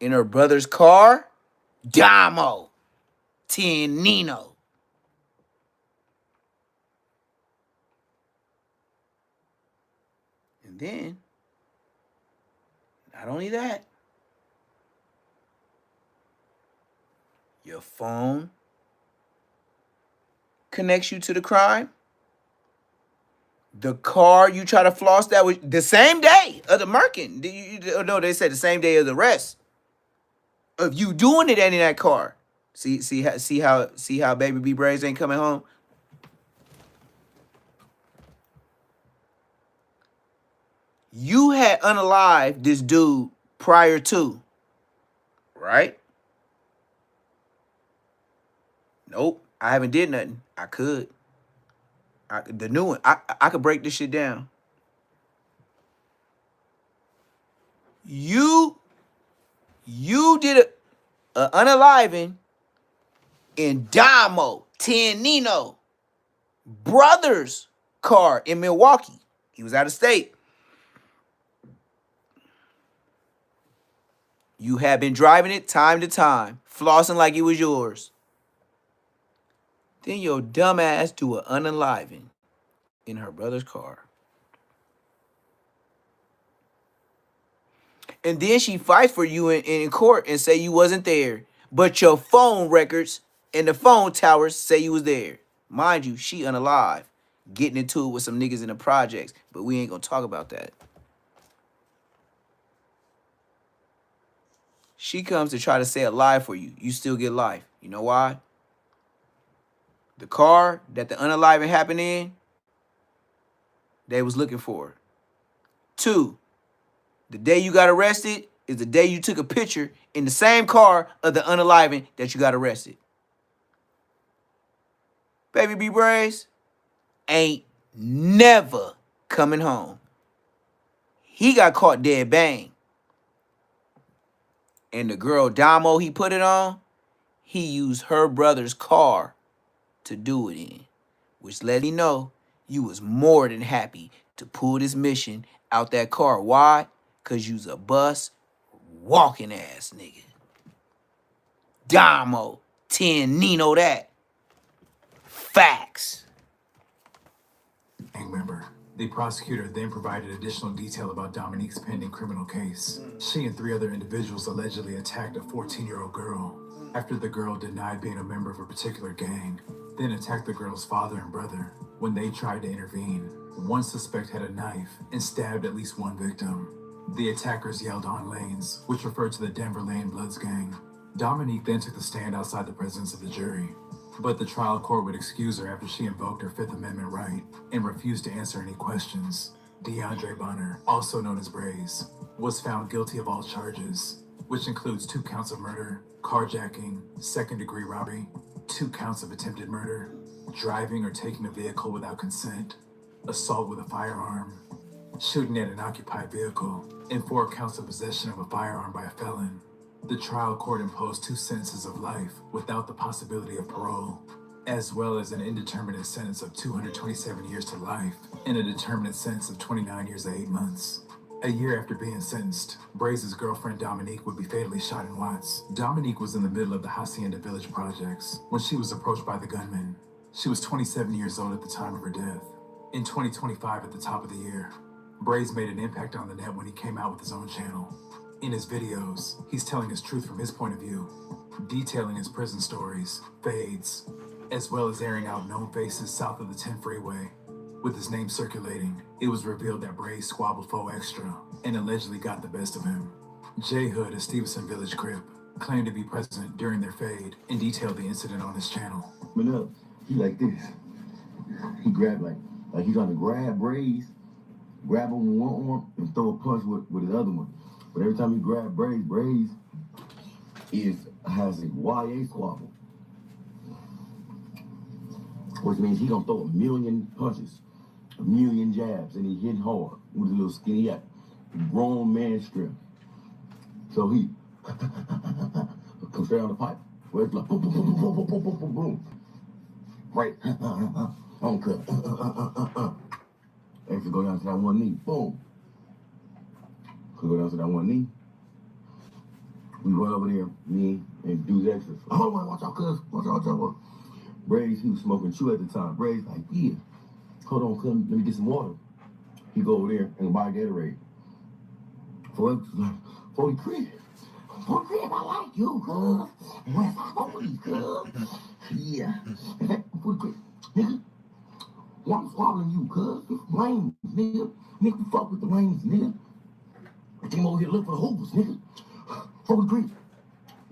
in her brother's car. Damo, Nino. And then, not only that, your phone connects you to the crime. The car you try to floss that was the same day of the murking. No, they said the same day of the arrest. Of you doing it in that car. See how Baby B Brazy ain't coming home. You had unalived this dude prior to, right? Nope, I haven't did nothing. I could. The new one, I could break this shit down. You did a unaliving in Damo, Nino, brother's car in Milwaukee. He was out of state. You had been driving it time to time, flossing like it was yours. Then your dumb ass do an unaliving in her brother's car. And then she fights for you in court and say you wasn't there. But your phone records and the phone towers say you was there. Mind you, she unalive, getting into it with some niggas in the projects. But we ain't gonna talk about that. She comes to try to say a lie for you. You still get life. You know why? The car that the unaliving happened in, they was looking for. 2, the day you got arrested is the day you took a picture in the same car of the unaliving that you got arrested. Baby B Brazy ain't never coming home. He got caught dead bang. And the girl Damo he put it on, he used her brother's car to do it in, which let me know you was more than happy to pull this mission out that car. Why? Because you's a bus walking ass nigga. Damo, Nino that. Facts. Gang member. The prosecutor then provided additional detail about Dominique's pending criminal case. She and 3 other individuals allegedly attacked a 14-year-old girl after the girl denied being a member of a particular gang, then attacked the girl's father and brother. When they tried to intervene, one suspect had a knife and stabbed at least one victim. The attackers yelled on lanes, which referred to the Denver Lane Bloods gang. Dominique then took the stand outside the presence of the jury, but the trial court would excuse her after she invoked her Fifth Amendment right and refused to answer any questions. DeAndre Bonner, also known as Brazy, was found guilty of all charges, which includes 2 counts of murder, carjacking, second-degree robbery, 2 counts of attempted murder, driving or taking a vehicle without consent, assault with a firearm, shooting at an occupied vehicle, and 4 counts of possession of a firearm by a felon. The trial court imposed 2 sentences of life without the possibility of parole, as well as an indeterminate sentence of 227 years to life and a determinate sentence of 29 years and 8 months. A year after being sentenced, Brazy's girlfriend Dominique would be fatally shot in Watts. Dominique was in the middle of the Hacienda Village projects when she was approached by the gunman. She was 27 years old at the time of her death. In 2025, at the top of the year, Brazy made an impact on the net when he came out with his own channel. In his videos, he's telling his truth from his point of view, detailing his prison stories, fades, as well as airing out known faces south of the 10 freeway. With his name circulating, it was revealed that Brazy squabbled Fo Extra and allegedly got the best of him. J Hood, a Stevenson Village Crip, claimed to be present during their fade and detailed the incident on his channel. But up, he like this. He grabbed like he's trying to grab Brazy, grab him with one arm and throw a punch with his other one. But every time he grab Brazy has a YA squabble, which means he gonna throw 1,000,000 punches, 1,000,000 jabs, and he hit hard with a little skinny act, grown man strip. So he comes straight on the pipe, where it's like boom, boom, boom, boom, boom, boom, boom, boom, boom. Right, uncut. Extra go down to that one knee, boom. Go down to that one knee. We run over there, me and dudes extras. Hold on, watch out, cuz. Watch out. Brazy, he was smoking chew at the time. Brazy like, yeah. Hold on, cuz, let me get some water. He go over there and buy a Gatorade. For 40 crib. 40 crib, I like you, cuz. Where's my 40, cuz? Yeah. 40 crib. Nigga, why I'm swallowing you, cuz? You lames, nigga. Nigga, you fuck with the lames, nigga. I came over here to look for the hoopers, nigga. 40 crib.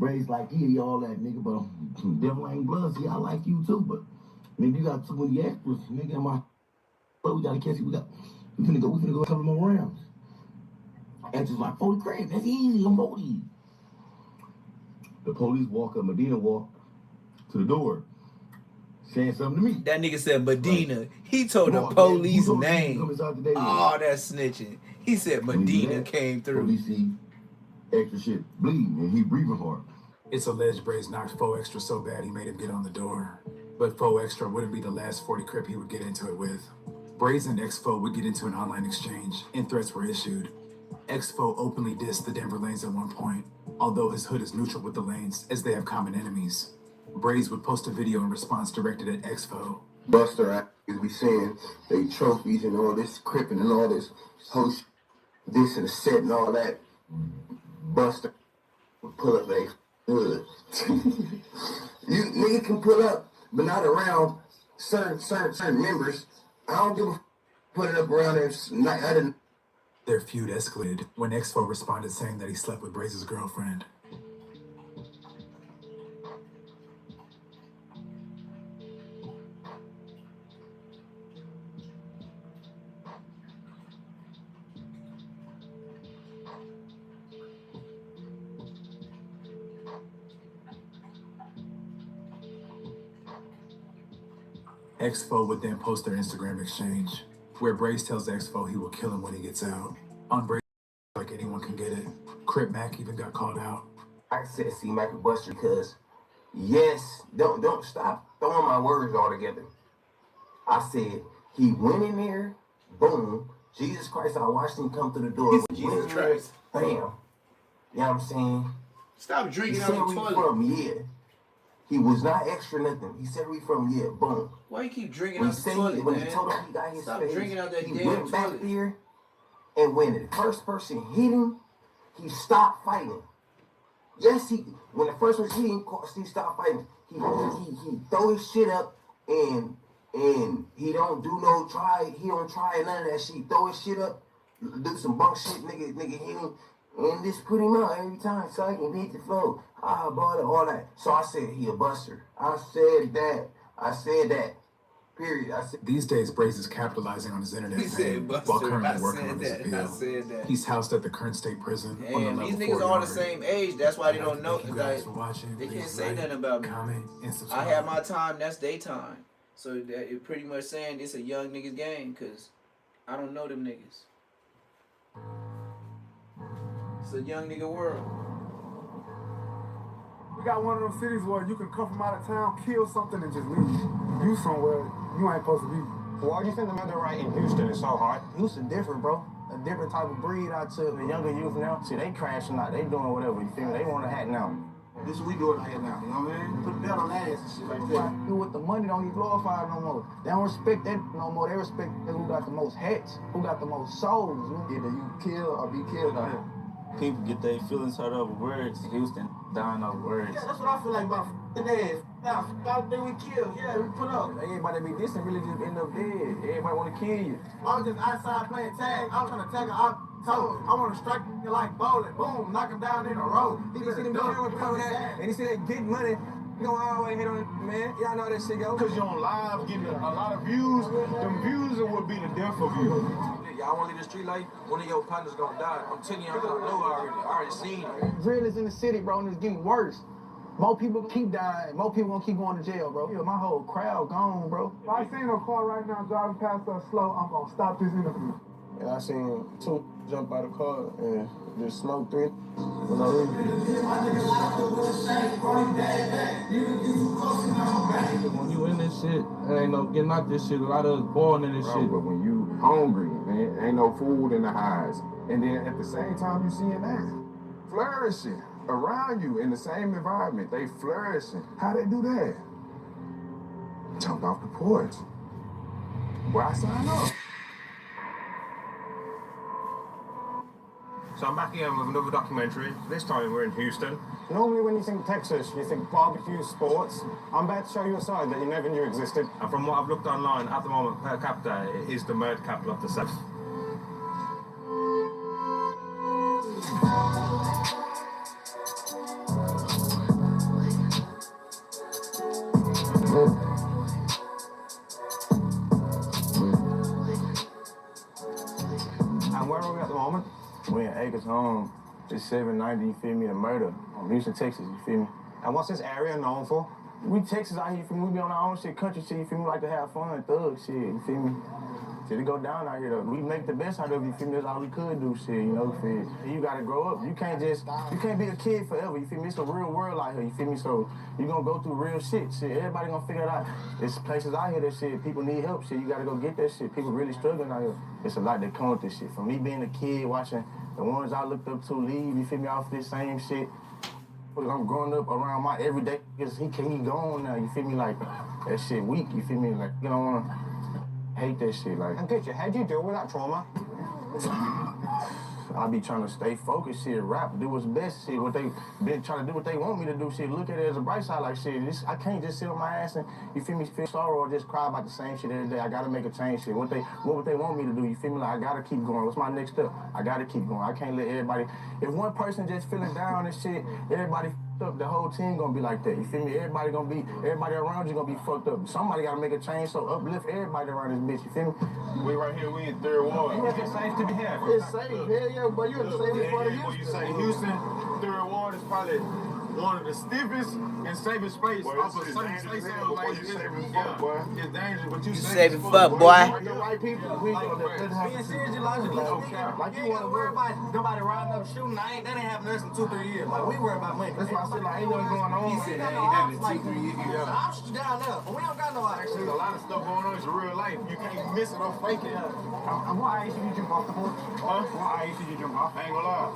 Brazy like, yeah, all that, nigga, but devil ain't blood. See, I like you too, but nigga, you got too many extras, nigga. We gotta catch you. We finna go a couple more rounds. Extras like 40 crib. That's easy. I'm 40. The police walk up. Medina walk to the door, saying something to me. That nigga said Medina. Like, he told the man, police who told you to name. come inside today? Oh, that's snitching. He said Medina came through. Police see extra shit bleeding and he breathing hard. It's alleged Brazy knocked Fo Extra so bad he made him get on the door. But Fo Extra wouldn't be the last 40 crip he would get into it with. Brazy and ex-Fo would get into an online exchange, and threats were issued. Ex-Fo openly dissed the Denver lanes at one point, although his hood is neutral with the lanes, as they have common enemies. Brazy would post a video in response directed at ex-Fo. Buster actors be saying they trophies and all this cripping and all this whole this and the set and all that. Buster would pull up a hood. You nigga can pull up, but not around certain members. I don't give a put it up around there. I didn't. Their feud escalated when ex-Fo responded saying that he slept with Brazy's girlfriend. Ex-Fo would then post their Instagram exchange, where Brazy tells ex-Fo he will kill him when he gets out. On Brazy, like anyone can get it. Crip Mac even got called out. I said see Michael Buster because yes, don't stop throwing my words all together. I said he went in there, boom, Jesus Christ, I watched him come through the door. Jesus Christ. Bam. You know what I'm saying? Stop He drinking said out the where he toilet. from, yeah. He was not extra nothing. He said where he from, yeah, boom. Why you keep drinking When out he the said toilet, when man? he told him he got his Stop face, drinking out that he damn went back toilet. there, and when the first person hit him, he stopped fighting. Yes, when the first person hit him, he stopped fighting. He throw his shit up and he don't do no try. He don't try none of that shit. He throw his shit up, do some bunk shit, nigga hit him, and just put him out every time so he can hit the floor. All that. So I said he a buster. I said that. Period. I said. These days, Brazy is capitalizing on his internet He said fame Buster. while currently I working said on his that. appeal. I said that. He's housed at the current state prison on the Damn, level these 4 niggas all the yard. same age. That's why they I'd don't like to know. thank you Cause guys for watching. they can't Please say like, nothing about me. comment, and I subscribe. have my time. That's their time. So that it pretty much saying it's a young niggas game. Cause I don't know them niggas. It's a young nigga world. We got one of those cities where you can come from out of town, kill something, and just leave. You somewhere you ain't supposed to be. Why you think the mother right in Houston is so hard? Houston different, bro. A different type of breed out to the younger youth now. See, they crashing out. They doing whatever, you feel me? They want a hat now. This is what we doing out here now, you know what I mean? Put a belt on that ass and shit like that. You with the money don't even glorify no more. They don't respect that no more. They respect who got the most hats, who got the most souls. Either you kill or be killed out here. People get their feelings hurt over words. Houston dying over words. Yeah, that's what I feel like about f***ing ass. Nah, I think we killed. Yeah, we put up. Everybody be dissing really just end up dead. Everybody want to kill you. I was just outside playing tag. I was trying to tag her out. So I want to strike you like bowling. Boom, knock him down in a row. He see them doing that, and he see that get money. You don't always hit on it, man. Y'all know that shit go. Because you're on live getting a lot of views. Them views will be the death of you. Y'all want to leave the street life? One of your partners gonna die. I'm telling you, I know I already seen it. Drill is in the city, bro, and it's getting worse. More people keep dying. More people gonna keep going to jail, bro. Yeah, my whole crowd gone, bro. If I seen a car right now driving past us slow, I'm gonna stop this interview. Yeah, I seen 2 jump out of the car and just smoke 3. When you in this shit, there ain't no getting out this shit. A lot of us born in this shit. But when you hungry, man, ain't no food in the highs. And then at the same time, you seeing that flourishing around you in the same environment. They flourishing. How they do that? Jump off the porch. Where I sign up. So I'm back here with another documentary. This time we're in Houston. Normally when you think Texas, you think barbecue, sports. I'm about to show you a side that you never knew existed. And from what I've looked online, at the moment, per capita, it is the murder capital of the South. And where are we at the moment? We're in Acres Home. It's 790, you feel me, the murder. Houston, Texas, you feel me? And what's this area known for? We Texas out here, you feel me? We be on our own shit, country shit, you feel me? We like to have fun, thug shit, you feel me? Shit, it go down out here though. We make the best out of it, you feel me? That's all we could do, shit, you know, feel me? You gotta grow up. You can't be a kid forever, you feel me? It's a real world out here, you feel me? So you gonna go through real shit, everybody gonna figure it out. There's places out here that shit, people need help, shit, you gotta go get that shit. People really struggling out here. It's a lot that come with this shit. From me being a kid, watching the ones I looked up to leave, you feel me, off this same shit. I'm growing up around my everyday, because he gone now, you feel me, like, that shit weak, you feel me, like, you don't wanna hate that shit, like. And picture, how'd you deal with that trauma? I be trying to stay focused, shit, rap, do what's best, shit, what they been trying to do what they want me to do, shit, look at it as a bright side, like, shit, I can't just sit on my ass and, you feel me, feel sorrow or just cry about the same shit every day. I gotta make a change, shit, what would they want me to do, you feel me, like, I gotta keep going, what's my next step? I gotta keep going, I can't let everybody, if one person just feeling down and shit, everybody up, the whole team gonna be like that, you feel me, everybody around you gonna be fucked up, somebody gotta make a change, so uplift everybody around this bitch, you feel me? We right here, we in 3rd Ward. Is it safe to be here? It's safe, hell yeah, but you're in the safest part of When you Houston. say Houston, 3rd Ward is probably one of the stiffest and safest places. Off of certain states, like it's dangerous, but you Safe as fuck, boy. The right people, we gonna let that happen. Being serious, you like Like you ain't gotta worry about nobody riding up shooting. That ain't happened less than 2-3 years. Like we worry about money. That's why I said like ain't nothing going on. He said that ain't happened 2-3 years. I'll shoot you down there, but we don't got no Actually, a lot of stuff going on. It's real life. You can't miss it or fake it. And what age did you jump off the porch? Huh? What age did you jump off? I ain't gonna lie.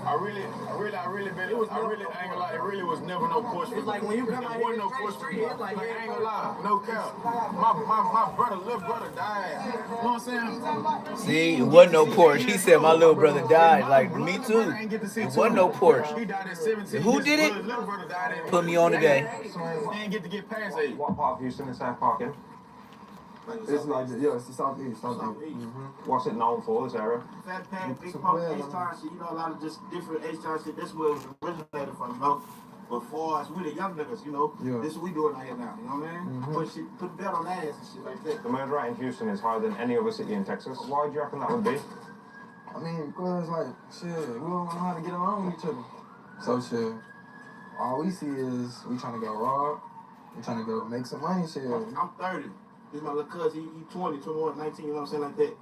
I really ain't gonna lie. It really was never no push for me. It's like when you come out here no in the push for street, me. it's like I ain't gonna lie. No cap. My little brother died. You know what I'm saying? See, it wasn't no Porsche. He said my little brother died. Like, me too. It wasn't no Porsche. He died at 17. Who did it? His little brother died at Put me on today. He ain't get to get past 8. What part of Houston is South Park in? It's like it's the southeast. What's it known for, this area? Fat Pat, Big Pump, H-Town shit, you know, a lot of just different H-Town shit. That's where it was originated from, you know. But for us, we the young niggas, you know, this is what we doing out here now, you know what I mean? Put belt on ass and shit like that. The murder rate in Houston is higher than any other city in Texas. Why do you reckon that would be? I mean, because like shit, we don't know how to get along with each other. So shit, all we see is we trying to go rob, we trying to go make some money, shit. I'm 30. This is my little cousin, he 20, 21, 19, you know what I'm saying, like that.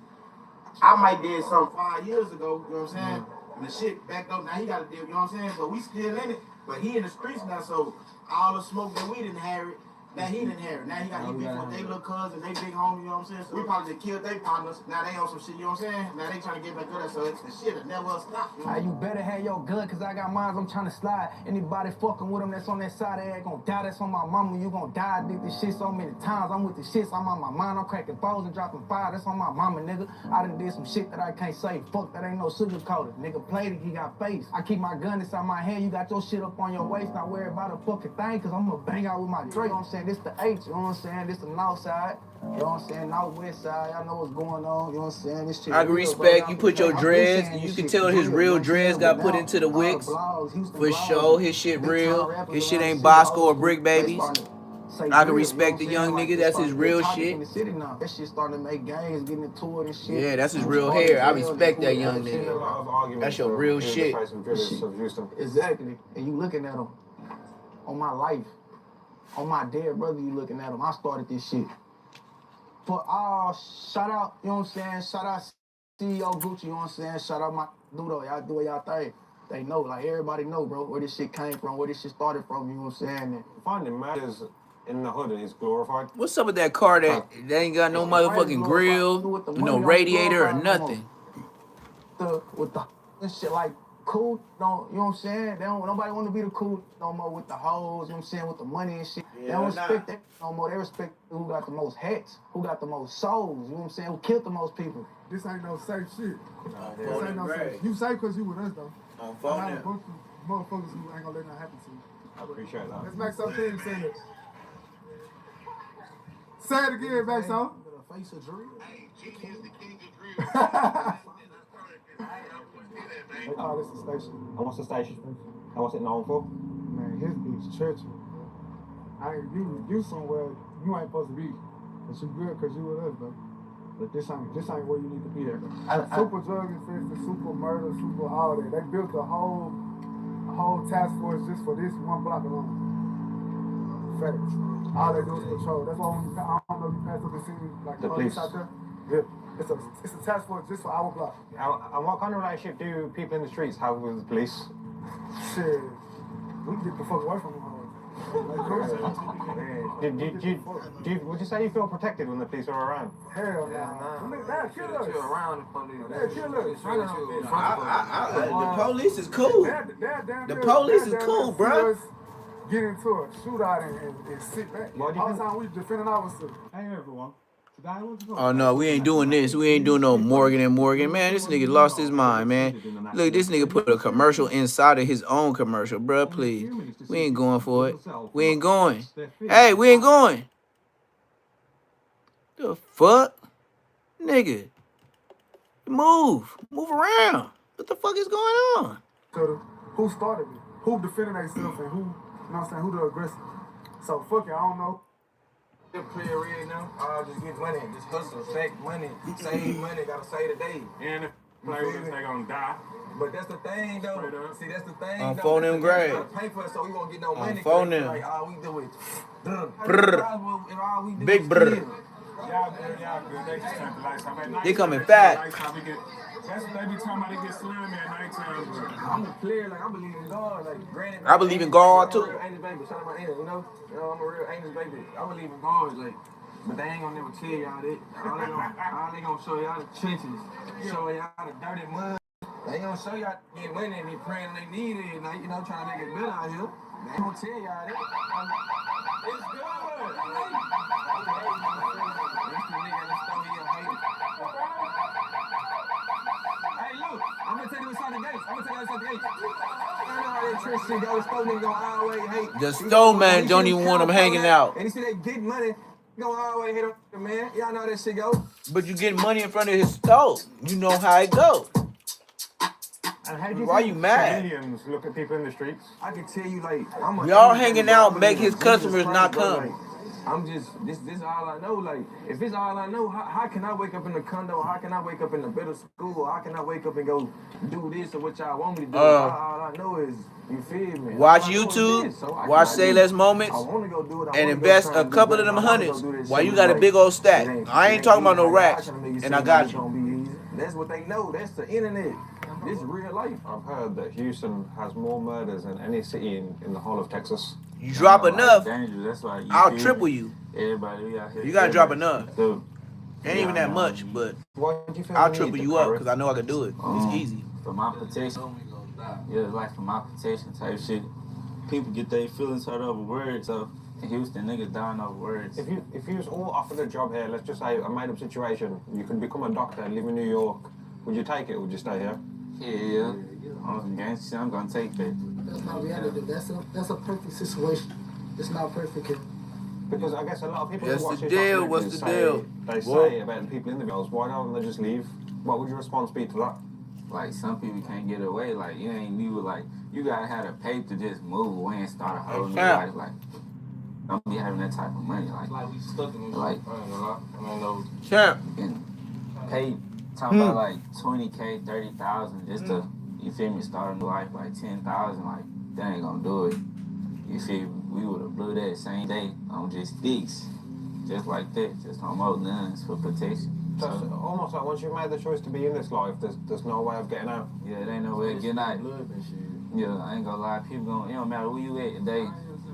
I might did something 5 years ago, you know what I'm saying? And the shit backed up, now he got a deal, you know what I'm saying? So we still in it, but he in the streets now, so all the smoke that we didn't have it, Now he didn't have it. Now he got his beef with their little cousins, they big homies, you know what I'm saying? So we probably just killed their partners. Now they on some shit, you know what I'm saying? Now they trying to get back good at so the shit will never stop. You better have your gun, cause I got mines, I'm trying to slide. Anybody fucking with them that's on that side, they ain't gonna die. That's on my mama, you gonna die. I did this shit so many times. I'm with the shits, I'm on my mind. I'm cracking fours and dropping fire. That's on my mama, nigga. I done did some shit that I can't say. Fuck, that ain't no sugarcoated. Nigga played it, he got face. I keep my gun inside my head. You got your shit up on your waist. Not worry about a fucking thing, cause I'm gonna bang out with my Draco. You know what I'm saying? This the H, you know what I'm saying? This the north side. You know what I'm saying? Northwest side. Y'all know what's going on. You know what I'm saying? This shit I can real, respect bro. you put your dreads. You can tell his real dreads got put into the wicks. For sure, his shit real. His shit ain't Bosco or Brick Babies. I can respect the young nigga. That's his real shit. That shit starting to make gangs, getting into it and shit. Yeah, that's his real hair. I respect that young nigga. That's your real shit. Exactly. And you looking at him on my life, on my dead brother, you looking at him. I started this shit. For all, shout out, you know what I'm saying? Shout out CEO Gucci, you know what I'm saying? Shout out my Ludo, y'all do what y'all think. They know, like everybody know, bro, where this shit came from, where this shit started from, you know what I'm saying? And Finding matters in the hood is glorified. What's up with that car that ain't got no motherfucking grill, no radiator or nothing? With the shit like cool, don't, you know what I'm saying? They don't, nobody want to be the cool no more with the hoes, you know what I'm saying, with the money and shit. They don't respect that no more. They respect who got the most hats, who got the most souls, you know what I'm saying, who killed the most people. This ain't no safe shit. This ain't no safe. You safe because you with us, though. On phone a bunch of motherfuckers who ain't gonna let nothing happen to you. I appreciate that. Let's make something say it. Say it again, back son. Face of drill. Oh, this is station. And what's the station? And what's it known for? Man, his bitch church. You somewhere you ain't supposed to be. But you good because you with us, bro. But this ain't where you need to be at. Super drug infested, super murder, super all that. They built a whole task force just for this one block alone. Facts. All they do is patrol. That's why when I don't know if you passed up and see like the police out there. Yeah. It's a task force just for our block. And what kind of relationship do people in the streets have with the police? Shit. We can get the fuck away from them. Would you say you feel protected when the police are around? Hell no. They'll kill us. Around the police. They'll kill us. The police is cool. The police is cool, bro. Get into a shootout and sit back. All the time we defending ourselves. Hey everyone. Oh no, we ain't doing this. We ain't doing no Morgan and Morgan. Man, this nigga lost his mind, man. Look, this nigga put a commercial inside of his own commercial, bruh. Please. We ain't going for it. We ain't going. Hey, we ain't going. The fuck? Nigga. Move. Move around. What the fuck is going on? So who started it? Who defending themselves and who, you know what I'm saying, who the aggressor? So fuck it, I don't know. Just play red now. Just get money, just hustle, stack money, save money, gotta save the day. And if players they gonna die. But that's the thing though. See, that's the thing. On phone them grade. Pay for it so we won't get no money. On phone them. Like all we do is Brrr. Big brrr. Y'all good. They coming fat. That's what they be talking about. They get slammed at nighttime. I'm a player, like I believe in God. Like granted, I believe in God too. Angels baby, shout out my angels, you know I'm a real angels baby. I believe in God, like, but they ain't gonna never tell y'all that. All they gonna show y'all the trenches, show y'all the dirty mud. They ain't gonna show y'all get money and they praying they need it, and you know trying to make it better out here. They ain't gonna tell y'all that. It's good. That's the nigga in the store here hating. Hey, look, I'm gonna take you inside the gates. I know how that trick shit go. The store nigga gonna always hate. The store man don't even want them hanging out. And you see they get money, gonna always hate them, man. Y'all know how that shit go. But you get money in front of his store. You know how it go. Why you mad? Civilians look at people in the streets. I can tell you, like, Y'all hanging out make his customers not come. I'm just, this all I know. Like, if it's all I know, how can I wake up in the condo? How can I wake up in the middle school? How can I wake up and go do this or what y'all want me to do? All I know is, you feel me? Watch YouTube, watch Say Less Moments, and invest a couple of them hundreds while you got a big old stack. I ain't talking about no racks, and I got you. That's what they know. That's the internet. This is real life. I've heard that Houston has more murders than any city in the whole of Texas. You drop enough, dangerous. That's why I'll triple you. Everybody, we out here. You gotta drop enough. So, Ain't even that much, but Why do you feel I'll the triple need to you up carry? because I know I can do it. It's easy. For my protection. Yeah, like for my protection type shit. People get their feelings hurt over words, so in Houston, niggas dying over words. If you was all offered a job here, let's just say a made up situation, you can become a doctor and live in New York, would you take it or would you stay here? Yeah. On some gangster shit, I'm gonna take that. That's not reality. That's a perfect situation. It's not perfect. Because I guess a lot of people What's who watch the this deal? documentary What's the deal? They say about the people in the girls, why don't they just leave? What would your response be to that? Like, some people can't get away. Like, you you gotta have the pay to just move away and start a whole new life. Like, don't be having that type of money. Like we stuck in this. Like, getting paid, talking about like 20K, 30,000 just to, you feel me, start a new life. Like 10,000, like, that ain't gonna do it. You see, we would have blew that same day on just sticks. Just like that, just on more guns for protection. So it's almost like once you've made the choice to be in this life, there's no way of getting out. Yeah, there ain't no way of getting out. Yeah, I ain't gonna lie, people gon', it don't matter where you at,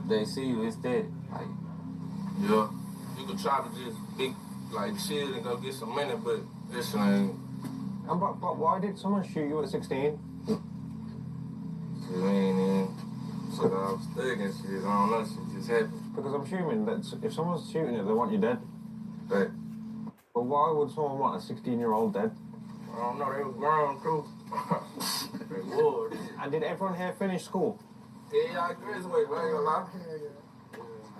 they see you, it's that. Like, yeah, you could try to just chill and go get some money, but this shit ain't. But why did someone shoot you at 16? Shit ain't in. So I was stuck and shit, I don't know, shit just happened. Because I'm assuming that if someone's shooting you, they want you dead. But why would someone want a 16-year-old dead? I don't know, they was grown too. They was. And did everyone here finish school? Yeah, I graduated, but I ain't gonna lie.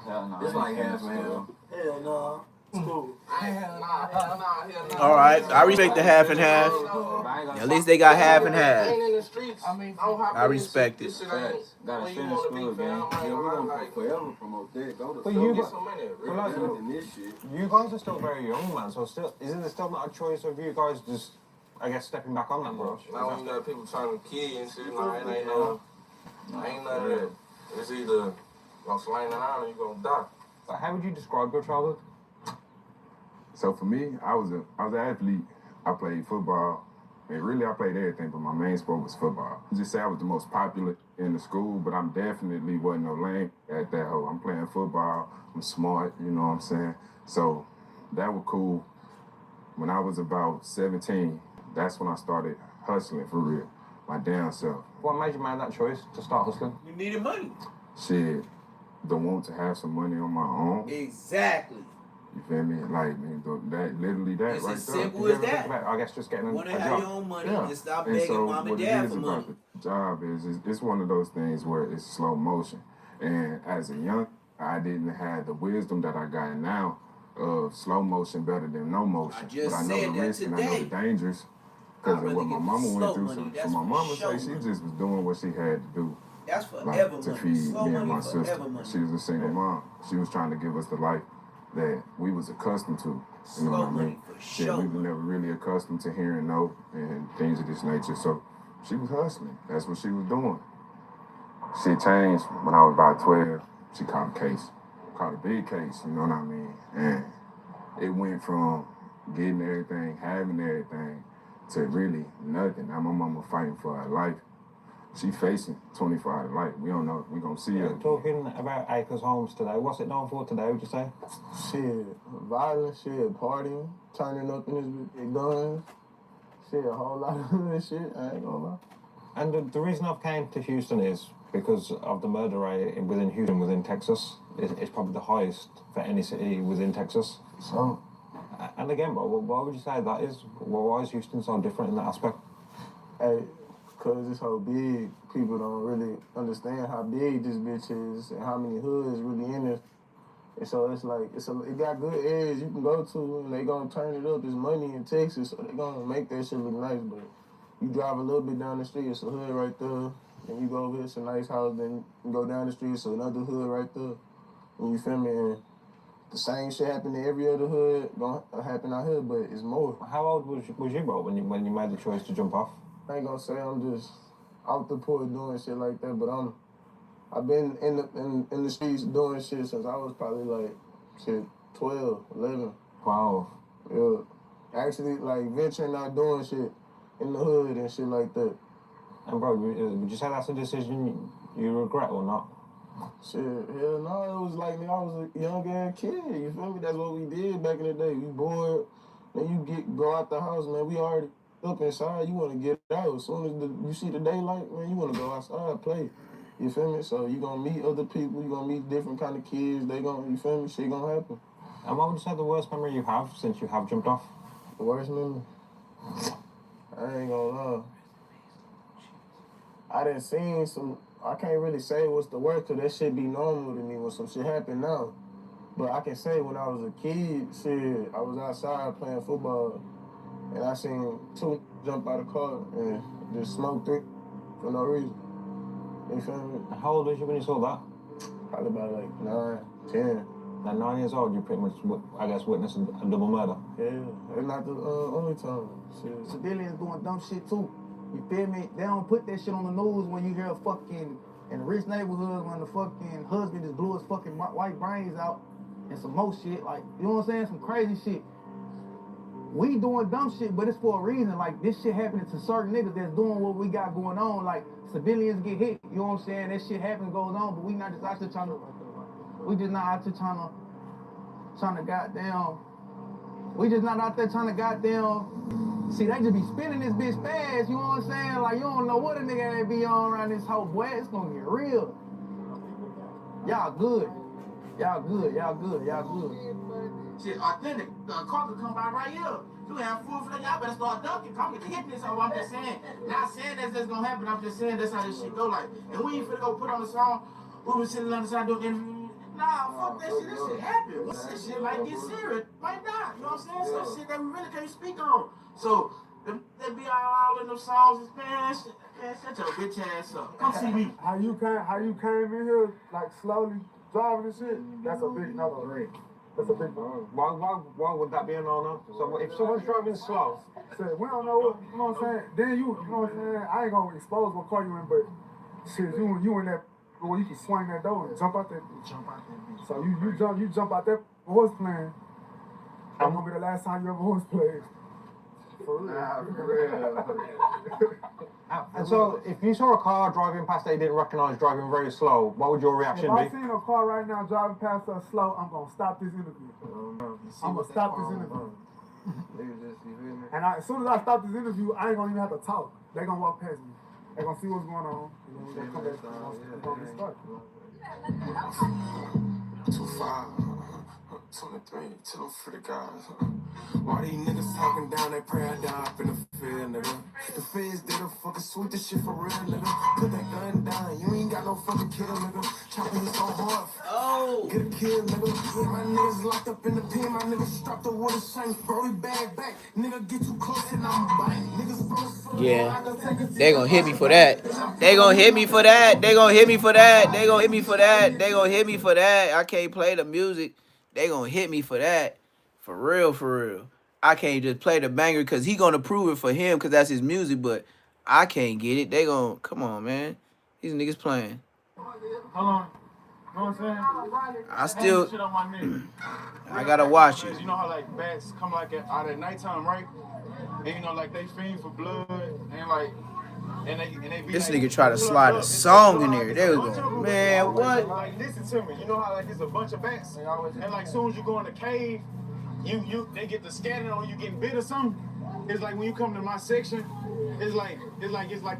hell no. It's like half and half. Hell no. School. Hell nah. All right, I respect the half and half. At least they got half and half. I respect it. Gotta finish school, man. Yeah, we're gonna forever promote that. Go to But you guys are still very young, man, so isn't it still not a choice of you guys just, I guess, stepping back on that brush? Now when you got people trying to kill you and shit, nah, it ain't no, ain't none of that. It's either gonna slang it out or you gonna die. So how would you describe your childhood? So for me, I was an athlete. I played football. And really, I played everything, but my main sport was football. Just say I was the most popular in the school, but I'm definitely wasn't no lame at that hoe. I'm playing football. I'm smart, you know what I'm saying? So that was cool. When I was about 17, that's when I started hustling for real, my damn self. What made you make that choice to start hustling? You needed money. Shit, the want to have some money on my own. Exactly. You feel me? Like, that literally that It's right as there. simple as that. I guess just getting You want a to have job. your own money Yeah. and stop And begging so mom and what dad it for is money. about the job is it's one of those things where it's slow motion. And as a young, I didn't have the wisdom that I got now of slow motion better than no motion. I just but I know said the that risk and I know the today. dangers because I'd of rather what my get mama slow went through. money. So That's my for mama sure say she money. just was doing what she had to do. That's Like forever to money. feed Slow me and money my sister. forever money. She was a single mom. She was trying to give us the life that we was accustomed to. You know Slow what I mean? money for Shit, sure. we were never really accustomed to hearing no and things of this nature. So she was hustling. That's what she was doing. Shit changed when I was about 12. She caught a case. Caught a big case, you know what I mean? And it went from getting everything, having everything, to really nothing. Now my mama fighting for her life. She facing 24 hours of life. We don't know if we gonna see her. Talking about Acres Homes today, what's it known for today, would you say? Shit, violence, shit, partying, turning up in this big guns. Shit, a whole lot of this shit, I ain't gonna lie. And the reason I've came to Houston is because of the murder rate within Houston, within Texas. It's probably the highest for any city within Texas. So, and again, bro, why would you say that is? Why is Houston so different in that aspect? hey, cause it's so big, people don't really understand how big this bitch is and how many hoods really in it. And so it's like, it got good areas you can go to and they gonna turn it up. There's money in Texas, so they gonna make that shit look nice, but you drive a little bit down the street, it's a hood right there. Then you go over here, it's a nice house, then you go down the street, it's another hood right there. And you feel me? And the same shit happen in every other hood, gonna happen out here, but it's more. How old was you, bro, when you made the choice to jump off? I ain't gonna say I'm just out the port doing shit like that, but I've been in the streets doing shit since I was probably like, shit, 12, 11. Wow. Yeah. Actually, like, venturing out doing shit in the hood and shit like that. And bro, would you say that's a decision you regret or not? Shit, hell no, it was like, nigga, I was a young ass kid, you feel me? That's what we did back in the day. We bored, then you go out the house, man, we already up inside, you want to get out. As soon as you see the daylight, man, you want to go outside, play. You feel me? So you gonna meet other people, you gonna meet different kind of kids, they gonna, you feel me? Shit gonna happen. And what would you say the worst memory you have since you have jumped off? The worst memory? I ain't gonna lie. I done seen some, I can't really say what's the worst, because that shit be normal to me when some shit happen now. But I can say when I was a kid, shit, I was outside playing football, and I seen two jump out of the car and just smoke three for no reason. You feel me? How old was you when you saw that? Probably about like 9, 10. At 9 years old, you pretty much, I guess, witnessed a double murder. Yeah, it's not the only time. Shit. Civilians doing dumb shit too. You feel me? They don't put that shit on the news when you hear a fucking, in the rich neighborhoods, when the fucking husband just blew his fucking white brains out and some more shit. Like, you know what I'm saying? Some crazy shit. We doing dumb shit, but it's for a reason. Like, this shit happening to certain niggas that's doing what we got going on. Like, civilians get hit, you know what I'm saying? That shit happens, goes on, but we not just out there trying to, we just not out there trying to goddamn, we just not out there trying to goddamn, see, they just be spinning this bitch fast, you know what I'm saying? Like, you don't know what a nigga ain't be on around this whole, boy, it's gonna get real. Y'all good. Y'all good, y'all good, y'all good. Shit, authentic. Car could come by right here. You have full fledged. Y'all better start dunking. Come get hitting this over. I'm just saying. Not saying that's gonna happen. I'm just saying that's how this shit go. Like, and we ain't finna go put on the song. We was sitting on the side doing interview. Nah, fuck that shit. This shit happen. This shit might get serious. Might not. You know what I'm saying? So that shit that we really can't speak on. So they be all in them songs. Man, shut your bitch ass up. Come see me. How you came in here like slowly driving and shit? That's a big no. That's a big one. Why would that be a no-no? So if someone's driving slow, we don't know what, you know what I'm saying? Then you know what I'm saying? I ain't gonna expose what car you in, but shit, you in that, well, you can swing that door and jump out that bitch. So you jump out that horse playing. That's gonna be the last time you ever horse played. For real. And so, if you saw a car driving past that you didn't recognize driving very slow, what would your reaction be? If I seen a car right now driving past us slow, I'm gonna stop this interview. I'm gonna stop this interview. And as soon as I stop this interview, I ain't gonna even have to talk. They gonna walk past me. They gonna see what's going on. And then they come back and gonna get started. 25, 23, till I'm free guys. Why these niggas talking down, they pray I die up in the field, nigga. The feds did a fucking sweet this shit for real, nigga. Put that gun down, you ain't got no fucking kill, nigga. Chopping you so hard. Oh! Get a kill, nigga. Yeah, my niggas locked up in the pen, my niggas strapped up with a shank. Bro, bag back. Nigga, get too close and I'm biting. Niggas yeah, they gonna hit me for that. They gonna hit me for that. They gonna hit me for that. They gonna hit me for that. They gonna hit me for that. I can't play the music. They gonna hit me for that. For real, for real. I can't just play the banger because he gonna prove it for him because that's his music, but I can't get it. They gonna, come on, man. These niggas playing. Hold on. You know what I'm saying? I still, shit on my neck. I gotta watch it. You know how like bats come like out at nighttime, right? And you know like they fiend for blood and like and they be This like, nigga try to slide a song in there. There we go. Man, what? Like listen to me. You know how like there's a bunch of bats and like soon as you go in the cave, they get the scanning on you getting bit or something. It's like when you come to my section, it's like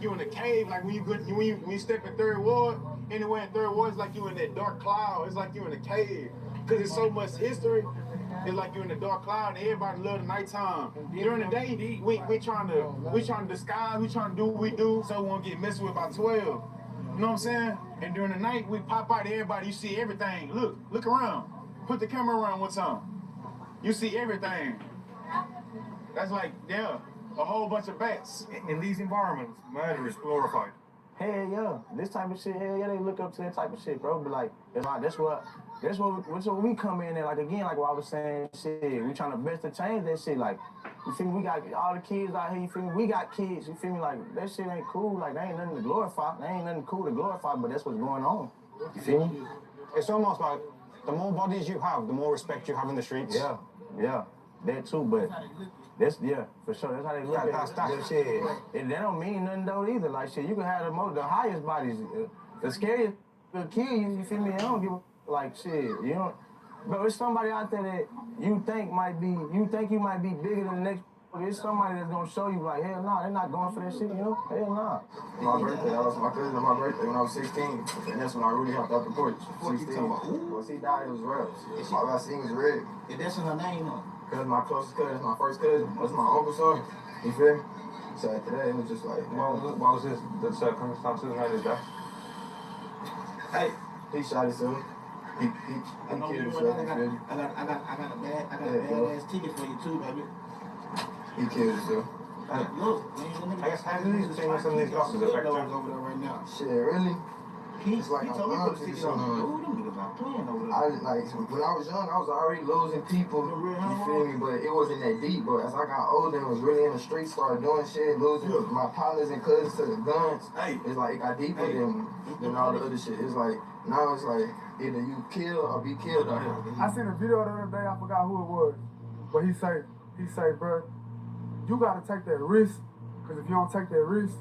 you in a cave. Like when you step in third ward, anywhere in third ward, it's like you in that dark cloud. It's like you in a cave because it's so much history. It's like you in the dark cloud, and everybody love the nighttime. During the day, we trying to disguise, we trying to do what we do, so we won't get messed with by 12. You know what I'm saying? And during the night, we pop out to everybody. You see everything. Look around. Put the camera around one time. You see everything. That's like, yeah, a whole bunch of bats. In these environments, murder is glorified. Hell yeah, this type of shit, hell yeah, they look up to that type of shit, bro. But like, that's what we come in and like again, like what I was saying, shit, we trying to best to change that shit. Like, you feel me? We got all the kids out here, you feel me? We got kids, you feel me? Like, that shit ain't cool. Like, there ain't nothing to glorify. There ain't nothing cool to glorify, but that's what's going on. You feel me? It's almost like the more bodies you have, the more respect you have in the streets. Yeah, that too, but that's, yeah, for sure. That's how they look at that shit. And that don't mean nothing though either. Like, shit, you can have the highest bodies. The scariest gonna kill you, you feel me? I don't give a, like, shit, you know? But there's somebody out there that you think you might be bigger than the next. There's somebody that's gonna show you, like, hell no, they're not going for that shit, you know? Hell no. My birthday, I lost my cousin on my birthday when I was 16. And that's when I really hopped out the porch. 16. Once he died, it was rough. All I seen was red. And that's her name, though. Cause my closest cousin, that's my first cousin. That's my uncle's son. You feel me? So after that, it was just like, What was the circumstances around his death? hey, he shot himself. He killed himself. I got a badass ticket for you too, baby. He killed himself. Look, man, I guess how do these things, some of these losses affect you? over there right now. Shit, really? It's like he I'm told me to young, put a so, ticket on. Ooh, them niggas are playing over there. I like when I was young, I was already losing people. You feel me? But it wasn't that deep. But as I got older and was really in the streets, started doing shit, losing my partners and cousins to the guns. It's like it got deeper than all the other shit. It's like now it's like either you kill or be killed out here. I seen a video the other day, I forgot who it was, but he say, bro, you gotta take that risk, because if you don't take that risk,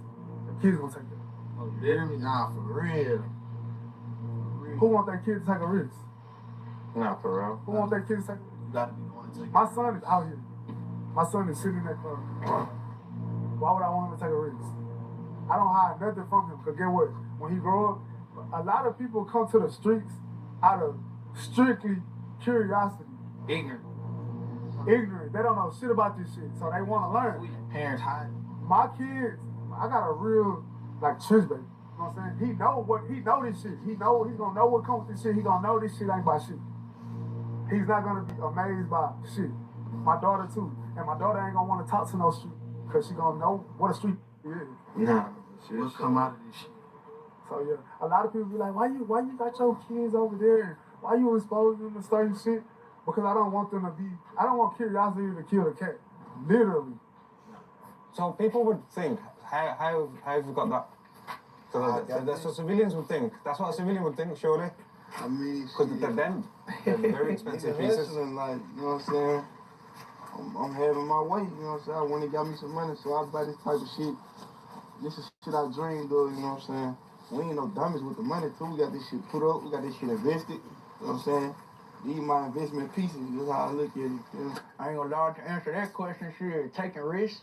the kids gonna take that. Oh, literally? Nah, for real. Who want that kid to take a risk? Nah, for real. Who want that kid to take a risk? You gotta be going to take My son is out here. My son is sitting in that car. Why would I want him to take a risk? I don't hide nothing from him, because guess what? When he grow up, a lot of people come to the streets out of strictly curiosity. ignorant. They don't know shit about this shit, so they want to learn. Parents hide. My kids, I got a real, like, trench baby. You know what I'm saying? He know this shit. He's gonna know what comes with this shit. He gonna know this shit ain't by shit. He's not gonna be amazed by shit. My daughter too. And my daughter ain't gonna wanna talk to no street, cause she gonna know what a street is. Nah, we'll come out of this shit. So yeah, a lot of people be like, why you got your kids over there? Why you exposing them to certain shit? Because I don't want curiosity to kill the cat. Literally. So people would think, how have you got that? So that's what civilians would think. That's what a civilian would think, surely. I mean, because they're very expensive pieces. Like, you know what I'm saying? I'm having my way, you know what I'm saying? I went and got me some money, so I buy this type of shit. This is shit I dreamed of, you know what I'm saying? We ain't no dummies with the money, too. We got this shit put up, we got this shit invested, you know what I'm saying? These my investment pieces, that's how I look at it. You know? I ain't gonna lie to answer that question, shit. Taking risks,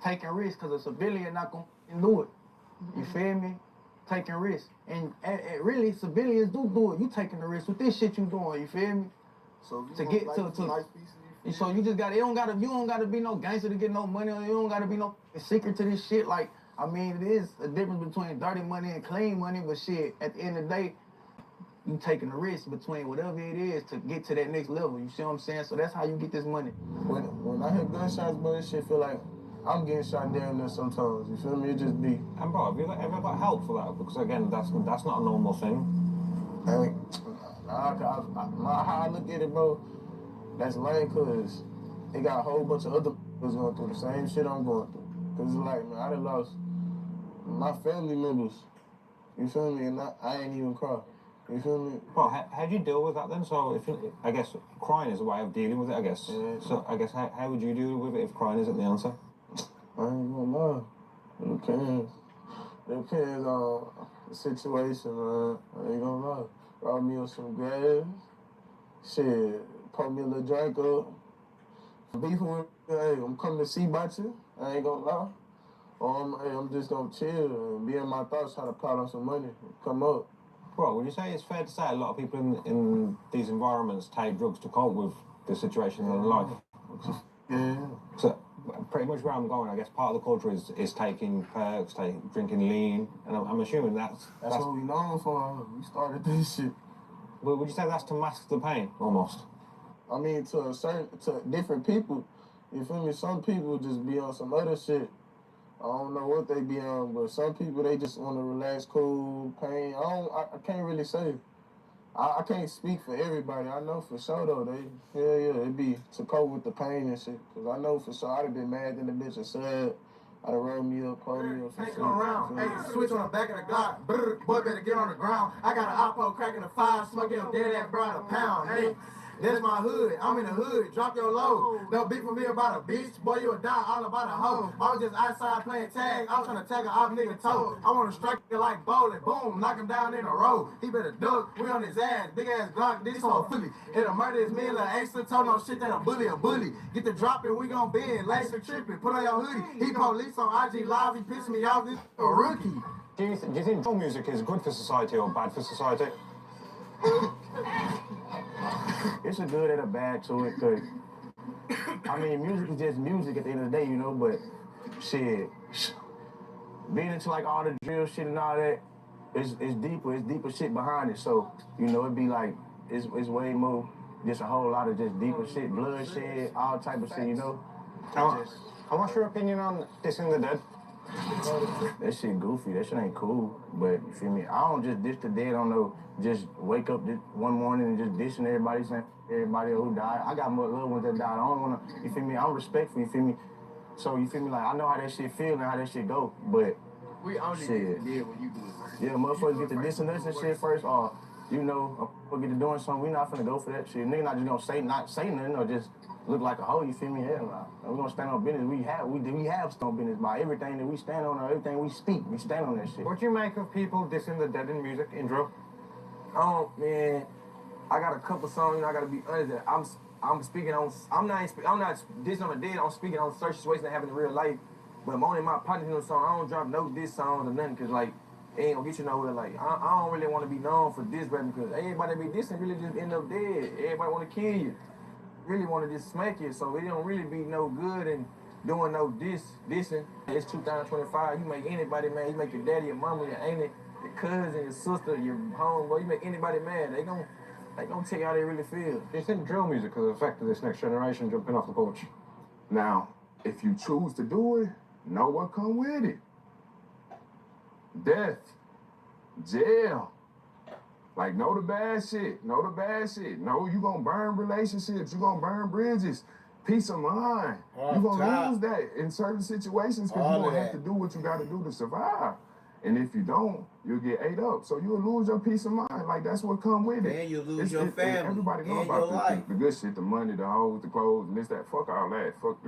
because a civilian not gonna do it. You feel me? Taking risks. And really, civilians do it. You taking the risk with this shit you doing, you feel me? So to get to so you just gotta, you don't gotta be no gangster to get no money, or you don't gotta be no secret to this shit. Like, I mean, it is a difference between dirty money and clean money, but shit, at the end of the day, you taking the risk between whatever it is to get to that next level. You see what I'm saying? So that's how you get this money. When I hear gunshots, bro, this shit feel like I'm getting shot down there sometimes. You feel me? It just be. And bro, have you ever got help for that? Because again, that's not a normal thing. How I look at it, bro, that's lame, cause they got a whole bunch of other people going through the same shit I'm going through. Cause it's like, man, I done lost my family members. You feel me? And I ain't even cry. You feel me? Well, how do you deal with that then? So, I guess crying is a way of dealing with it, I guess. Yeah. So, I guess, how would you deal with it if crying isn't the answer? I ain't gonna lie. It depends. It depends on the situation, man. I ain't gonna lie. Brought me up some gas. Shit, pour me a little Draco. Beefing with, hey, I'm coming to see about you. I ain't gonna lie. Or I'm just gonna chill and be in my thoughts, try to plot on some money, come up. Well, would you say it's fair to say a lot of people in these environments take drugs to cope with the situations in life? Yeah. So, pretty much where I'm going, I guess part of the culture is taking perks, drinking lean, and I'm assuming that's what we known for. We started this shit. But would you say that's to mask the pain, almost? I mean, to different people, you feel me? Some people just be on some other shit. I don't know what they be on, but some people, they just want to relax, cool, pain. I can't really say. I can't speak for everybody. I know for sure, though, it be to cope with the pain and shit. Because I know for sure I'd have been mad than the bitch and sad. I'd have rolled me up, pulled me up. Hey, come around. Hey, switch on the back of the Glock. Brr, boy, better get on the ground. I got an oppo cracking a 5, smoking a dead ass bro a pound. Hey, That's my hood. I'm in the hood. Drop your low. Don't be for me about a bitch. Boy, you'll die all about a hoe. I was just outside playing tag. I was trying to tag an off nigga toe. I want to strike it like bowling. Boom, knock him down in a row. He better duck. We on his ass. Big ass Glock. This whole fully. It'll murder his man. Little extra toe. No shit that a bully. Get the dropping. We gon' bend. Laser tripping. Put on your hoodie. He police on IG Live. He pissed me off. This a rookie. Do you think drill music is good for society or bad for society? It's a good and a bad to it, cause I mean, music is just music at the end of the day, you know. But shit, being into like all the drill shit and all that, it's deeper shit behind it. So you know, it'd be like it's way more, just a whole lot of just deeper shit, bloodshed, all type of shit, you know. And what's your opinion on dissing the dead? That shit goofy. That shit ain't cool. But you feel me? I don't just diss the dead. I don't know. Just wake up one morning and just dissing everybody, saying everybody who died. I got more loved ones that died. I don't wanna. You feel me? I'm respectful. You feel me? So you feel me? Like I know how that shit feel and how that shit go. But We only shit. did when you do it. Yeah, motherfuckers get to dissing us and shit first, or you know, or get to doing something. We not finna go for that shit. Nigga not just gonna say nothing or just look like a hoe. You feel me? Hell nah. We gonna stand on business. We have stand business by everything that we stand on or everything we speak. We stand on that shit. What do you make of people dissing the dead in music, in drill? Man, I got a couple songs. I gotta be honest. I'm speaking on. I'm not dissing on the dead. I'm speaking on certain situations that happen in real life. But I'm only my partner in the song. I don't drop no diss songs or nothing, cause like it ain't gonna get you nowhere. Like I don't really want to be known for diss rap because everybody be dissing really just end up dead. Everybody want to kill you. Really want to just smack you. So it don't really be no good and doing no dissing. It's 2025. You make anybody mad. You make your daddy, your mama, your auntie, your cousin, your sister, your homeboy. You make anybody mad. They gonna tell you how they really feel. Do you think drill music has affected this next generation jumping off the porch? Now, if you choose to do it, know what come with it. Death, jail. Like, know the bad shit. Know you gonna burn relationships. You gonna burn bridges. Peace of mind. You gonna lose that in certain situations because you gonna have to do what you gotta do to survive. And if you don't, you'll get ate up. So you'll lose your peace of mind. Like, that's what come with it. And you'll lose your family. Everybody know and about your this. life. The good shit, the money, the hoes, the clothes, and this, that. Fuck all that. Fuck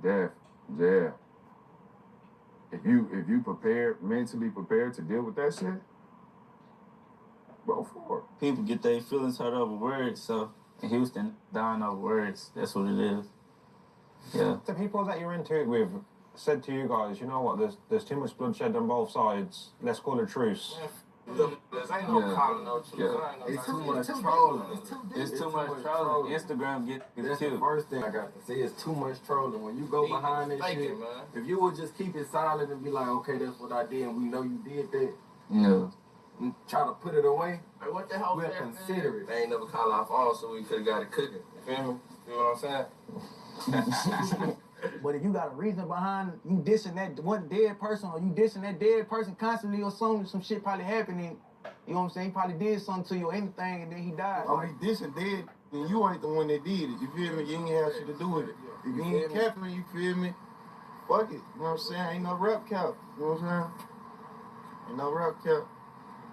death, jail. If you prepared, mentally prepared to deal with that shit, go for it. People get their feelings hurt over words, so in Houston, dying over words, that's what it is. Yeah. The people that you're into it with said to you guys, you know what, there's too much bloodshed on both sides, let's call a truce. There's ain't no calling no truth. It's too much trolling. It's too much trolling. Instagram gets That's killed. the first thing I got to say. It's too much trolling. When you go behind this shit, man. if you would just keep it silent and be like, okay, that's what I did, and we know you did that, No. and try to put it away, Like, what the hell? we'll consider it. They ain't never call off on, so we could have got it cooking. You feel me? You know what I'm saying? But if you got a reason behind you dissing that one dead person or you dissing that dead person constantly or some shit probably happening, you know what I'm saying? He probably did something to you or anything and then he died. I mean, this and dead, then you ain't the one that did it. You feel me? You ain't have shit to do with it. If you ain't capping, you feel me? Fuck it. You know what I'm saying? Ain't no rap cap. You know what I'm saying? Ain't no rap cap.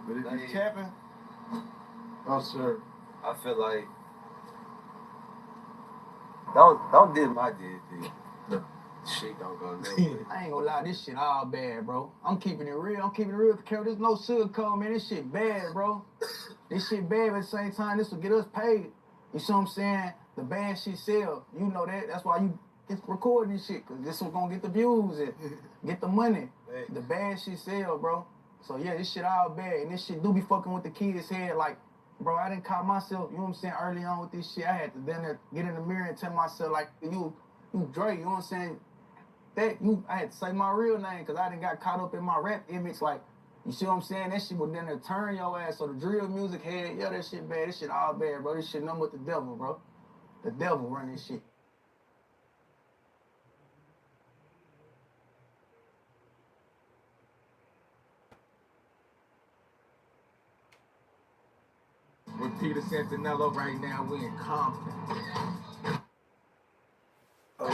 But if you capping, oh sir. I feel like don't diss my dead thing. Shit don't go nowhere. I ain't gonna lie, this shit all bad, bro. I'm keeping it real. Carol. There's no sugarcoat, man. This shit bad, bro. This shit bad, but at the same time, this will get us paid. You see what I'm saying? The bad shit sell. You know that. That's why you get recording this shit, because this is gonna get the views and get the money. The bad shit sell, bro. So yeah, this shit all bad. And this shit do be fucking with the kids' head. Like, bro, I didn't call myself, you know what I'm saying, early on with this shit. I had to then get in the mirror and tell myself, like, you Dre, you know what I'm saying? I had to say my real name because I done got caught up in my rap image. Like, you see what I'm saying? That shit would then turn your ass. So the drill music head, yeah, that shit bad. This shit all bad, bro. This shit nothing but the devil, bro. The devil run this shit. With Peter Santinello right now, we in Compton. Oh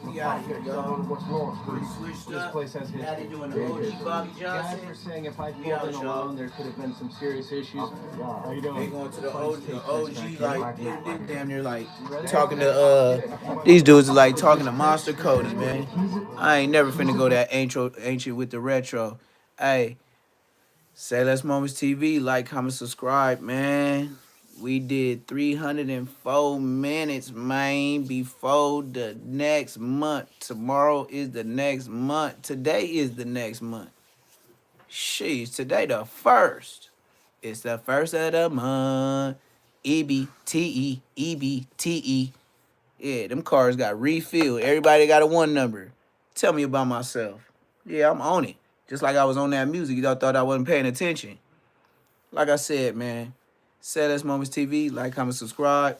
yeah, we We out here, y'all. What's Wall Street? We switched This up. place has history. How they doing the OG Bobby Guys Johnson? were saying if I pulled Yeah, in y'all. alone, there could have been some serious issues. How you doing? They going to the OG like they damn near like ready? talking to these dudes are like talking to Monster Cody, man. I ain't never finna go that ancient with the retro. Hey, Say Less Moments TV, like, comment, subscribe, man. We did 304 minutes, man, before the next month. Tomorrow is the next month. Today is the next month. Sheesh, today the first. It's the first of the month. EBTE, EBTE. Yeah, them cars got refilled. Everybody got a one number. Tell me about myself. Yeah, I'm on it. Just like I was on that music. Y'all thought I wasn't paying attention. Like I said, man, Say Less Moments TV. Like, comment, subscribe.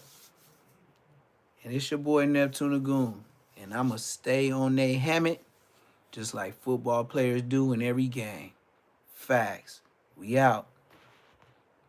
And it's your boy Neptune Lagoon. And I'ma stay on they helmet just like football players do in every game. Facts. We out.